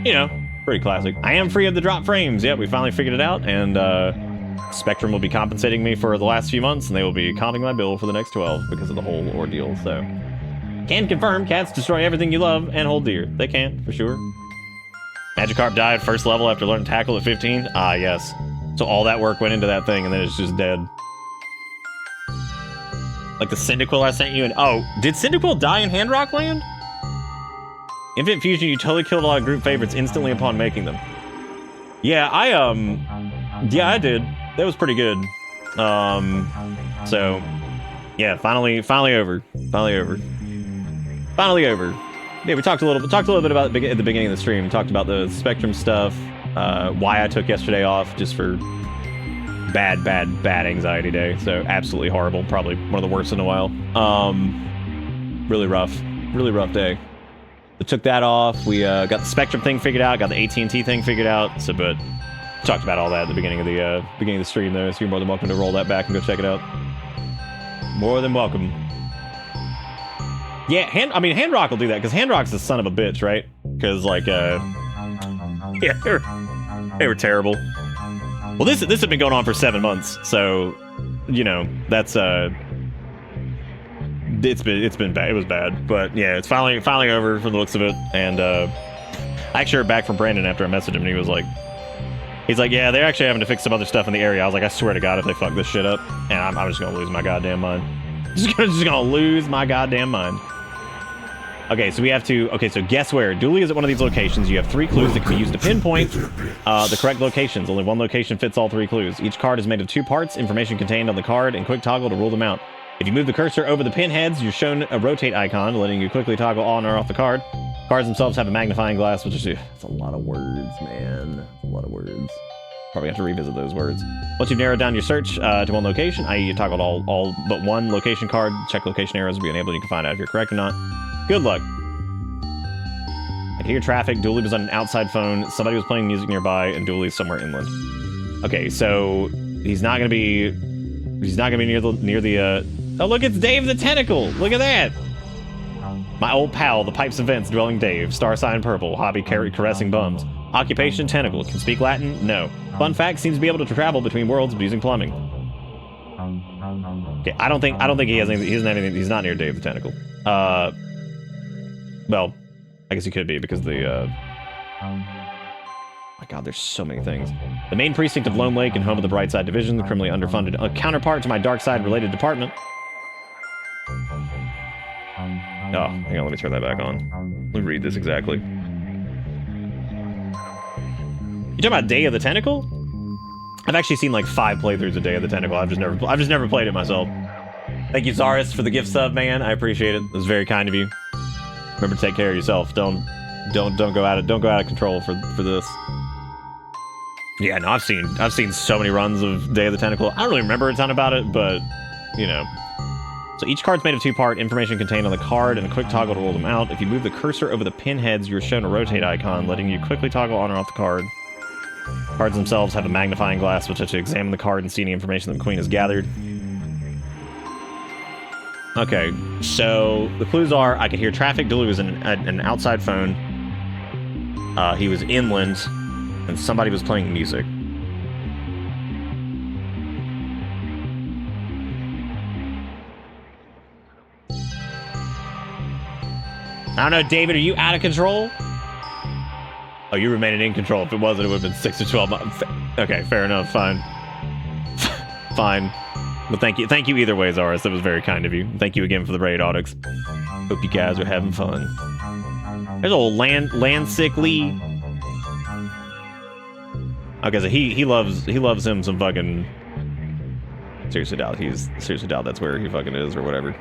Speaker 2: you know, pretty classic. I am free of the drop frames. Yep, we finally figured it out, and Spectrum will be compensating me for the last few months, and they will be comping my bill for the next 12 because of the whole ordeal. So, can confirm, cats destroy everything you love and hold dear. They can, for sure. Magikarp died first level after learning Tackle at 15. Ah, yes. So all that work went into that thing, and then it's just dead. Like the Cyndaquil I sent you, and oh, did Cyndaquil die in Handrock Land? Infinite Fusion, you totally killed a lot of group favorites instantly upon making them. Yeah, I did. That was pretty good. So, yeah, finally over. Yeah, we talked a little bit about at the beginning of the stream. We talked about the Spectrum stuff, why I took yesterday off, just for bad anxiety day. So absolutely horrible. Probably one of the worst in a while. Really rough day. We took that off. We got the Spectrum thing figured out. Got the AT&T thing figured out. So, but talked about all that at the beginning of the stream, though. So you're more than welcome to roll that back and go check it out. More than welcome. Yeah, Handrock will do that because Handrock's the son of a bitch, right? Because like, yeah, they were terrible. Well, this had been going on for 7 months, so you know that's it's been bad. It was bad, but yeah, it's finally over from the looks of it. And I actually heard back from Brandon after I messaged him, and he's like, yeah, they're actually having to fix some other stuff in the area. I was like, I swear to God, if they fuck this shit up, and I'm just gonna lose my goddamn mind. Just gonna lose my goddamn mind. Okay, so we have to... Okay, so guess where? Dooley is at one of these locations. You have 3 clues that can be used to pinpoint the correct locations. Only one location fits all 3 clues. Each card is made of 2 parts, information contained on the card, and quick toggle to rule them out. If you move the cursor over the pinheads, you're shown a rotate icon, letting you quickly toggle on or off the card. Cards themselves have a magnifying glass, which is... It's a lot of words, man. It's a lot of words. Probably have to revisit those words. Once you've narrowed down your search to one location, i.e. you toggled all but one location card, check location arrows will be enabled, and you can find out if you're correct or not. Good luck. I can hear traffic. Dooley was on an outside phone. Somebody was playing music nearby, and Dooley's somewhere inland. Okay, so he's not gonna be near the. Oh, look, it's Dave the Tentacle. Look at that. My old pal, the Pipes and Vents dwelling Dave. Star sign purple. Hobby caressing bums. Occupation tentacle. Can speak Latin? No. Fun fact: seems to be able to travel between worlds using plumbing. Okay, I don't think he has anything. He doesn't have anything. He's not near Dave the Tentacle. Well, I guess he could be because the. My God, there's so many things. The main precinct of Lone Lake and home of the Brightside Division, the criminally underfunded counterpart to my Darkside related department. Oh, hang on, let me turn that back on. Let me read this exactly. You talking about Day of the Tentacle? I've actually seen like 5 playthroughs of Day of the Tentacle. I've just never played it myself. Thank you, Zaris, for the gift sub, man. I appreciate it. It was very kind of you. Remember to take care of yourself. Don't go out of control for this. Yeah, no, I've seen so many runs of Day of the Tentacle. I don't really remember a ton about it, but you know, So each card's made of 2-part, information contained on the card, and a quick toggle to roll them out. If you move the cursor over the pinheads, you're shown a rotate icon, letting you quickly toggle on or off the card. Cards themselves have a magnifying glass, which lets you examine the card and see any information that the queen has gathered. Okay, so the clues are, I could hear traffic. Dooley was an outside phone. He was inland, and somebody was playing music. I don't know, David, are you out of control? Oh, you remaining in control. If it wasn't, it would have been 6 to 12 months. Okay, fair enough, fine. Fine. Well, thank you either way, Zaris. That was very kind of you. Thank you again for the raid, Audix. Hope you guys are having fun. There's old land sick Lee. Okay, so he loves him some fucking. Seriously doubt that's where he fucking is or whatever.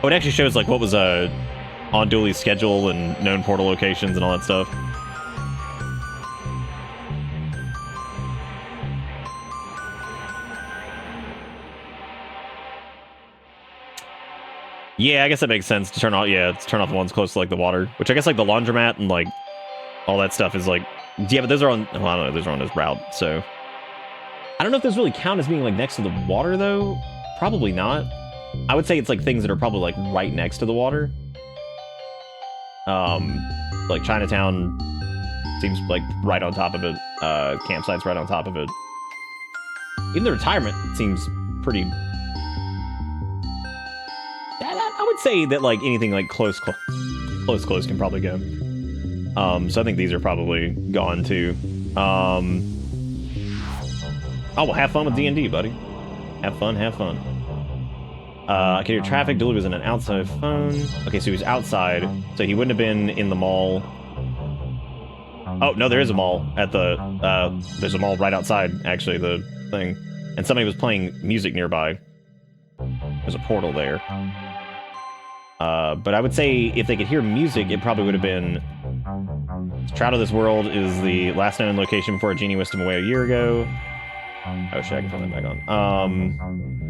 Speaker 2: Oh, it actually shows like what was on Dooley's schedule and known portal locations and all that stuff. Yeah, I guess that makes sense to turn off. Yeah, to turn off the ones close to like the water, which I guess like the laundromat and like all that stuff is like. Yeah, but those are on. Well, I don't know. Those are on his route, so I don't know if those really count as being like next to the water though. Probably not. I would say it's like things that are probably like right next to the water. Like Chinatown seems like right on top of it. Campsite's right on top of it. Even the retirement seems pretty. I would say that like anything like close can probably go. So I think these are probably gone too. Oh well, have fun with D&D, buddy. Have fun. I can hear traffic. Dooley was in an outside phone. Okay, so he was outside, so he wouldn't have been in the mall. Oh, no, there is a mall at the, there's a mall right outside, actually, the thing. And somebody was playing music nearby. There's a portal there. But I would say if they could hear music, it probably would have been... Shroud of this World is the last known location before a genie whisked him away a year ago. Oh shit, I can put that back on.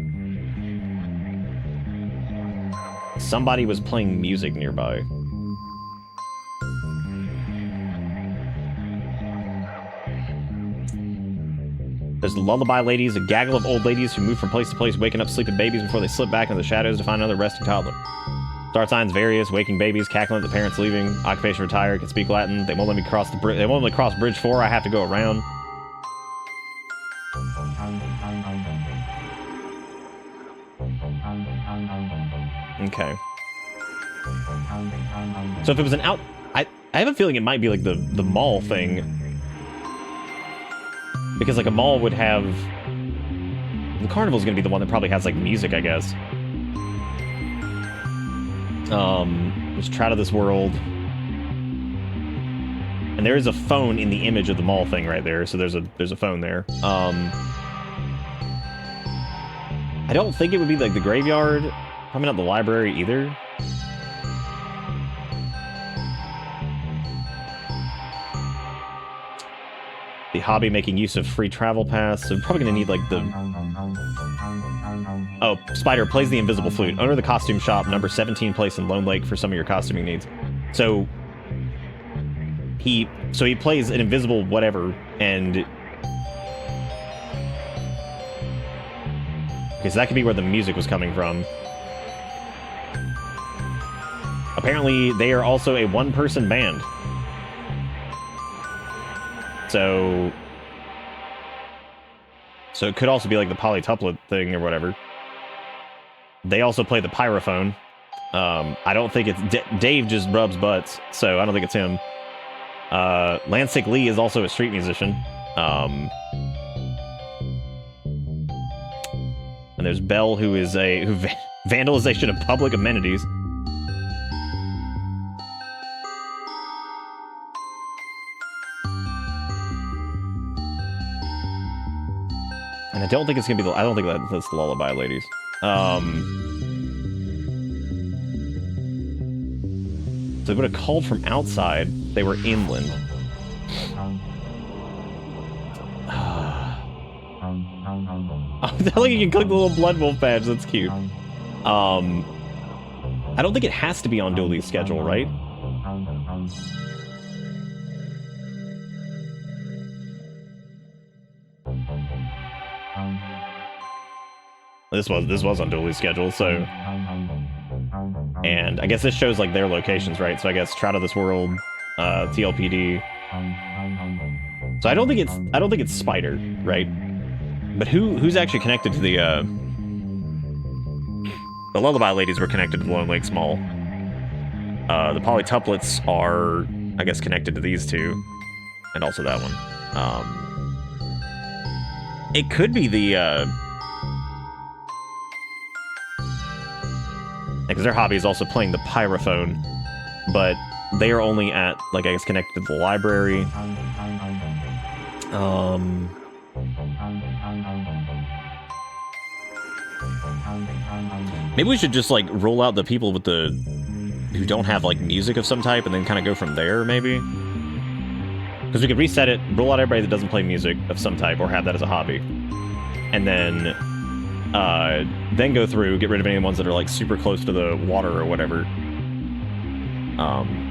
Speaker 2: Somebody was playing music nearby. There's the lullaby ladies, a gaggle of old ladies who move from place to place, waking up sleeping babies before they slip back into the shadows to find another resting toddler. Star signs various, waking babies, cackling at the parents leaving, occupation retired, can speak Latin. They won't let me cross the bridge. They won't let me cross Bridge 4. I have to go around. Okay. So if it was an out... I have a feeling it might be like the mall thing. Because like a mall would have... The carnival's gonna be the one that probably has like music, I guess. There's Trout of this World. And there is a phone in the image of the mall thing right there, so there's a phone there. I don't think it would be like the graveyard. Probably not the library either. The hobby making use of free travel pass. So probably gonna need like the... Oh, Spider plays the invisible flute. Owner of the costume shop, number 17 place in Lone Lake for some of your costuming needs. So he plays an invisible whatever, and okay, so that could be where the music was coming from. Apparently, they are also a one-person band. So it could also be like the polytuplet thing or whatever. They also play the pyrophone. I don't think it's... Dave just rubs butts, so I don't think it's him. Lansing Lee is also a street musician. And there's Belle, who is vandalization of public amenities. And I don't think it's gonna be I don't think that's the lullaby ladies. So they would have called from outside. They were inland. Oh, look, you can click the little blood wolf badge. That's cute. I don't think it has to be on Dooley's schedule, right? This was on Dooley's schedule, so. And I guess this shows like their locations, right? So I guess Trout of This World, TLPD. So I don't think it's Spider, right? But who's actually connected to the Lullaby Ladies were connected to the Lone Lakes Mall. The Polytuplets are, I guess, connected to these two, and also that one. It could be the because their hobby is also playing the pyrophone, but they are only at, like, I guess, connected to the library. Maybe we should just, like, roll out the people with who don't have, like, music of some type, and then kind of go from there, maybe? Because we could reset it, roll out everybody that doesn't play music of some type, or have that as a hobby. And then go through, get rid of any ones that are like super close to the water or whatever.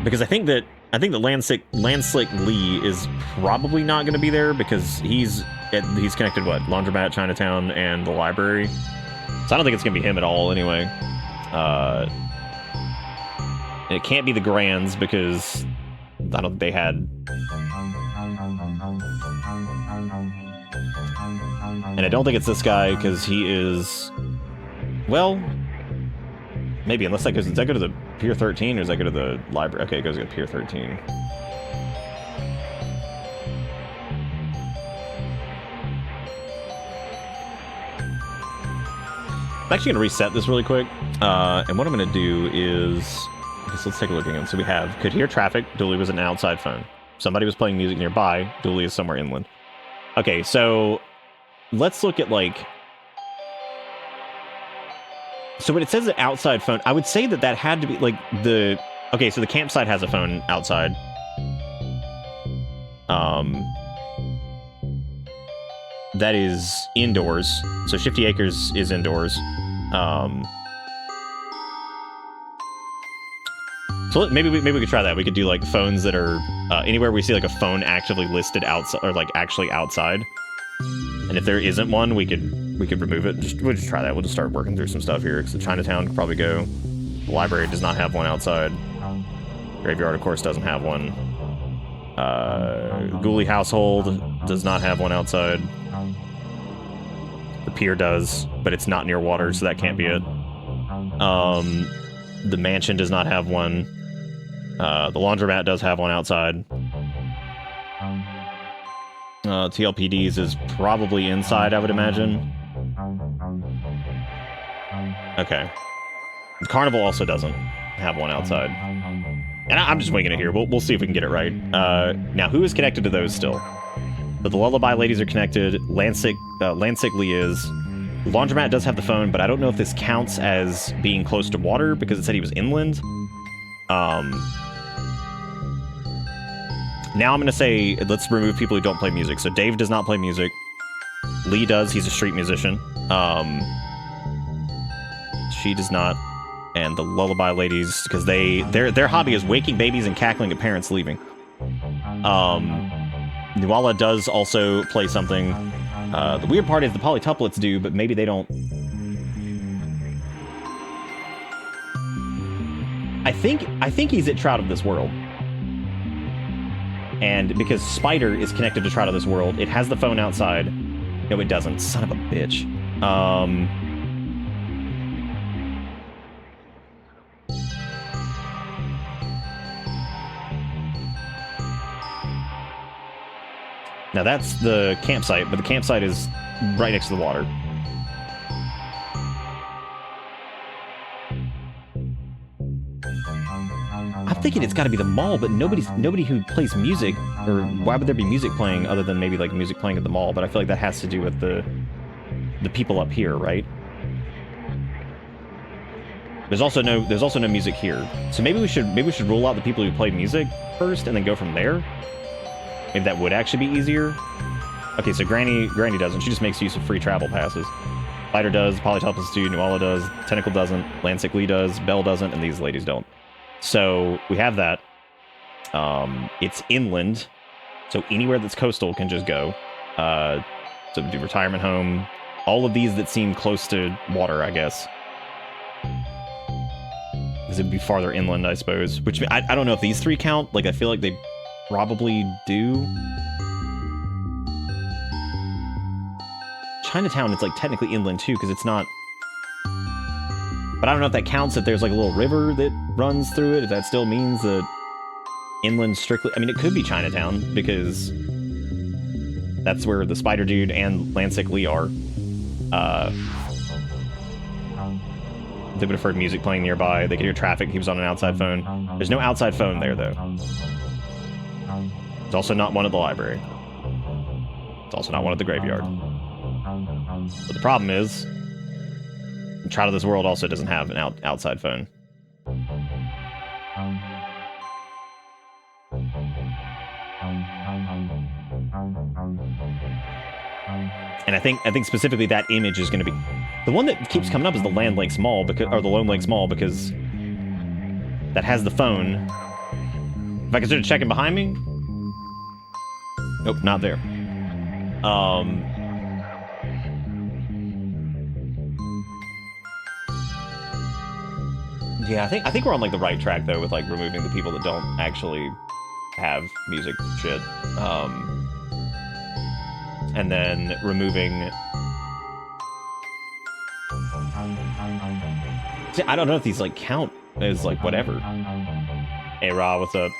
Speaker 2: Because I think that Landslick Lee is probably not going to be there because he's connected what, Laundromat, Chinatown, and the library. So I don't think it's going to be him at all anyway. And it can't be the Grands because I don't think they had. And I don't think it's this guy, because he is... Well... Maybe, unless that goes... Does that go to the Pier 13, or does that go to the library? Okay, it goes to Pier 13. I'm actually going to reset this really quick. And what I'm going to do is... I guess let's take a look again. So we have... Could hear traffic. Dooley was an outside phone. Somebody was playing music nearby. Dooley is somewhere inland. Okay, so... Let's look at, like... So when it says the outside phone, I would say that had to be, like, the... Okay, so the campsite has a phone outside. That is indoors. So Shifty Acres is indoors. So maybe we could try that. We could do, like, phones that are... anywhere we see, like, a phone actively listed outside, or, like, actually outside. And if there isn't one, we could remove it. We'll just try that. We'll just start working through some stuff here. Because the Chinatown could probably go. The library does not have one outside. Graveyard, of course, doesn't have one. Ghoulie Household does not have one outside. The Pier does, but it's not near water, so that can't be it. The Mansion does not have one. The Laundromat does have one outside. TLPD's is probably inside, I would imagine. Okay. The Carnival also doesn't have one outside. And I'm just winging it here. We'll see if we can get it right. Now, who is connected to those still? So the Lullaby Ladies are connected. Landsick Lee is. Laundromat does have the phone, but I don't know if this counts as being close to water because it said he was inland. Now I'm going to say, let's remove people who don't play music. So Dave does not play music. Lee does. He's a street musician. She does not. And the Lullaby Ladies, because their hobby is waking babies and cackling at parents leaving. Nuala does also play something. The weird part is the Polytuplets do, but maybe they don't. I think he's at Trout of This World. And because Spider is connected to Trout of This World, it has the phone outside. No, it doesn't. Son of a bitch. Now that's the campsite, but the campsite is right next to the water. I'm thinking it's got to be the mall, but nobody who plays music, or why would there be music playing other than maybe like music playing at the mall? But I feel like that has to do with the people up here, right? There's also no music here, so maybe we should rule out the people who play music first and then go from there. Maybe that would actually be easier. Okay, so Granny doesn't. She just makes use of free travel passes. Spider does, Polytopus do, Nuala does, Tentacle doesn't, Lancic Lee does, Bell doesn't, and these ladies don't. So we have that. It's inland, so anywhere that's coastal can just go. So do retirement home. All of these that seem close to water, I guess. Because it'd be farther inland, I suppose. Which, I don't know if these three count. Like, I feel like they probably do. Chinatown, it's like technically inland too, because it's not... But I don't know if that counts, if there's like a little river that runs through it, if that still means that inland strictly... I mean, it could be Chinatown, because that's where the Spider Dude and Lancic Lee are. They would have heard music playing nearby. They could hear traffic. He was on an outside phone. There's no outside phone there, though. There's also not one at the library. It's also not one at the graveyard. But the problem is, Trout of this World also doesn't have an outside phone. And I think specifically that image is going to be the one that keeps coming up is the Land Lakes Mall, because, or the Lone Lakes Mall, because that has the phone. If I consider checking behind me, nope, not there. Yeah, I think we're on like the right track though with like removing the people that don't actually have music shit. And then removing... See, I don't know if these like count as like whatever. Hey Ra, what's up?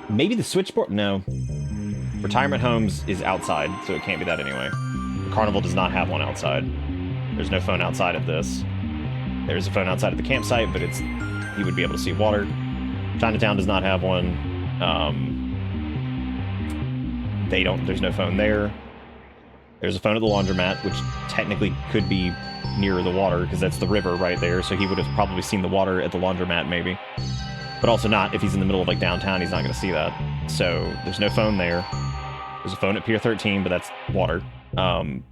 Speaker 2: Maybe the switchboard? No. Retirement Homes is outside, so it can't be that anyway. The Carnival does not have one outside. There's no phone outside of this. There's a phone outside of the campsite, but it's you would be able to see water. Chinatown does not have one. There's no phone there. There's a phone at the laundromat, which technically could be near the water, because that's the river right there, so he would have probably seen the water at the laundromat, maybe. But also not, if he's in the middle of, like, downtown, he's not going to see that. So, there's no phone there. There's a phone at Pier 13, but that's water.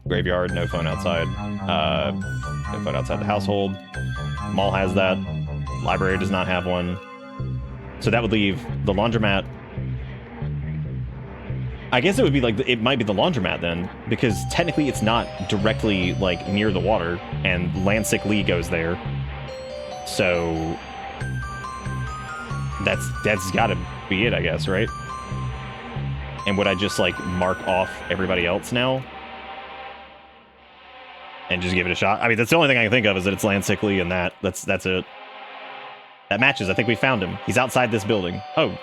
Speaker 2: Graveyard, no phone outside. No phone outside the household. Mall has that. Library does not have one. So that would leave the laundromat. I guess it would be like, it might be the laundromat then, because technically it's not directly like near the water, and Lancic Lee goes there. So that's gotta be it, I guess, right? And would I just like mark off everybody else now? And just give it a shot? I mean, that's the only thing I can think of is that it's Lancic Lee and that's it. That matches. I think we found him. He's outside this building. Oh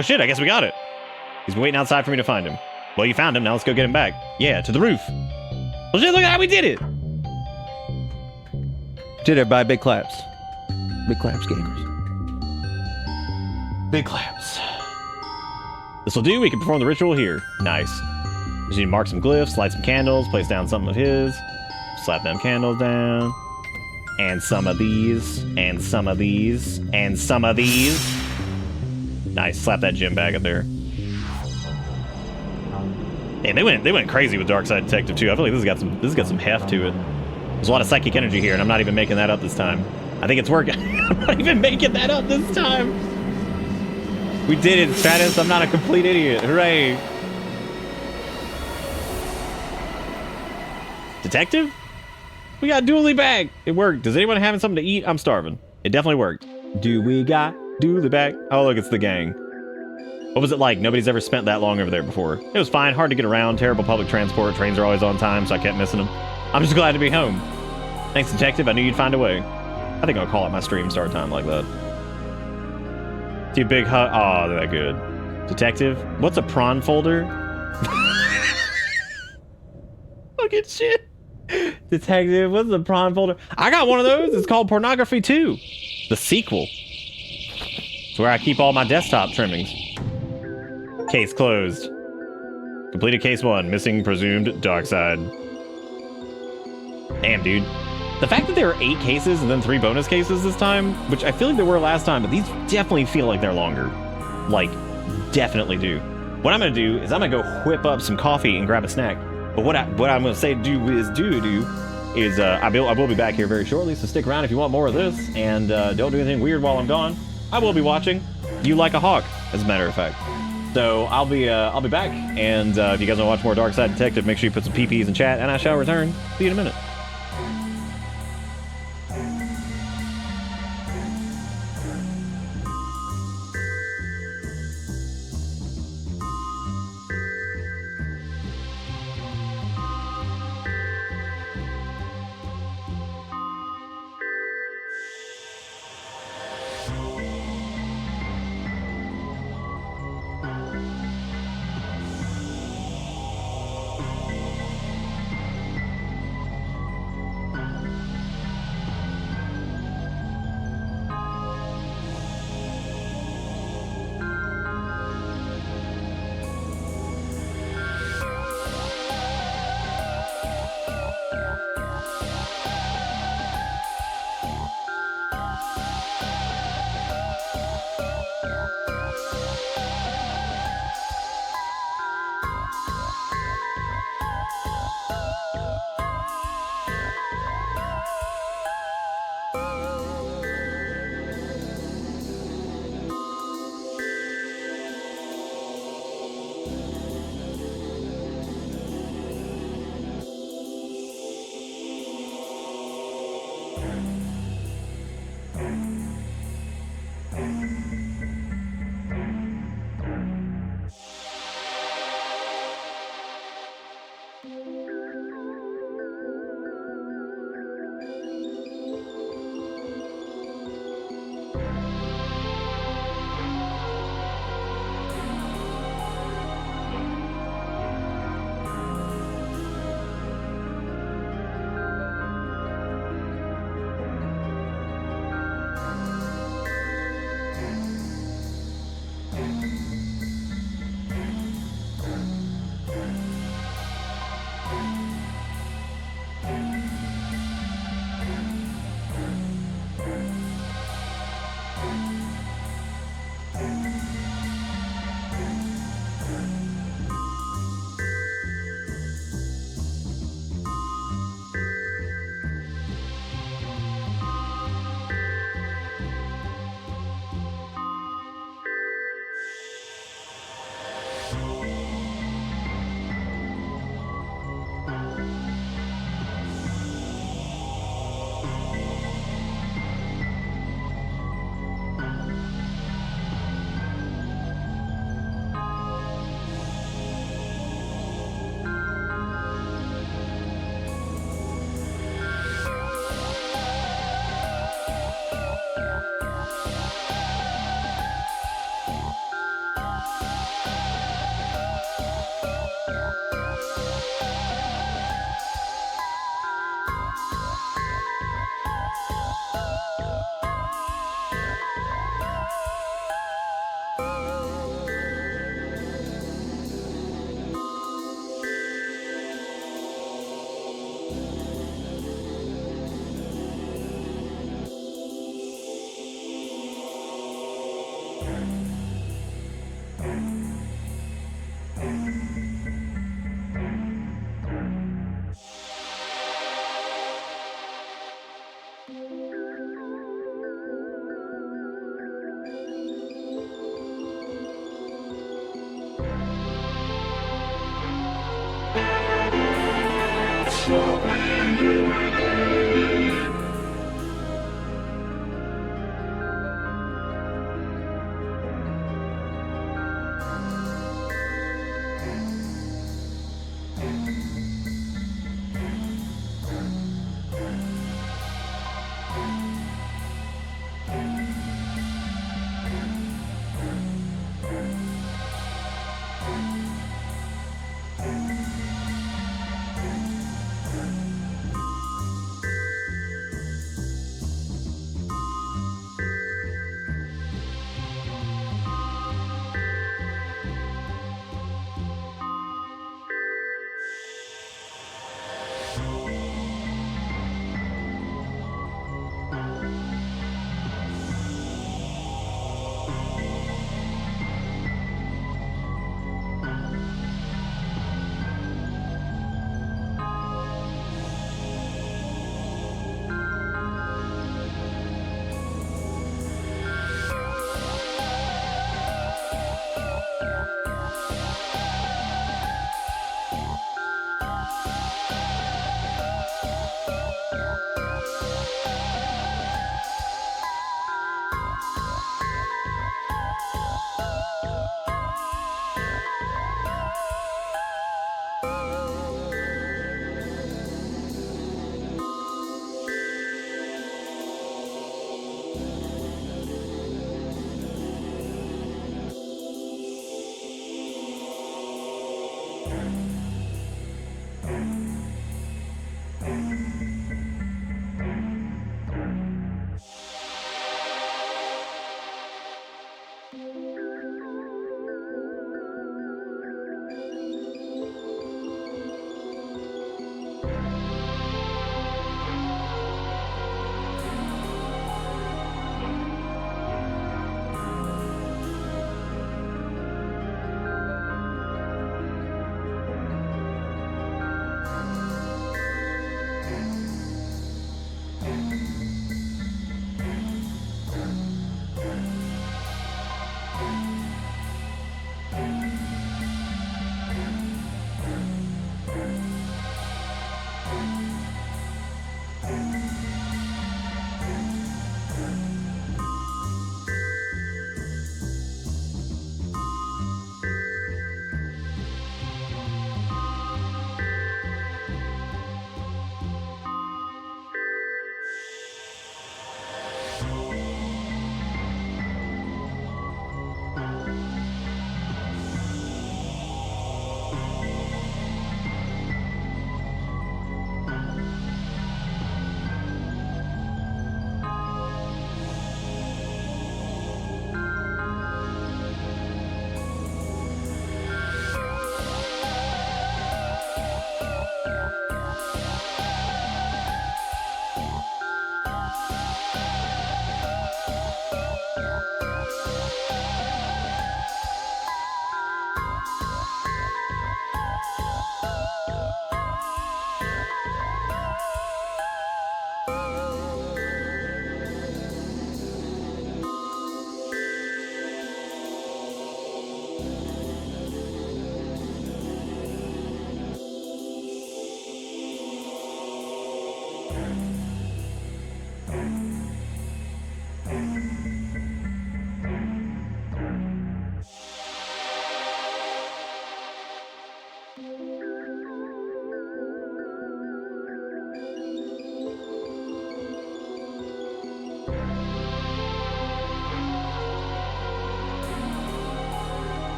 Speaker 2: shit, I guess we got it. He's been waiting outside for me to find him. Well, you found him, now let's go get him back. Yeah, to the roof. Well shit, look at how we did it!
Speaker 3: Did everybody big claps. Big claps, gamers.
Speaker 2: Big claps. This'll do, we can perform the ritual here. Nice. Just need to mark some glyphs, light some candles, place down some of his. Slap them candles down. And some of these. And some of these. And some of these. Nice, slap that gym bag up there. And they went crazy with Darkside Detective too. I feel like this has got some heft to it. There's a lot of psychic energy here, and I'm not even making that up this time. I think it's working. I'm not even making that up this time. We did it, Stratus. I'm not a complete idiot. Hooray. Detective? We got Dooley back. It worked. Does anyone having something to eat? I'm starving. It definitely worked. Do we got Dooley back? Oh, look, it's the gang. What was it like? Nobody's ever spent that long over there before. It was fine, hard to get around, terrible public transport, trains are always on time, so I kept missing them. I'm just glad to be home. Thanks, Detective, I knew you'd find a way. I think I'll call it my stream start time like that. See a big hug. Oh, they're that good. Detective, what's a prawn folder? Fucking shit. Detective, what's a prawn folder? I got one of those. It's called Pornography 2. The sequel. It's where I keep all my desktop trimmings. Case closed. Completed case 1. Missing presumed Darkside. Damn, dude. The fact that there are 8 cases and then 3 bonus cases this time, which I feel like there were last time, but these definitely feel like they're longer. Like, definitely do. What I'm gonna do is I'm gonna go whip up some coffee and grab a snack. But what I'm gonna say is I will be back here very shortly, so stick around if you want more of this, and don't do anything weird while I'm gone. I will be watching. You like a hawk, as a matter of fact. So I'll be back, and if you guys want to watch more Darkside Detective, make sure you put some PPs in chat, and I shall return. See you in a minute.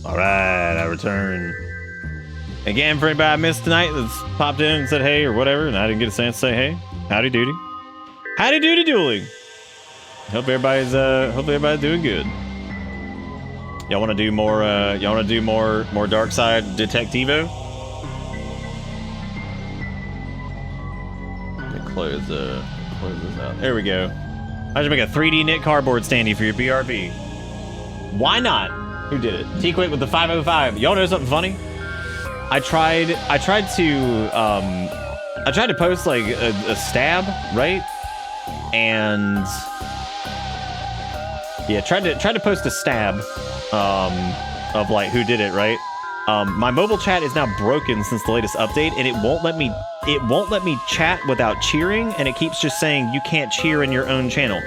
Speaker 2: All right, I return. Again, for anybody I missed tonight that's popped in and said hey or whatever, and I didn't get a chance to say hey, howdy doody. Howdy doody dueling. Hope everybody's doing good. Y'all want to do more more Darkside Detectivo? Let me close this out. There we go. I should make a 3D knit cardboard standee for your BRB. Why not? Who did it? T-Quick with the 505. Y'all know something funny? I tried to post like a stab, right? And yeah, tried to post a stab of like who did it, right? My mobile chat is now broken since the latest update, and it won't let me chat without cheering, and it keeps just saying you can't cheer in your own channel,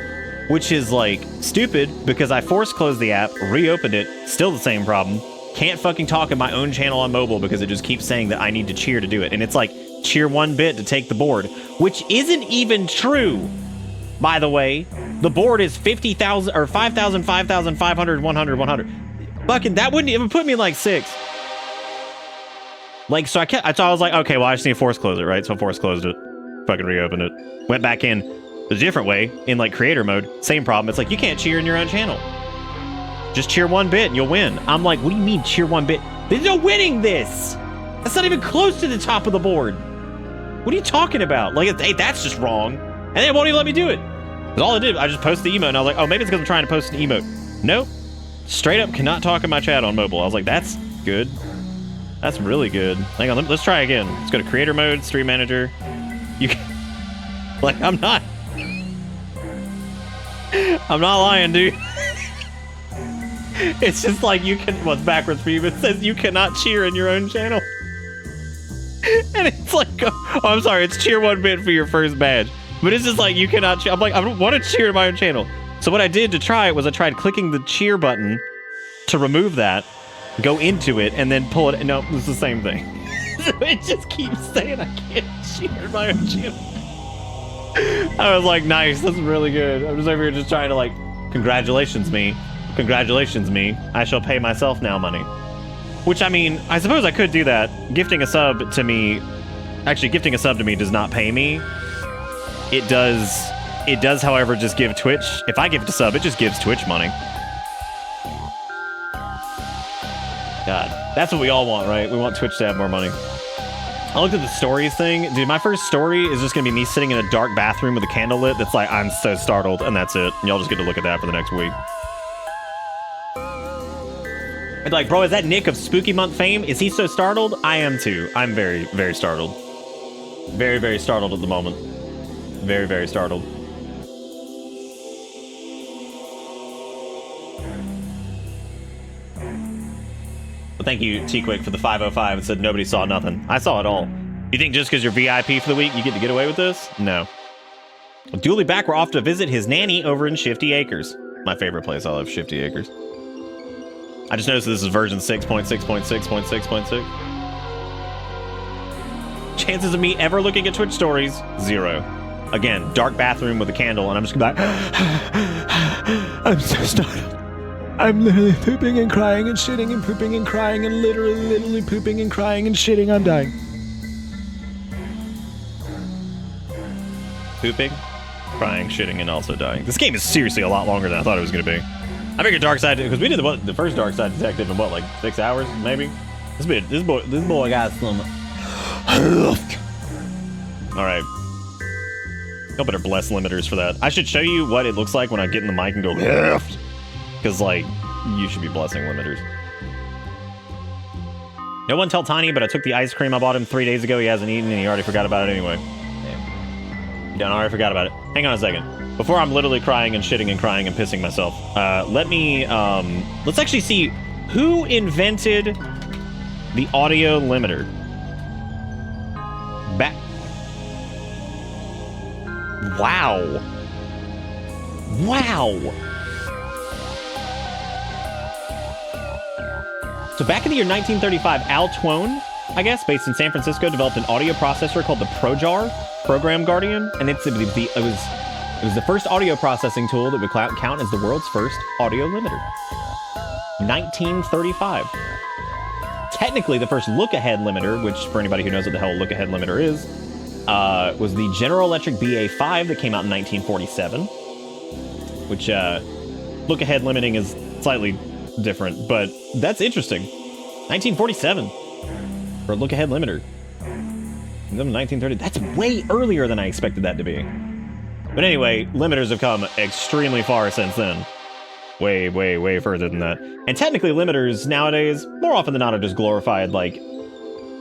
Speaker 2: which is like stupid because I force closed the app, reopened it, still the same problem. Can't fucking talk in my own channel on mobile because it just keeps saying that I need to cheer to do it, and it's like cheer 1 bit to take the board, which isn't even true. By the way, the board is 50,000 or 5,000, 5,000, 500, 100, 100. Fucking that wouldn't even put me in like 6. Like, so I was like, okay, well, I just need to force close it, right? So I force closed it, fucking reopened it, went back in a different way in like creator mode. Same problem. It's like, you can't cheer in your own channel. Just cheer 1 bit and you'll win. I'm like, what do you mean cheer 1 bit? There's no winning this. That's not even close to the top of the board. What are you talking about? Like, hey, that's just wrong. And then it won't even let me do it. Because all I did, I just posted the emote and I was like, oh, maybe it's because I'm trying to post an emote. Nope. Straight up cannot talk in my chat on mobile. I was like, that's good. That's really good. Hang on, let's try again. Let's go to creator mode, stream manager. You can, like, I'm not lying, dude. It's just like you can, well, it's backwards for you, but it says you cannot cheer in your own channel. And it's like, oh, I'm sorry, it's cheer 1 bit for your first badge. But it's just like, you cannot cheer. I'm like, I don't want to cheer in my own channel. So what I did to try it was I tried clicking the cheer button to remove that, go into it, and then pull it. No, it's the same thing. So it just keeps saying I can't cheer in my own channel. I was like, nice, that's really good. I'm just over here just trying to like, congratulations me. Congratulations me. I shall pay myself now money. Which, I mean, I suppose I could do that. Gifting a sub to me, actually gifting a sub to me does not pay me. It does, however, just give Twitch, if I give it a sub, it just gives Twitch money. God, that's what we all want, right? We want Twitch to have more money. I looked at the stories thing. Dude, my first story is just gonna be me sitting in a dark bathroom with a candle lit that's like, I'm so startled, and that's it. And y'all just get to look at that for the next week. And like, bro, is that Nick of Spooky Month fame? Is he so startled? I am too. I'm very, very startled. Very, very startled at the moment. Very, very startled. Well, thank you, T-Quick, for the 505. It said nobody saw nothing. I saw it all. You think just because you're VIP for the week, you get to get away with this? No. Well, Dooley back, we're off to visit his nanny over in Shifty Acres. My favorite place. I love Shifty Acres. I just noticed this is version 6.6.6.6.6. Chances of me ever looking at Twitch stories, 0. Again, dark bathroom with a candle, and I'm just gonna be like, I'm so startled. I'm literally pooping and crying and shitting and pooping and crying and literally pooping and crying and shitting. I'm dying. Pooping, crying, shitting, and also dying. This game is seriously a lot longer than I thought it was gonna be. I figured Darkside, because we did the first Darkside Detective in what, like 6 hours, maybe? This boy got some Alright. Y'all better bless limiters for that. I should show you what it looks like when I get in the mic and go, because, like, you should be blessing limiters. No one tell Tiny, but I took the ice cream I bought him 3 days ago. He hasn't eaten, and he already forgot about it anyway. Damn. You done already forgot about it. Hang on a second. Before I'm literally crying and shitting and crying and pissing myself, let's actually see who invented the audio limiter. Wow. Wow. So back in the year 1935, Al Twone, I guess, based in San Francisco, developed an audio processor called the ProJar, Program Guardian, and it was the first audio processing tool that would count as the world's first audio limiter. 1935. Technically, the first look-ahead limiter, which for anybody who knows what the hell a look-ahead limiter is, was the General Electric BA5 that came out in 1947, which look-ahead limiting is slightly different, but that's interesting. 1947 for a look-ahead limiter. 1930. That's way earlier than I expected that to be. But anyway, limiters have come extremely far since then. Way, way, way further than that. And technically, limiters nowadays, more often than not, are just glorified, like,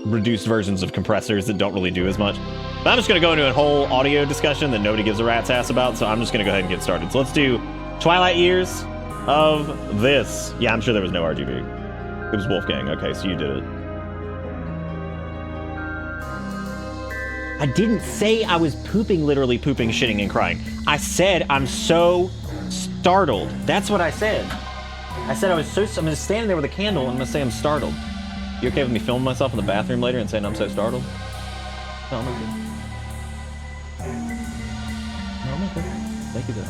Speaker 2: reduced versions of compressors that don't really do as much. But I'm just going to go into a whole audio discussion that nobody gives a rat's ass about, so I'm just going to go ahead and get started. So let's do Twilight Years of this. Yeah, I'm sure there was no RGB. It was Wolfgang. Okay, so you did it. I didn't say I was pooping, literally pooping, shitting, and crying. I said I'm so startled. That's what I said. I said I'm just standing there with a candle and I'm gonna say I'm startled. You okay with me filming myself in the bathroom later and saying I'm so startled? No, I'm okay. No, I'm okay. Thank you, though.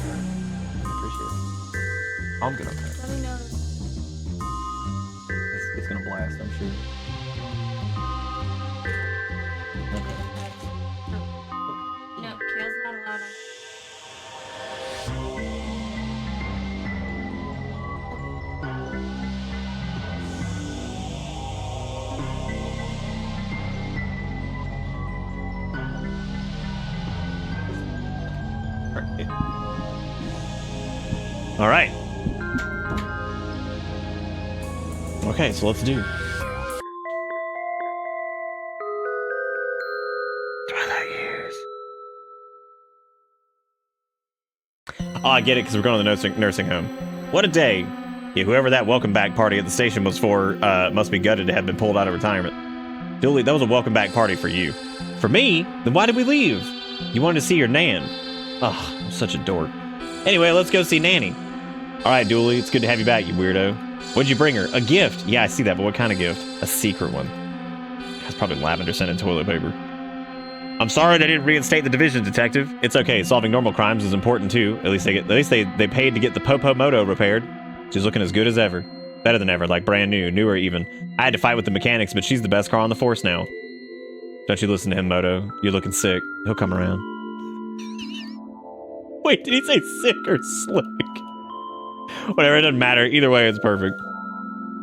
Speaker 2: Appreciate it. I'm good, okay.
Speaker 4: Let me know.
Speaker 2: It's gonna blast, I'm sure. Okay.
Speaker 4: No, Kale's not allowed on.
Speaker 2: All right. Okay, so let's do Twilight Years. Oh, I get it, because we're going to the nursing home. What a day. Yeah, whoever that welcome back party at the station was for must be gutted to have been pulled out of retirement. Julie, that was a welcome back party for you. For me? Then why did we leave? You wanted to see your Nan. Ugh, I'm such a dork. Anyway, let's go see Nanny. All right, Dooley, it's good to have you back, you weirdo. What'd you bring her? A gift. Yeah, I see that, but what kind of gift? A secret one. That's probably lavender scented toilet paper. I'm sorry they didn't reinstate the division, detective. It's okay. Solving normal crimes is important too. At least they paid to get the Popo Moto repaired. She's looking as good as ever. Better than ever, like brand new, newer even. I had to fight with the mechanics, but she's the best car on the force now. Don't you listen to him, Moto. You're looking sick. He'll come around. Wait, did he say sick or slick? Whatever, it doesn't matter. Either way, it's perfect.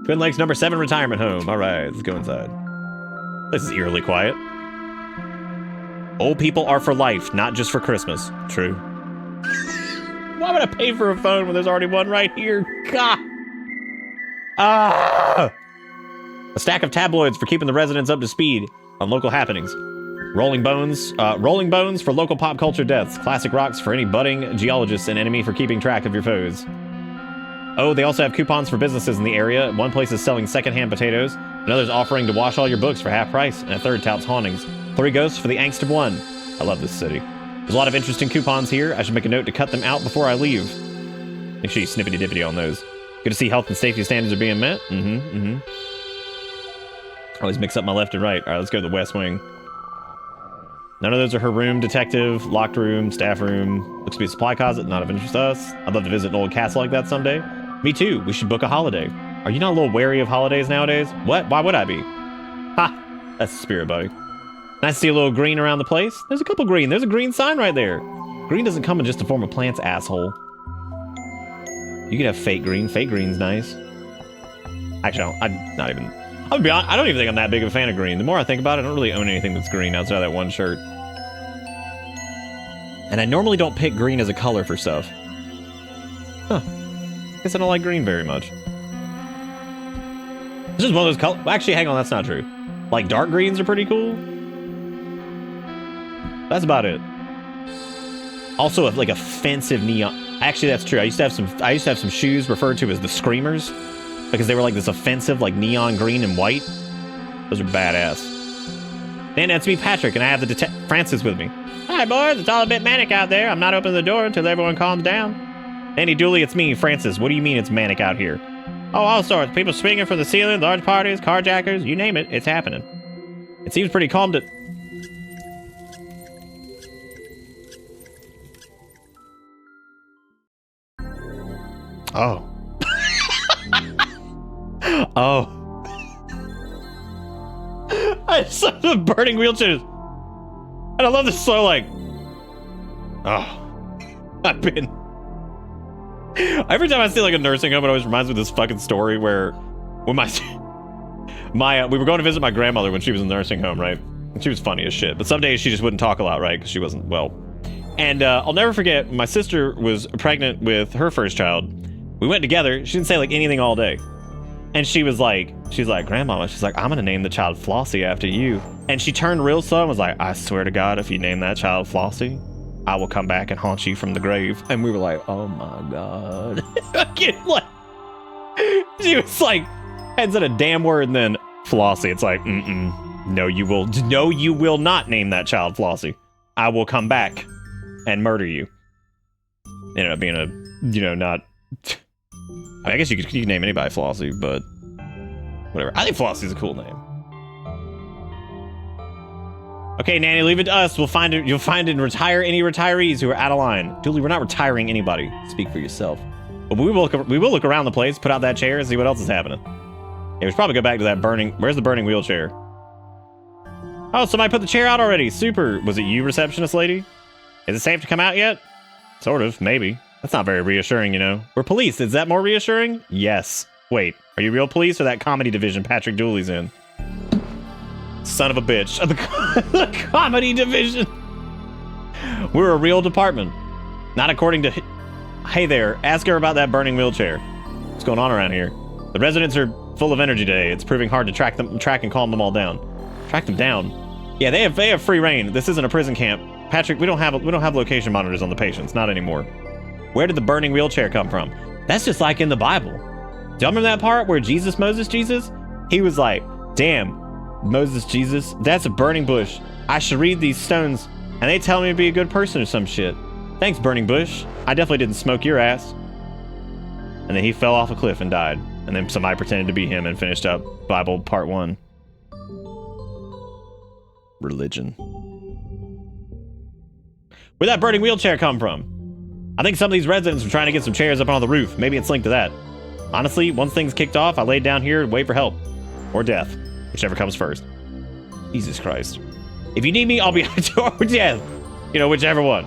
Speaker 2: Twin Lakes number 7 retirement home. All right, let's go inside. This is eerily quiet. Old people are for life, not just for Christmas. True. Why would I pay for a phone when there's already one right here? God. Ah! A stack of tabloids for keeping the residents up to speed on local happenings. Rolling Bones for local pop culture deaths. Classic rocks for any budding geologists and enemy for keeping track of your foes. Oh, they also have coupons for businesses in the area. One place is selling secondhand potatoes. Another's offering to wash all your books for half price. And a third touts hauntings. 3 ghosts for the angst of 1. I love this city. There's a lot of interesting coupons here. I should make a note to cut them out before I leave. Make sure you snippity-dippity on those. Good to see health and safety standards are being met. Always mix up my left and right. All right, let's go to the West Wing. None of those are her room, detective, locked room, staff room. Looks to be a supply closet, not of interest to us. I'd love to visit an old castle like that someday. Me too. We should book a holiday. Are you not a little wary of holidays nowadays? What? Why would I be? Ha! That's the spirit, buddy. Nice to see a little green around the place. There's a couple green. There's a green sign right there. Green doesn't come in just the form of plants, asshole. You could have fake green. Fake green's nice. Actually, I'm not even... I'll be honest, I don't even think I'm that big of a fan of green. The more I think about it, I don't really own anything that's green outside of that one shirt. And I normally don't pick green as a color for stuff. Huh. Guess I don't like green very much. It's just one of those colors. Actually, hang on, that's not true. Like, dark greens are pretty cool. That's about it. Also, like, offensive neon. Actually, that's true. I used to have some shoes referred to as the Screamers because they were like this offensive, like, neon green and white. Those are badass. And that's me, Patrick, and I have the Francis with me. Hi, boys. It's all a bit manic out there. I'm not opening the door until everyone calms down. Andy Dooley, it's me, Francis. What do you mean it's manic out here? Oh, all sorts. People swinging from the ceiling, large parties, carjackers, you name it, it's happening. It seems pretty calm to... Oh. Oh. I saw the burning wheelchairs. And I love this so like... Oh. I've been... Every time I see like a nursing home, it always reminds me of this fucking story where when we were going to visit my grandmother when she was in the nursing home, right? And she was funny as shit, but some days she just wouldn't talk a lot, right? Because she wasn't well. And I'll never forget, my sister was pregnant with her first child. We went together. She didn't say like anything all day. And she's like, Grandmama, she's like, I'm gonna name the child Flossie after you. And she turned real slow and was like, I swear to God, if you name that child Flossie, I will come back and haunt you from the grave. And we were like, oh my God. Like, she was like, hadn't said a damn word, and then Flossie. It's like, no, you will not name that child Flossie. I will come back and murder you. Ended up being a, not... I mean, I guess you could name anybody Flossie, but whatever. I think Flossie's a cool name. Okay, Nanny, leave it to us. You'll find and retire any retirees who are out of line. Dooley, we're not retiring anybody. Speak for yourself. But we will look around the place, put out that chair, and see what else is happening. Yeah, we should probably go back to that burning... Where's the burning wheelchair? Oh, somebody put the chair out already. Super. Was it you, receptionist lady? Is it safe to come out yet? Sort of, maybe. That's not very reassuring, you know. We're police. Is that more reassuring? Yes. Wait, are you real police or that comedy division Patrick Dooley's in? Son of a bitch. The comedy division. We're a real department. Not according to... Hey there, ask her about that burning wheelchair. What's going on around here? The residents are full of energy today. It's proving hard to track and calm them all down. Track them down? Yeah, they have free reign. This isn't a prison camp. Patrick, we don't have location monitors on the patients. Not anymore. Where did the burning wheelchair come from? That's just like in the Bible. Do y'all remember that part where Moses Jesus? He was like, damn, Moses Jesus, that's a burning bush. I should read these stones and they tell me to be a good person or some shit. Thanks, burning bush. I definitely didn't smoke your ass. And then he fell off a cliff and died. And then somebody pretended to be him and finished up Bible part 1. Religion. Where'd that burning wheelchair come from? I think some of these residents were trying to get some chairs up on the roof. Maybe it's linked to that. Honestly, once things kicked off, I laid down here and wait for help. Or death. Whichever comes first. Jesus Christ. If you need me, I'll be at the door or death. You know, whichever one.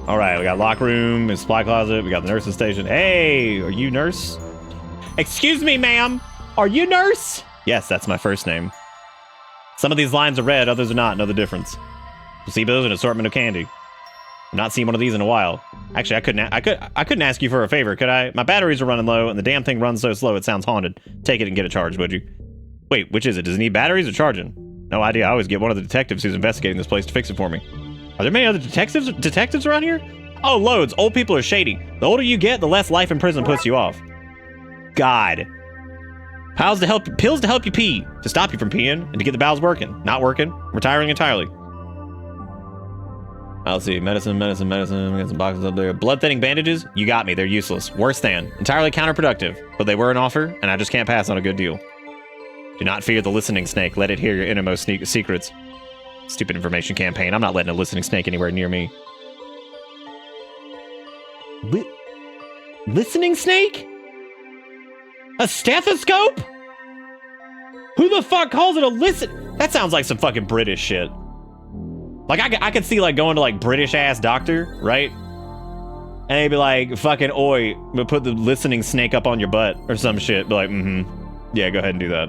Speaker 2: Alright, we got locker room and supply closet. We got the nurse's station. Hey, are you nurse? Excuse me, ma'am. Are you nurse? Yes, that's my first name. Some of these lines are red, others are not. Know the difference. Placebos, an assortment of candy. I've not seen one of these in a while. Actually, I couldn't ask you for a favor, could I? My batteries are running low, and the damn thing runs so slow it sounds haunted. Take it and get it charged, would you? Wait, which is it? Does it need batteries or charging? No idea. I always get one of the detectives who's investigating this place to fix it for me. Are there many other detectives around here? Oh, loads. Old people are shady. The older you get, the less life in prison puts you off. God. Pills to help you pee, to stop you from peeing, and to get the bowels working. Not working. Retiring entirely. I'll see. Medicine. We got some boxes up there. Blood thinning bandages? You got me. They're useless. Worse than. Entirely counterproductive. But they were an offer, and I just can't pass on a good deal. Do not fear the listening snake. Let it hear your innermost secrets. Stupid information campaign. I'm not letting a listening snake anywhere near me. Listening snake? A stethoscope? Who the fuck calls it a listen? That sounds like some fucking British shit. Like, I could see, like, going to, like, British-ass doctor, right? And they'd be like, fucking oi, but put the listening snake up on your butt or some shit. Be like, yeah, go ahead and do that.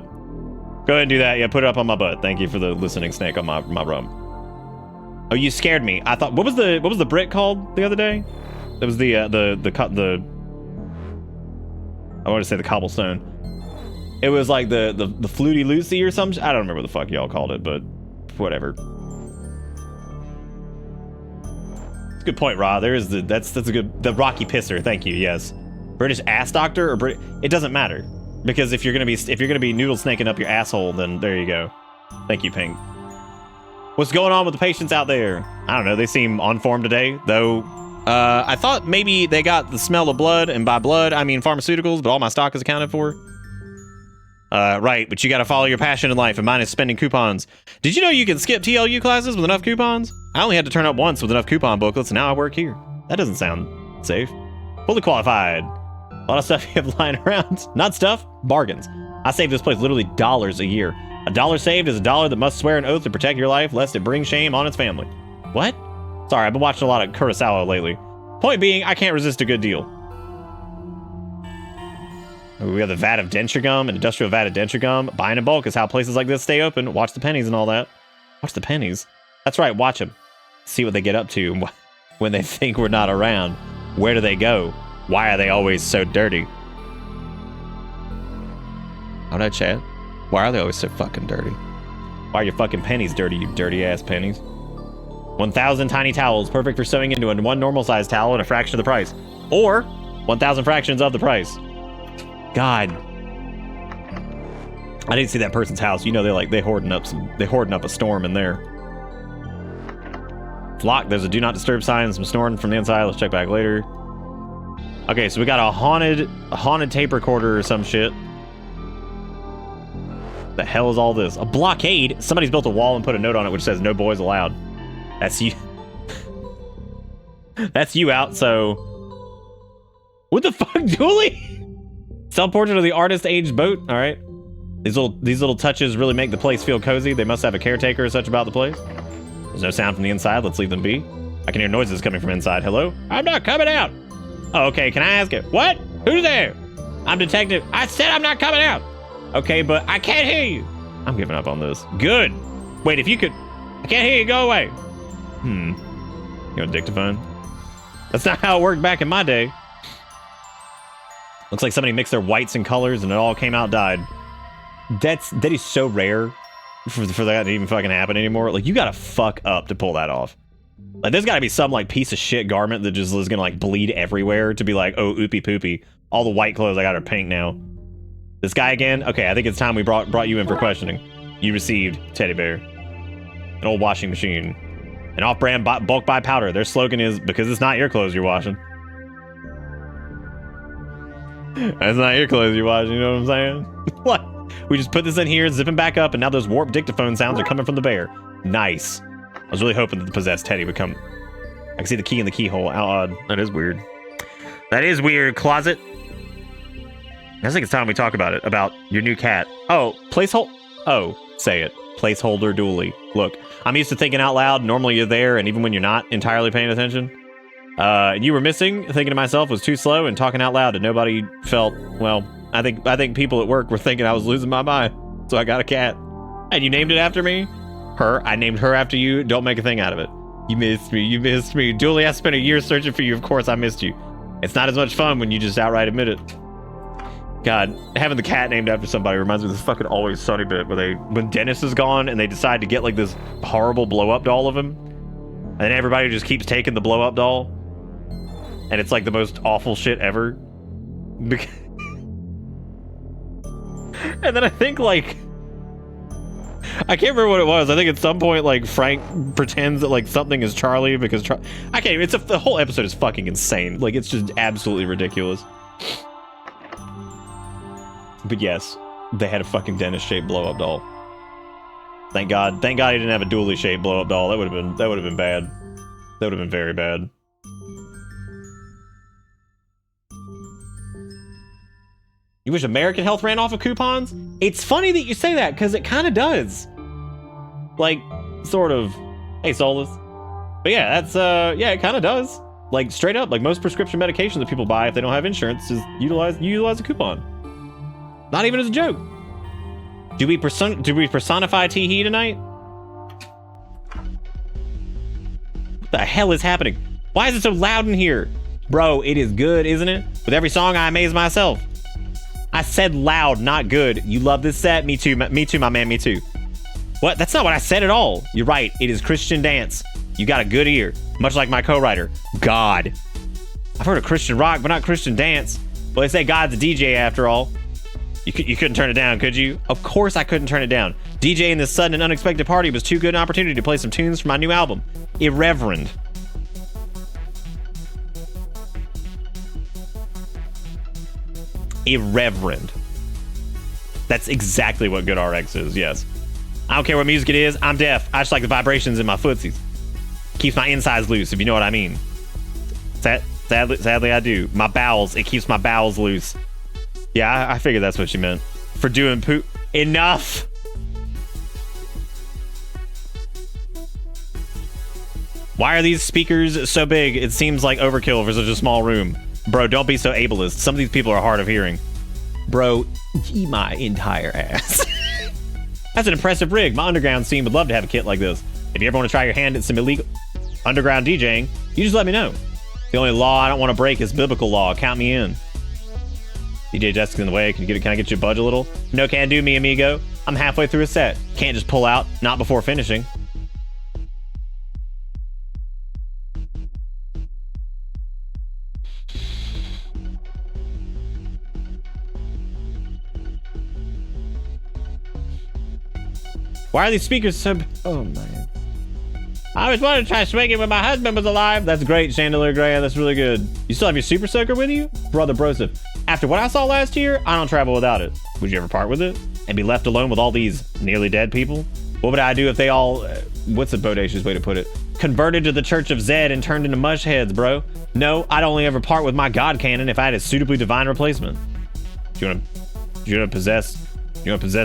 Speaker 2: Go ahead and do that. Yeah, put it up on my butt. Thank you for the listening snake on my rum. Oh, you scared me. I thought, what was the brick called the other day? That was the I want to say the cobblestone. It was like the Flutie Lucy or something. I don't remember what the fuck y'all called it, but whatever. It's a good point, Ra. There is that's a good, the Rocky Pisser. Thank you. Yes, British ass doctor or it doesn't matter, because if you're gonna be noodle snaking up your asshole, then there you go. Thank you, Pink. What's going on with the patients out there? I don't know. They seem on form today, though. I thought maybe they got the smell of blood, and by blood I mean pharmaceuticals, but all my stock is accounted for. Right, but you gotta follow your passion in life, and mine is spending coupons. Did you know you can skip TLU classes with enough coupons? I only had to turn up once with enough coupon booklets, and now I work here. That doesn't sound safe. Fully qualified. A lot of stuff you have lying around. Not stuff, bargains. I save this place literally dollars a year. A dollar saved is a dollar that must swear an oath to protect your life, lest it bring shame on its family. What? Sorry, I've been watching a lot of Kurosawa lately. Point being, I can't resist a good deal. We have the vat of denture gum, an industrial vat of denture gum. Buying in bulk is how places like this stay open. Watch the pennies and all that. Watch the pennies. That's right, watch them. See what they get up to when they think we're not around. Where do they go? Why are they always so dirty? Oh no, chat. Why are they always so fucking dirty? Why are your fucking pennies dirty, you dirty ass pennies? 1,000 tiny towels, perfect for sewing into one normal size towel at a fraction of the price. Or 1,000 fractions of the price. God. I didn't see that person's house. You know, they hoarding up a storm in there. It's locked. There's a do not disturb sign and some snoring from the inside. Let's check back later. Okay, so we got a haunted tape recorder or some shit. The hell is all this? A blockade? Somebody's built a wall and put a note on it which says no boys allowed. That's you. That's you out, so... What the fuck, Julie? Self-portrait of the artist aged boat. All right. These little touches really make the place feel cozy. They must have a caretaker or such about the place. There's no sound from the inside. Let's leave them be. I can hear noises coming from inside. Hello? I'm not coming out. Oh, okay. Can I ask it? What? Who's there? I'm detective. I said I'm not coming out. Okay, but I can't hear you. I'm giving up on this. Good. Wait, if you could... I can't hear you. Go away. You know, dictaphone. That's not how it worked back in my day. Looks like somebody mixed their whites and colors and it all came out dyed. That is so rare for that to even fucking happen anymore. Like, you gotta fuck up to pull that off. Like, there's gotta be some, like, piece of shit garment that just is gonna, like, bleed everywhere to be like, oh, oopy poopy. All the white clothes I got are pink now. This guy again? Okay, I think it's time we brought you in for questioning. You received teddy bear. An old washing machine. An off-brand bulk buy powder. Their slogan is, because it's not your clothes you're washing. That's not your clothes you're washing, you know what I'm saying? What? We just put this in here, zip him back up, and now those warped dictaphone sounds are coming from the bear. Nice. I was really hoping that the possessed teddy would come. I can see the key in the keyhole. How odd. That is weird. That is weird, closet. I think it's time we talk about it. About your new cat. Oh, placeholder. Oh, say it. Placeholder dually. Look, I'm used to thinking out loud. Normally you're there, and even when you're not entirely paying attention. You were missing. Thinking to myself was too slow, and talking out loud, and nobody felt, well, I think people at work were thinking I was losing my mind. So I got a cat. And you named it after me? Her. I named her after you. Don't make a thing out of it. You missed me. You missed me. Julie, I spent a year searching for you. Of course I missed you. It's not as much fun when you just outright admit it. God, having the cat named after somebody reminds me of this fucking Always Sunny bit where when Dennis is gone and they decide to get like this horrible blow-up doll of him, and then everybody just keeps taking the blow-up doll, and it's like the most awful shit ever. And then I think like, I can't remember what it was. I think at some point like Frank pretends that like something is Charlie because I can't even, the whole episode is fucking insane. Like, it's just absolutely ridiculous. But yes, they had a fucking Dennis-shaped blow-up doll. Thank God he didn't have a dually-shaped blow-up doll. That would have been bad. That would have been very bad. You wish American Health ran off of coupons? It's funny that you say that, because it kind of does. Like, sort of. Hey, Solus. But yeah, that's, yeah, it kind of does. Like, straight up, like most prescription medications that people buy if they don't have insurance is utilize a coupon. Not even as a joke. Do we personify Tee-hee tonight? What the hell is happening? Why is it so loud in here? Bro, it is good, isn't it? With every song, I amaze myself. I said loud, not good. You love this set? Me too, my man, me too. What? That's not what I said at all. You're right, it is Christian dance. You got a good ear, much like my co-writer, God. I've heard of Christian rock, but not Christian dance. Well, they say God's a DJ after all. You couldn't turn it down, could you? Of course I couldn't turn it down. DJing this sudden and unexpected party was too good an opportunity to play some tunes from my new album, Irreverend. Irreverend. That's exactly what Good RX is, yes. I don't care what music it is, I'm deaf. I just like the vibrations in my footsies. Keeps my insides loose, if you know what I mean. Sadly, I do. My bowels, it keeps my bowels loose. Yeah, I figured that's what you meant. For doing poop. Enough! Why are these speakers so big? It seems like overkill for such a small room. Bro, don't be so ableist. Some of these people are hard of hearing. Bro, eat my entire ass. That's an impressive rig. My underground scene would love to have a kit like this. If you ever want to try your hand at some illegal underground DJing, you just let me know. The only law I don't want to break is biblical law. Count me in. DJ Jessica's in the way. Can I get you a budge a little? No can do, mi amigo. I'm halfway through a set. Can't just pull out, not before finishing. Why are these speakers so... Oh, man. I always wanted to try swinging when my husband was alive. That's great, Chandelier Gray. That's really good. You still have your Super Soaker with you? Brother Broseph. After what I saw last year, I don't travel without it. Would you ever part with it? And be left alone with all these nearly dead people? What would I do if they all... what's a bodacious way to put it? Converted to the Church of Zed and turned into mush heads, bro. No, I'd only ever part with my God Cannon if I had a suitably divine replacement. Do you want to possess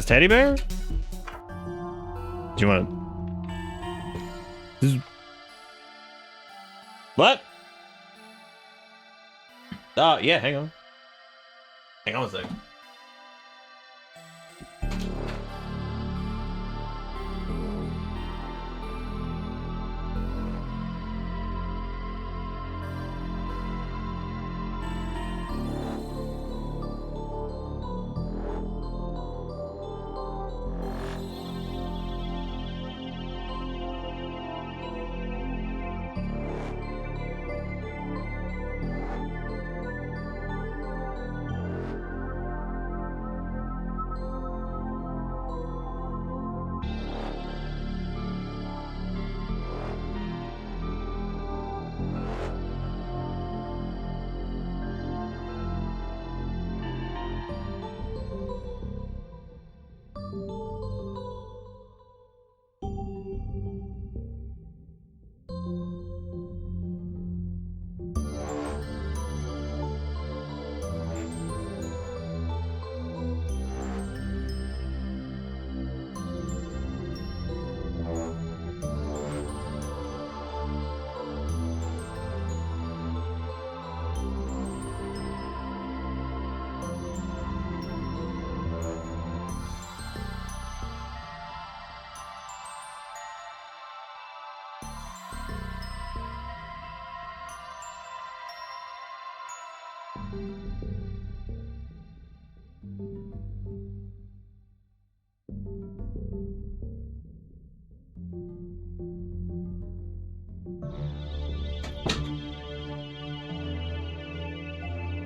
Speaker 2: Teddy Bear? Do you want to... What? Oh, yeah, hang on. Hang on a second.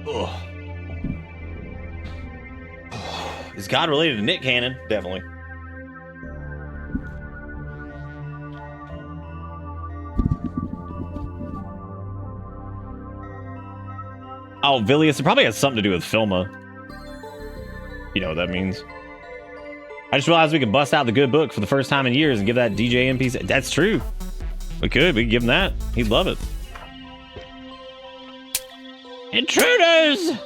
Speaker 2: Ugh. Is God related to Nick Cannon? Definitely. Oh, Vilius, it probably has something to do with Filma. You know what that means. I just realized we can bust out the good book for the first time in years and give that DJ NPC. That's true. We could give him that. He'd love it. Intruders!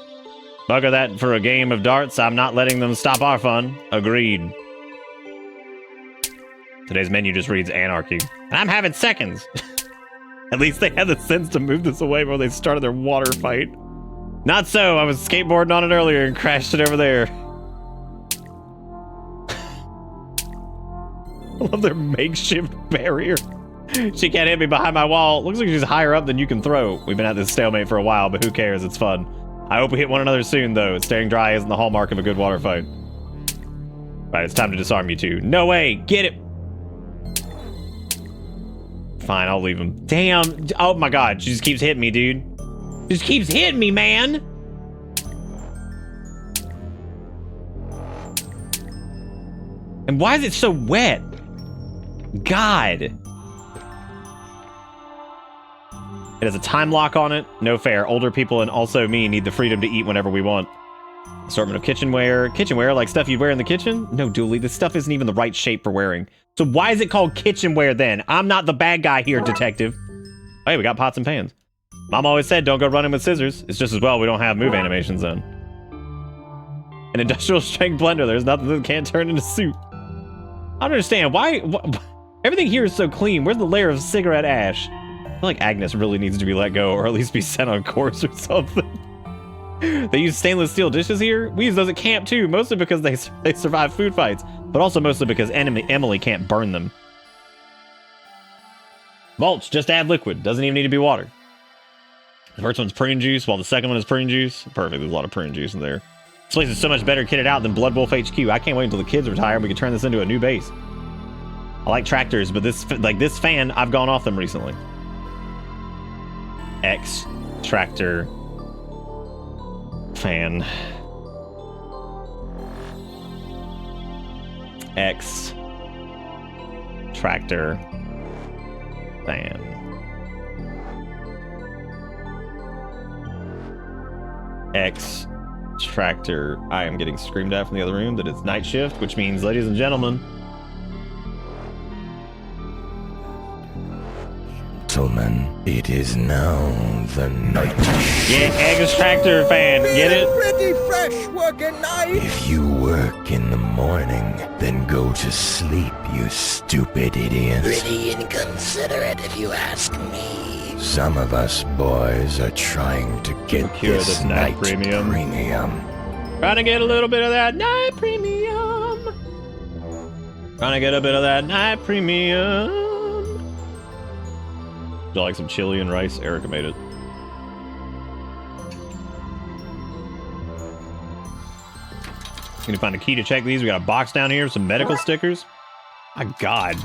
Speaker 2: Bugger that for a game of darts. I'm not letting them stop our fun. Agreed. Today's menu just reads anarchy. And I'm having seconds. At least they had the sense to move this away before they started their water fight. Not so. I was skateboarding on it earlier and crashed it over there. I love their makeshift barrier. She can't hit me behind my wall. Looks like she's higher up than you can throw. We've been at this stalemate for a while, but who cares? It's fun. I hope we hit one another soon, though. Staring dry isn't the hallmark of a good water fight. Right, it's time to disarm you two. No way! Get it! Fine, I'll leave him. Damn! Oh my god, she just keeps hitting me, dude. Just keeps hitting me, man! And why is it so wet? God! It has a time lock on it. No fair. Older people and also me need the freedom to eat whenever we want. Assortment of kitchenware. Kitchenware, like stuff you'd wear in the kitchen? No, Dooley, this stuff isn't even the right shape for wearing. So why is it called kitchenware then? I'm not the bad guy here, detective. Oh, hey, we got pots and pans. Mom always said don't go running with scissors. It's just as well we don't have move animations then. An industrial strength blender. There's nothing that can't turn into soup. I don't understand. Why everything here is so clean. Where's the layer of cigarette ash? I feel like Agnes really needs to be let go or at least be sent on course or something. They use stainless steel dishes here. We use those at camp too, mostly because they survive food fights, but also mostly because Emily can't burn them. Mulch, just add liquid. Doesn't even need to be water. The first one's prune juice, while the second one is prune juice. Perfect, there's a lot of prune juice in there. This place is so much better kitted out than Blood Wolf HQ. I can't wait until the kids retire and we can turn this into a new base. I like tractors, but this fan, I've gone off them recently. X tractor fan. X tractor fan. X tractor. I am getting screamed at from the other room that it's night shift, which means, ladies and gentlemen,
Speaker 1: Gentlemen, it is now the night.
Speaker 2: Yeah, X tractor fan. Get it?
Speaker 4: Pretty fresh working night.
Speaker 1: If you work in the morning, then go to sleep, you stupid idiot.
Speaker 4: Pretty inconsiderate if you ask me.
Speaker 1: Some of us boys are trying to get
Speaker 2: Procure
Speaker 1: this
Speaker 2: this night
Speaker 1: night
Speaker 2: premium.
Speaker 1: premium.
Speaker 2: Trying to get a little bit of that night premium. Trying to get a bit of that night premium. Would you like some chili and rice? Erica made it. Need to find a key to check these. We got a box down here, some medical stickers. My God.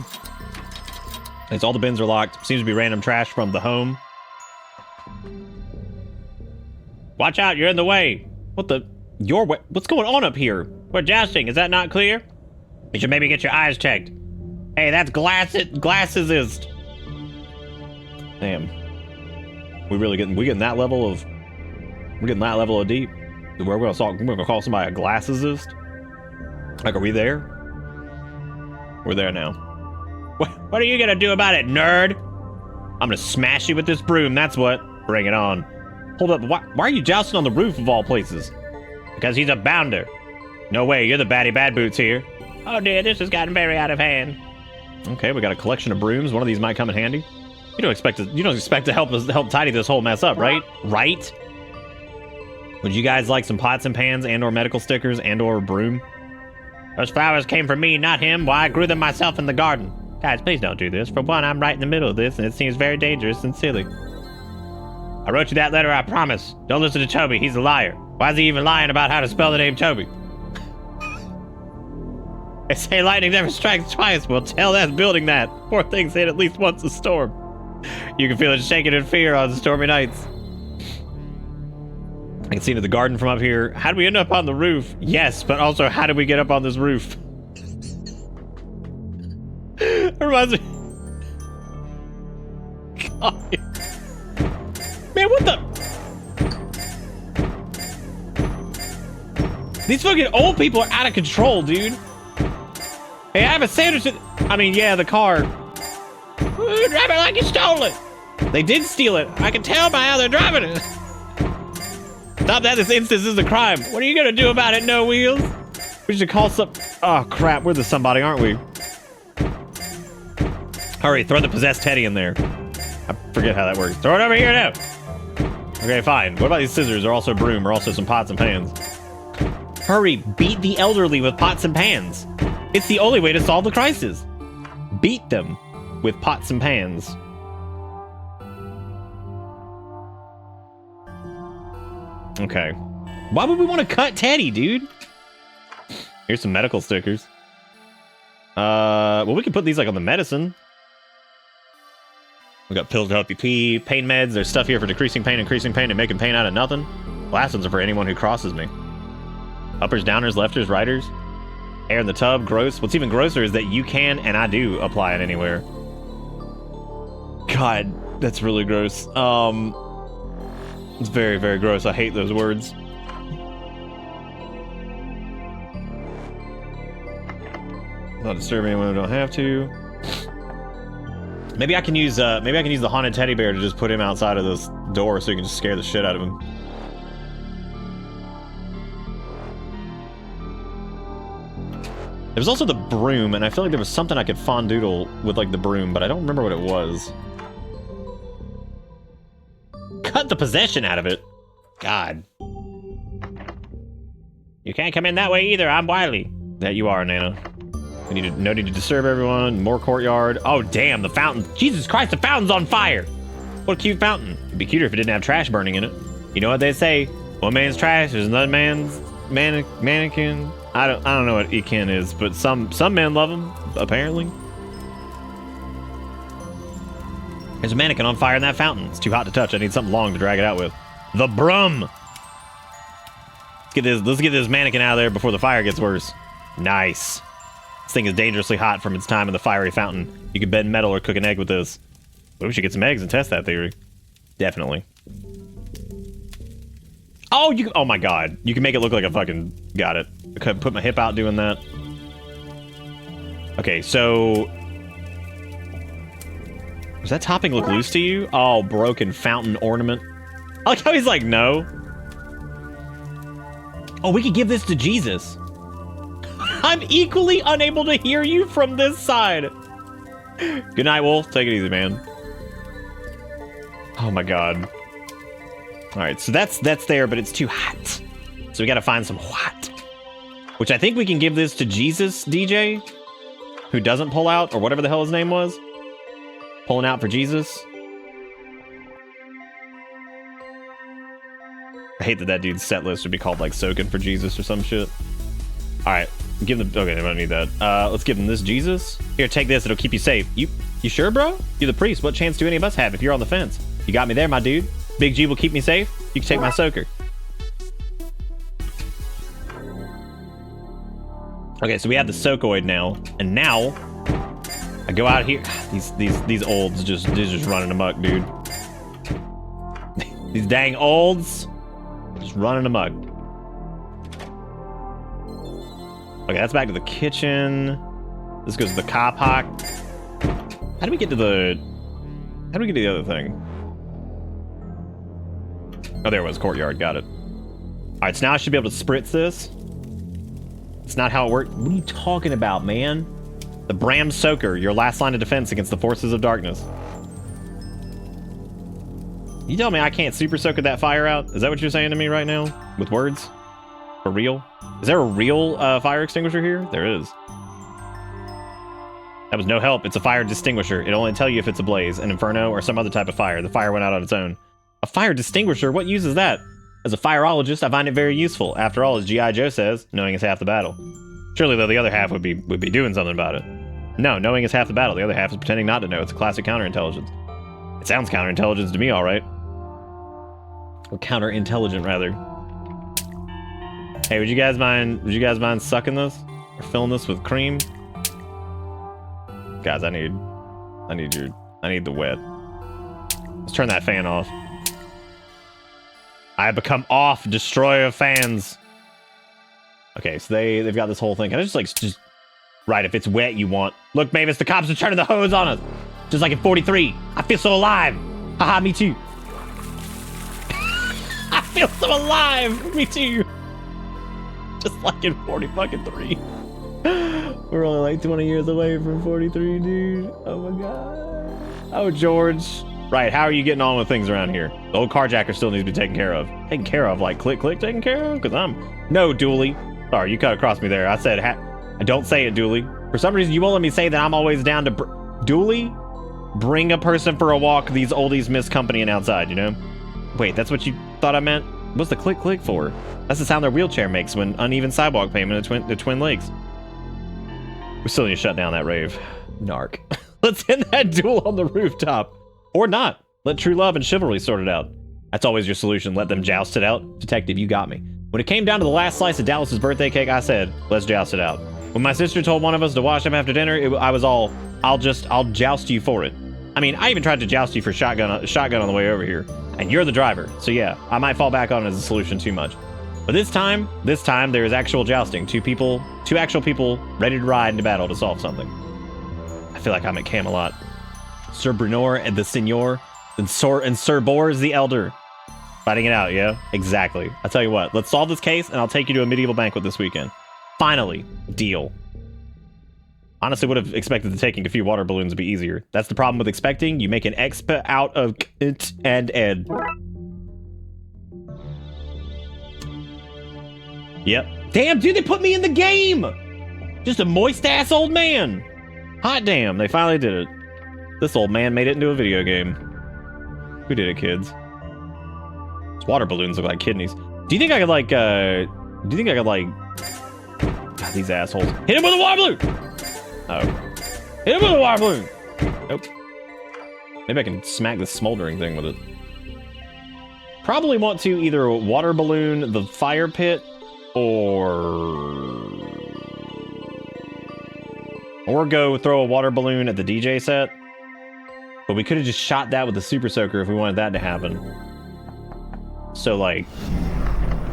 Speaker 2: It's all the bins are locked. Seems to be random trash from the home. Watch out, you're in the way. What the? Your way? What's going on up here? We're jousting. Is that not clear? You should maybe get your eyes checked. Hey, that's glassesist. Damn. We getting that level of deep. We're gonna call somebody a glassesist. Like, are we there? We're there now. What are you gonna do about it, nerd? I'm gonna smash you with this broom, that's what. Bring it on. Hold up, why are you jousting on the roof of all places? Because he's a bounder. No way, you're the baddie bad boots here. Oh dear, this has gotten very out of hand. Okay, we got a collection of brooms. One of these might come in handy. You don't expect to help tidy this whole mess up, right? Right? Would you guys like some pots and pans and or medical stickers and or a broom? Those flowers came from me, not him. Why, I grew them myself in the garden. Guys, please don't do this. For one, I'm right in the middle of this, and it seems very dangerous and silly. I wrote you that letter, I promise. Don't listen to Toby, he's a liar. Why is he even lying about how to spell the name Toby? They say lightning never strikes twice. Well, tell that building that. Poor things hit at least once a storm. You can feel it shaking in fear on stormy nights. I can see into the garden from up here. How did we end up on the roof? Yes, but also how did we get up on this roof? It reminds me. God. Man, what the? These fucking old people are out of control, dude. Hey, I have a sandwich. I mean, yeah, the car. Ooh, drive it like you stole it. They did steal it. I can tell by how they're driving it. Stop that. This instance is a crime. What are you going to do about it, No Wheels? We should call some... Oh, crap. We're the somebody, aren't we? Hurry, throw the possessed Teddy in there. I forget how that works. Throw it over here now. Okay, fine. What about these scissors? They're also broom, or also some pots and pans. Hurry, beat the elderly with pots and pans. It's the only way to solve the crisis. Beat them with pots and pans. Okay. Why would we want to cut Teddy, dude? Here's some medical stickers. Well, we can put these like on the medicine. We got pills to help you pee, pain meds. There's stuff here for decreasing pain, increasing pain, and making pain out of nothing. Last ones are for anyone who crosses me. Uppers, downers, lefters, righters. Air in the tub, gross. What's even grosser is that you can, and I do, apply it anywhere. God, that's really gross. It's very, very gross. I hate those words. Not disturb anyone who don't have to. Maybe I can use the haunted teddy bear to just put him outside of this door so you can just scare the shit out of him. There was also the broom, and I feel like there was something I could fondoodle with like the broom, but I don't remember what it was. Cut the possession out of it. God. You can't come in that way either. I'm Wiley. That you are, Nana. We need to, no need to disturb everyone. More courtyard. Oh, damn, the fountain. Jesus Christ, the fountain's on fire. What a cute fountain. It'd be cuter if it didn't have trash burning in it. You know what they say? One man's trash is another man's mannequin. I don't know what Ekin is, but some men love them, apparently. There's a mannequin on fire in that fountain. It's too hot to touch. I need something long to drag it out with. The broom. Let's get this mannequin out of there before the fire gets worse. Nice. This thing is dangerously hot from its time in the fiery fountain. You can bend metal or cook an egg with this. But we should get some eggs and test that theory. Definitely. Oh, oh my god. You can make it look like I fucking got it. I could put my hip out doing that. Okay, so... Does that topping look loose to you? Oh, broken fountain ornament. I like how he's like, no. Oh, we could give this to Jesus. I'm equally unable to hear you from this side. Good night, Wolf. Take it easy, man. Oh my god. Alright, so that's there, but it's too hot. So we gotta find some hot. Which I think we can give this to Jesus, DJ. Who doesn't pull out, or whatever the hell his name was. Pulling out for Jesus. I hate that dude's set list would be called like soaking for Jesus or some shit. Alright, give them, okay, I don't need that. Let's give them this Jesus. Here, take this, it'll keep you safe. You sure, bro? You're the priest, what chance do any of us have if you're on the fence? You got me there, my dude. Big G will keep me safe. You can take my soaker. Okay, so we have the soakoid now, and now I go out here. These olds just running amok, dude. These dang olds just running amok. Okay, that's back to the kitchen. This goes to the car park. How do we get to the other thing? Oh, there it was, courtyard, got it. All right, so now I should be able to spritz this. It's not how it works. What are you talking about, man? The Bram Soaker, your last line of defense against the forces of darkness. You tell me I can't super soak that fire out? Is that what you're saying to me right now? With words? For real? Is there a real fire extinguisher here? There is. That was no help. It's a fire distinguisher. It'll only tell you if it's a blaze, an inferno, or some other type of fire. The fire went out on its own. A fire distinguisher? What use is that? As a fireologist, I find it very useful. After all, as G.I. Joe says, knowing is half the battle. Surely, though, the other half would be doing something about it. No, knowing is half the battle. The other half is pretending not to know. It's a classic counterintelligence. It sounds counterintelligence to me, all right. Or counterintelligent, rather. Hey, would you guys mind sucking this? Or filling this with cream? Guys, I need the wet. Let's turn that fan off. I have become off, destroyer of fans. Okay, so they've got this whole thing. Can I just right, if it's wet you want. Look, Mavis, the cops are turning the hose on us. Just like in 43. I feel so alive. Haha, me too. I feel so alive. Me too. Just like in 40-fucking-3. We're only like 20 years away from 43, dude. Oh my god. Oh, George. Right, how are you getting on with things around here? The old carjacker still needs to be taken care of. Taken care of, like click, click, taken care of? Because I'm... No, Dooley. Sorry, you cut across me there. I said, I don't say it, Dooley. For some reason, you won't let me say that I'm always down to... Dooley? Bring a person for a walk. These oldies miss company and outside, you know? Wait, that's what you thought I meant? What's the click, click for? That's the sound their wheelchair makes when uneven sidewalk pavement and the twin legs. We still need to shut down that rave. Narc. Let's end that duel on the rooftop. Or not. Let true love and chivalry sort it out. That's always your solution. Let them joust it out. Detective, you got me. When it came down to the last slice of Dallas's birthday cake, I said, let's joust it out. When my sister told one of us to wash up after dinner, I was all, I'll joust you for it. I mean, I even tried to joust you for shotgun on the way over here. And you're the driver. So yeah, I might fall back on it as a solution too much. But this time there is actual jousting. Two actual people ready to ride into battle to solve something. I feel like I'm at Camelot. Sir Brunor and the Signor, and Sir Bors the Elder. Fighting it out, yeah? Exactly. I'll tell you what, let's solve this case and I'll take you to a medieval banquet this weekend. Finally, deal. Honestly, would have expected the taking a few water balloons to be easier. That's the problem with expecting. You make an expa out of it and ed. Yep. Damn, dude, they put me in the game! Just a moist-ass old man. Hot damn, they finally did it. This old man made it into a video game. Who did it, kids? These water balloons look like kidneys. Do you think I could, like, God, these assholes. Hit him with a water balloon! Oh. Hit him with a water balloon! Nope. Maybe I can smack this smoldering thing with it. Probably want to either water balloon the fire pit or go throw a water balloon at the DJ set. But we could have just shot that with the super soaker if we wanted that to happen. So like,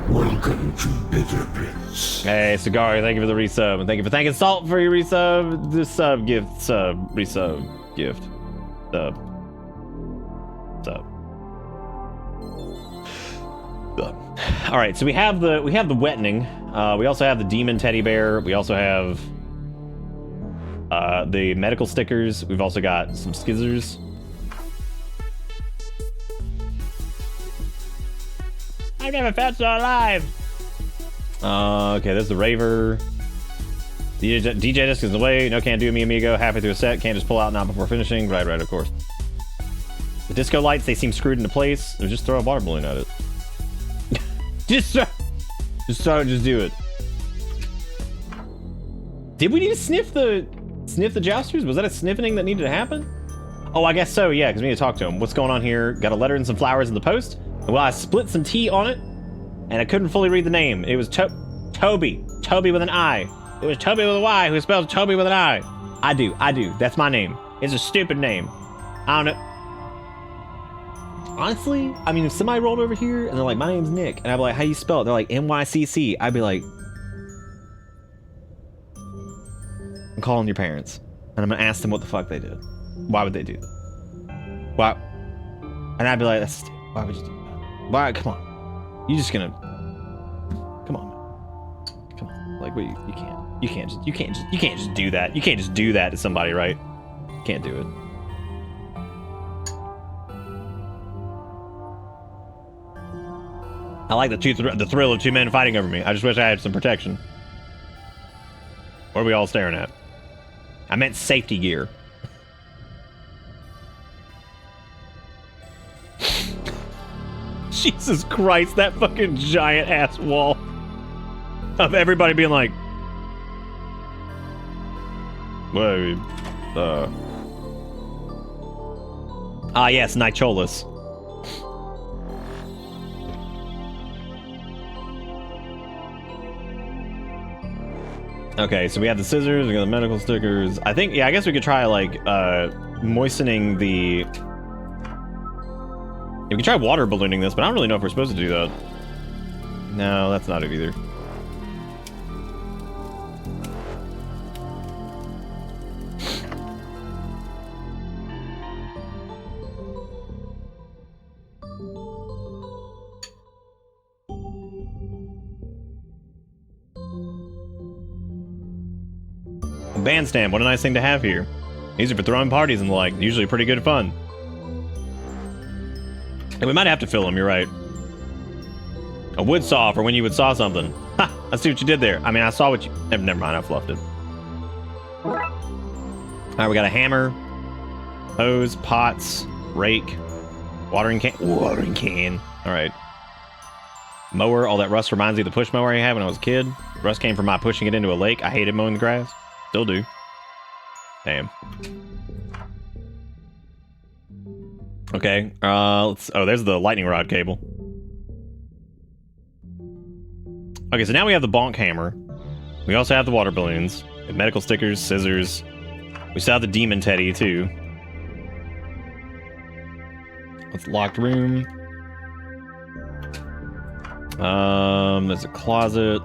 Speaker 1: Welcome to Bitter Pits.
Speaker 2: hey, Cigar, thank you for the resub, and thank you for thanking Salt for your resub. This sub gift, resub gift, sub. All right, so we have the wettening. We also have the demon teddy bear. We also have the medical stickers. We've also got some skizzers. I've never felt so alive. Okay, there's the raver. The DJ disc is in the way. No, can't do me, amigo. Halfway through a set, can't just pull out now before finishing. Right, of course. The disco lights, they seem screwed into place. So just throw a water balloon at it. just do it. Did we need to sniff the jousters? Was that a sniffing that needed to happen? Oh, I guess so, yeah, because we need to talk to him. What's going on here? Got a letter and some flowers in the post. And well, I split some tea on it, and I couldn't fully read the name. It was Toby. Toby with an I. It was Toby with a Y who spells Toby with an I. I do. That's my name. It's a stupid name. I don't know. Honestly, I mean, if somebody rolled over here and they're like, my name's Nick, and I'd be like, how you spell it? They're like, NYCC. I'd be like, I'm calling your parents, and I'm gonna ask them what the fuck they did. Why would they do that? Why? And I'd be like, why would you do that? Why? Come on. You just gonna? Come on. Like, what? You can't just do that. You can't just do that to somebody, right? You can't do it. I like the thrill of two men fighting over me. I just wish I had some protection. What are we all staring at? I meant safety gear. Jesus Christ, that fucking giant ass wall of everybody being like, wait, yes, Nicholas. Okay, so we have the scissors, we got the medical stickers. I think, yeah, I guess we could try, like, moistening the... We can try water ballooning this, but I don't really know if we're supposed to do that. No, that's not it either. A bandstand, what a nice thing to have here. Easy for throwing parties and the like, usually pretty good fun. And we might have to fill them, you're right. A wood saw for when you would saw something. Ha! I see what you did there. I mean, I saw what you... Never mind, I fluffed it. Alright, we got a hammer, hose, pots, rake, watering can. Alright. Mower, all that rust reminds me of the push mower I had when I was a kid. Rust came from my pushing it into a lake. I hated mowing the grass. Still do. Damn. Okay, let's... Oh, there's the lightning rod cable. Okay, so now we have the bonk hammer. We also have the water balloons. We have medical stickers, scissors. We still have the demon teddy, too. Let's locked room. There's a closet.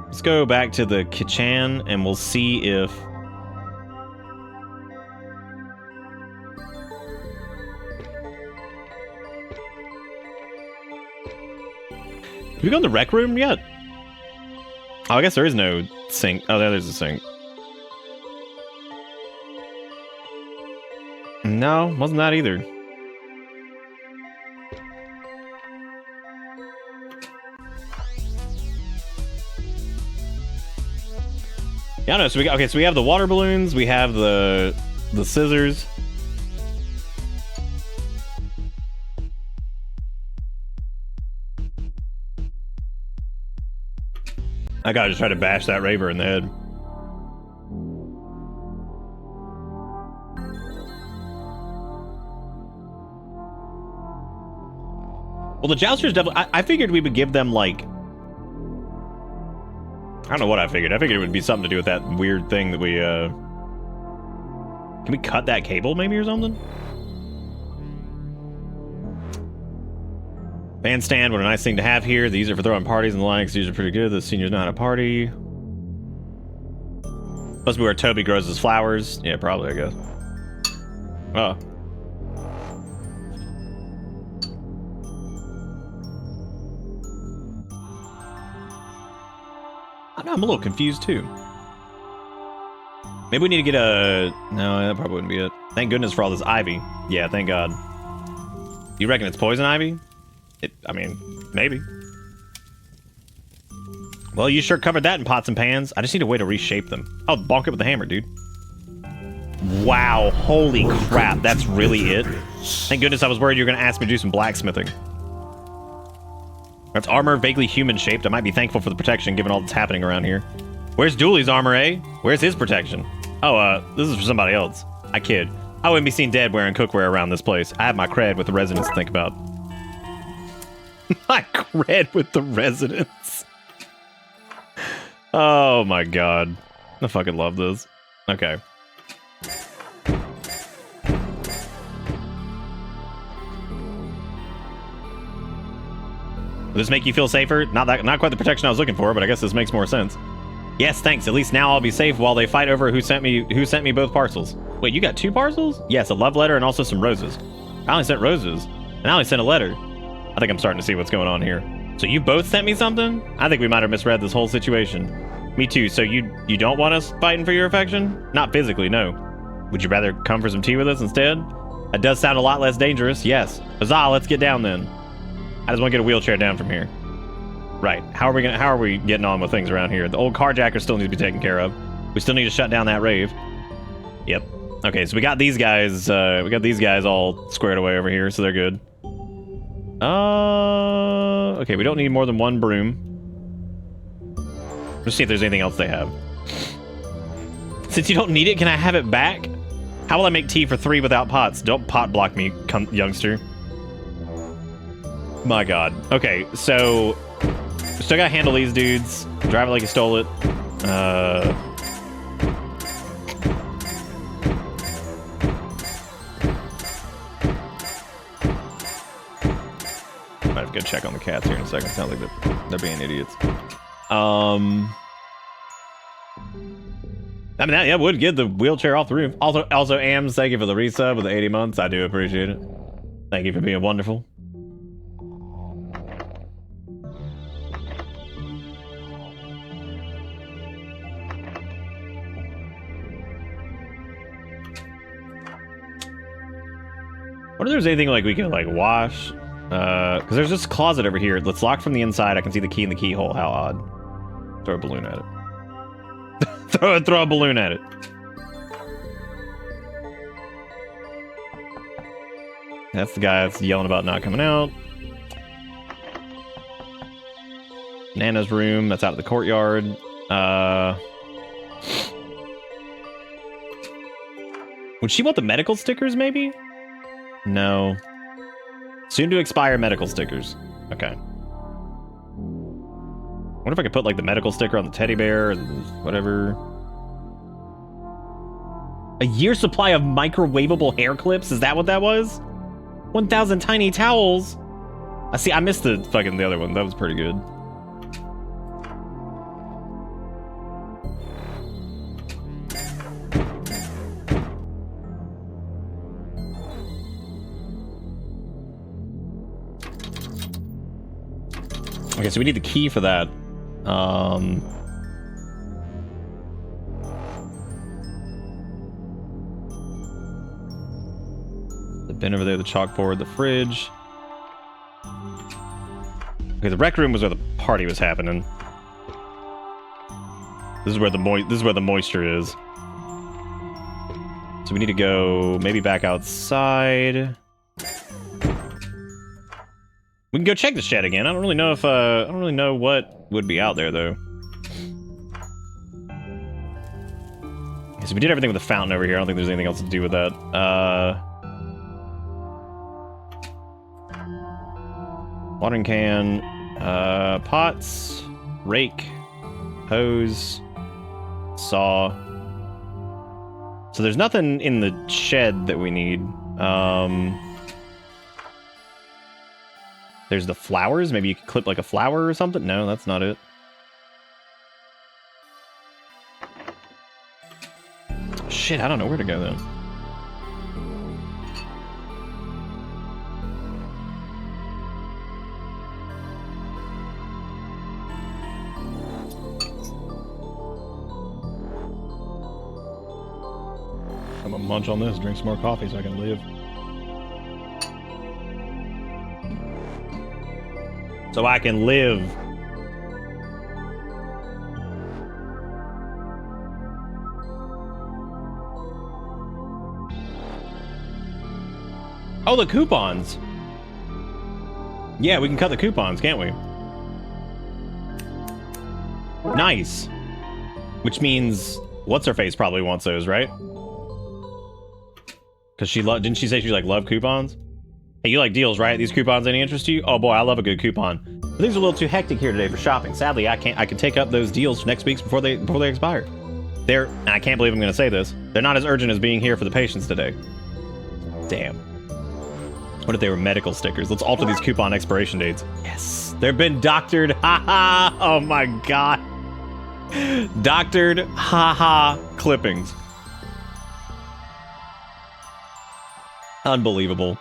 Speaker 2: Let's go back to the kitchen, and we'll see if... Did we go in the rec room yet? Oh, I guess there is no sink. Oh, there's a sink. No, wasn't that either. Yeah, no, so we got, okay, so we have the water balloons, we have the scissors. I gotta just try to bash that raver in the head. Well, the jousters definitely... I figured we would give them, like... I don't know what I figured. I figured it would be something to do with that weird thing that we, Can we cut that cable, maybe, or something? Bandstand, what a nice thing to have here. These are for throwing parties and the likes. These are pretty good. The senior's not a party. Must be where Toby grows his flowers. Yeah, probably, I guess. Oh. I'm a little confused, too. Maybe we need to get a... No, that probably wouldn't be it. Thank goodness for all this ivy. Yeah, thank God. You reckon it's poison ivy? I mean, maybe. Well, you sure covered that in pots and pans. I just need a way to reshape them. Oh, bonk it with the hammer, dude. Wow, holy crap, that's really it? Thank goodness I was worried you were going to ask me to do some blacksmithing. That's armor, vaguely human-shaped. I might be thankful for the protection, given all that's happening around here. Where's Dooley's armor, eh? Where's his protection? Oh, this is for somebody else. I kid. I wouldn't be seen dead wearing cookware around this place. I have my cred with the residents to think about. My cred with the residents. Oh my god. I fucking love this. Okay. Will this make you feel safer? Not quite the protection I was looking for, but I guess this makes more sense. Yes, thanks. At least now I'll be safe while they fight over who sent me both parcels. Wait, you got 2 parcels? Yes, a love letter and also some roses. I only sent roses, and I only sent a letter. I think I'm starting to see what's going on here. So you both sent me something? I think we might have misread this whole situation. Me too. So you don't want us fighting for your affection? Not physically, no. Would you rather come for some tea with us instead? That does sound a lot less dangerous, yes. Huzzah, let's get down then. I just want to get a wheelchair down from here. Right. How are we getting on with things around here? The old carjacker still needs to be taken care of. We still need to shut down that rave. Yep. Okay, so we got these guys all squared away over here, so they're good. Okay, we don't need more than 1 broom. Let's see if there's anything else they have. Since you don't need it, can I have it back? How will I make tea for 3 without pots? Don't pot block me, youngster. My god. Okay, so... Still gotta handle these dudes. Drive it like you stole it. Might have to go check on the cats here in a second. Sounds like they're being idiots. I mean, that would get the wheelchair off the roof. Also, Ams, thank you for the resub with the 80 months. I do appreciate it. Thank you for being wonderful. I wonder if there's anything like we can like wash. Because there's this closet over here. Let's lock from the inside. I can see the key in the keyhole. How odd. Throw a balloon at it. throw a balloon at it. That's the guy that's yelling about not coming out. Nana's room. That's out of the courtyard. Would she want the medical stickers, maybe? No. Soon to expire medical stickers. Okay. What if I could put, like, the medical sticker on the teddy bear or whatever? A year's supply of microwavable hair clips? Is that what that was? 1,000 tiny towels? I missed the other one. That was pretty good. Okay, so we need the key for that. The bin over there, the chalkboard, the fridge. Okay, the rec room was where the party was happening. This is where the moisture is. So we need to go maybe back outside. We can go check the shed again. I don't really know if I don't really know what would be out there though. Okay, so we did everything with the fountain over here. I don't think there's anything else to do with that. Watering can, pots, rake, hose, saw. So there's nothing in the shed that we need. There's the flowers. Maybe you could clip like a flower or something. No, that's not it. Shit, I don't know where to go then. I'm gonna munch on this, drink some more coffee so I can live. So I can live. Oh, the coupons. Yeah, we can cut the coupons, can't we? Nice. Which means what's-her-face probably wants those, right? Because didn't she say she like loved coupons? Hey, you like deals, right? These coupons any interest to you? Oh boy, I love a good coupon. But things are a little too hectic here today for shopping. Sadly, I can take up those deals for next week's before they expire. And I can't believe I'm gonna say this, they're not as urgent as being here for the patients today. Damn. What if they were medical stickers? Let's alter these coupon expiration dates. Yes. They've been doctored. Haha. Oh my god. Doctored haha clippings. Unbelievable.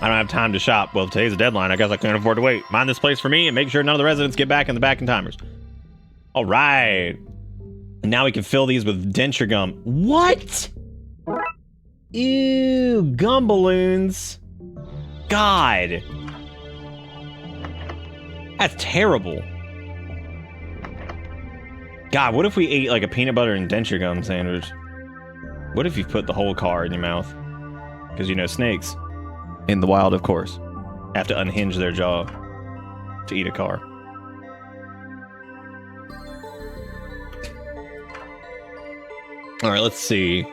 Speaker 2: I don't have time to shop. Well, today's a deadline. I guess I can't afford to wait. Mind this place for me and make sure none of the residents get back in the back-in timers. All right. And now we can fill these with denture gum. What? Ew, gum balloons. God. That's terrible. God, what if we ate like a peanut butter and denture gum sandwich? What if you put the whole car in your mouth? Because you know snakes. In the wild, of course, have to unhinge their jaw to eat a car. All right, let's see.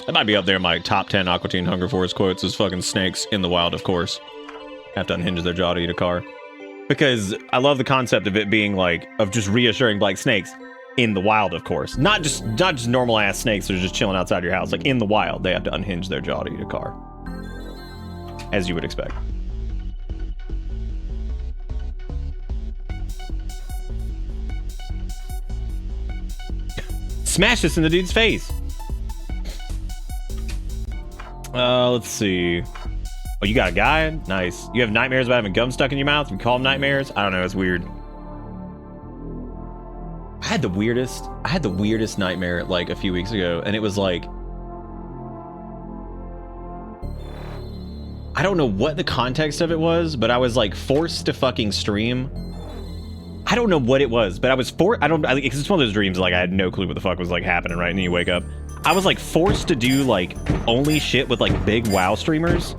Speaker 2: That might be up there in my top 10 Aqua Teen Hunger Force quotes is fucking snakes in the wild, of course. Have to unhinge their jaw to eat a car. Because I love the concept of it being like, of just reassuring like snakes. In the wild, of course. Not just normal ass snakes that are just chilling outside your house. Like in the wild, they have to unhinge their jaw to eat a car. As you would expect. Smash this in the dude's face. Let's see. Oh, you got a guy? Nice. You have nightmares about having gum stuck in your mouth? You call them nightmares? I don't know, it's weird. I had the weirdest nightmare like a few weeks ago, and it was like I don't know what the context of it was, but I was like forced to fucking stream. I don't know what it was, but I was because it's one of those dreams like I had no clue what the fuck was like happening, right? And then you wake up. I was like forced to do like only shit with like big WoW streamers.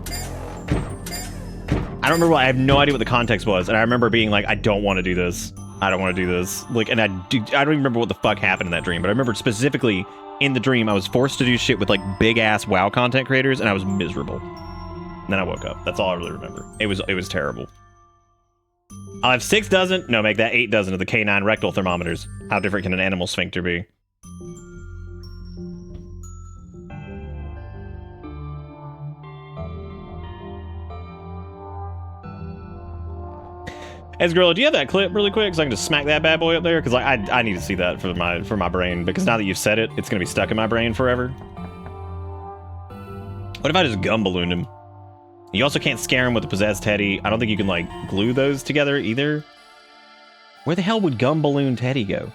Speaker 2: I don't remember. I have no idea what the context was, and I remember being like, I don't want to do this. I don't want to do this. Like, and I don't even remember what the fuck happened in that dream, but I remember specifically in the dream I was forced to do shit with like big ass WoW content creators, and I was miserable. And then I woke up. That's all I really remember. It was terrible. I'll have 6 dozen. No, make that 8 dozen of the K9 rectal thermometers. How different can an animal sphincter be? Esgorilla, do you have that clip really quick? Because I can just smack that bad boy up there? Because like, I need to see that for my brain. Because now that you've said it, it's going to be stuck in my brain forever. What if I just gun ballooned him? You also can't scare him with the possessed Teddy. I don't think you can like glue those together either. Where the hell would gun balloon Teddy go?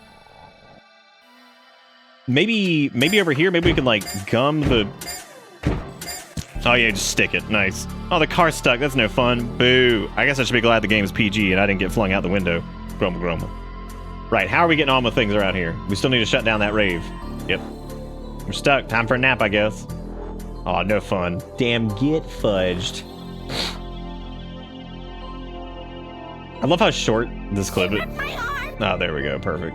Speaker 2: Maybe over here. Maybe we can like gum the... Oh yeah, just stick it. Nice. Oh, the car's stuck. That's no fun. Boo. I guess I should be glad the game is PG and I didn't get flung out the window. Grumble, grumble. Right, how are we getting on with things around here? We still need to shut down that rave. Yep. We're stuck. Time for a nap, I guess. Oh, no fun. Damn, get fudged. I love how short this clip is. Oh, there we go. Perfect.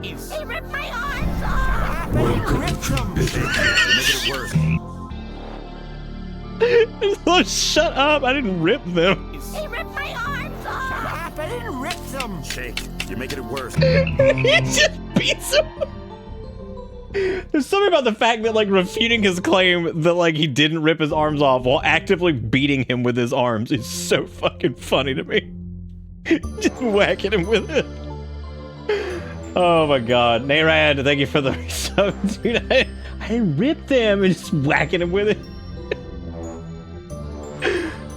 Speaker 4: He ripped my arms off!
Speaker 2: Oh, shut up! I didn't rip them.
Speaker 4: He ripped my arms off!
Speaker 5: I didn't rip them! Shake, you're making it worse.
Speaker 2: He just beats him. There's something about the fact that like refuting his claim that like he didn't rip his arms off while actively beating him with his arms is so fucking funny to me. Just whacking him with it. Oh my god. Nayrad, thank you for the resub, dude. I ripped them and just whacking him with it.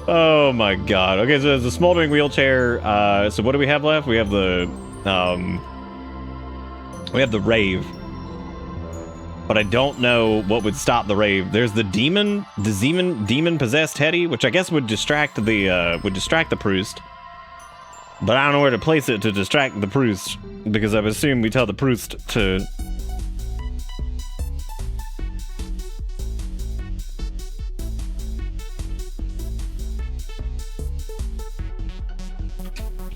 Speaker 2: Oh my god. Okay, so there's a smoldering wheelchair. So what do we have left? We have the rave. But I don't know what would stop the rave. There's the demon possessed Teddy, which I guess would distract the Proust. But I don't know where to place it to distract the Proust, because I would assume we tell the Proust to...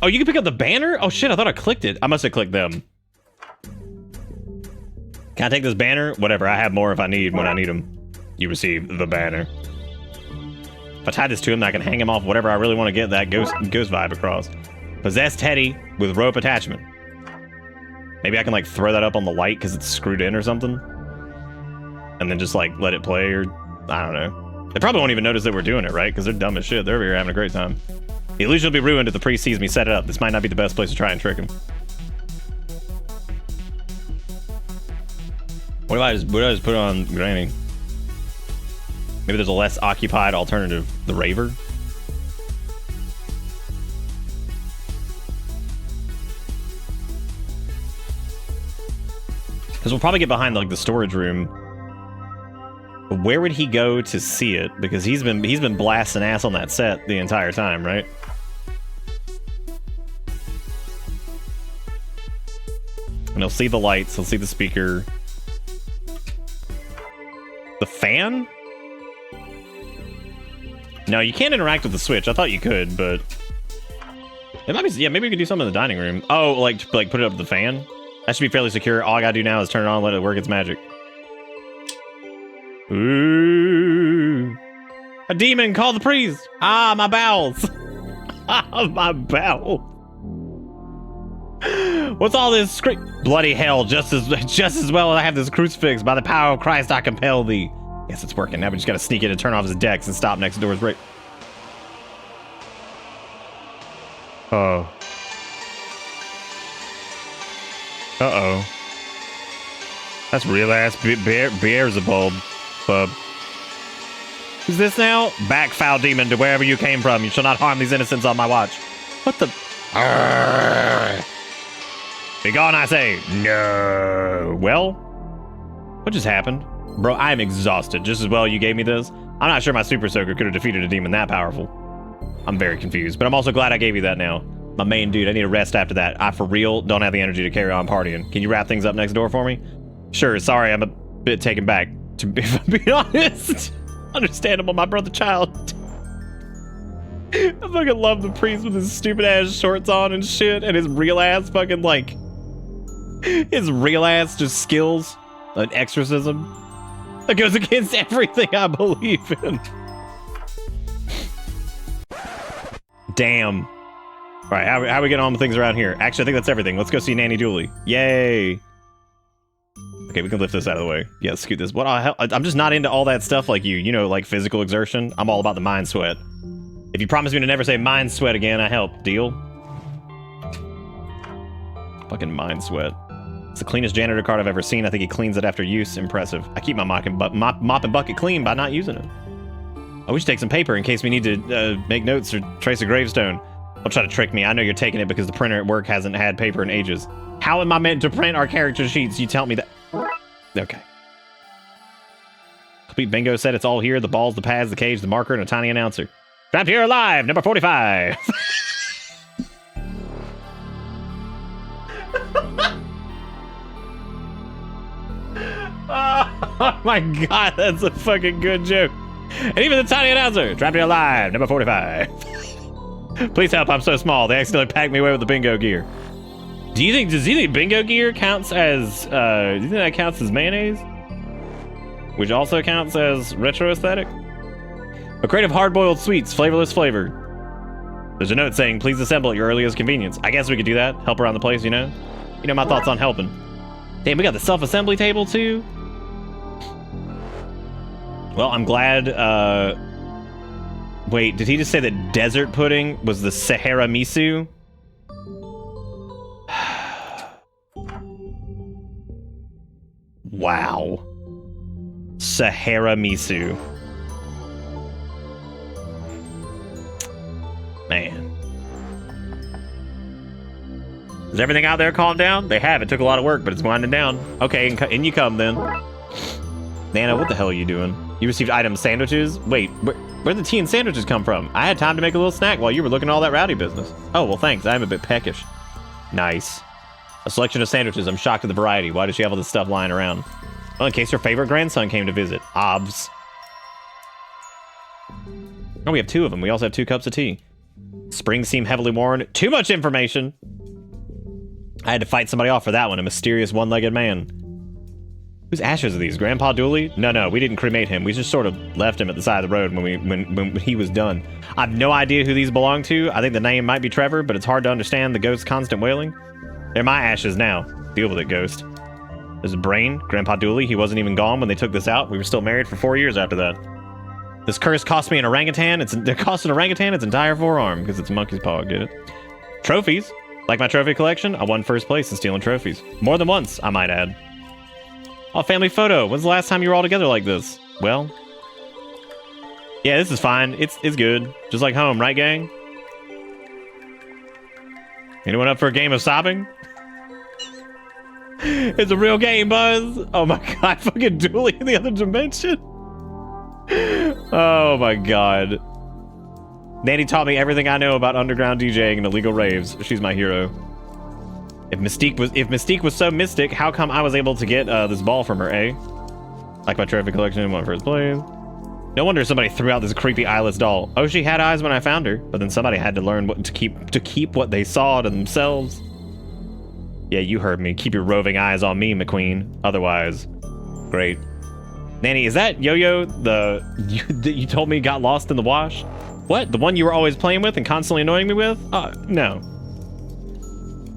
Speaker 2: Oh, you can pick up the banner? Oh shit, I thought I clicked it. I must have clicked them. Can I take this banner? Whatever, I have more if I need when I need them. You receive the banner. If I tie this to him, I can hang him off whatever I really want to get that ghost vibe across. Possessed Teddy with rope attachment. Maybe I can like throw that up on the light because it's screwed in or something. And then just like let it play, or I don't know. They probably won't even notice that we're doing it, right? Because they're dumb as shit. They're over here having a great time. The illusion will be ruined if the priest sees me set it up. This might not be the best place to try and trick him. What do I just put on Granny? Maybe there's a less occupied alternative. The Raver? Because we'll probably get behind like the storage room. But where would he go to see it? Because he's been blasting ass on that set the entire time, right? And he'll see the lights, he'll see the speaker. The fan? No, you can't interact with the Switch. I thought you could, but it might be. Yeah, maybe we could do something in the dining room. Oh, like put it up to the fan. That should be fairly secure. All I gotta do now is turn it on, let it work its magic. Ooh, a demon! Call the priest! Ah, my bowels! Ah, my bowels! What's all this bloody hell? Just as well as I have this crucifix. By the power of Christ, I compel thee. Yes, it's working. Now we just gotta sneak in and turn off his decks and stop next door's break. Oh. Uh-oh. That's real ass Beelzebub. Who's this now? Back, foul demon, to wherever you came from. You shall not harm these innocents on my watch. What the? Arrgh. Be gone, I say. No. Well, what just happened? Bro, I am exhausted. Just as well you gave me this. I'm not sure my Super Soaker could have defeated a demon that powerful. I'm very confused, but I'm also glad I gave you that now. My main dude, I need a rest after that. I, for real, don't have the energy to carry on partying. Can you wrap things up next door for me? Sure, sorry, I'm a bit taken back, to be honest. Understandable, my brother child. I fucking love the priest with his stupid ass shorts on and shit, and his real ass fucking, like, his real ass just skills, an exorcism that goes against everything I believe in. Damn. All right, how we getting on with things around here? Actually, I think that's everything. Let's go see Nanny Dooley. Yay. Okay, we can lift this out of the way. Yeah, scoot this. What? I'm just not into all that stuff like you. You know, like physical exertion. I'm all about the mind sweat. If you promise me to never say mind sweat again, I help. Deal? Fucking mind sweat. It's the cleanest janitor card I've ever seen. I think he cleans it after use. Impressive. I keep my mop and bucket clean by not using it. I wish take some paper in case we need to make notes or trace a gravestone. Don't try to trick me. I know you're taking it because the printer at work hasn't had paper in ages. How am I meant to print our character sheets? You tell me that. Okay. Complete bingo set. It's all here. The balls, the pads, the cage, the marker, and a tiny announcer. Trapped here alive, number 45. Oh my god, that's a fucking good joke. And even the tiny announcer. Trapped here alive, number 45. Please help, I'm so small. They accidentally packed me away with the bingo gear. Does he think bingo gear counts as, do you think that counts as mayonnaise? Which also counts as retro aesthetic? A crate of hard-boiled sweets, flavorless flavor. There's a note saying, please assemble at your earliest convenience. I guess we could do that, help around the place, you know? You know my thoughts on helping. Damn, we got the self-assembly table too? Well, I'm glad, wait, did he just say that desert pudding was the Sahara Misu? Wow. Sahara Misu. Man. Is everything out there calmed down? They have. It took a lot of work, but it's winding down. Okay, in you come then. Nana, what the hell are you doing? You received item sandwiches? Wait, where'd the tea and sandwiches come from? I had time to make a little snack while you were looking at all that rowdy business. Oh, well thanks. I'm a bit peckish. Nice. A selection of sandwiches. I'm shocked at the variety. Why does she have all this stuff lying around? Well, in case her favorite grandson came to visit. Obs. Oh, we have 2 of them. We also have 2 cups of tea. Springs seem heavily worn. Too much information. I had to fight somebody off for that one. A mysterious one-legged man. Whose ashes are these? Grandpa Dooley? No, we didn't cremate him. We just sort of left him at the side of the road when he was done. I have no idea who these belong to. I think the name might be Trevor, but it's hard to understand the ghost's constant wailing. They're my ashes now. Deal with it, ghost. There's a brain. Grandpa Dooley. He wasn't even gone when they took this out. We were still married for 4 years after that. This curse cost me an orangutan. It cost an orangutan its entire forearm because it's a monkey's paw. Get it? Trophies. Like my trophy collection, I won first place in stealing trophies. More than once, I might add. Oh, family photo. When's the last time you were all together like this? Well, yeah, this is fine. It's good. Just like home, right, gang? Anyone up for a game of sobbing? It's a real game, Buzz. Oh my god, fucking Dooley in the other dimension. Oh my god. Nanny taught me everything I know about underground DJing and illegal raves. She's my hero. If Mystique was so mystic, how come I was able to get this ball from her, eh? Like my trophy collection, won first place. No wonder somebody threw out this creepy eyeless doll. Oh, she had eyes when I found her, but then somebody had to learn what to keep what they saw to themselves. Yeah, you heard me. Keep your roving eyes on me, McQueen. Otherwise, great. Nanny, is that Yo-Yo that you told me got lost in the wash? What? The one you were always playing with and constantly annoying me with? No.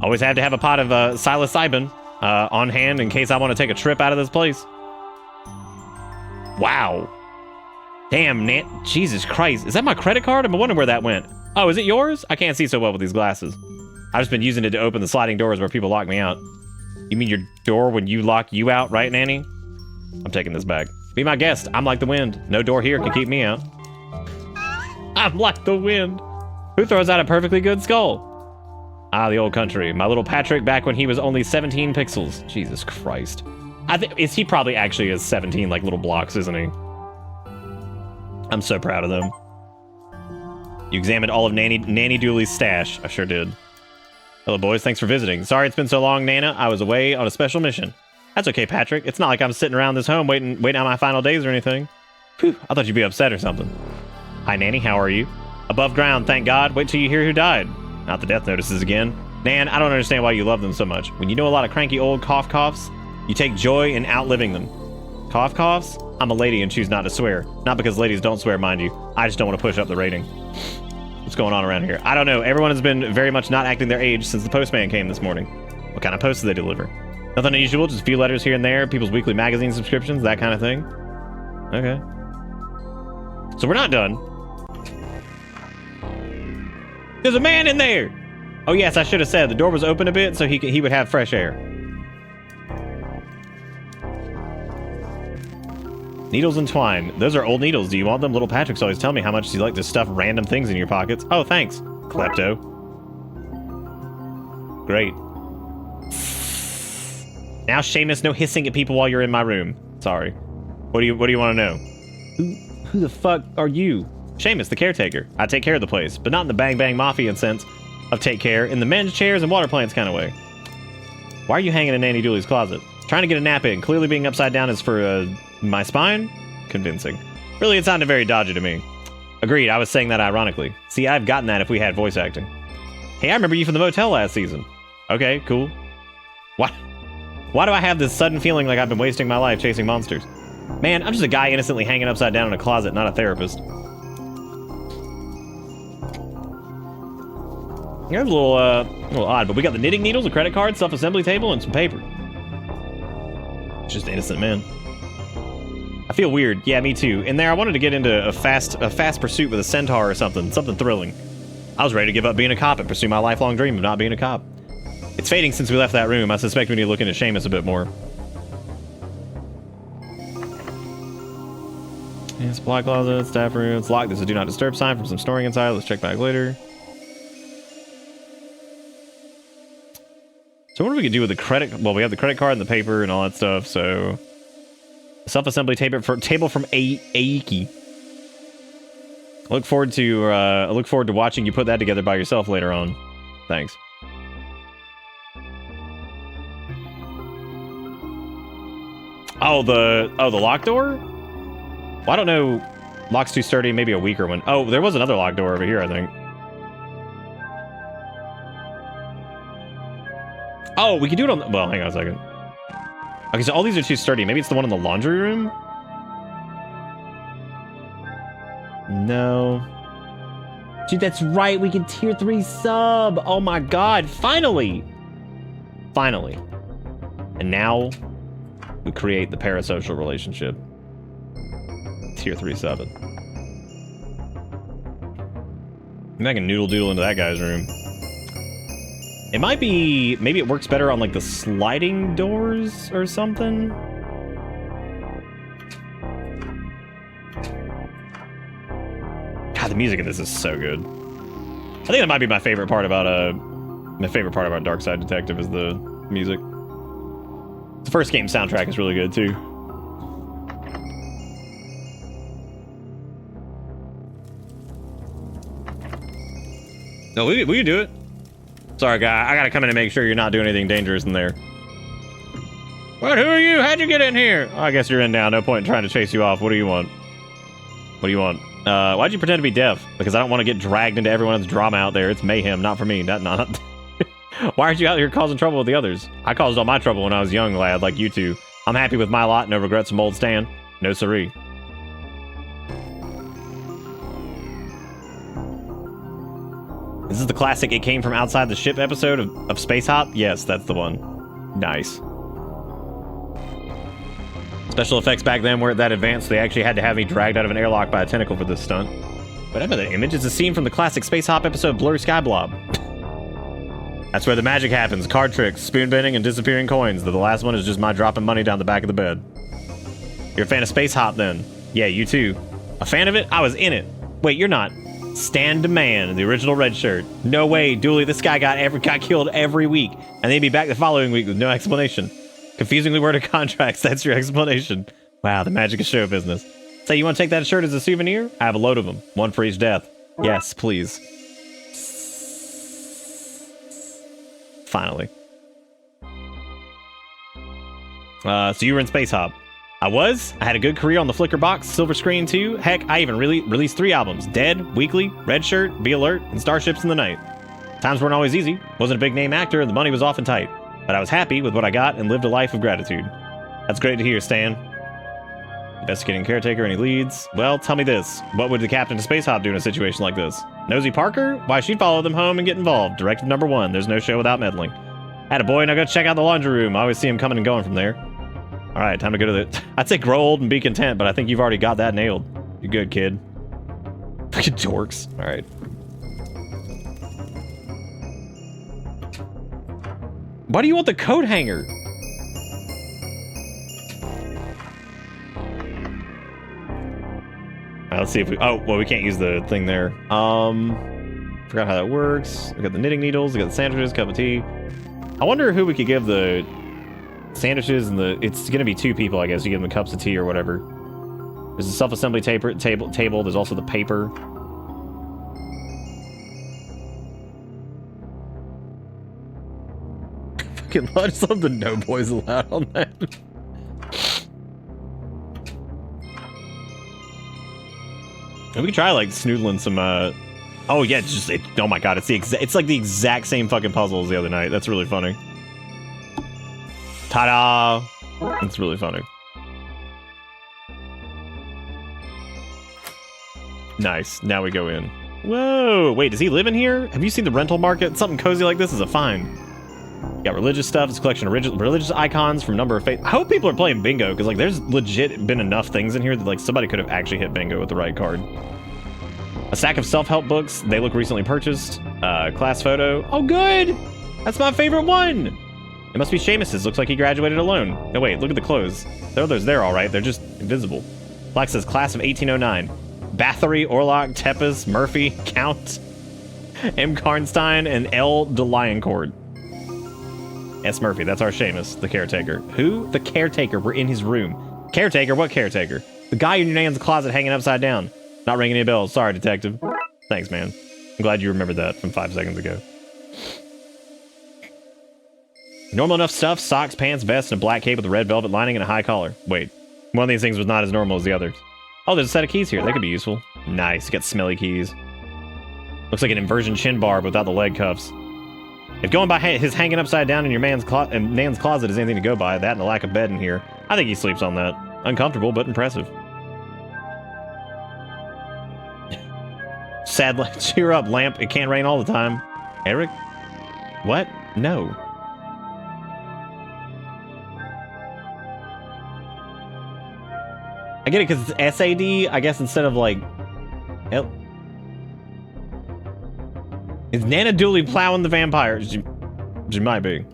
Speaker 2: Always had to have a pot of psilocybin on hand in case I want to take a trip out of this place. Wow. Damn, Jesus Christ. Is that my credit card? I'm wondering where that went. Oh, is it yours? I can't see so well with these glasses. I've just been using it to open the sliding doors where people lock me out. You mean your door when you lock you out, right, Nanny? I'm taking this back. Be my guest. I'm like the wind. No door here can keep me out. I'm like the wind. Who throws out a perfectly good skull? Ah, the old country. My little Patrick back when he was only 17 pixels. Jesus Christ. I think he probably actually is 17 like little blocks, isn't he? I'm so proud of them. You examined all of Nanny Dooley's stash. I sure did. Hello, boys. Thanks for visiting. Sorry it's been so long, Nana. I was away on a special mission. That's okay, Patrick. It's not like I'm sitting around this home waiting out my final days or anything. Phew, I thought you'd be upset or something. Hi, Nanny. How are you? Above ground, thank God. Wait till you hear who died. Not the death notices again. Nan, I don't understand why you love them so much. When you know a lot of cranky old coughs, you take joy in outliving them. Coughs? I'm a lady and choose not to swear. Not because ladies don't swear, mind you. I just don't want to push up the rating. What's going on around here? I don't know. Everyone has been very much not acting their age since the postman came this morning. What kind of post do they deliver? Nothing unusual, just a few letters here and there, people's weekly magazine subscriptions, that kind of thing. Okay. So we're not done. There's a man in there! Oh yes, I should have said the door was open a bit so he would have fresh air. Needles and twine. Those are old needles. Do you want them? Little Patrick's always tell me how much you like to stuff random things in your pockets. Oh, thanks, klepto. Great. Now, Seamus, no hissing at people while you're in my room. Sorry. What do you want to know? Who the fuck are you? Seamus, the caretaker. I take care of the place, but not in the bang bang mafia sense of take care, in the men's chairs and water plants kind of way. Why are you hanging in Nanny Dooley's closet? Trying to get a nap in. Clearly being upside down is for my spine? Convincing. Really, it sounded very dodgy to me. Agreed, I was saying that ironically. See, I've gotten that if we had voice acting. Hey, I remember you from the motel last season. Okay, cool. Why do I have this sudden feeling like I've been wasting my life chasing monsters? Man, I'm just a guy innocently hanging upside down in a closet, not a therapist. Yeah, it's a little odd, but we got the knitting needles, a credit card, self-assembly table, and some paper. Just innocent man. I feel weird. Yeah, me too. In there, I wanted to get into a fast pursuit with a centaur or something thrilling. I was ready to give up being a cop and pursue my lifelong dream of not being a cop. It's fading since we left that room. I suspect we need to look into Seamus a bit more. Yeah, supply closet, staff room. It's locked. There's a do not disturb sign from some storing inside. Let's check back later. So what do we could do with the credit? Well, we have the credit card and the paper and all that stuff. So self-assembly table from Aiki. I look forward to watching you put that together by yourself later on. Thanks. Oh, the lock door? Well, I don't know. Lock's too sturdy. Maybe a weaker one. Oh, there was another lock door over here, I think. Oh, we can do it on the... Well, hang on a second. Okay, so all these are too sturdy. Maybe it's the one in the laundry room? No. Dude, that's right. We can tier 3 sub. Oh my god. Finally. Finally. And now we create the parasocial relationship. Tier 3 sub. Maybe I can noodle doodle into that guy's room. It might be... Maybe it works better on, like, the sliding doors or something? God, the music in this is so good. I think that might be my favorite part about Darkside Detective is the music. The first game soundtrack is really good, too. No, we can do it. Sorry, guy. I gotta come in and make sure you're not doing anything dangerous in there. What? Who are you? How'd you get in here? Oh, I guess you're in now. No point in trying to chase you off. What do you want? What do you want? Why'd you pretend to be deaf? Because I don't want to get dragged into everyone's drama out there. It's mayhem, not for me. Not. Why aren't you out here causing trouble with the others? I caused all my trouble when I was young, lad, like you two. I'm happy with my lot. No regrets from old Stan. No siree. This is the classic "It Came From Outside the Ship" episode of Space Hop? Yes, that's the one. Nice. Special effects back then weren't that advanced, so they actually had to have me dragged out of an airlock by a tentacle for this stunt. But I know that image. It's a scene from the classic Space Hop episode Blur Sky Blob. That's where the magic happens. Card tricks, spoon bending, and disappearing coins. Though the last one is just my dropping money down the back of the bed. You're a fan of Space Hop then? Yeah, you too. A fan of it? I was in it. Wait, you're not. Stan DeMan, the original red shirt. No way, Dooley, this guy got killed every week, and they'd be back the following week with no explanation. Confusingly worded contracts. That's your explanation. Wow, the magic of show business. Say, you want to take that shirt as a souvenir? I have a load of them. One for each death. Yes, please. Finally. So you were in Space Hop. I was. I had a good career on the Flickr box, Silver Screen too. Heck, I even released 3 albums. Dead, Weekly, Red Shirt, Be Alert, and Starships in the Night. Times weren't always easy. Wasn't a big name actor, and the money was often tight. But I was happy with what I got and lived a life of gratitude. That's great to hear, Stan. Investigating caretaker, any leads? Well, tell me this. What would the captain of Space Hop do in a situation like this? Nosy Parker? Why, she'd follow them home and get involved. Directive number 1. There's no show without meddling. Attaboy, now go check out the laundry room. I always see him coming and going from there. Alright, time to go to the... I'd say grow old and be content, but I think you've already got that nailed. You're good, kid. Fucking dorks. Alright. Why do you want the coat hanger? Let's see if we... Oh, well, we can't use the thing there. Forgot how that works. We got the knitting needles. We got the sandwiches, cup of tea. I wonder who we could give the sandwiches and the... It's going to be 2 people, I guess. You give them cups of tea or whatever. There's a self-assembly table. There's also the paper. Fucking I just love the no boys allowed on that. We could try like snoodling some oh yeah, oh my god, it's like the exact same fucking puzzle as the other night. That's really funny. Ta-da! That's really funny. Nice. Now we go in. Whoa! Wait, does he live in here? Have you seen the rental market? Something cozy like this is a find. Got religious stuff. It's a collection of religious icons from a number of faiths. I hope people are playing bingo, because like there's legit been enough things in here that like somebody could have actually hit bingo with the right card. A stack of self-help books. They look recently purchased. Class photo. Oh, good! That's my favorite one! It must be Seamus's. Looks like he graduated alone. No, wait, look at the clothes. There's there, all right. They're just invisible. Black says class of 1809. Bathory, Orlock, Tepes, Murphy, Count, M. Karnstein, and L. de Lioncourt. S. Murphy, that's our Seamus, the caretaker. Who? The caretaker. We're in his room. Caretaker? What caretaker? The guy in your nan's closet hanging upside down. Not ringing any bells. Sorry, detective. Thanks, man. I'm glad you remembered that from 5 seconds ago. Normal enough stuff. Socks, pants, vest, and a black cape with a red velvet lining and a high collar. Wait. One of these things was not as normal as the others. Oh, there's a set of keys here. They could be useful. Nice. You got smelly keys. Looks like an inversion chin bar without the leg cuffs. If going by his hanging upside down in your nan's closet is anything to go by, that and the lack of bed in here, I think he sleeps on that. Uncomfortable, but impressive. Sad, cheer up, lamp. It can't rain all the time. Eric? What? No. I get it because it's SAD, I guess, instead of like... Yep. Is Nana Dooley plowing the vampires? She might be.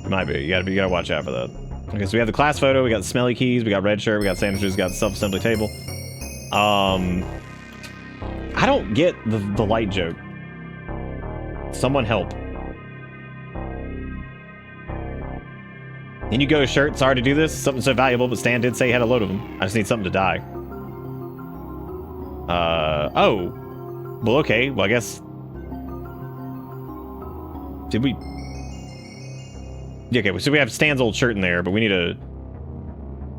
Speaker 2: Might be. You gotta watch out for that. Okay, so we have the class photo, we got the smelly keys, we got red shirt, we got sandwiches, we got the self-assembly table. I don't get the light joke. Someone help. Then you go to shirt. Sorry to do this. Something so valuable, but Stan did say he had a load of them. I just need something to die. Oh. Well, okay. Well, I guess... Did we... Yeah, okay, so we have Stan's old shirt in there, but we need to...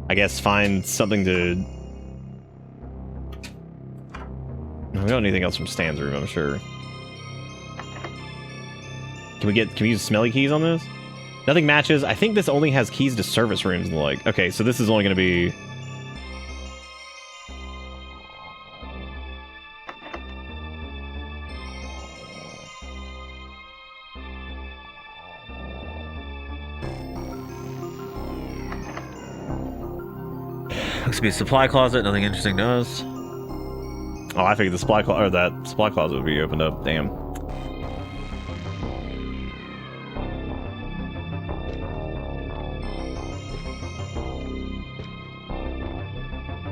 Speaker 2: I guess find something to... No, we don't need anything else from Stan's room, I'm sure. Can we use smelly keys on this? Nothing matches. I think this only has keys to service rooms and the like. Okay, so this is only going to be... Looks to be a supply closet. Nothing interesting to us. Oh, I figured the supply closet, or that supply closet would be opened up. Damn.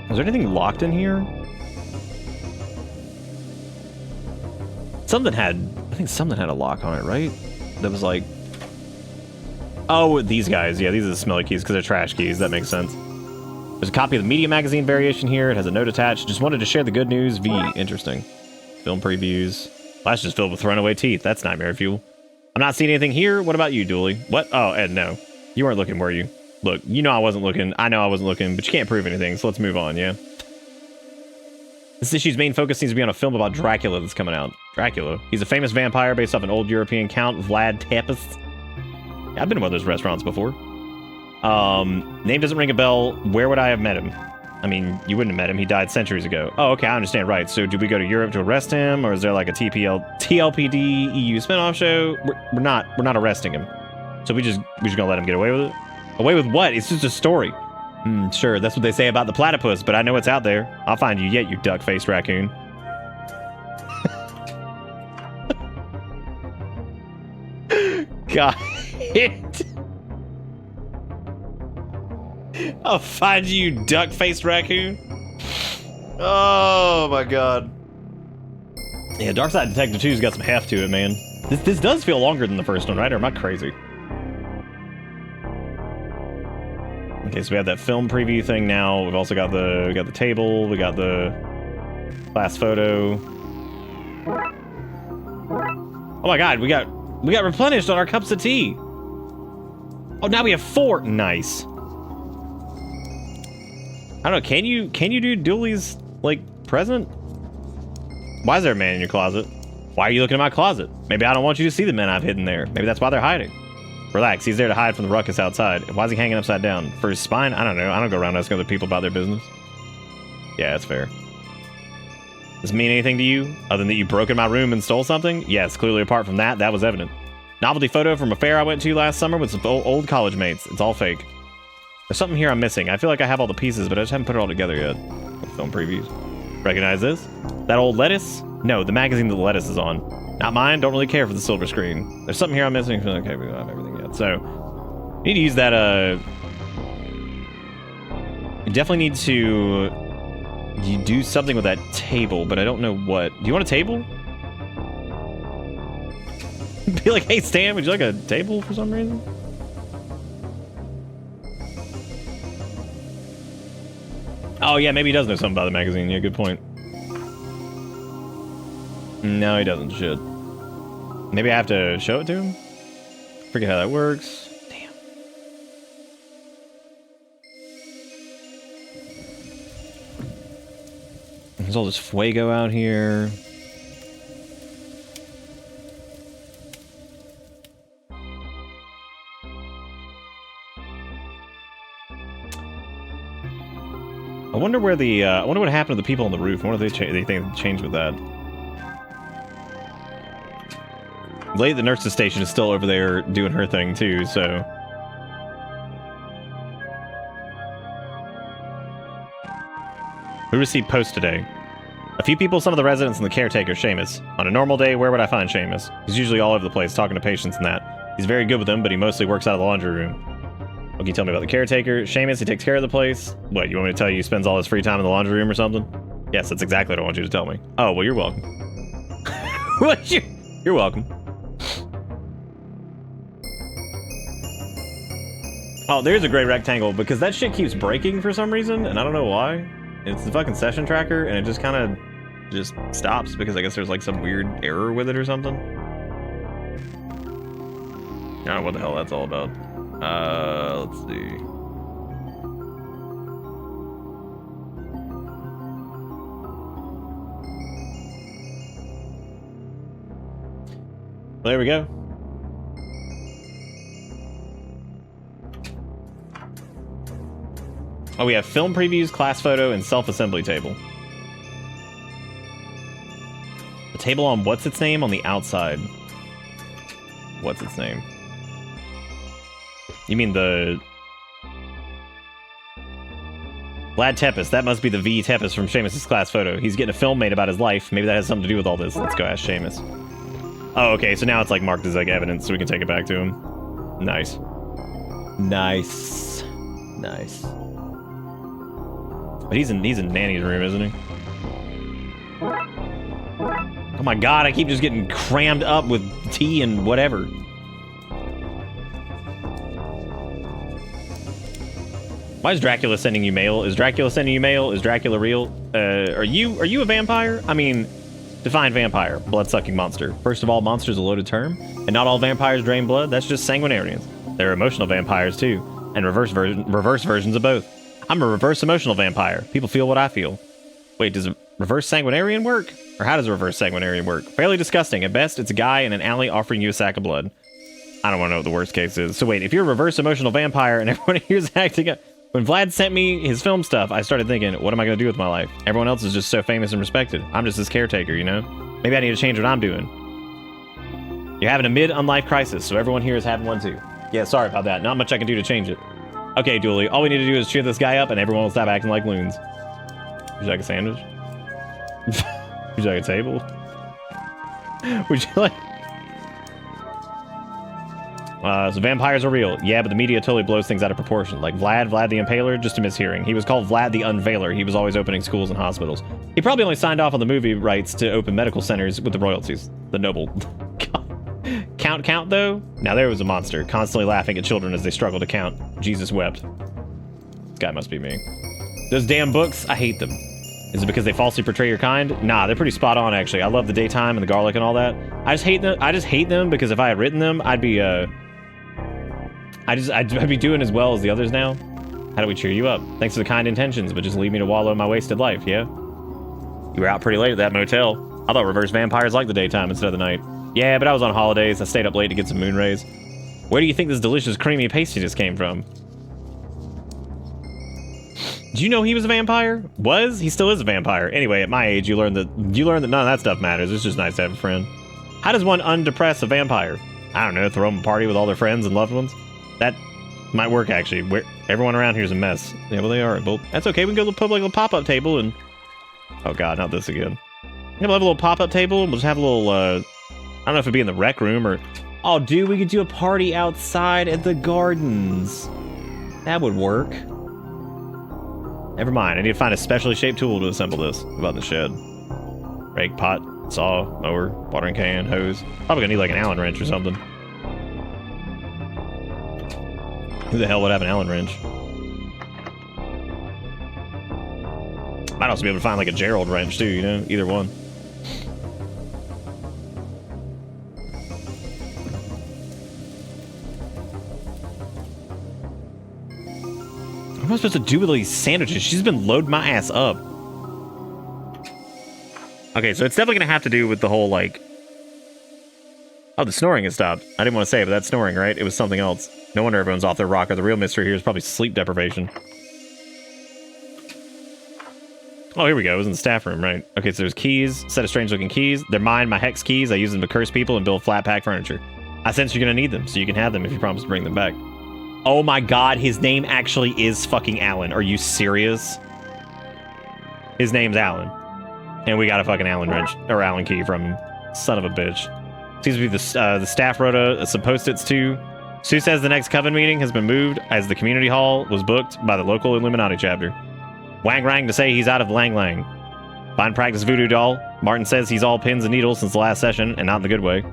Speaker 2: Is there anything locked in here? I think something had a lock on it, right? That was like... Oh, these guys. Yeah, these are the smelly keys because they're trash keys. That makes sense. There's a copy of the media magazine variation here. It has a note attached. Just wanted to share the good news. V. Interesting. Film previews. Flash is filled with runaway teeth. That's nightmare fuel. I'm not seeing anything here. What about you, Dooley? What? Oh, Ed, no. You weren't looking, were you? Look, you know I wasn't looking. I know I wasn't looking, but you can't prove anything, so let's move on, yeah? This issue's main focus seems to be on a film about Dracula that's coming out. Dracula. He's a famous vampire based off an old European Count, Vlad Tepes. Yeah, I've been to one of those restaurants before. Name doesn't ring a bell. Where would I have met him? I mean, you wouldn't have met him. He died centuries ago. Oh, okay, I understand. Right. So, do we go to Europe to arrest him, or is there like a TLPD EU spinoff show? We're not arresting him. So we're just gonna let him get away with it. Away with what? It's just a story. Sure, that's what they say about the platypus, but I know it's out there. I'll find you yet, you duck-faced raccoon. God. I'll find you, duck-faced raccoon. Oh my god. Yeah, Darkside Detective 2's got some heft to it, man. This does feel longer than the first one, right? Or am I crazy? Okay, so we have that film preview thing now. We've also got the table. We got the class photo. Oh my god, we got replenished on our cups of tea. Oh, now we have 4. Nice. I don't know. Can you do Dooley's like present? Why is there a man in your closet? Why are you looking at my closet? Maybe I don't want you to see the men I've hidden there. Maybe that's why they're hiding. Relax, he's there to hide from the ruckus outside. Why is he hanging upside down? For his spine? I don't know. I don't go around asking other people about their business. Yeah, that's fair. Does it mean anything to you? Other than that you broke in my room and stole something? Yes, clearly apart from that, that was evident. Novelty photo from a fair I went to last summer with some old college mates. It's all fake. There's something here I'm missing. I feel like I have all the pieces, but I just haven't put it all together yet. Film previews. Recognize this? That old lettuce? No, the magazine that the lettuce is on. Not mine. Don't really care for the silver screen. There's something here I'm missing. Okay, we don't have everything yet. So, need to use that, you definitely need to do something with that table, but I don't know what. Do you want a table? Be like, hey, Stan, would you like a table for some reason? Oh, yeah, maybe he does know something about the magazine. Yeah, good point. No, he doesn't. Shit. Maybe I have to show it to him? Forget how that works. Damn. There's all this fuego out here. I wonder where the I wonder what happened to the people on the roof. I wonder if they think they changed with that. Lady at the nurse's station is still over there doing her thing too, so. Who received post today? A few people, some of the residents, and the caretaker, Seamus. On a normal day, where would I find Seamus? He's usually all over the place talking to patients and that. He's very good with them, but he mostly works out of the laundry room. What can you tell me about the caretaker? Seamus, he takes care of the place. What, you want me to tell you he spends all his free time in the laundry room or something? Yes, that's exactly what I want you to tell me. Oh, well, you're welcome. You're welcome. Oh, there's a gray rectangle, because that shit keeps breaking for some reason, and I don't know why. It's the fucking session tracker, and it just kind of just stops, because I guess there's like some weird error with it or something. I don't know what the hell that's all about. Let's see. Well, there we go. Oh, we have film previews, class photo, and self-assembly table. The table on what's its name on the outside. What's its name? You mean the... Vlad Tepes. That must be the V Tepes from Seamus' class photo. He's getting a film made about his life. Maybe that has something to do with all this. Let's go ask Seamus. Oh, okay, so now it's like marked as like evidence, so we can take it back to him. Nice. Nice. Nice. But he's in Nanny's room, isn't he? Oh my god, I keep just getting crammed up with tea and whatever. Why is Dracula sending you mail? Is Dracula sending you mail? Is Dracula real? Are you a vampire? I mean, define vampire. Blood-sucking monster. First of all, monster's a loaded term, and not all vampires drain blood. That's just sanguinarians. There are emotional vampires too, and reverse versions of both. I'm a reverse emotional vampire. People feel what I feel. Wait, does a reverse sanguinarian work? Or how does a reverse sanguinarian work? Fairly disgusting. At best, it's a guy in an alley offering you a sack of blood. I don't want to know what the worst case is. So wait, if you're a reverse emotional vampire and everyone here's acting up... When Vlad sent me his film stuff, I started thinking, what am I going to do with my life? Everyone else is just so famous and respected. I'm just his caretaker, you know? Maybe I need to change what I'm doing. You're having a mid-unlife crisis, so everyone here is having one too. Yeah, sorry about that. Not much I can do to change it. Okay, Dooley, all we need to do is cheer this guy up and everyone will stop acting like loons. Would you like a sandwich? Would you like a table? Would you like... So vampires are real. Yeah, but the media totally blows things out of proportion. Like Vlad the Impaler, just a mishearing. He was called Vlad the Unveiler. He was always opening schools and hospitals. He probably only signed off on the movie rights to open medical centers with the royalties. The noble. Count, though? Now there was a monster, constantly laughing at children as they struggle to count. Jesus wept. This guy must be me. Those damn books, I hate them. Is it because they falsely portray your kind? Nah, they're pretty spot on, actually. I love the daytime and the garlic and all that. I just hate them because if I had written them, I'd be doing as well as the others now. How do we cheer you up? Thanks for the kind intentions, but just leave me to wallow in my wasted life, yeah? You were out pretty late at that motel. I thought reverse vampires liked the daytime instead of the night. Yeah, but I was on holidays. I stayed up late to get some moon rays. Where do you think this delicious creamy pasty just came from? Do you know he was a vampire? Was? He still is a vampire. Anyway, at my age, you learn that none of that stuff matters. It's just nice to have a friend. How does one undepress a vampire? I don't know, throw them a party with all their friends and loved ones? That might work, actually. Everyone around here is a mess. Yeah, well, they are. Well, that's okay. We can go put like a little pop-up table and... Oh, God, not this again. We'll have a little pop-up table, and we'll just have a little, I don't know if it'd be in the rec room or... Oh, dude, we could do a party outside at the gardens. That would work. Never mind. I need to find a specially shaped tool to assemble this. What about the shed? Rake, pot, saw, mower, watering can, hose. Probably gonna need like an Allen wrench or something. Who the hell would have an Allen wrench? Might also be able to find like a Gerald wrench too, you know? Either one. What am I supposed to do with all these sandwiches? She's been loading my ass up. Okay, so it's definitely gonna have to do with the whole, like... Oh, the snoring has stopped. I didn't want to say it, but that's snoring, right? It was something else. No wonder everyone's off their rocker. The real mystery here is probably sleep deprivation. Oh, here we go. It was in the staff room, right? Okay, so there's keys. Set of strange-looking keys. They're mine, my hex keys. I use them to curse people and build flat-pack furniture. I sense you're gonna need them, so you can have them if you promise to bring them back. Oh my God, his name actually is fucking Alan. Are you serious? His name's Alan. And we got a fucking Allen wrench, or Allen key from him. Son of a bitch. Seems to be the staff wrote some post-its too. Sue says the next coven meeting has been moved as the community hall was booked by the local Illuminati chapter. Wang rang to say he's out of Lang Lang. Fine practice voodoo doll. Martin says he's all pins and needles since the last session, and not in the good way.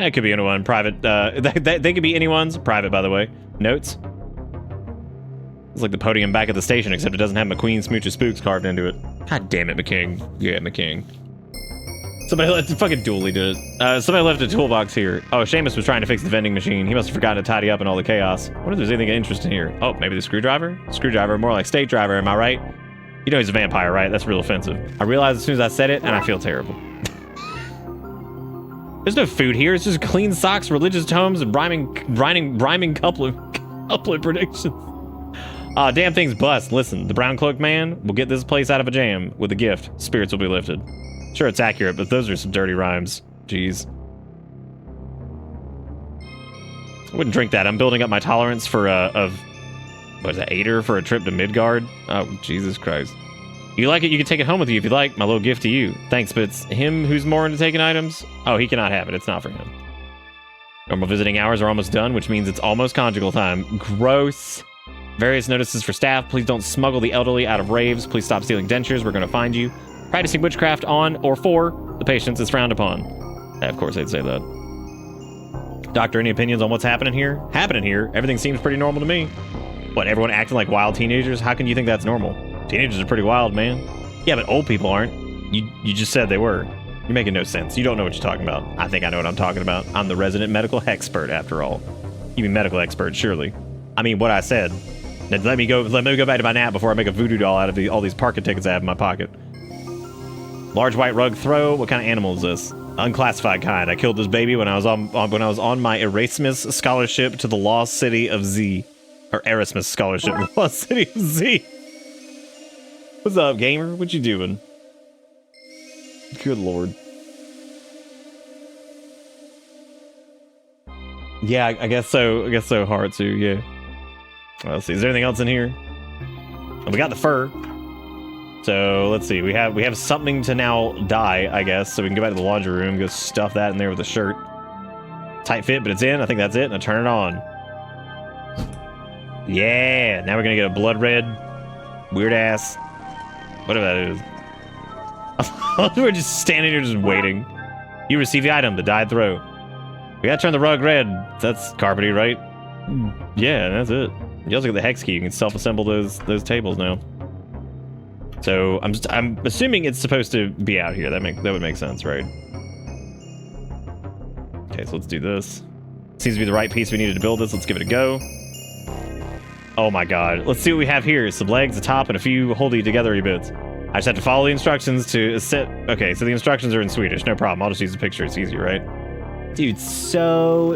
Speaker 2: It could be anyone. Private. They could be anyone's. Private, by the way. Notes. It's like the podium back at the station, except it doesn't have McQueen Smooch's Spooks carved into it. God damn it, McKing. Yeah, McKing. Somebody left... Fucking Dooley did it. Somebody left a toolbox here. Oh, Seamus was trying to fix the vending machine. He must have forgotten to tidy up in all the chaos. I wonder if there's anything interesting here. Oh, maybe the screwdriver? Screwdriver, more like stake driver, am I right? You know he's a vampire, right? That's real offensive. I realized as soon as I said it, and I feel terrible. There's no food here. It's just clean socks, religious tomes, and rhyming couplet predictions. Damn thing's bust. Listen, the brown cloaked man will get this place out of a jam with a gift. Spirits will be lifted. Sure, it's accurate, but those are some dirty rhymes. Jeez. I wouldn't drink that. I'm building up my tolerance for what is that, 8er for a trip to Midgard? Oh, Jesus Christ. You like it, you can take it home with you if you like. My little gift to you. Thanks, but it's him who's more into taking items? Oh, he cannot have it. It's not for him. Normal visiting hours are almost done, which means it's almost conjugal time. Gross. Various notices for staff. Please don't smuggle the elderly out of raves. Please stop stealing dentures. We're going to find you. Practicing witchcraft on or for the patients is frowned upon. Yeah, of course they'd say that. Doctor, any opinions on what's happening here? Everything seems pretty normal to me. What, everyone acting like wild teenagers? How can you think that's normal? Teenagers are pretty wild, man. Yeah, but old people aren't. You just said they were. You're making no sense. You don't know what you're talking about. I think I know what I'm talking about. I'm the resident medical expert, after all. You mean medical expert, surely. I mean, what I said. Now, let me go back to my nap before I make a voodoo doll out of all these parking tickets I have in my pocket. Large white rug throw. What kind of animal is this? Unclassified kind. I killed this baby when I was on my Erasmus scholarship to the lost city of Z. Or Erasmus scholarship to the lost city of Z. What's up, gamer? What you doing? Good lord. Yeah, I guess so. I guess so. Hard to, yeah. Well, let's see. Is there anything else in here? Oh, we got the fur. So let's see. We have something to now dye, I guess. So we can go back to the laundry room, go stuff that in there with a shirt. Tight fit, but it's in. I think that's it. And I turn it on. Yeah. Now we're gonna get a blood red, weird ass, whatever that is. We're just standing here, just waiting. You receive the item, the dyed throw. We gotta turn the rug red. That's carpety, right? Yeah, that's it. You also get the hex key. You can self-assemble those tables now. So I'm assuming it's supposed to be out here. That would make sense, right? Okay, so let's do this. Seems to be the right piece we needed to build this. Let's give it a go. Oh my god. Let's see what we have here. Some legs, a top, and a few holdy togethery bits. I just have to follow the instructions to set... Okay, so the instructions are in Swedish. No problem. I'll just use the picture. It's easier, right? Dude, so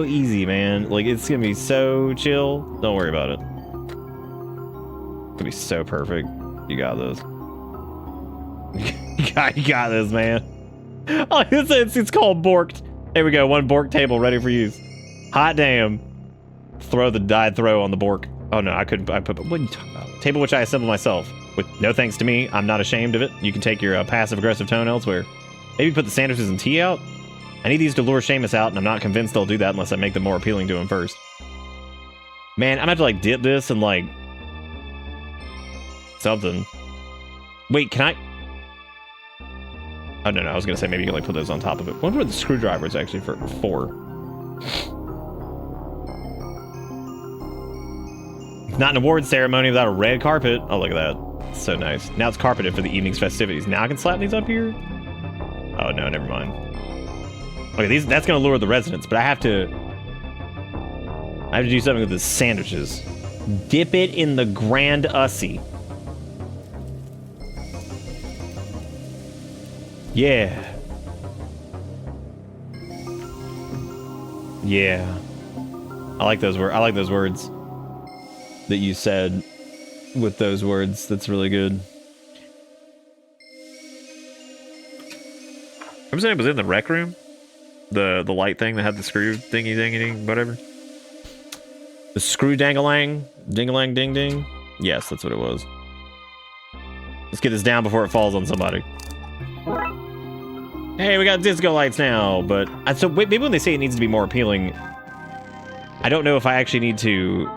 Speaker 2: easy, man. Like, it's gonna be so chill. Don't worry about it. It's gonna be so perfect. You got this. you got this, man. Oh, it's called Borked. There we go. One Bork table ready for use. Hot damn. Throw the dyed throw on the Bork. Oh, no, I couldn't. What are you talking about? Table which I assembled myself. With no thanks to me, I'm not ashamed of it. You can take your passive-aggressive tone elsewhere. Maybe put the sandwiches and tea out? I need these to lure Seamus out, and I'm not convinced they'll do that unless I make them more appealing to him first. Man, I'm gonna have to, like, dip this and, like... something. Wait, can I... Oh, no, I was gonna say maybe you can, like, put those on top of it. I wonder what the screwdriver is actually for. Not an award ceremony without a red carpet. Oh, look at that. So nice. Now it's carpeted for the evening's festivities. Now I can slap these up here? Oh, no, never mind. Okay, that's going to lure the residents, but I have to do something with the sandwiches. Dip it in the Grand Ussie. Yeah. Yeah. I like those words that you said with those words. That's really good. What was it in the rec room? The light thing that had the screw thingy dingy whatever. The screw dangalang dingalang ding ding. Yes, that's what it was. Let's get this down before it falls on somebody. Hey, we got disco lights now, but so maybe when they say it needs to be more appealing, I don't know if I actually need to.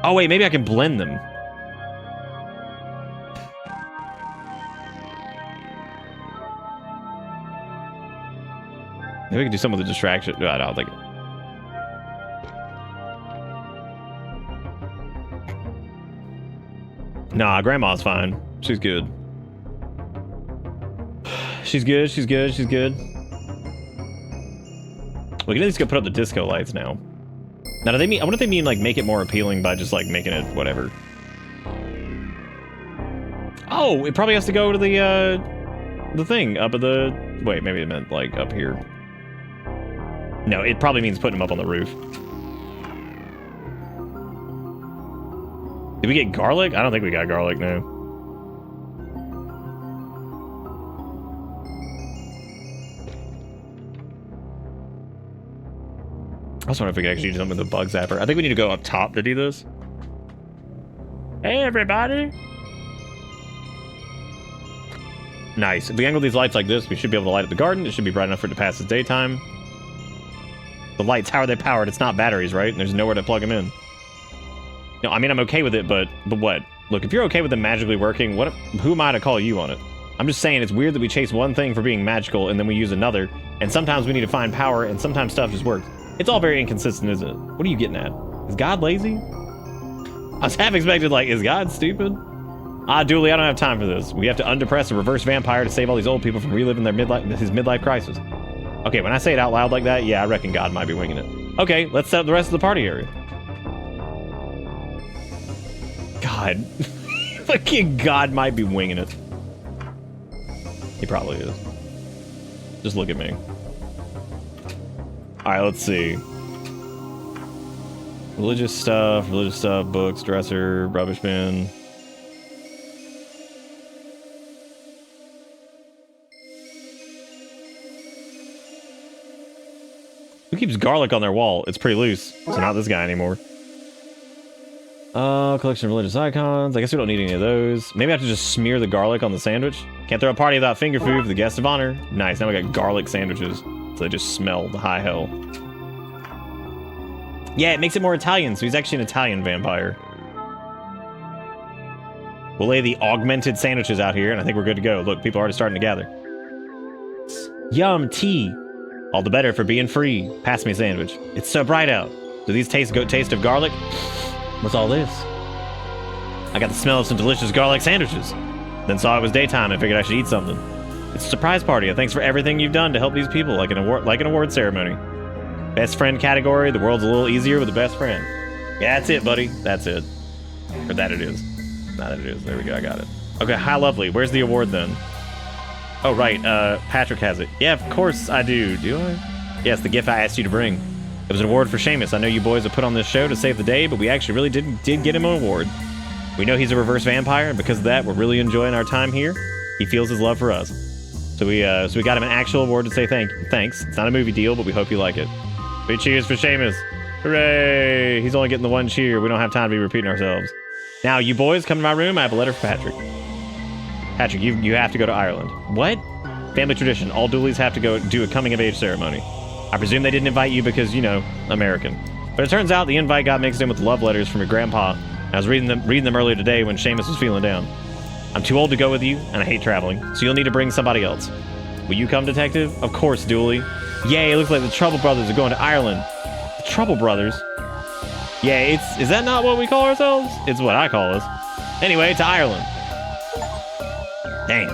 Speaker 2: Oh wait, maybe I can blend them. Maybe we can do some of the distraction. No, I don't think. Nah, Grandma's fine. She's good. She's good. She's good. She's good. We can at least go put up the disco lights now. Now, do they mean? I wonder if they mean like make it more appealing by just like making it whatever. Oh, it probably has to go to the thing up at the. Wait, maybe it meant like up here. No, it probably means putting them up on the roof. Did we get garlic? I don't think we got garlic, no. I was wondering if we could actually do something with the bug zapper. I think we need to go up top to do this. Hey, everybody. Nice. If we angle these lights like this, we should be able to light up the garden. It should be bright enough for it to pass as daytime. The lights, how are they powered? It's not batteries, right? And there's nowhere to plug them in. No, I mean, I'm okay with it, but what? Look, if you're okay with them magically working, who am I to call you on it? I'm just saying it's weird that we chase one thing for being magical and then we use another, and sometimes we need to find power, and sometimes stuff just works. It's all very inconsistent, isn't it? What are you getting at? Is God lazy? I was half expected, like, is God stupid? Dooley, I don't have time for this. We have to undepress a reverse vampire to save all these old people from reliving his midlife crisis. Okay, when I say it out loud like that, yeah, I reckon God might be winging it. Okay, let's set up the rest of the party area. God. Fucking God might be winging it. He probably is. Just look at me. Alright, let's see. Religious stuff, books, dresser, rubbish bin. Who keeps garlic on their wall? It's pretty loose. So not this guy anymore. Collection of religious icons. I guess we don't need any of those. Maybe I have to just smear the garlic on the sandwich. Can't throw a party without finger food for the guest of honor. Nice, now we got garlic sandwiches. So they just smell the high hell. Yeah, it makes it more Italian, so he's actually an Italian vampire. We'll lay the augmented sandwiches out here, and I think we're good to go. Look, people are already starting to gather. Yum, tea. All the better for being free. Pass me a sandwich. It's so bright out. Do these taste of garlic? What's all this? I got the smell of some delicious garlic sandwiches. Then saw it was daytime and figured I should eat something. It's a surprise party, and thanks for everything you've done to help these people, like an award ceremony. Best friend category, the world's a little easier with a best friend. Yeah, that's it, buddy. That's it. Or that it is. Not that it is. There we go, I got it. Okay, hi, lovely. Where's the award then? Oh, right, Patrick has it. Yeah, of course I do. Do I? Yes, the gift I asked you to bring. It was an award for Seamus. I know you boys have put on this show to save the day, but we actually really did get him an award. We know he's a reverse vampire, and because of that, we're really enjoying our time here. He feels his love for us. So we got him an actual award to say thanks. It's not a movie deal, but we hope you like it. Big cheers for Seamus. Hooray! He's only getting the one cheer. We don't have time to be repeating ourselves. Now, you boys, come to my room. I have a letter for Patrick. Patrick, you have to go to Ireland. What? Family tradition. All Dooleys have to go do a coming-of-age ceremony. I presume they didn't invite you because, you know, American. But it turns out the invite got mixed in with love letters from your grandpa. I was reading them earlier today when Seamus was feeling down. I'm too old to go with you, and I hate traveling, so you'll need to bring somebody else. Will you come, detective? Of course, Dooley. Yay, it looks like the Trouble Brothers are going to Ireland. The Trouble Brothers? Yeah, is that not what we call ourselves? It's what I call us. Anyway, to Ireland. Dang.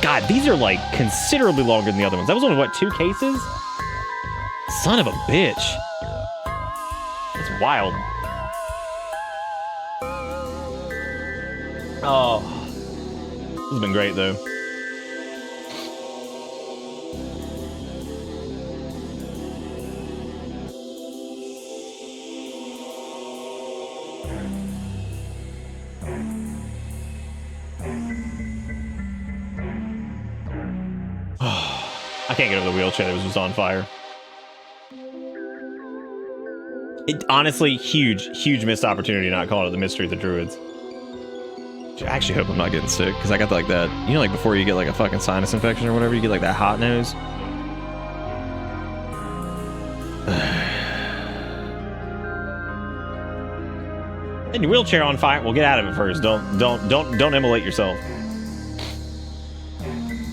Speaker 2: God, these are like considerably longer than the other ones. That was only, what, 2 cases? Son of a bitch. That's wild. Oh. This has been great, though. I can't get over the wheelchair that was just on fire. It honestly, huge missed opportunity not calling it the Mystery of the Druids. I actually hope I'm not getting sick, because I got like that, you know, like before you get like a fucking sinus infection or whatever, you get like that hot nose. And your wheelchair on fire. Well, get out of it first. Don't immolate yourself.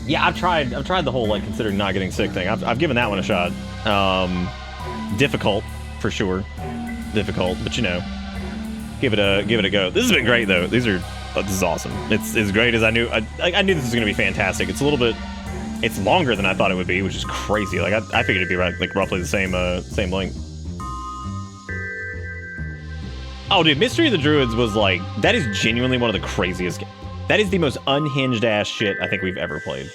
Speaker 2: Yeah, I've tried the whole like considering not getting sick thing. I've given that one a shot. Difficult for sure. Difficult, but you know, give it a go. This has been great though. This is awesome. It's as great as I knew. I knew this was gonna be fantastic. It's a little bit. It's longer than I thought it would be, which is crazy. Like I figured it'd be like roughly the same length. Oh, dude, Mystery of the Druids was like, that is genuinely one of the craziest. That is the most unhinged ass shit I think we've ever played.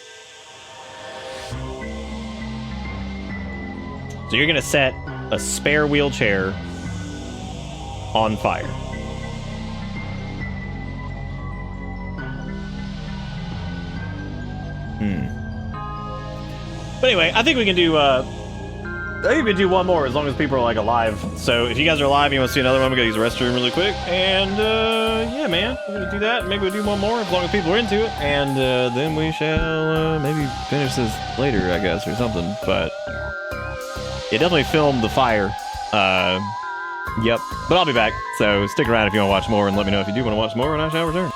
Speaker 2: So you're gonna set a spare wheelchair on fire. But anyway, I think we can do one more as long as people are like alive. So if you guys are alive and you want to see another one, we're gonna use the restroom really quick. And yeah, man, we're gonna do that. Maybe we'll do one more as long as people are into it. And then we shall maybe finish this later, I guess, or something. But yeah, definitely film the fire. Yep. But I'll be back. So stick around if you want to watch more, and let me know if you do want to watch more, and I shall return.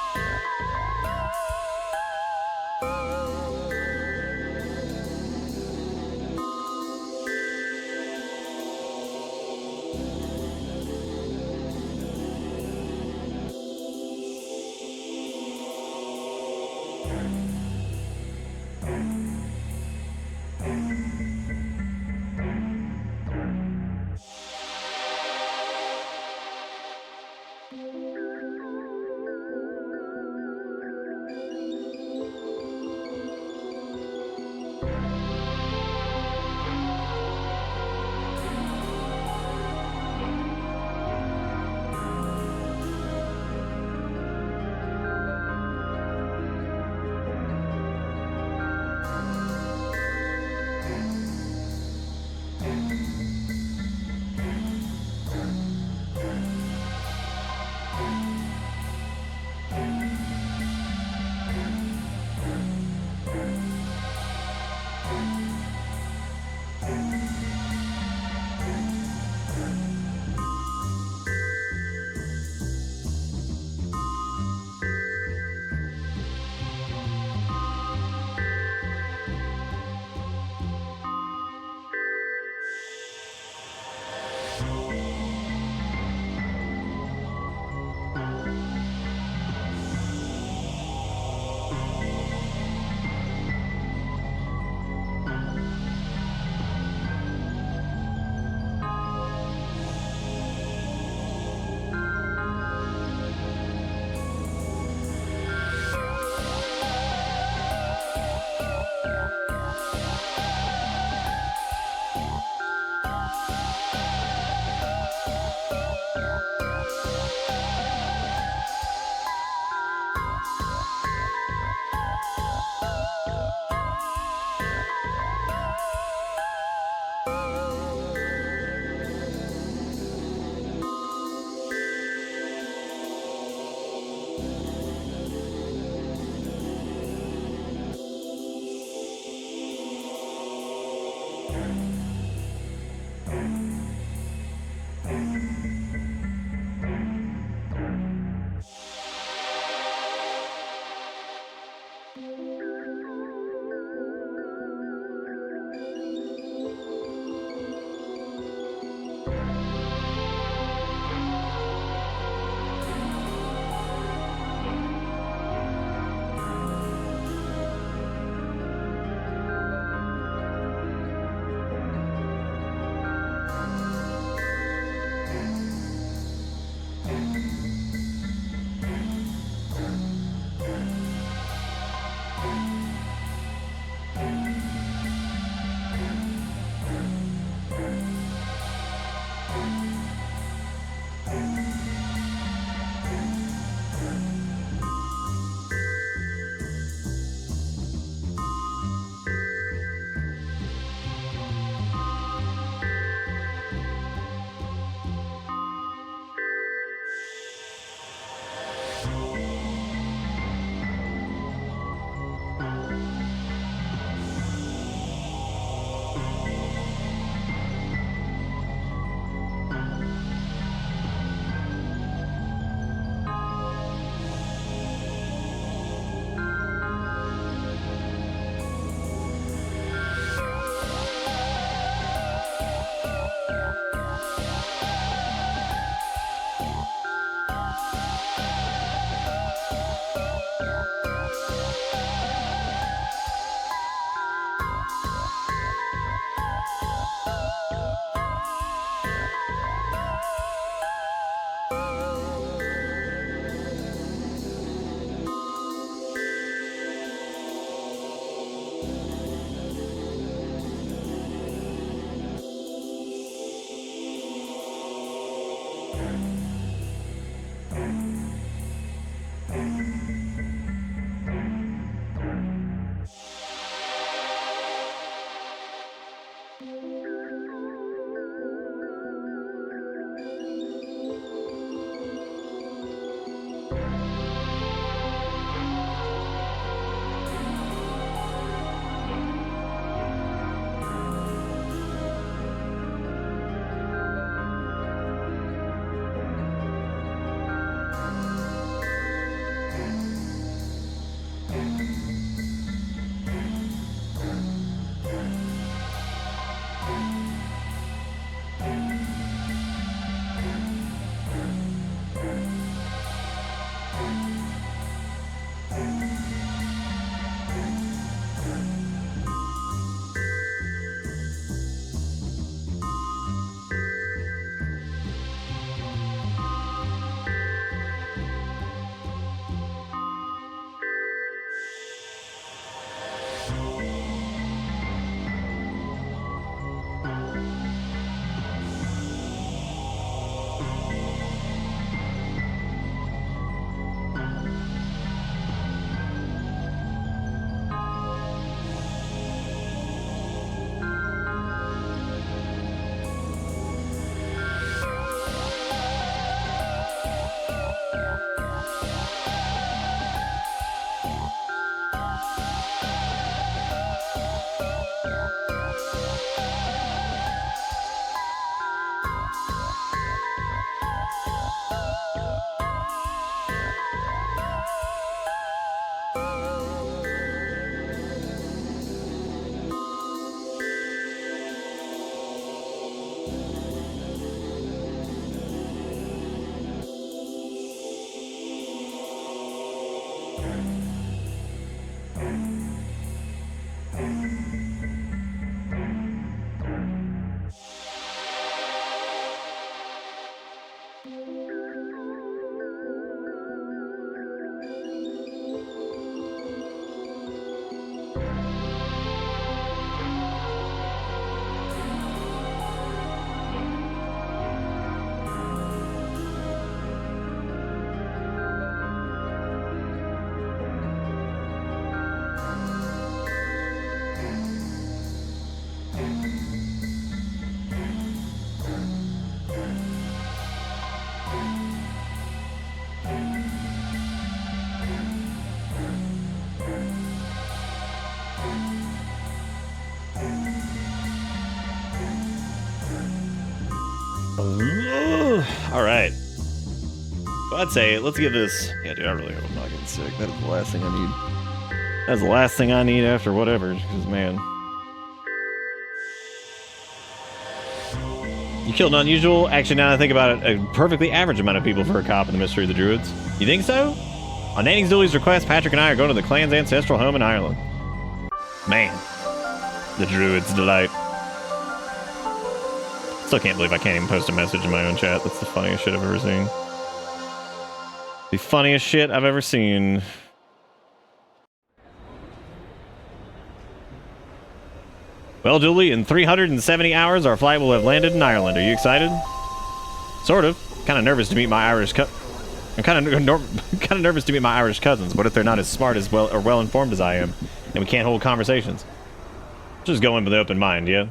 Speaker 2: All right. Well, I'd say let's give this. Yeah, dude, I really hope I'm not getting sick. That is the last thing I need. That's the last thing I need after whatever. Because man, you killed an unusual. Actually, now that I think about it, a perfectly average amount of people for a cop in the mystery of the Druids. You think so? On Nanning's Dooley's request, Patrick and I are going to the clan's ancestral home in Ireland. Man, the Druids' delight. Still can't believe I can't even post a message in my own chat. That's the funniest shit I've ever seen. The funniest shit I've ever seen. Well, Julie, in 370 hours, our flight will have landed in Ireland. Are you excited? Sort of. Kind of nervous to meet my Irish I'm kind of nervous to meet my Irish cousins. What if they're not as smart as well informed as I am, and we can't hold conversations? Just go in with an open mind, yeah.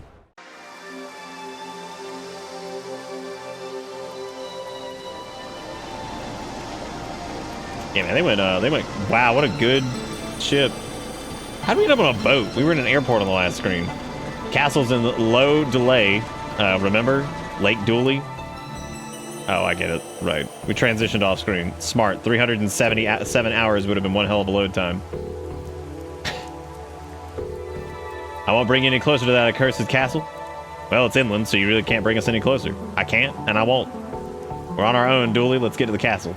Speaker 2: Yeah, man, they went, wow, what a good ship. How did we end up on a boat? We were in an airport on the last screen. Castle's in low delay, remember? Lake Dooley? Oh, I get it, right. We transitioned off screen. Smart, 377 hours would have been one hell of a load time. I won't bring you any closer to that accursed castle. Well, it's inland, so you really can't bring us any closer. I can't, and I won't. We're on our own, Dooley, let's get to the castle.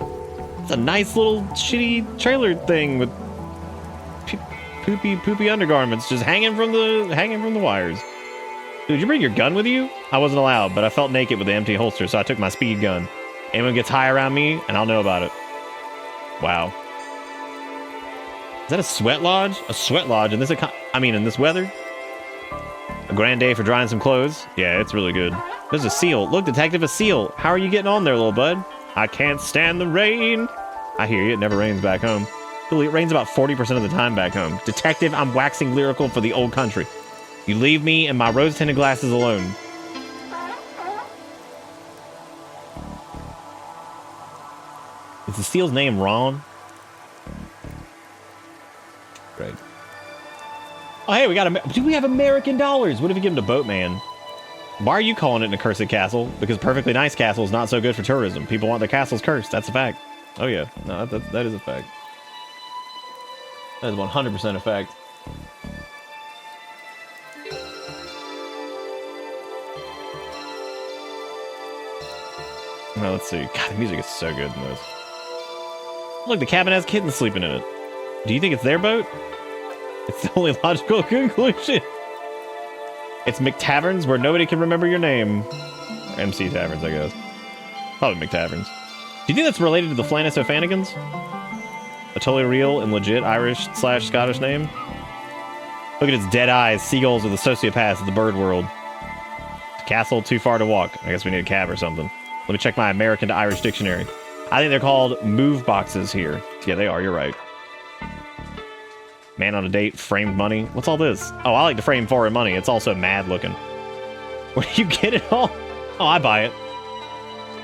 Speaker 2: It's a nice little shitty trailer thing with poopy undergarments just hanging from the wires. Dude, did you bring your gun with you? I wasn't allowed, but I felt naked with the empty holster, so I took my speed gun. Anyone gets high around me, and I'll know about it. Wow. Is that a sweat lodge? A sweat lodge in this in this weather? A grand day for drying some clothes. Yeah, it's really good. There's a seal. Look, detective, a seal. How are you getting on there, little bud? I can't stand the rain. I hear you. It never rains back home. It rains about 40% of the time back home. Detective, I'm waxing lyrical for the old country. You leave me and my rose-tinted glasses alone. Is the seal's name Ron? Great. Oh, hey, do we have American dollars? What if we give them to Boatman? Why are you calling it an accursed castle? Because perfectly nice castle is not so good for tourism. People want their castles cursed. That's a fact. Oh, yeah. No, that is a fact. That is 100% a fact. Now, let's see. God, the music is so good in this. Look, the cabin has kittens sleeping in it. Do you think it's their boat? It's the only logical conclusion. It's McTaverns, where nobody can remember your name. Or MC Taverns, I guess. Probably McTaverns. Do you think that's related to the Flannis O'Fanigans? A totally real and legit Irish/Scottish name? Look at its dead eyes, seagulls are the sociopaths of the bird world. Castle, too far to walk. I guess we need a cab or something. Let me check my American to Irish dictionary. I think they're called move boxes here. Yeah, they are, you're right. Man on a date, framed money. What's all this? Oh, I like to frame foreign money. It's also mad looking. Where do you get it all? Oh, I buy it.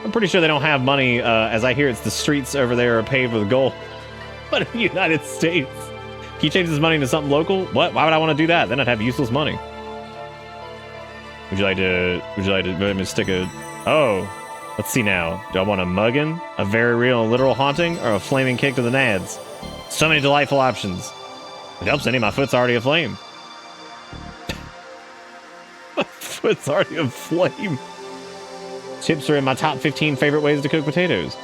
Speaker 2: I'm pretty sure they don't have money, as I hear it's the streets over there are paved with gold. But in the United States, he changes his money into something local? What? Why would I want to do that? Then I'd have useless money. Would you like to stick a... Oh, let's see now. Do I want a muggin, a very real and literal haunting, or a flaming kick to the nads? So many delightful options. It helps any, my foot's already aflame. My foot's already aflame. Chips are in my top 15 favorite ways to cook potatoes.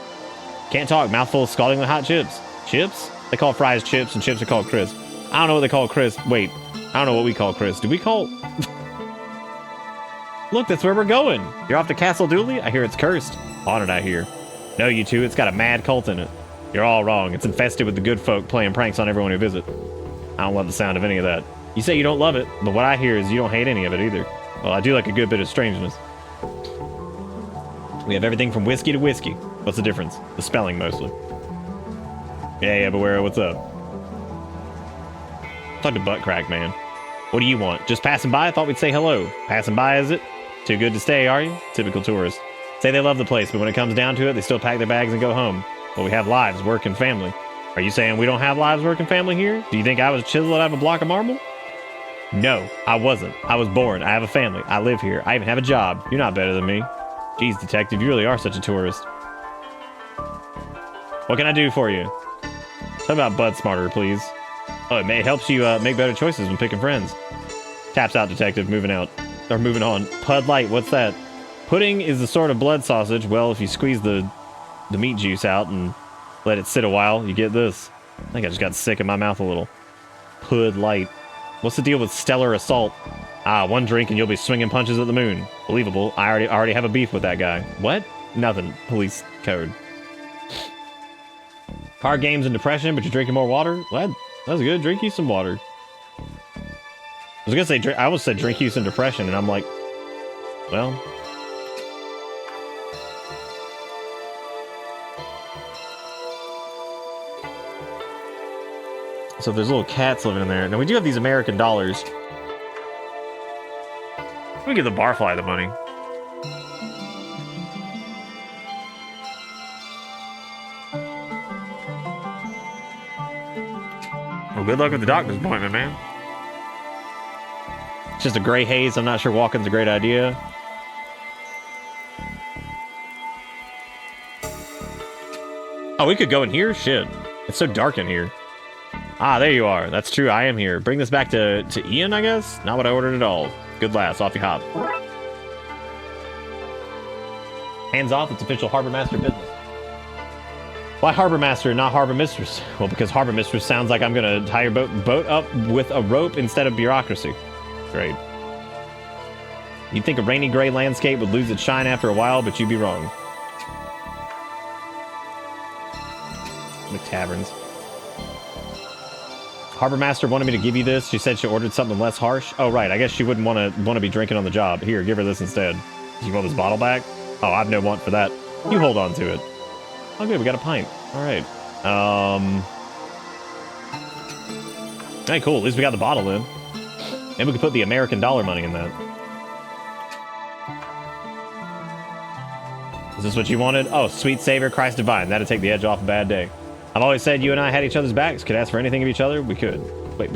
Speaker 2: Can't talk, mouthful of scaldingly hot chips. Chips? They call fries chips and chips are called crisp. I don't know what they call crisp. Wait, I don't know what we call crisp. Do we call... Look, that's where we're going. You're off to Castle Dooley? I hear it's cursed. Haunted, I hear. No, you two, it's got a mad cult in it. You're all wrong. It's infested with the good folk playing pranks on everyone who visit. I don't love the sound of any of that. You say you don't love it, but what I hear is you don't hate any of it either. Well, I do like a good bit of strangeness. We have everything from whiskey to whiskey. What's the difference? The spelling, mostly. Yeah, but what's up? Talk to Butt Crack, man. What do you want? Just passing by? I thought we'd say hello. Passing by, is it? Too good to stay, are you? Typical tourist. Say they love the place, but when it comes down to it, they still pack their bags and go home. But we have lives, work, and family. Are you saying we don't have lives, work, and family here? Do you think I was chiseled out of a block of marble? No, I wasn't. I was born. I have a family. I live here. I even have a job. You're not better than me. Jeez, detective, you really are such a tourist. What can I do for you? Talk about Bud Smarter, please. Oh, it helps you make better choices when picking friends. Taps out, detective, moving out. Or moving on. Pud Light, what's that? Pudding is the sort of blood sausage. Well, if you squeeze the meat juice out and let it sit a while, you get this. I think I just got sick in my mouth a little. Pud Light. What's the deal with Stellar Assault? Ah, one drink and you'll be swinging punches at the moon. Believable. I already have a beef with that guy. What? Nothing. Police code. Card games and depression, but you're drinking more water? What? That's good. Drink you some water. I was gonna say, I almost said drink you some depression, and I'm like, well. So if there's little cats living in there. Now we do have these American dollars. Let me give the barfly the money. Well, good luck with the doctor's appointment, man. It's just a gray haze. I'm not sure walking's a great idea. Oh, we could go in here? Shit. It's so dark in here. Ah, there you are. That's true. I am here. Bring this back to Ian, I guess? Not what I ordered at all. Good lass. Off you hop. Hands off. It's official Harbor Master business. Why Harbor Master, not Harbor Mistress? Well, because Harbor Mistress sounds like I'm gonna tie your boat up with a rope instead of bureaucracy. Great. You'd think a rainy gray landscape would lose its shine after a while, but you'd be wrong. McTaverns. Harbor Master wanted me to give you this. She said she ordered something less harsh. Oh, right. I guess she wouldn't want to be drinking on the job. Here, give her this instead. You want this bottle back? Oh, I've no want for that. You hold on to it. Oh, good. We got a pint. All right. Hey, cool. At least we got the bottle in. And we can put the American dollar money in that. Is this what you wanted? Oh, sweet Savior, Christ Divine. That'd take the edge off a bad day. I've always said you and I had each other's backs. Could ask for anything of each other. We could. Wait.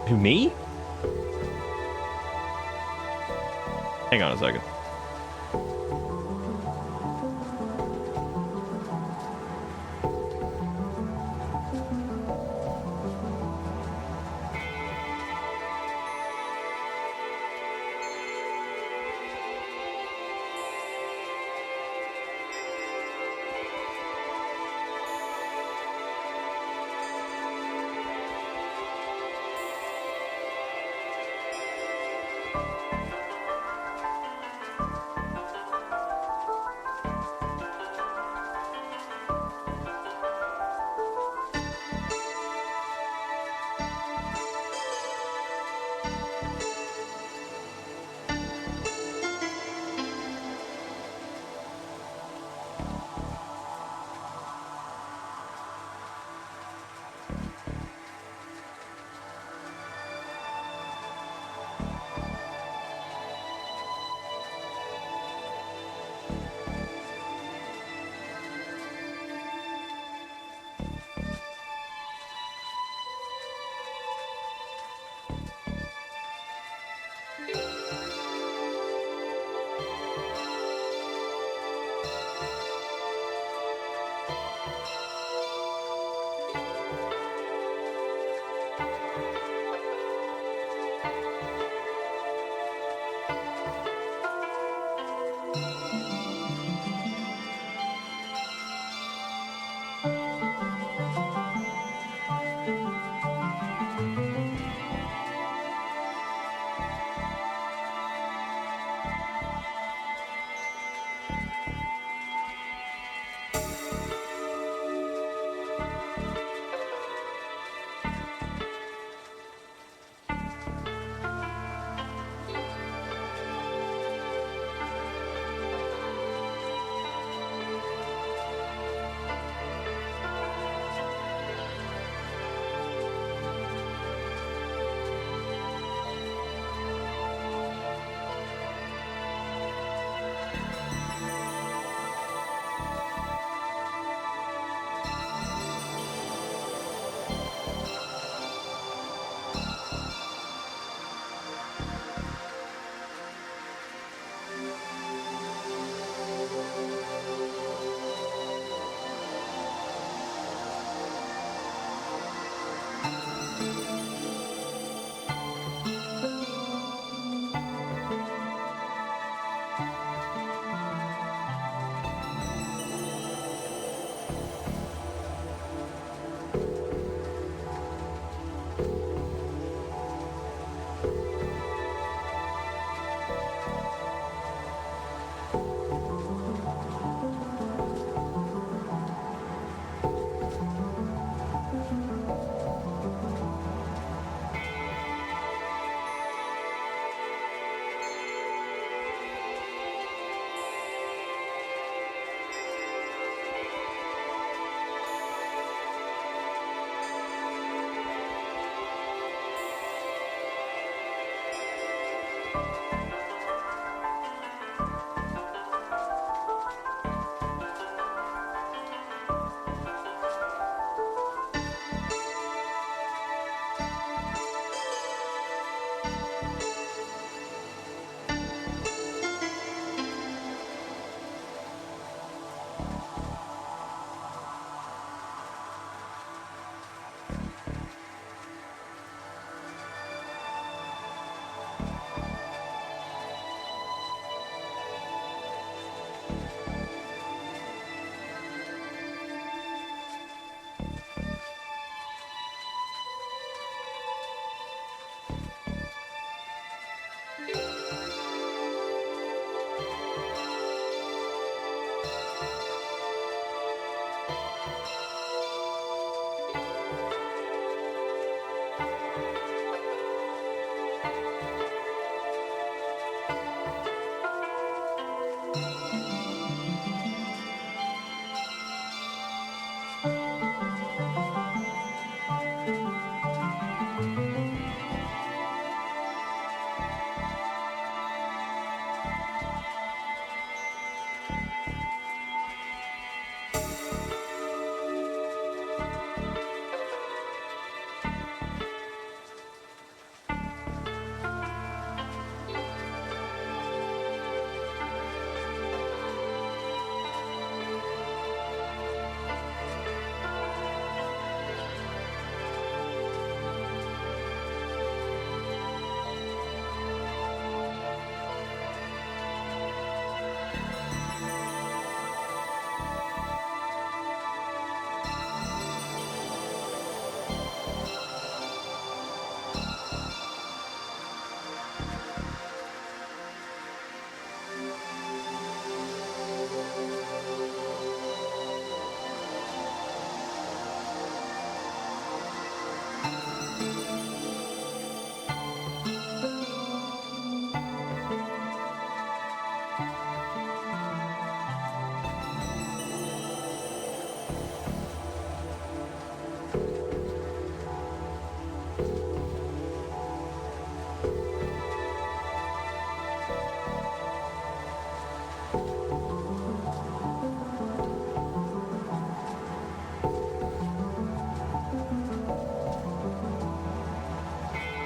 Speaker 2: Who, me? Hang on a second.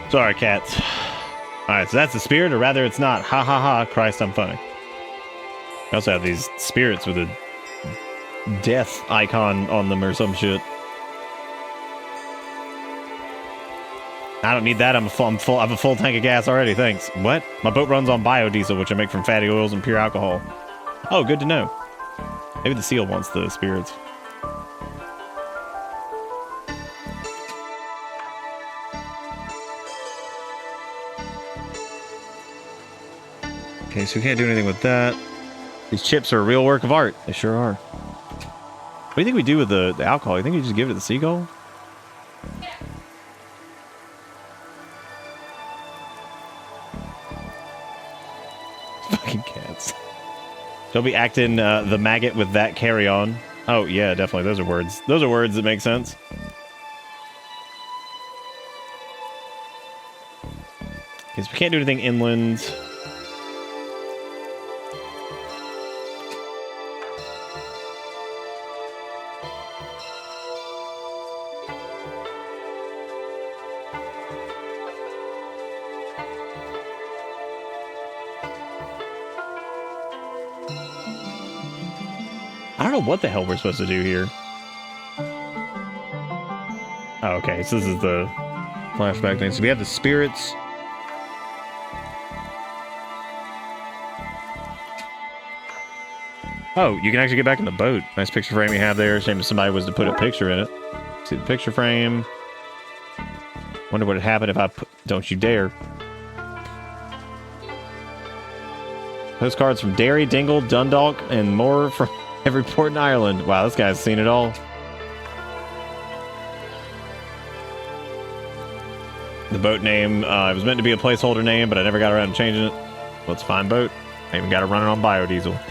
Speaker 2: Sorry, cats. Alright, so that's the spirit, or rather it's not. Ha ha ha, Christ, I'm funny. I also have these spirits with a death icon on them or some shit. I don't need that. I have a full tank of gas already, thanks. What? My boat runs on biodiesel, which I make from fatty oils and pure alcohol. Oh, good to know. Maybe the seal wants the spirits. Okay, so we can't do anything with that. These chips are a real work of art. They sure are. What do you think we do with the alcohol? You think we just give it to the seagull? Fucking cats. Don't be acting the maggot with that carry-on. Oh, yeah, definitely. Those are words. Those are words that make sense. Okay, so we can't do anything inland. I don't know what the hell we're supposed to do here. Oh, okay, so this is the flashback thing. So we have the spirits. Oh, you can actually get back in the boat. Nice picture frame you have there. Shame if somebody was to put a picture in it. See the picture frame. Wonder what would happen if I put... Don't you dare. Postcards from Derry, Dingle, Dundalk, and more from every port in Ireland. Wow, this guy's seen it all. The boat name, it was meant to be a placeholder name, but I never got around to changing it. Well, it's a fine boat. I even got it running on biodiesel.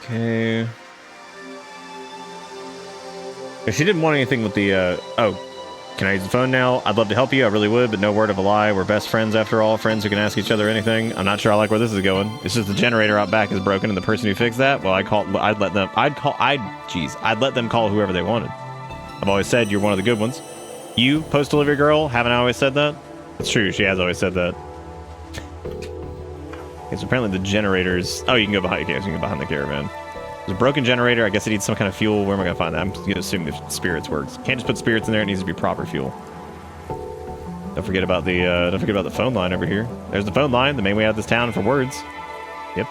Speaker 2: Okay. If she didn't want anything with the, oh, can I use the phone now? I'd love to help you, I really would, but no word of a lie. We're best friends after all, friends who can ask each other anything. I'm not sure I like where this is going. It's just the generator out back is broken, and the person who fixed that, well, I'd let them call whoever they wanted. I've always said you're one of the good ones. You, post-delivery girl, haven't I always said that? It's true, she has always said that. Okay, so apparently the generators... Oh, you can go behind, okay, so you can go behind the caravan. There's a broken generator. I guess it needs some kind of fuel. Where am I going to find that? I'm going to assume if spirits works. Can't just put spirits in there. It needs to be proper fuel. Don't forget about the phone line over here. There's the phone line, the main way out of this town for words. Yep.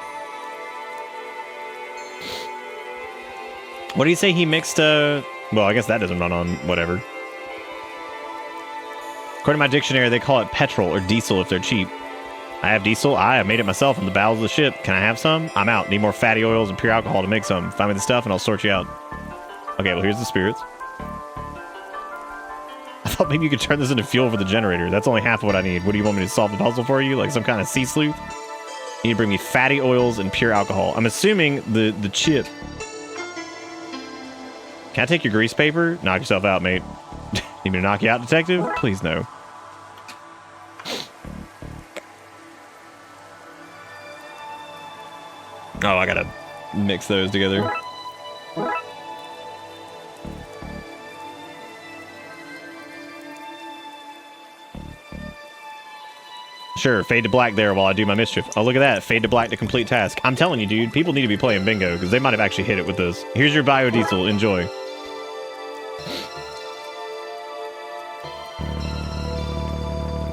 Speaker 2: What do you say he mixed, well, I guess that doesn't run on whatever. According to my dictionary, they call it petrol or diesel if they're cheap. I have diesel. I made it myself in the bowels of the ship. Can I have some? I'm out. Need more fatty oils and pure alcohol to make some. Find me the stuff and I'll sort you out. Okay, well, here's the spirits. I thought maybe you could turn this into fuel for the generator. That's only half of what I need. What do you want me to solve the puzzle for you? Like some kind of sea sleuth? You need to bring me fatty oils and pure alcohol. I'm assuming the chip. Can I take your grease paper? Knock yourself out, mate. Need me to knock you out, detective? Please no. Oh, I gotta mix those together. Sure, fade to black there while I do my mischief. Oh, look at that. Fade to black to complete task. I'm telling you, dude, people need to be playing bingo because they might have actually hit it with this. Here's your biodiesel. Enjoy.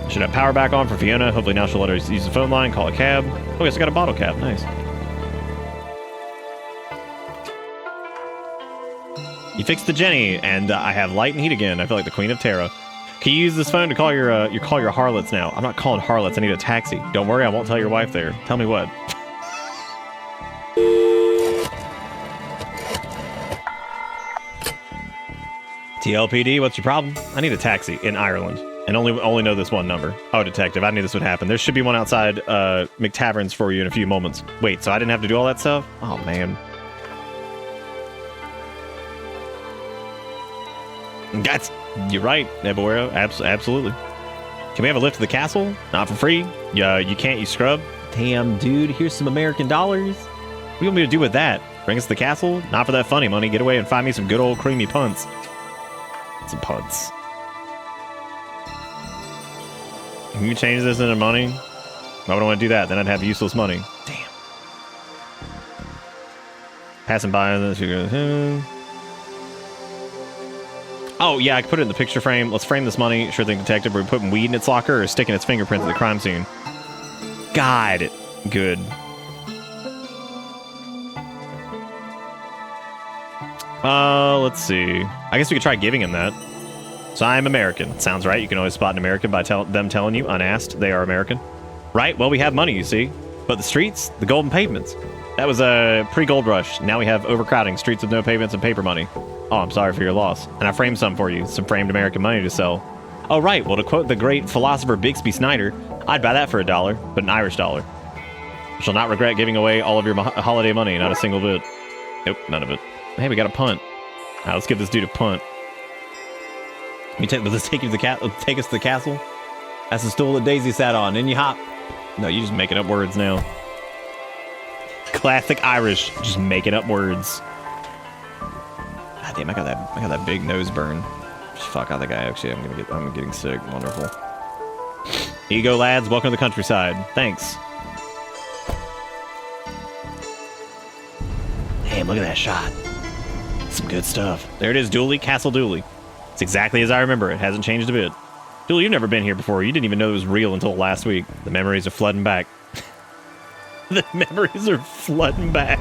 Speaker 2: Should have power back on for Fiona. Hopefully now she'll let her use the phone line, call a cab. Oh, yes, I got a bottle cap. Nice. You fixed the Jenny, and I have light and heat again. I feel like the Queen of Terra. Can you use this phone to call your harlots now? I'm not calling harlots. I need a taxi. Don't worry, I won't tell your wife there. Tell me what. TLPD, what's your problem? I need a taxi in Ireland, and only know this one number. Oh, detective, I knew this would happen. There should be one outside McTavern's for you in a few moments. Wait, so I didn't have to do all that stuff? Oh man. You're right, Eboero. Absolutely. Can we have a lift to the castle? Not for free. You can't, you scrub. Damn, dude, here's some American dollars. What do you want me to do with that? Bring us to the castle? Not for that funny money. Get away and find me some good old creamy punts. Some punts. Can you change this into money? Why would I want to do that? Then I'd have useless money. Damn. Passing by this, you go. Oh, yeah, I can put it in the picture frame. Let's frame this money. Sure thing, detective. We're putting weed in its locker or sticking its fingerprints at the crime scene. God. Good. Let's see. I guess we could try giving him that. So I'm American. Sounds right. You can always spot an American by them telling you, unasked, they are American. Right? Well, we have money, you see. But the streets, the golden pavements. That was a pre-gold rush. Now we have overcrowding, streets with no pavements, and paper money. Oh, I'm sorry for your loss. And I framed some for you. Some framed American money to sell. Oh, right. Well, to quote the great philosopher Bixby Snyder, I'd buy that for $1, but an Irish dollar. You shall not regret giving away all of your holiday money, not a single bit. Nope, none of it. Hey, we got a punt. All right, let's give this dude a punt. Will this take you to take us to the castle? That's the stool that Daisy sat on. Then you hop. No, you're just making up words now. Classic Irish, just making up words. God damn, I got that big nose burn. Fuck, I think I'm getting sick. Wonderful. Here you go, lads. Welcome to the countryside. Thanks. Damn, look at that shot. Some good stuff. There it is, Dooley, Castle Dooley. It's exactly as I remember. It hasn't changed a bit. Dooley, you've never been here before. You didn't even know it was real until last week. The memories are flooding back. The memories are flooding back.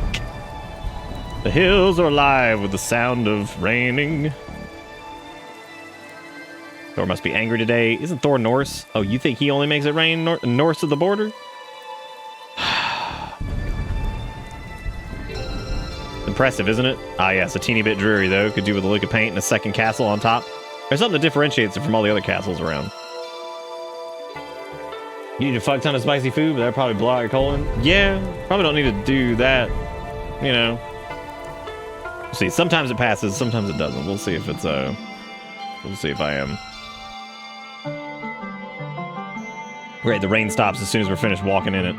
Speaker 2: The hills are alive with the sound of raining. Thor must be angry today. Isn't Thor Norse? Oh, you think he only makes it rain north of the border? Impressive, isn't it? Ah, yes, a teeny bit dreary, though. Could do with a lick of paint and a second castle on top. There's something that differentiates it from all the other castles around. You need a fuck ton of spicy food, but that'll probably blow out your colon. Yeah, probably don't need to do that. You know. We'll see. Sometimes it passes, sometimes it doesn't. We'll see if it's, we'll see if I am. Great, the rain stops as soon as we're finished walking in it.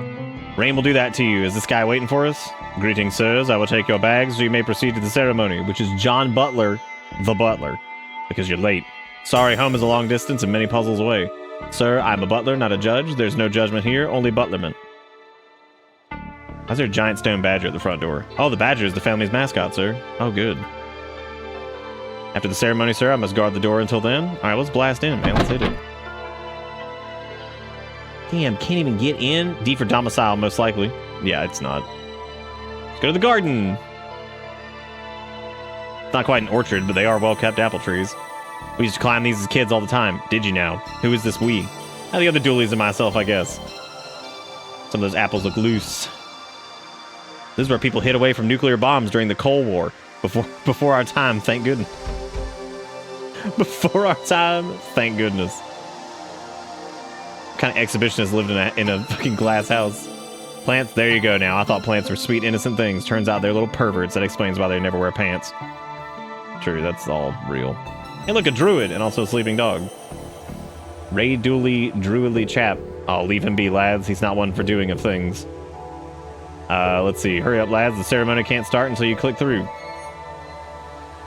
Speaker 2: Rain will do that to you. Is this guy waiting for us? Greetings, sirs. I will take your bags so you may proceed to the ceremony, which is John Butler, the butler, because you're late. Sorry, home is a long distance and many puzzles away. Sir, I'm a butler, not a judge. There's no judgment here, only butlerment. Why's there a giant stone badger at the front door? Oh, the badger is the family's mascot, sir. Oh, good. After the ceremony, sir, I must guard the door until then. All right, let's blast in, man. Let's hit it. Damn, can't even get in? D for domicile, most likely. Yeah, it's not. Let's go to the garden. It's not quite an orchard, but they are well-kept apple trees. We used to climb these as kids all the time. Did you now? Who is this we? Oh, the other doolies and myself, I guess. Some of those apples look loose. This is where people hid away from nuclear bombs during the Cold War. Before our time, thank goodness. Before our time, thank goodness. What kind of exhibitionist lived in a fucking glass house? Plants, there you go now. I thought plants were sweet, innocent things. Turns out they're little perverts. That explains why they never wear pants. True, that's all real. Hey, look, a druid and also a sleeping dog. Ray Dooley, druidly chap. I'll leave him be, lads. He's not one for doing of things. Let's see. Hurry up, lads. The ceremony can't start until you click through.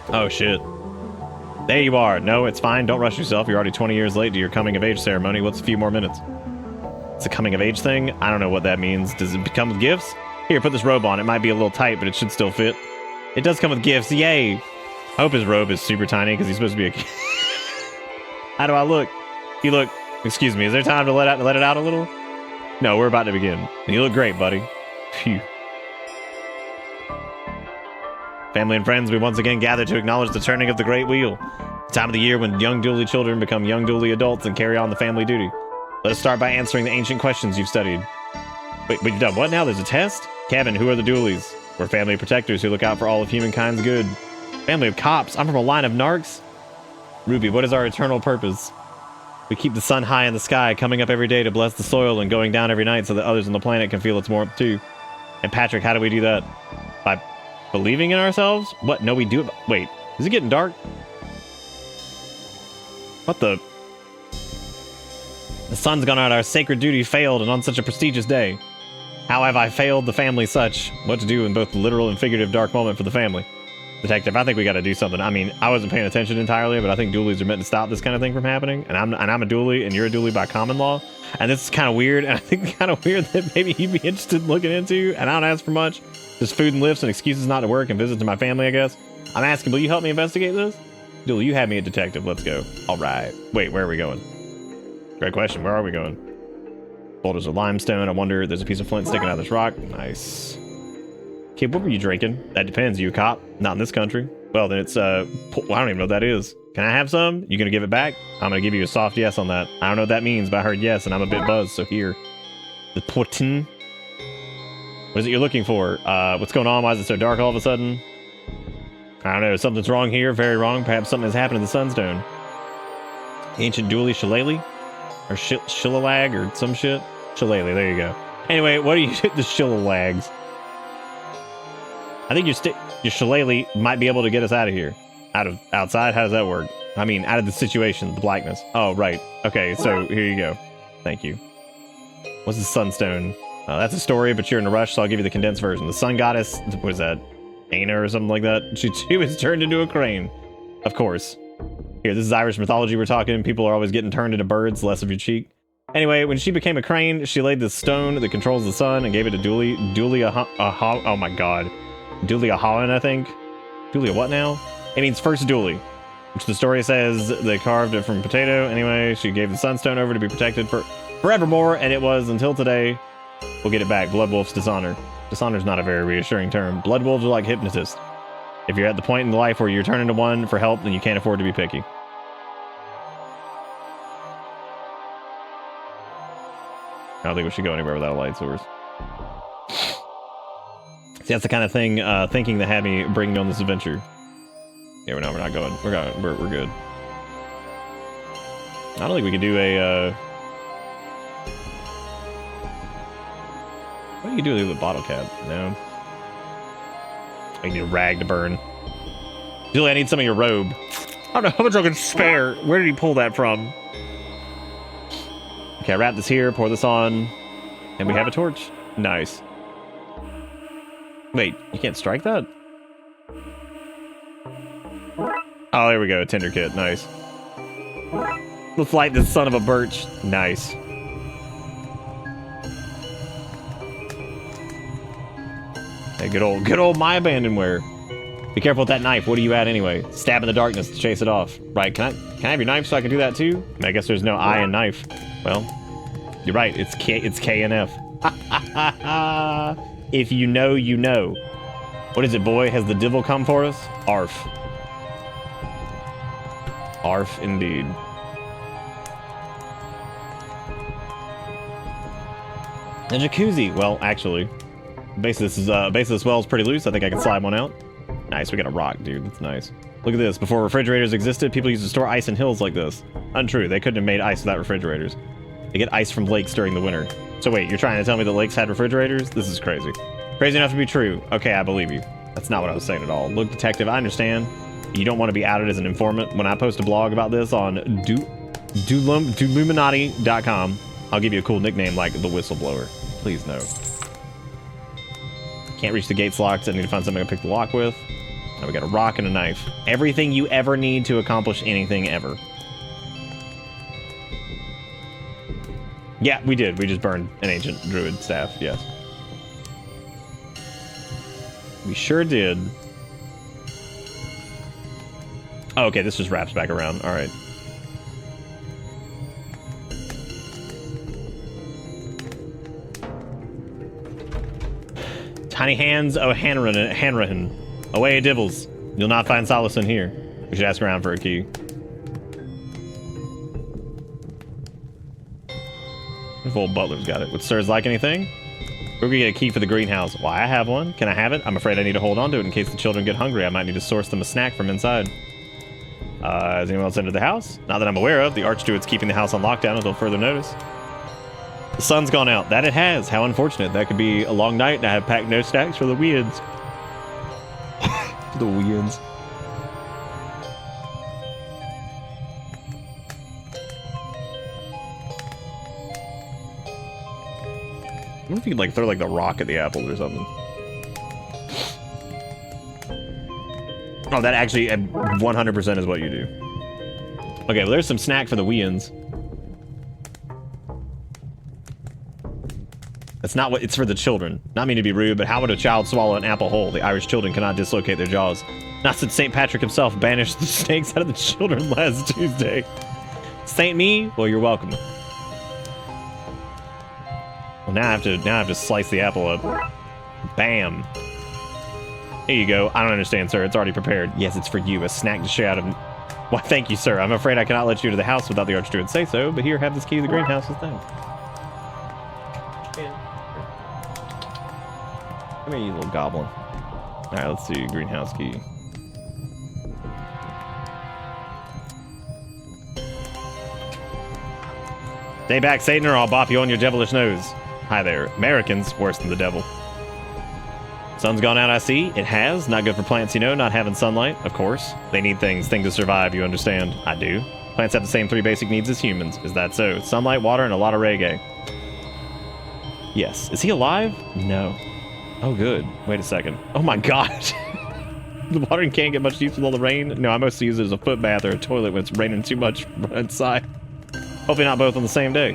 Speaker 2: Oh, shit. There you are. No, it's fine. Don't rush yourself. You're already 20 years late to your coming-of-age ceremony. What's a few more minutes? It's a coming-of-age thing? I don't know what that means. Does it come with gifts? Here, put this robe on. It might be a little tight, but it should still fit. It does come with gifts. Yay! I hope his robe is super tiny, because he's supposed to be a kid. How do I look? You look... Excuse me, is there time to let it out a little? No, we're about to begin. And you look great, buddy. Phew. Family and friends, we once again gather to acknowledge the turning of the Great Wheel. The time of the year when young Dooley children become young Dooley adults and carry on the family duty. Let us start by answering the ancient questions you've studied. Wait, you've done what now? There's a test? Kevin, who are the Dooleys? We're family protectors who look out for all of humankind's good. Family of cops? I'm from a line of narcs? Ruby, what is our eternal purpose? We keep the sun high in the sky, coming up every day to bless the soil and going down every night so that others on the planet can feel its warmth too. And Patrick, how do we do that? By believing in ourselves? What? No, we do it. Wait, is it getting dark? What the? The sun's gone out, our sacred duty failed, and on such a prestigious day. How have I failed the family such? What to do in both the literal and figurative dark moment for the family? Detective, I think we got to do something. I mean, I wasn't paying attention entirely, but I think dualies are meant to stop this kind of thing from happening. And I'm a dualie, and you're a dualie by common law. And this is kind of weird. And I think kind of weird that maybe you'd be interested in looking into. And I don't ask for much, just food and lifts and excuses not to work and visits to my family, I guess. I'm asking, will you help me investigate this? Dualie, you had me a detective. Let's go. All right. Wait, where are we going? Great question. Where are we going? Boulders of limestone. I wonder. There's a piece of flint sticking out of this rock. Nice. Kid, what were you drinking? That depends. You a cop? Not in this country. Well, then it's, I don't even know what that is. Can I have some? You gonna give it back? I'm gonna give you a soft yes on that. I don't know what that means, but I heard yes, and I'm a bit buzzed, so here. The potin. What is it you're looking for? What's going on? Why is it so dark all of a sudden? I don't know. Something's wrong here. Very wrong. Perhaps something has happened to the Sunstone. Ancient dualie shillelagh? Or shillalag or some shit? Shillelagh, there you go. Anyway, what are you the shillallags? I think your shillelagh might be able to get us out of here. Outside? How does that work? I mean, out of the situation, the blackness. Oh, right. Okay, so here you go. Thank you. What's the Sunstone? That's a story, but you're in a rush, so I'll give you the condensed version. The sun goddess, what is that? Aina or something like that? She was turned into a crane. Of course. Here, this is Irish mythology we're talking. People are always getting turned into birds, less of your cheek. Anyway, when she became a crane, she laid the stone that controls the sun and gave it to oh my god. Dualie Holland, I think. Dualie what now? It means first dualie, which the story says they carved it from potato. Anyway, she gave the sunstone over to be protected for forevermore, and it was until today. We'll get it back. Blood Wolf's dishonor. Dishonor's not a very reassuring term. Blood wolves are like hypnotists. If you're at the point in life where you're turning to one for help, then you can't afford to be picky. I don't think we should go anywhere without a light source. See, that's the kind of thing, thinking that had me bring me on this adventure. Yeah, we're not going. We're good. I don't think we could do a, what do you do with a bottle cap? No. I need a rag to burn. Julie, I need some of your robe. I don't know how much I can spare. Where did he pull that from? Okay, I wrap this here, pour this on, and we have a torch. Nice. Wait, you can't strike that? Oh, there we go. Tinder kit. Nice. Let's light this son of a birch. Nice. Hey, good old my abandonware. Be careful with that knife. What are you at anyway? Stab in the darkness to chase it off. Right, can I have your knife so I can do that too? I guess there's no I in knife. Well, you're right. It's K and F. If you know, you know. What is it, boy? Has the devil come for us? Arf. Arf, indeed. A jacuzzi. Well, actually, base of this well is pretty loose. I think I can slide one out. Nice. We got a rock, dude. That's nice. Look at this. Before refrigerators existed, people used to store ice in hills like this. Untrue. They couldn't have made ice without refrigerators. They get ice from lakes during the winter. So wait, you're trying to tell me that lakes had refrigerators? This is crazy. Crazy enough to be true. Okay, I believe you. That's not what I was saying at all. Look, detective, I understand. You don't want to be outed as an informant. When I post a blog about this on Duluminati.com, I'll give you a cool nickname like the Whistleblower. Please no. Can't reach the gates locked. I need to find something to pick the lock with. Now we got a rock and a knife. Everything you ever need to accomplish anything ever. Yeah, we did. We just burned an ancient druid staff, yes. We sure did. Oh, okay, this just wraps back around. All right. Tiny hands, oh Hanrahan. Away, divils. You'll not find solace in here. We should ask around for a key. If old Butler's got it. Would sirs like anything? We're gonna get a key for the greenhouse. Why, I have one. Can I have it? I'm afraid I need to hold on to it in case the children get hungry. I might need to source them a snack from inside. Has anyone else entered the house? Not that I'm aware of. The Archdruid's keeping the house on lockdown until further notice. The sun's gone out. That it has. How unfortunate. That could be a long night, and I have packed no snacks for the weirds. The weirds. wonder if you could like throw like the rock at the apples or something. Oh, that actually 100% is what you do. Okay, well there's some snack for the weans. That's not what, it's for the children. Not mean to be rude, but how would a child swallow an apple whole? The Irish children cannot dislocate their jaws. Not since St. Patrick himself banished the snakes out of the children last Tuesday. Saint me? Well, you're welcome. Well, now I have to slice the apple up. Bam. Here you go. I don't understand, sir. It's already prepared. Yes, it's for you. A snack to share out of... Why, thank you, sir. I'm afraid I cannot let you into the house without the Archduke say so, but here, have this key to the greenhouse as thanks. Come here, you little goblin. Alright, let's see. Greenhouse key. Stay back, Satan, or I'll bop you on your devilish nose. Hi there. Americans, worse than the devil. Sun's gone out, I see. It has. Not good for plants, you know, not having sunlight, of course. They need things to survive, you understand. I do. Plants have the same 3 basic needs as humans. Is that so? Sunlight, water, and a lot of reggae. Yes. Is he alive? No. Oh, good. Wait a second. Oh my god. The water can't get much use with all the rain. No, I mostly use it as a foot bath or a toilet when it's raining too much inside. Hopefully not both on the same day.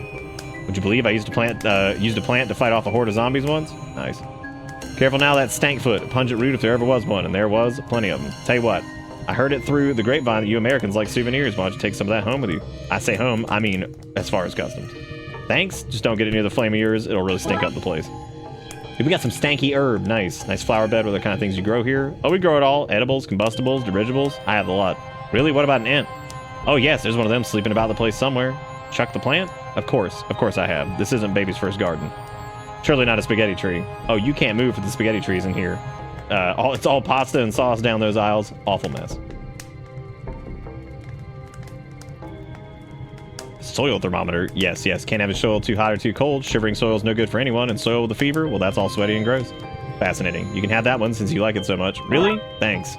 Speaker 2: Would you believe I used a plant to fight off a horde of zombies once? Nice. Careful now, that stankfoot, a pungent root if there ever was one, and there was plenty of them. Tell you what, I heard it through the grapevine that you Americans like souvenirs. Why don't you take some of that home with you? I say home, I mean as far as customs. Thanks, just don't get it near the flame of yours. It'll really stink up the place. We got some stanky herb. Nice. Nice flower bed with the kind of things you grow here. Oh, we grow it all. Edibles, combustibles, dirigibles. I have a lot. Really? What about an ant? Oh, yes, there's one of them sleeping about the place somewhere. Chuck the plant? Of course I have. This isn't baby's first garden. Surely not a spaghetti tree. Oh, you can't move for the spaghetti trees in here. It's all pasta and sauce down those aisles. Awful mess. Soil thermometer. Yes. Can't have a soil too hot or too cold. Shivering soil's no good for anyone. And soil with a fever, well, that's all sweaty and gross. Fascinating. You can have that one since you like it so much. Really? Thanks.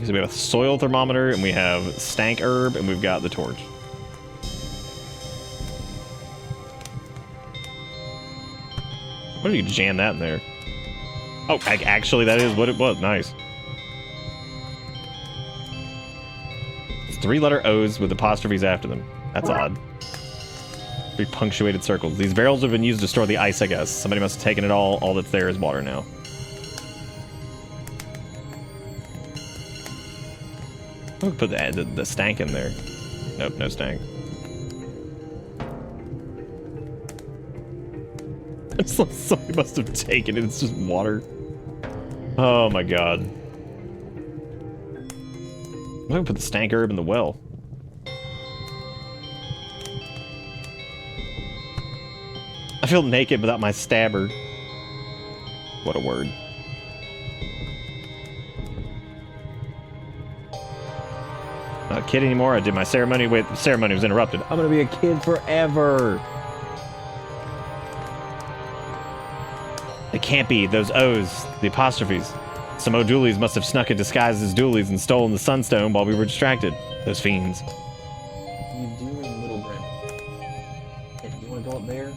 Speaker 2: So we have a soil thermometer, and we have stank herb, and we've got the torch. What if you jam that in there? Oh, actually, that is what it was. Nice. It's 3-letter O's with apostrophes after them. That's odd. 3 punctuated circles. These barrels have been used to store the ice, I guess. Somebody must have taken it all. All that's there is water now. I'm gonna put the stank in there. Nope, no stank. Somebody must have taken it. It's just water. Oh my god. I'm gonna put the stank herb in the well. I feel naked without my stabber. What a word. Not a kid anymore. I did my ceremony. Wait, the ceremony was interrupted. I'm gonna be a kid forever. It can't be. Those O's, the apostrophes. Some O'Doolies must have snuck in disguised as Doolies and stolen the sunstone while we were distracted. Those fiends.
Speaker 3: You doing, little Brent? Hey, you want to go up there?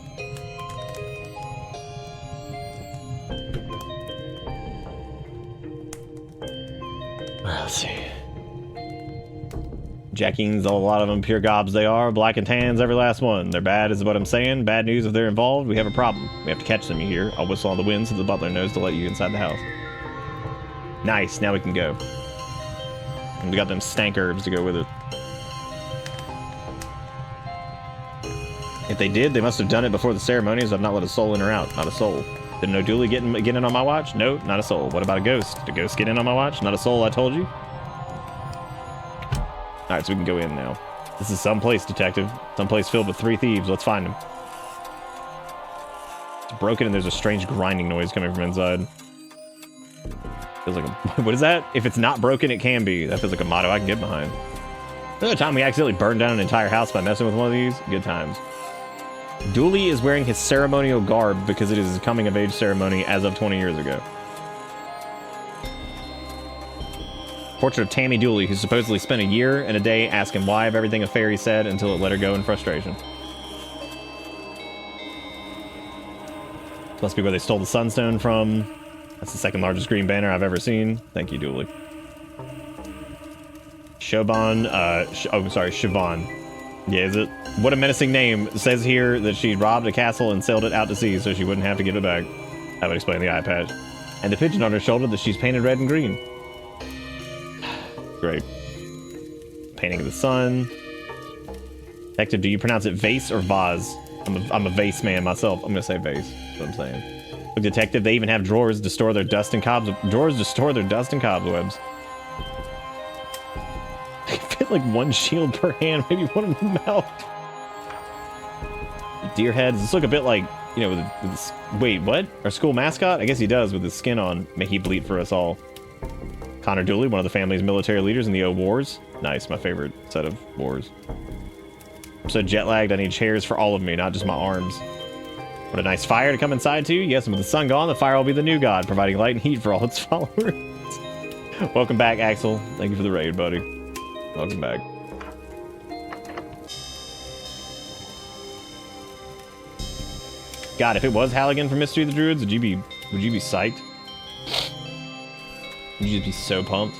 Speaker 2: Let's see. Jackings, a lot of them pure gobs they are. Black and tans, every last one. They're bad is what I'm saying. Bad news if they're involved. We have a problem. We have to catch them, you hear. I'll whistle on the wind so the butler knows to let you inside the house. Nice, now we can go. And we got them stank herbs to go with it. If they did, they must have done it before the ceremonies. I've not let a soul in or out. Not a soul. Did no Dooley get in on my watch? No, not a soul. What about a ghost? Did a ghost get in on my watch? Not a soul, I told you. Alright, so we can go in now. This is someplace, detective. Someplace filled with 3 thieves. Let's find them. It's broken and there's a strange grinding noise coming from inside. Feels like a... What is that? If it's not broken, it can be. That feels like a motto I can get behind. Another time we accidentally burned down an entire house by messing with one of these. Good times. Dooley is wearing his ceremonial garb because it is his coming-of-age ceremony as of 20 years ago. Portrait of Tammy Dooley, who supposedly spent a year and a day asking why of everything a fairy said until it let her go in frustration. Must be where they stole the Sunstone from. That's the second largest green banner I've ever seen. Thank you, Dooley. Siobhan, Siobhan. Yeah, is it? What a menacing name. It says here that she robbed a castle and sailed it out to sea so she wouldn't have to give it back. That would explain the eye patch. And the pigeon on her shoulder that she's painted red and green. Great. Painting of the sun. Detective, do you pronounce it vase or vase? I'm a vase man myself. I'm gonna say vase. That's what I'm saying. Look, detective, they even have drawers to store their dust and cobwebs. Drawers to store their dust and cobwebs. They fit like one shield per hand, maybe one in the mouth. Deer heads. This look a bit like, you know, with this, wait, what? Our school mascot? I guess he does with his skin on. May he bleed for us all. Connor Dooley, one of the family's military leaders in the old wars. Nice, my favorite set of wars. I'm so jet lagged, I need chairs for all of me, not just my arms. What a nice fire to come inside to. Yes, and with the sun gone, the fire will be the new god, providing light and heat for all its followers. Welcome back, Axel. Thank you for the raid, buddy. Welcome back. God, if it was Halligan from Mystery of the Druids, would you be psyched? Would you just be so pumped?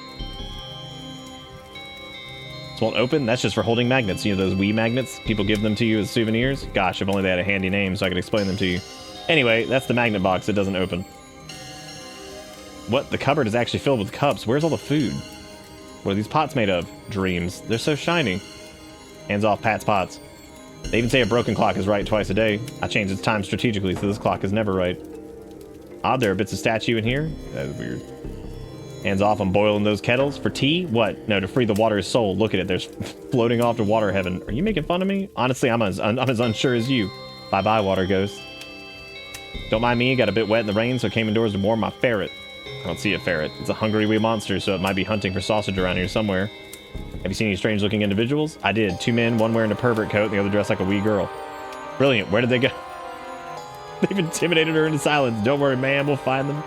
Speaker 2: This won't open? That's just for holding magnets. You know those Wii magnets? People give them to you as souvenirs? Gosh, if only they had a handy name so I could explain them to you. Anyway, that's the magnet box. It doesn't open. What? The cupboard is actually filled with cups. Where's all the food? What are these pots made of? Dreams. They're so shiny. Hands off Pat's pots. They even say a broken clock is right twice a day. I changed its time strategically, so this clock is never right. Odd, there are bits of statue in here. That is weird. Hands off, I'm boiling those kettles. For tea? What? No, to free the water's soul. Look at it, there's floating off to water heaven. Are you making fun of me? Honestly, I'm as unsure as you. Bye-bye, water ghost. Don't mind me, got a bit wet in the rain, so I came indoors to warm my ferret. I don't see a ferret. It's a hungry wee monster, so it might be hunting for sausage around here somewhere. Have you seen any strange-looking individuals? I did. 2 men, one wearing a pervert coat, and the other dressed like a wee girl. Brilliant. Where did they go? They've intimidated her into silence. Don't worry, ma'am. We'll find them.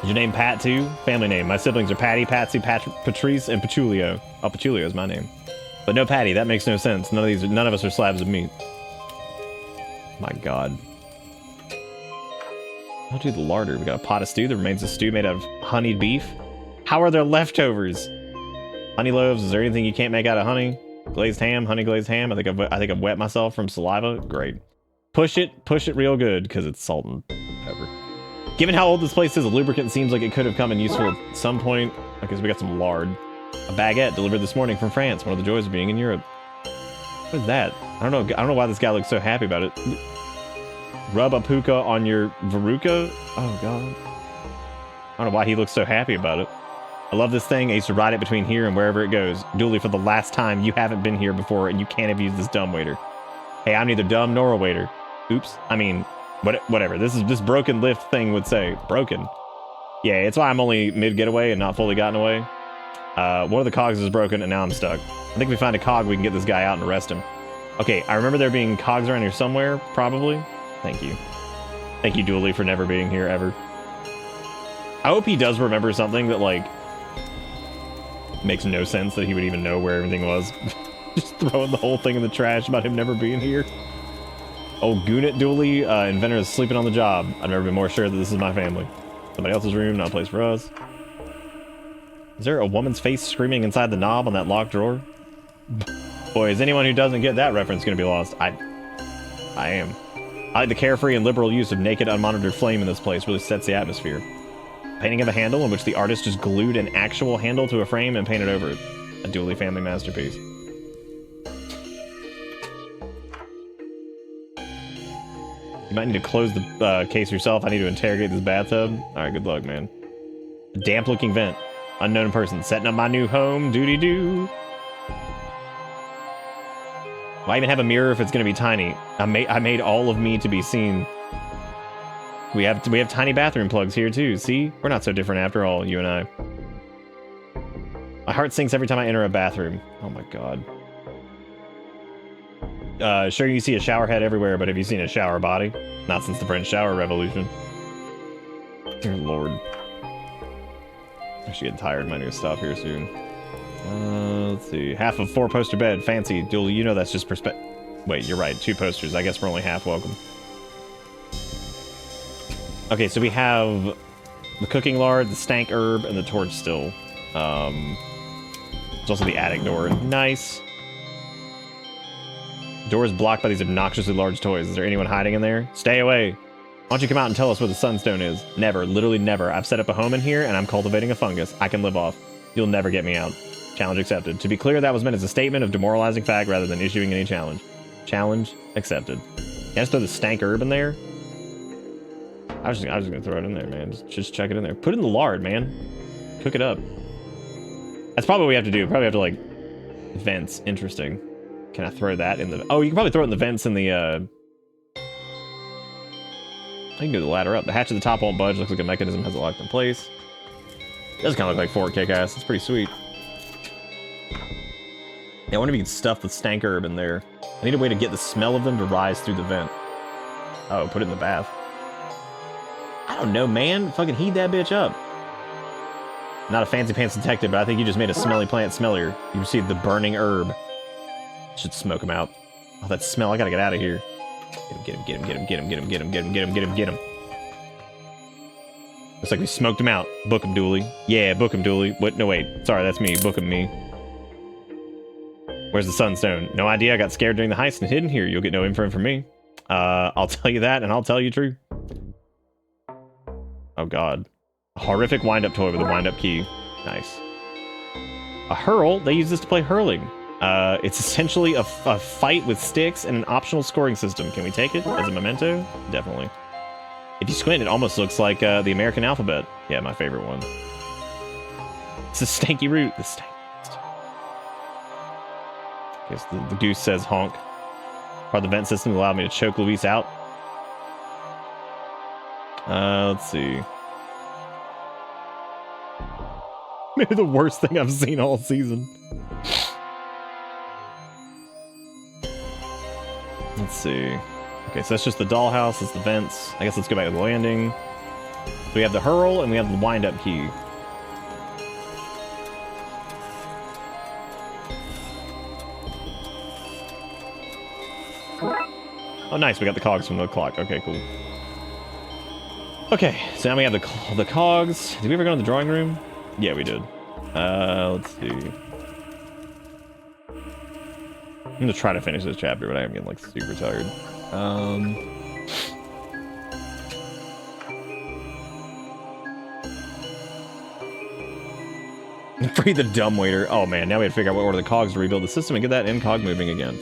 Speaker 2: Is your name Pat, too? Family name. My siblings are Patty, Patsy, Patrice, and Petulio. Oh, Petulio is my name. But no Patty. That makes no sense. None of us are slabs of meat. My God. I'll do the larder. We got a pot of stew. The remains of stew made out of honeyed beef. How are there leftovers? Honey loaves. Is there anything you can't make out of honey? Glazed ham, honey glazed ham. I think I've wet myself from saliva. Great. Push it real good because it's salt and pepper. Given how old this place is, a lubricant seems like it could have come in useful at some point. Okay, so we got some lard. A baguette delivered this morning from France. One of the joys of being in Europe. What is that? I don't know why this guy looks so happy about it. Rub a puka on your veruca? Oh God. I don't know why he looks so happy about it. I love this thing. I used to ride it between here and wherever it goes. Dooley, for the last time, you haven't been here before and you can't have used this dumb waiter. Hey, I'm neither dumb nor a waiter. Oops. I mean, whatever. This broken lift thing would say. Broken. Yeah, it's why I'm only mid-getaway and not fully gotten away. One of the cogs is broken and now I'm stuck. I think if we find a cog, we can get this guy out and arrest him. Okay, I remember there being cogs around here somewhere, probably. Thank you. Thank you, Dooley, for never being here ever. I hope he does remember something that, like, makes no sense that he would even know where everything was. Just throwing the whole thing in the trash about him never being here. Oh, Goonit Dooley, inventor is sleeping on the job. I've never been more sure that this is my family. Somebody else's room, not a place for us. Is there a woman's face screaming inside the knob on that locked drawer? Boy, is anyone who doesn't get that reference going to be lost? I am. I like the carefree and liberal use of naked, unmonitored flame in this place. Really sets the atmosphere. Painting of a handle in which the artist just glued an actual handle to a frame and painted over it. A Dooley family masterpiece. You might need to close the case yourself. I need to interrogate this bathtub. Alright, good luck, man. A damp-looking vent. Unknown person. Setting up my new home. Doody-doo. Why even have a mirror if it's going to be tiny? I made all of me to be seen. We have tiny bathroom plugs here too. See? We're not so different after all, you and I. My heart sinks every time I enter a bathroom. Oh my God. Sure you see a shower head everywhere, but have you seen a shower body? Not since the French shower revolution. Dear Lord. I'm actually getting tired. Might need to stop here soon. Let's see. Half of 4 poster bed. Fancy. Duel, you know that's just perspective. Wait, you're right. 2 posters. I guess we're only half welcome. Okay, so we have the cooking lard, the stank herb, and the torch still. There's also the attic door. Nice. The door is blocked by these obnoxiously large toys. Is there anyone hiding in there? Stay away. Why don't you come out and tell us where the sunstone is? Never. Literally never. I've set up a home in here, and I'm cultivating a fungus I can live off. You'll never get me out. Challenge accepted. To be clear, that was meant as a statement of demoralizing fact rather than issuing any challenge. Challenge accepted. Can I just throw the stank herb in there? I was just gonna throw it in there, man. Just chuck it in there. Put it in the lard, man. Cook it up. That's probably what we have to do. Probably have to, like, vents. Interesting. Can I throw that in the... Oh, you can probably throw it in the vents in the, I can do the ladder up. The hatch at the top won't budge. Looks like a mechanism has it locked in place. It does kind of look like Fort Kick-Ass. It's pretty sweet. Yeah, I wonder if you can stuff the stank herb in there. I need a way to get the smell of them to rise through the vent. Oh, put it in the bath. I don't know, man. Fucking heat that bitch up. Not a fancy pants detective, but I think you just made a smelly plant smellier. You received the burning herb. Should smoke him out. Oh, that smell. I gotta get out of here. Get him, get him, get him, get him, get him, get him, get him, get him, get him, get him. Looks like we smoked him out. Book him, Dooley. Yeah, book him, Dooley. What? No, wait. Sorry, that's me. Book him, me. Where's the sunstone? No idea. I got scared during the heist and hid in here. You'll get no info from me. I'll tell you that, and I'll tell you true. Oh, God. A horrific wind-up toy with a wind-up key. Nice. A hurl? They use this to play hurling. It's essentially a fight with sticks and an optional scoring system. Can we take it as a memento? Definitely. If you squint, it almost looks like the American alphabet. Yeah, my favorite one. It's a stanky root. The stank. Okay, so the goose says honk. Part of the vent system allowed me to choke Luis out. Let's see. Maybe the worst thing I've seen all season. Let's see. Okay, so that's just the dollhouse. It's the vents. I guess let's go back to the landing. So we have the hurl and we have the wind-up key. Oh, nice. We got the cogs from the clock. Okay, cool. Okay, so now we have the cogs. Did we ever go to the drawing room? Yeah, we did. Let's see. I'm gonna try to finish this chapter, but I am getting, like, super tired. Free the dumbwaiter. Oh, man, now we have to figure out what order the cogs to rebuild the system and get that cog moving again.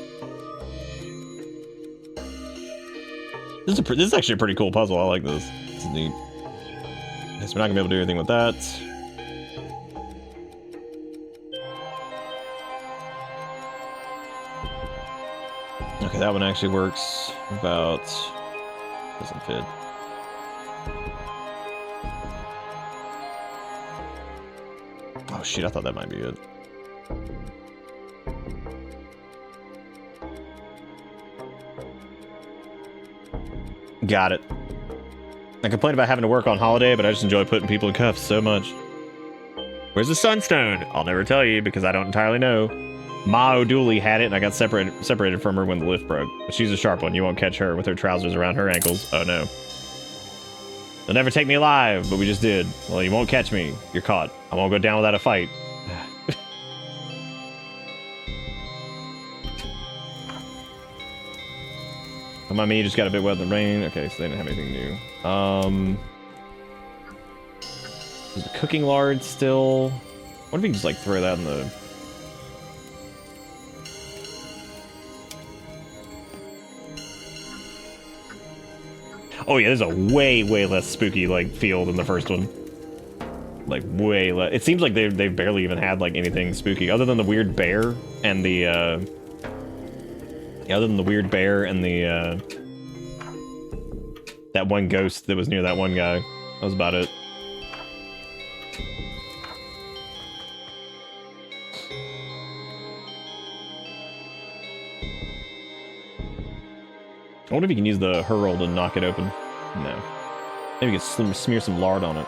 Speaker 2: This is actually a pretty cool puzzle. I like this. This is neat. Guess we're not gonna be able to do anything with that. Okay, that one actually works. About doesn't fit. Oh shit! I thought that might be it. Got it. I complain about having to work on holiday, but I just enjoy putting people in cuffs so much. Where's the sunstone? I'll never tell you because I don't entirely know. Ma O'Dooley had it and I got separated from her when the lift broke. But she's a sharp one. You won't catch her with her trousers around her ankles. Oh no. They'll never take me alive, but we just did. Well, you won't catch me. You're caught. I won't go down without a fight. Come on, me, you just got a bit wet in the rain. Okay, so they didn't have anything new. There's the cooking lard still. What if we can just, like, throw that in the... Oh yeah, there's a way less spooky, like, feel than the first one. Like, way less. It seems like they've barely even had, like, anything spooky other than the weird bear and the, other than the weird bear and the, that one ghost that was near that one guy. That was about it. I wonder if you can use the hurl to knock it open. No. Maybe you can smear some lard on it.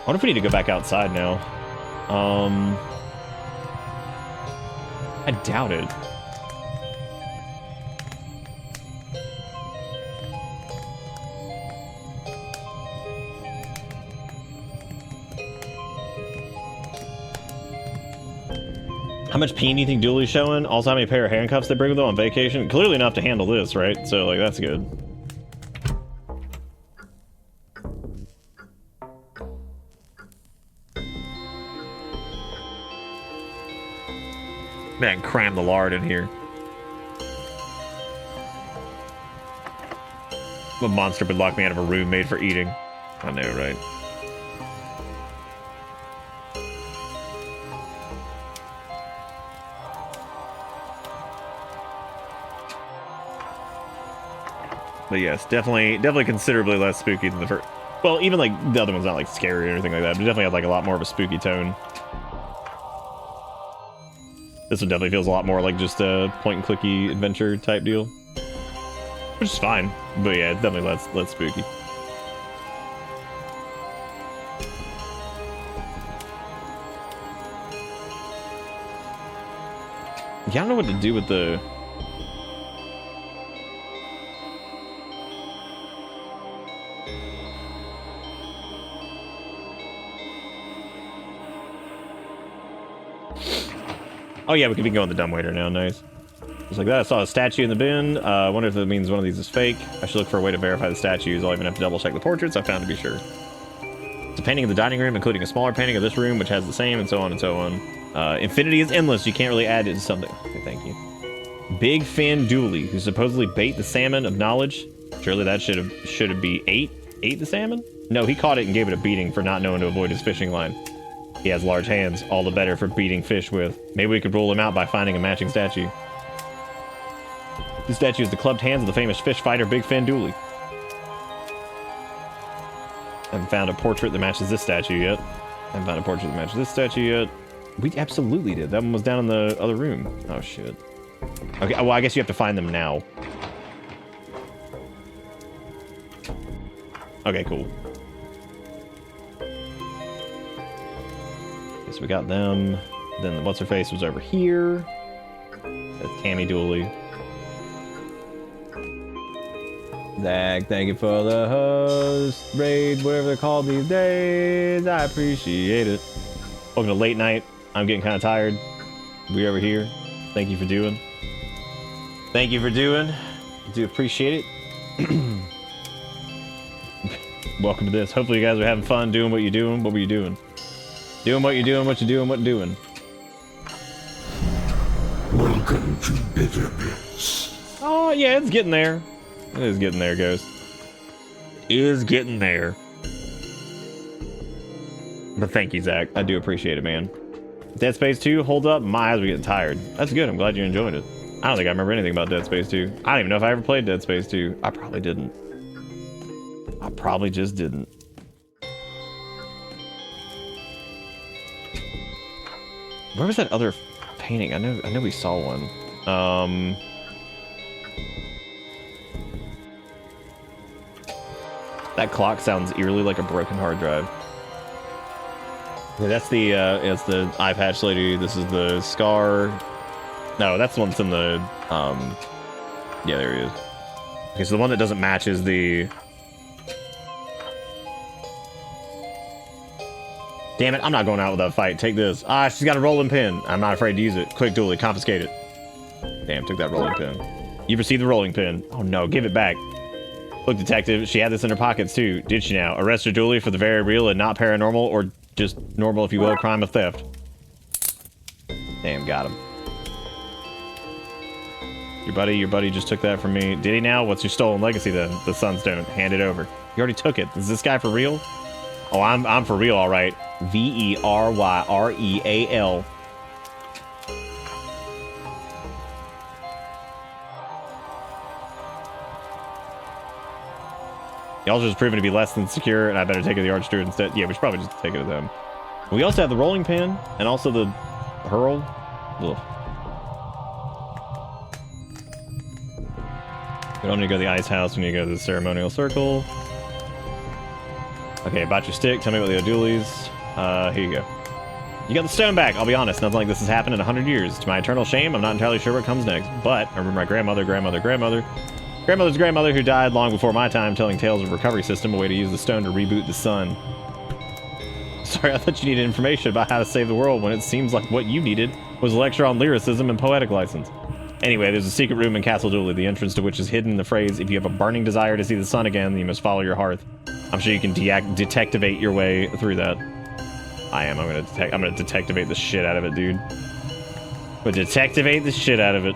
Speaker 2: wonder if we need to go back outside now. I doubt it. How much peen do you think Dooley's showing? Also, how many pair of handcuffs they bring with them on vacation? Clearly enough to handle this, right? So, like, that's good. Man, cram the lard in here. What monster would lock me out of a room made for eating? I know, right? But yes, definitely considerably less spooky than the first. Well, even like the other one's not like scary or anything like that, but it definitely had like a lot more of a spooky tone. This one definitely feels a lot more like just a point and clicky adventure type deal, which is fine. But yeah, it's definitely less spooky. Yeah, I don't know what to do with the. Oh yeah, we can go on the dumbwaiter now, nice. Just like that, I saw a statue in the bin. I wonder if that means one of these is fake. I should look for a way to verify the statues. I'll even have to double check the portraits I found to be sure. It's a painting of the dining room, including a smaller painting of this room, which has the same, and so on and so on. Infinity is endless, you can't really add it to something. Okay, thank you. Big Fan Dooley, who supposedly bait the salmon of knowledge. Surely that should have be ate the salmon? No, he caught it and gave it a beating for not knowing to avoid his fishing line. He has large hands, all the better for beating fish with. Maybe we could rule him out by finding a matching statue. This statue is the clubbed hands of the famous fish fighter Big Fan Dooley. Haven't found a portrait that matches this statue yet. Haven't found a portrait that matches this statue yet. We absolutely did. That one was down in the other room. Oh, shit. Okay, well, I guess you have to find them now. Okay, cool. So we got them. Then what's her face was over here. That's Tammy Dooley. Zach, thank you for the host raid, whatever they're called these days. I appreciate it. Welcome to late night. I'm getting kind of tired. We over here. Thank you for doing. Thank you for doing. I do appreciate it. Welcome to this. Hopefully you guys are having fun doing what you're doing. What were you doing? Doing what you're doing, what you're doing, what you're doing.
Speaker 1: Welcome to Bitterness.
Speaker 2: Oh, yeah, it's getting there. It is getting there, Ghost. It is getting there. But thank you, Zach. I do appreciate it, man. Dead Space 2, hold up. My eyes were getting tired. That's good. I'm glad you enjoyed it. I don't think I remember anything about Dead Space 2. I don't even know if I ever played Dead Space 2. I probably didn't. I probably just didn't. Where was that other painting? I know we saw one. That clock sounds eerily like a broken hard drive. Yeah, that's the it's the eye patch lady. This is the scar. No, that's the one that's in the yeah, there he is. Okay, so the one that doesn't match is the. Damn it, I'm not going out with that fight. Take this. Ah, she's got a rolling pin. I'm not afraid to use it. Quick, Dooley, confiscate it. Damn, took that rolling pin. You've received the rolling pin. Oh no, give it back. Look, detective, she had this in her pockets too. Did she now? Arrest her, Dooley, for the very real and not paranormal, or just normal, if you will, crime of theft. Damn, got him. Your buddy just took that from me. Did he now? What's your stolen legacy then? The Sunstone. Hand it over. You already took it. Is this guy for real? Oh, I'm for real, all right. V-E-R-Y-R-E-A-L. Y'all just proven to be less than secure, and I better take it to the Archsteward instead. Yeah, we should probably just take it to them. We also have the rolling pin, and also the hurl. Ugh. We don't need to go to the ice house. We need to go to the ceremonial circle. Okay, about your stick. Tell me about the O'Doolies. Here you go. You got the stone back. I'll be honest, nothing like this has happened in 100 years. To my eternal shame, I'm not entirely sure what comes next. But I remember my grandmother's grandmother who died long before my time telling tales of a recovery system, a way to use the stone to reboot the sun. Sorry, I thought you needed information about how to save the world when it seems like what you needed was a lecture on lyricism and poetic license. Anyway, there's a secret room in Castle Dooley, the entrance to which is hidden in the phrase, if you have a burning desire to see the sun again, then you must follow your hearth. I'm sure you can detectivate your way through that. I'm gonna detectivate the shit out of it, dude. But detectivate the shit out of it.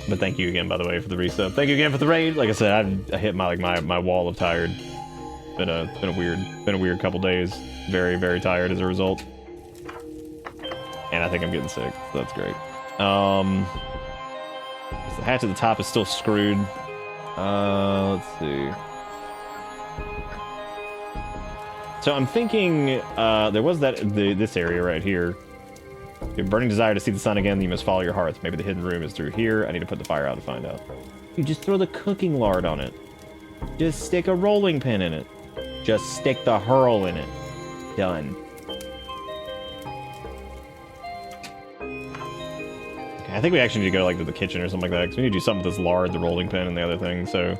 Speaker 2: But thank you again, by the way, for the resub. Thank you again for the raid. Like I said, I hit my wall of tired. Been a weird couple days. Very, very tired as a result. And I think I'm getting sick. So that's great. The hatch at the top is still screwed. Let's see. So I'm thinking there was this area right here. You have burning desire to see the sun again, then you must follow your hearth. Maybe the hidden room is through here. I need to put the fire out to find out. You just throw the cooking lard on it. Just stick a rolling pin in it. Just stick the hurl in it. Done. Okay, I think we actually need to go like to the kitchen or something like that, because we need to do something with this lard, the rolling pin, and the other thing, so...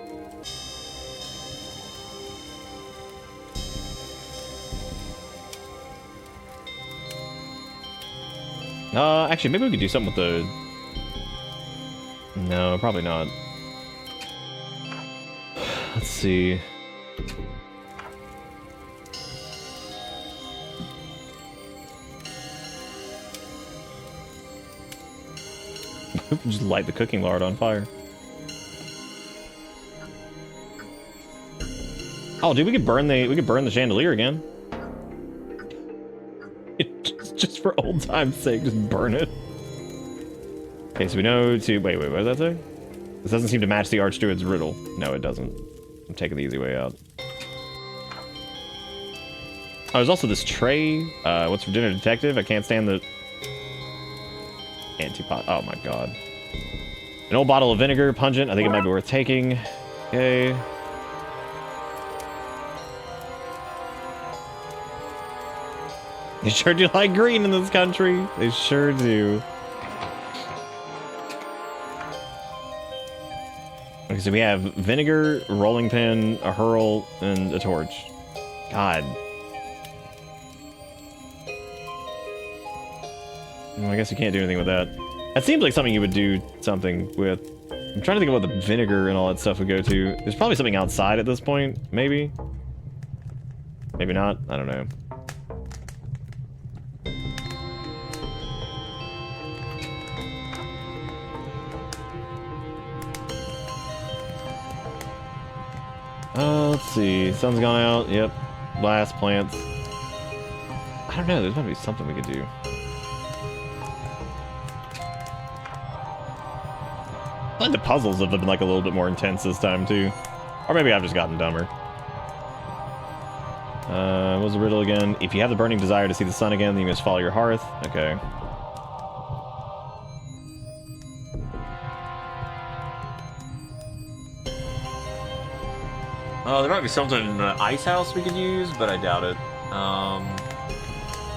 Speaker 2: Actually, maybe we could do something with the... No, probably not. Let's see. Just light the cooking lard on fire. Oh, dude, we could burn the chandelier again. Just for old time's sake, just burn it. Okay, so we know to... Wait, what does that say? This doesn't seem to match the Archdruid's riddle. No, it doesn't. I'm taking the easy way out. Oh, there's also this tray. What's for dinner, detective? I can't stand the... Antipot. Oh my god. An old bottle of vinegar, pungent. I think it might be worth taking. Okay. They sure do like green in this country. They sure do. Okay, so we have vinegar, rolling pin, a hurl, and a torch. God. Well, I guess you can't do anything with that. That seems like something you would do something with. I'm trying to think of what the vinegar and all that stuff would go to. There's probably something outside at this point, maybe? Maybe not? I don't know. Let's see. Sun's gone out. Yep. Blast plants. I don't know. There's gotta be something we could do. I think the puzzles have been like a little bit more intense this time too. Or maybe I've just gotten dumber. What was the riddle again? If you have the burning desire to see the sun again, then you must follow your hearth. Okay. Oh, there might be something in the ice house we could use, but I doubt it.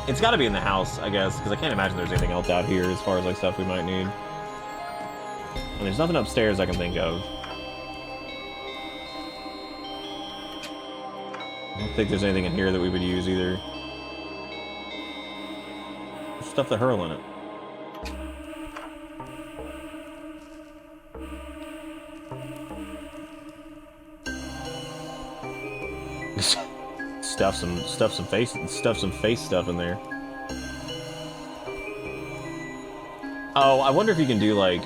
Speaker 2: It's got to be in the house, I guess, because I can't imagine there's anything else out here as far as like stuff we might need. And there's nothing upstairs I can think of. I don't think there's anything in here that we would use either. Stuff the hurl in it. stuff some face stuff in there. Oh, I wonder if you can do like,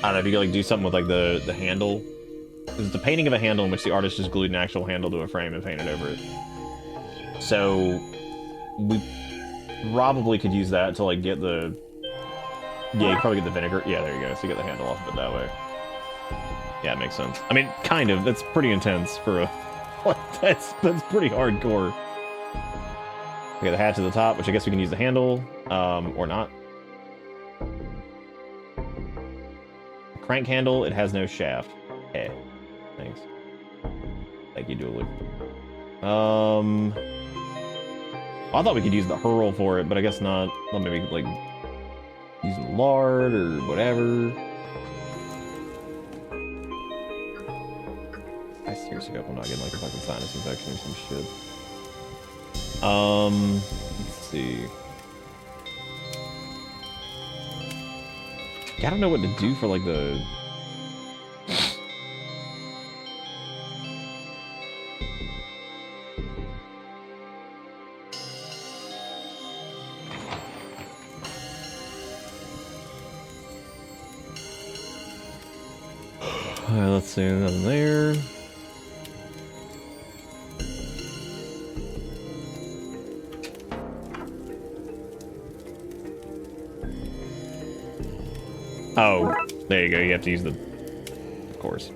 Speaker 2: I don't know, if you can like do something with like the handle. It's the painting of a handle in which the artist just glued an actual handle to a frame and painted over it. So we probably could use that to like get the, yeah, you probably get the vinegar. Yeah, there you go. So you get the handle off of it that way. Yeah, it makes sense. I mean, kind of. That's pretty intense for a... that's pretty hardcore. Okay, the hatch at the top, which I guess we can use the handle, or not. Crank handle, it has no shaft. Eh. Thanks. Thank you, Dooley. I thought we could use the hurl for it, but I guess not. Well, maybe like using lard or whatever. I seriously hope I'm not getting like a fucking sinus infection or some shit. Let's see. I don't know what to do for like the. Alright, let's see, nothing there. Oh, there you go. You have to use the... Of course.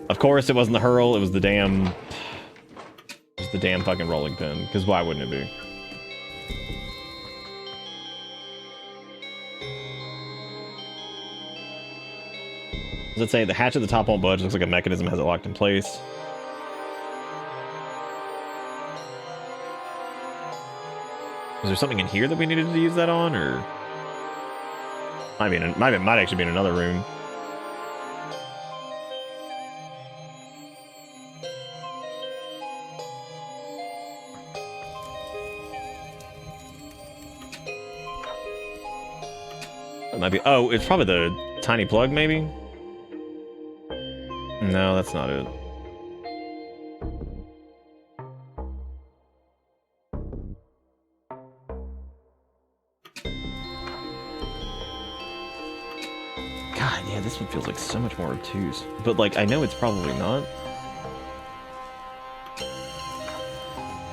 Speaker 2: Of course it wasn't the hurl, it was the damn... Just the damn fucking rolling pin, because why wouldn't it be? Does it say the hatch at the top won't budge? Looks like a mechanism has it locked in place. Is there something in here that we needed to use that on, or? I mean, it might actually be in another room. It might be. Oh, it's probably the tiny plug, maybe. No, that's not it. God, yeah, this one feels like so much more obtuse. But, like, I know it's probably not.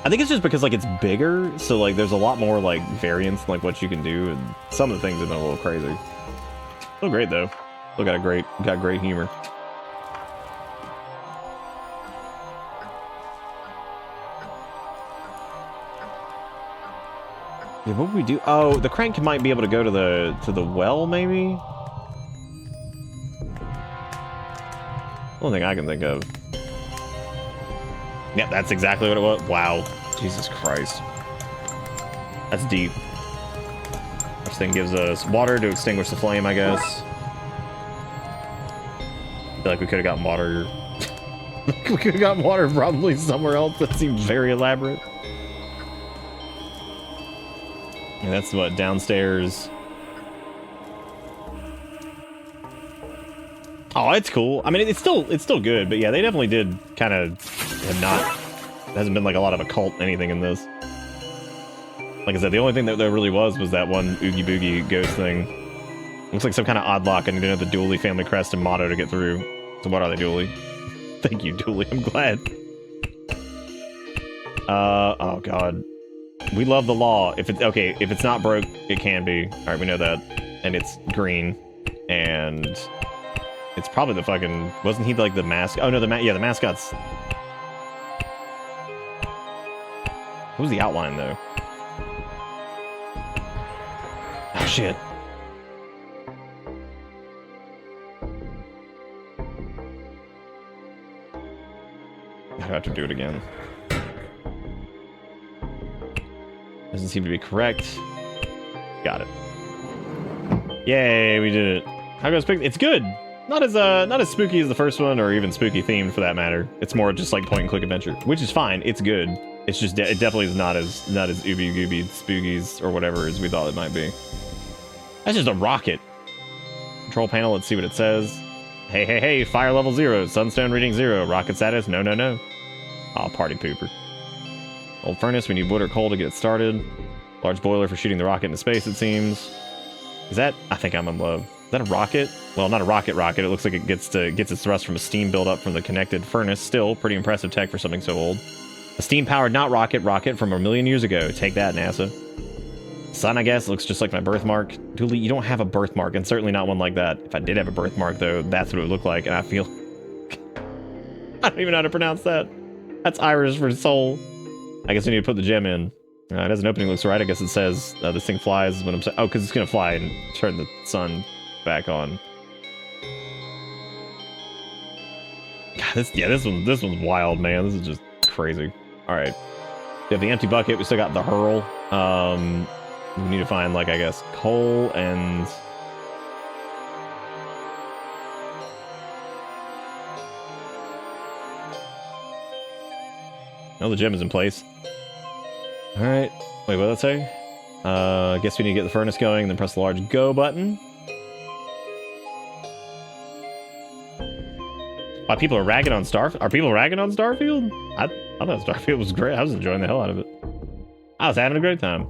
Speaker 2: I think it's just because, like, it's bigger, so, like, there's a lot more, like, variance in, like, what you can do, and some of the things have been a little crazy. Still great, though. Still got great humor. Yeah, what would we do? Oh, the crank might be able to go to the well, maybe? Only thing I can think of. Yep, that's exactly what it was. Wow. Jesus Christ. That's deep. This thing gives us water to extinguish the flame, I guess. I feel like we could have gotten water. We could have gotten water probably somewhere else. That seemed very elaborate. And that's what, downstairs. Oh, it's cool. I mean, it's still good, but yeah, they definitely did kind of have not. There hasn't been like a lot of occult anything in this. Like I said, the only thing that there really was that one Oogie Boogie ghost thing. Looks like some kind of odd lock, and you didn't have the Dooley family crest and motto to get through. So what are they, Dooley? Thank you, Dooley. I'm glad. Oh god. We love the law. If it's not broke, it can be. All right, we know that. And it's green. And it's probably the fucking... Wasn't he like the mascot? Oh no, the mascot's... What was the outline though? Oh shit. I have to do it again. Doesn't seem to be correct. Got it. Yay, we did it. How goes Pixie? It's good. Not as spooky as the first one, or even spooky themed for that matter. It's more just like point and click adventure, which is fine. It's good. It's just it definitely is not as ooby gooby spookies or whatever as we thought it might be. That's just a rocket. Control panel. Let's see what it says. Hey, fire level 0, sunstone reading 0, rocket status no. Aw, party pooper. Old furnace, we need wood or coal to get it started. Large boiler for shooting the rocket into space, it seems. Is that... I think I'm in love. Is that a rocket? Well, not a rocket. It looks like it gets its thrust from a steam buildup from the connected furnace. Still, pretty impressive tech for something so old. A steam-powered not rocket from a million years ago. Take that, NASA. Sun, I guess, looks just like my birthmark. Dooley, you don't have a birthmark, and certainly not one like that. If I did have a birthmark, though, that's what it would look like, and I feel... I don't even know how to pronounce that. That's Irish for soul. I guess we need to put the gem in. It has an opening, looks right. I guess it says this thing flies when I'm... Oh, because it's going to fly and turn the sun back on. This one's wild, man. This is just crazy. All right, we have the empty bucket. We still got the hurl. We need to find, like, I guess, coal and... No, the gem is in place. All right. Wait, what did that say? I guess we need to get the furnace going, then press the large go button. Why people are ragging on Starfield? Are people ragging on Starfield? I thought Starfield was great. I was enjoying the hell out of it. I was having a great time.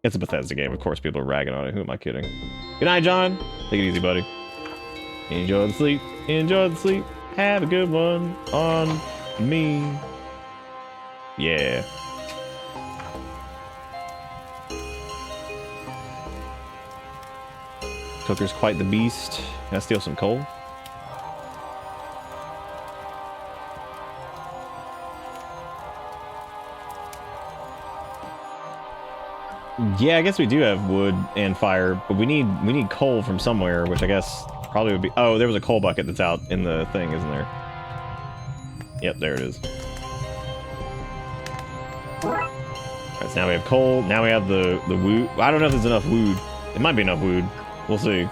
Speaker 2: It's a Bethesda game. Of course people are ragging on it. Who am I kidding? Good night, John. Take it easy, buddy. Enjoy the sleep. Enjoy the sleep. Have a good one on me. Yeah. Cooker's quite the beast. Can I steal some coal? Yeah, I guess we do have wood and fire, but we need coal from somewhere, which I guess probably would be... Oh, there was a coal bucket that's out in the thing, isn't there? Yep, there it is. Alright, so now we have coal. Now we have the wood. I don't know if there's enough wood. It might be enough wood. We'll see.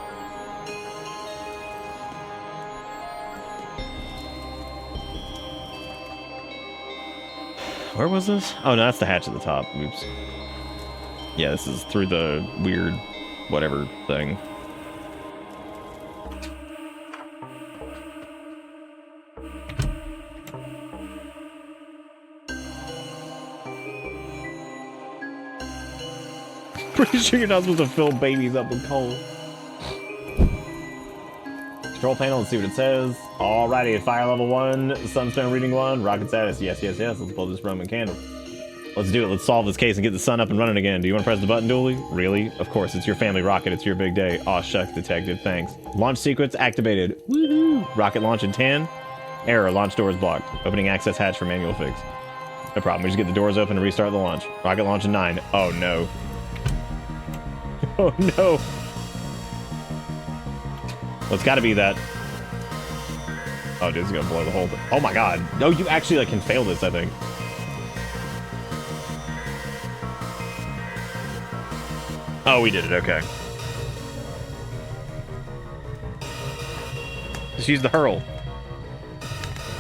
Speaker 2: Where was this? Oh, no, that's the hatch at the top. Oops. Yeah, this is through the weird whatever thing. Pretty sure you're not supposed to fill babies up with coal. Control panel, let's see what it says. Alrighty, fire level 1, sunstone reading 1, rocket status, yes, yes, yes. Let's blow this Roman candle. Let's do it. Let's solve this case and get the sun up and running again. Do you want to press the button, Dooley? Really? Of course, it's your family rocket. It's your big day. Aw, shucks, detective. Thanks. Launch sequence activated. Woohoo! Rocket launch in 10. Error. Launch doors blocked. Opening access hatch for manual fix. No problem. We just get the doors open and restart the launch. Rocket launch in 9. Oh, no. Oh, no. Well, it's got to be that... Oh, dude, it's going to blow the whole thing. Oh, my God. No, you actually can fail this, I think. Oh, we did it. Okay. Just use the hurl.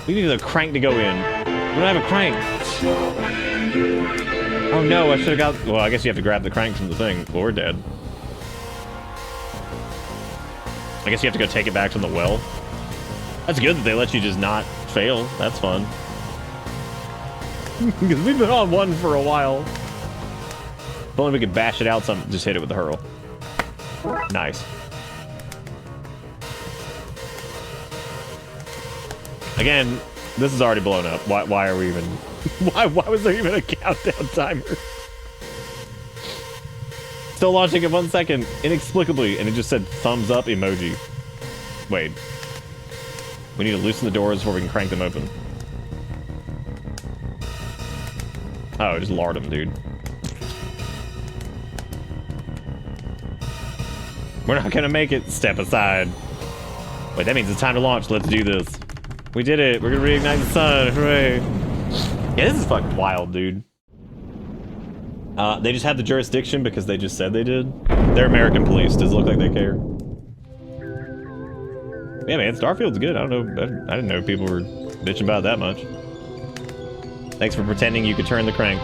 Speaker 2: We need the crank to go in. We don't have a crank. Oh no, I should have got... Well, I guess you have to grab the crank from the thing. Well, we're dead. I guess you have to go take it back from the well. That's good that they let you just not fail. That's fun. Because we've been on one for a while. If only we could bash it out some, just hit it with the hurl. Nice. Again, this is already blown up. Why are we even... Why was there even a countdown timer? Still launching in 1 second, inexplicably, and it just said thumbs up emoji. Wait. We need to loosen the doors before we can crank them open. Oh, just lard them, dude. We're not gonna make it. Step aside. Wait, that means it's time to launch. Let's do this. We did it. We're gonna reignite the sun. Hooray. Yeah, this is fucking wild, dude. They just had the jurisdiction because they just said they did. They're American police. Does it look like they care? Yeah, man, Starfield's good. I don't know. I didn't know people were bitching about it that much. Thanks for pretending you could turn the crank.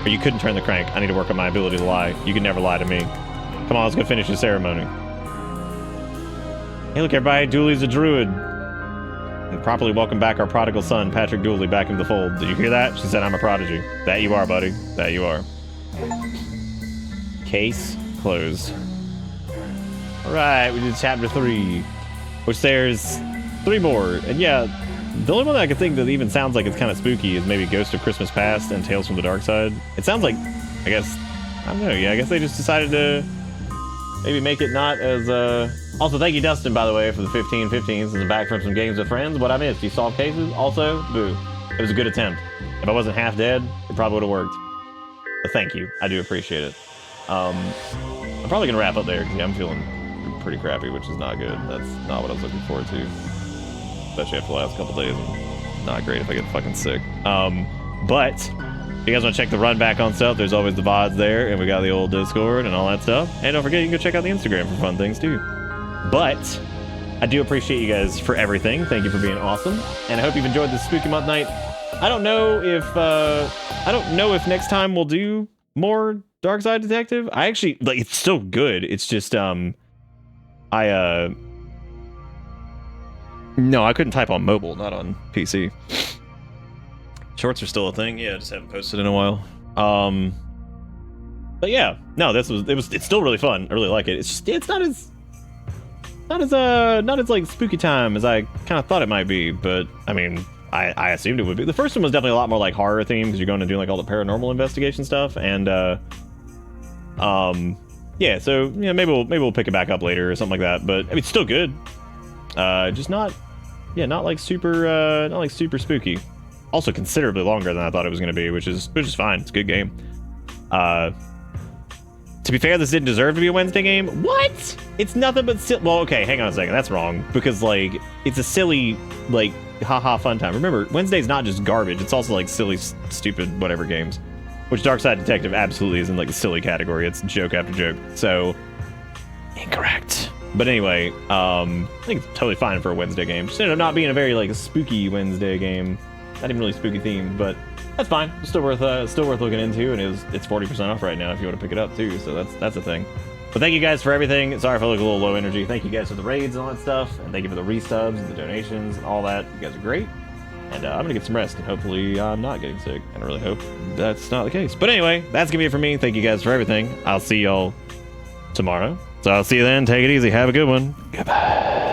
Speaker 2: Or you couldn't turn the crank. I need to work on my ability to lie. You can never lie to me. Come on, let's go finish the ceremony. Hey, look, everybody. Dooley's a druid. And properly welcome back our prodigal son, Patrick Dooley, back into the fold. Did you hear that? She said I'm a prodigy. That you are, buddy. That you are. Case closed. Alright, we did chapter 3. Which there's 3 more. And yeah, the only one that I can think that even sounds like it's kind of spooky is maybe Ghost of Christmas Past and Tales from the Darkside. It sounds like, I guess, I don't know, yeah, I guess they just decided to maybe make it not as, Also, thank you, Dustin, by the way, for the 15/15s and back from some games with friends. What I missed, you solved cases? Also, boo. It was a good attempt. If I wasn't half dead, it probably would have worked. But thank you. I do appreciate it. I'm probably going to wrap up there because I'm feeling pretty crappy, which is not good. That's not what I was looking forward to. especially after the last couple days. Not great if I get fucking sick. But if you guys want to check the run back on stuff, there's always the VoDs there, and we got the old Discord and all that stuff. And don't forget, you can go check out the Instagram for fun things too. But I do appreciate you guys for everything. Thank you for being awesome, and I hope you've enjoyed this spooky month night. I don't know if next time we'll do more Darkside Detective. I actually like it's still good. It's just no, I couldn't type on mobile, not on PC. Shorts are still a thing. Yeah, I just haven't posted in a while. But yeah, no, it's still really fun. I really like it. It's not as like spooky time as I kind of thought it might be, but I mean, I assumed it would be. The first one was definitely a lot more like horror themed because you're going to do like all the paranormal investigation stuff, and yeah, so yeah, maybe we'll pick it back up later or something like that. But I mean, it's still good. Just not like super spooky. Also considerably longer than I thought it was going to be, which is fine. It's a good game. To be fair, this didn't deserve to be a Wednesday game. What? It's nothing but well, okay, hang on a second. That's wrong because like it's a silly like haha fun time. Remember, Wednesday's not just garbage. It's also like silly, stupid, whatever games. Which Darkside Detective absolutely is in like the silly category. It's joke after joke. So incorrect. But anyway, I think it's totally fine for a Wednesday game. Just ended up not being a very like spooky Wednesday game. Not even really spooky themed, but that's fine. It's still worth looking into, and it's 40% off right now if you want to pick it up too. So that's a thing. But thank you guys for everything. Sorry if I look a little low energy. Thank you guys for the raids and all that stuff, and thank you for the resubs and the donations and all that. You guys are great. And I'm gonna get some rest, and hopefully I'm not getting sick. And I really hope that's not the case. But anyway, that's gonna be it for me. Thank you guys for everything. I'll see y'all tomorrow. So I'll see you then. Take it easy. Have a good one. Goodbye.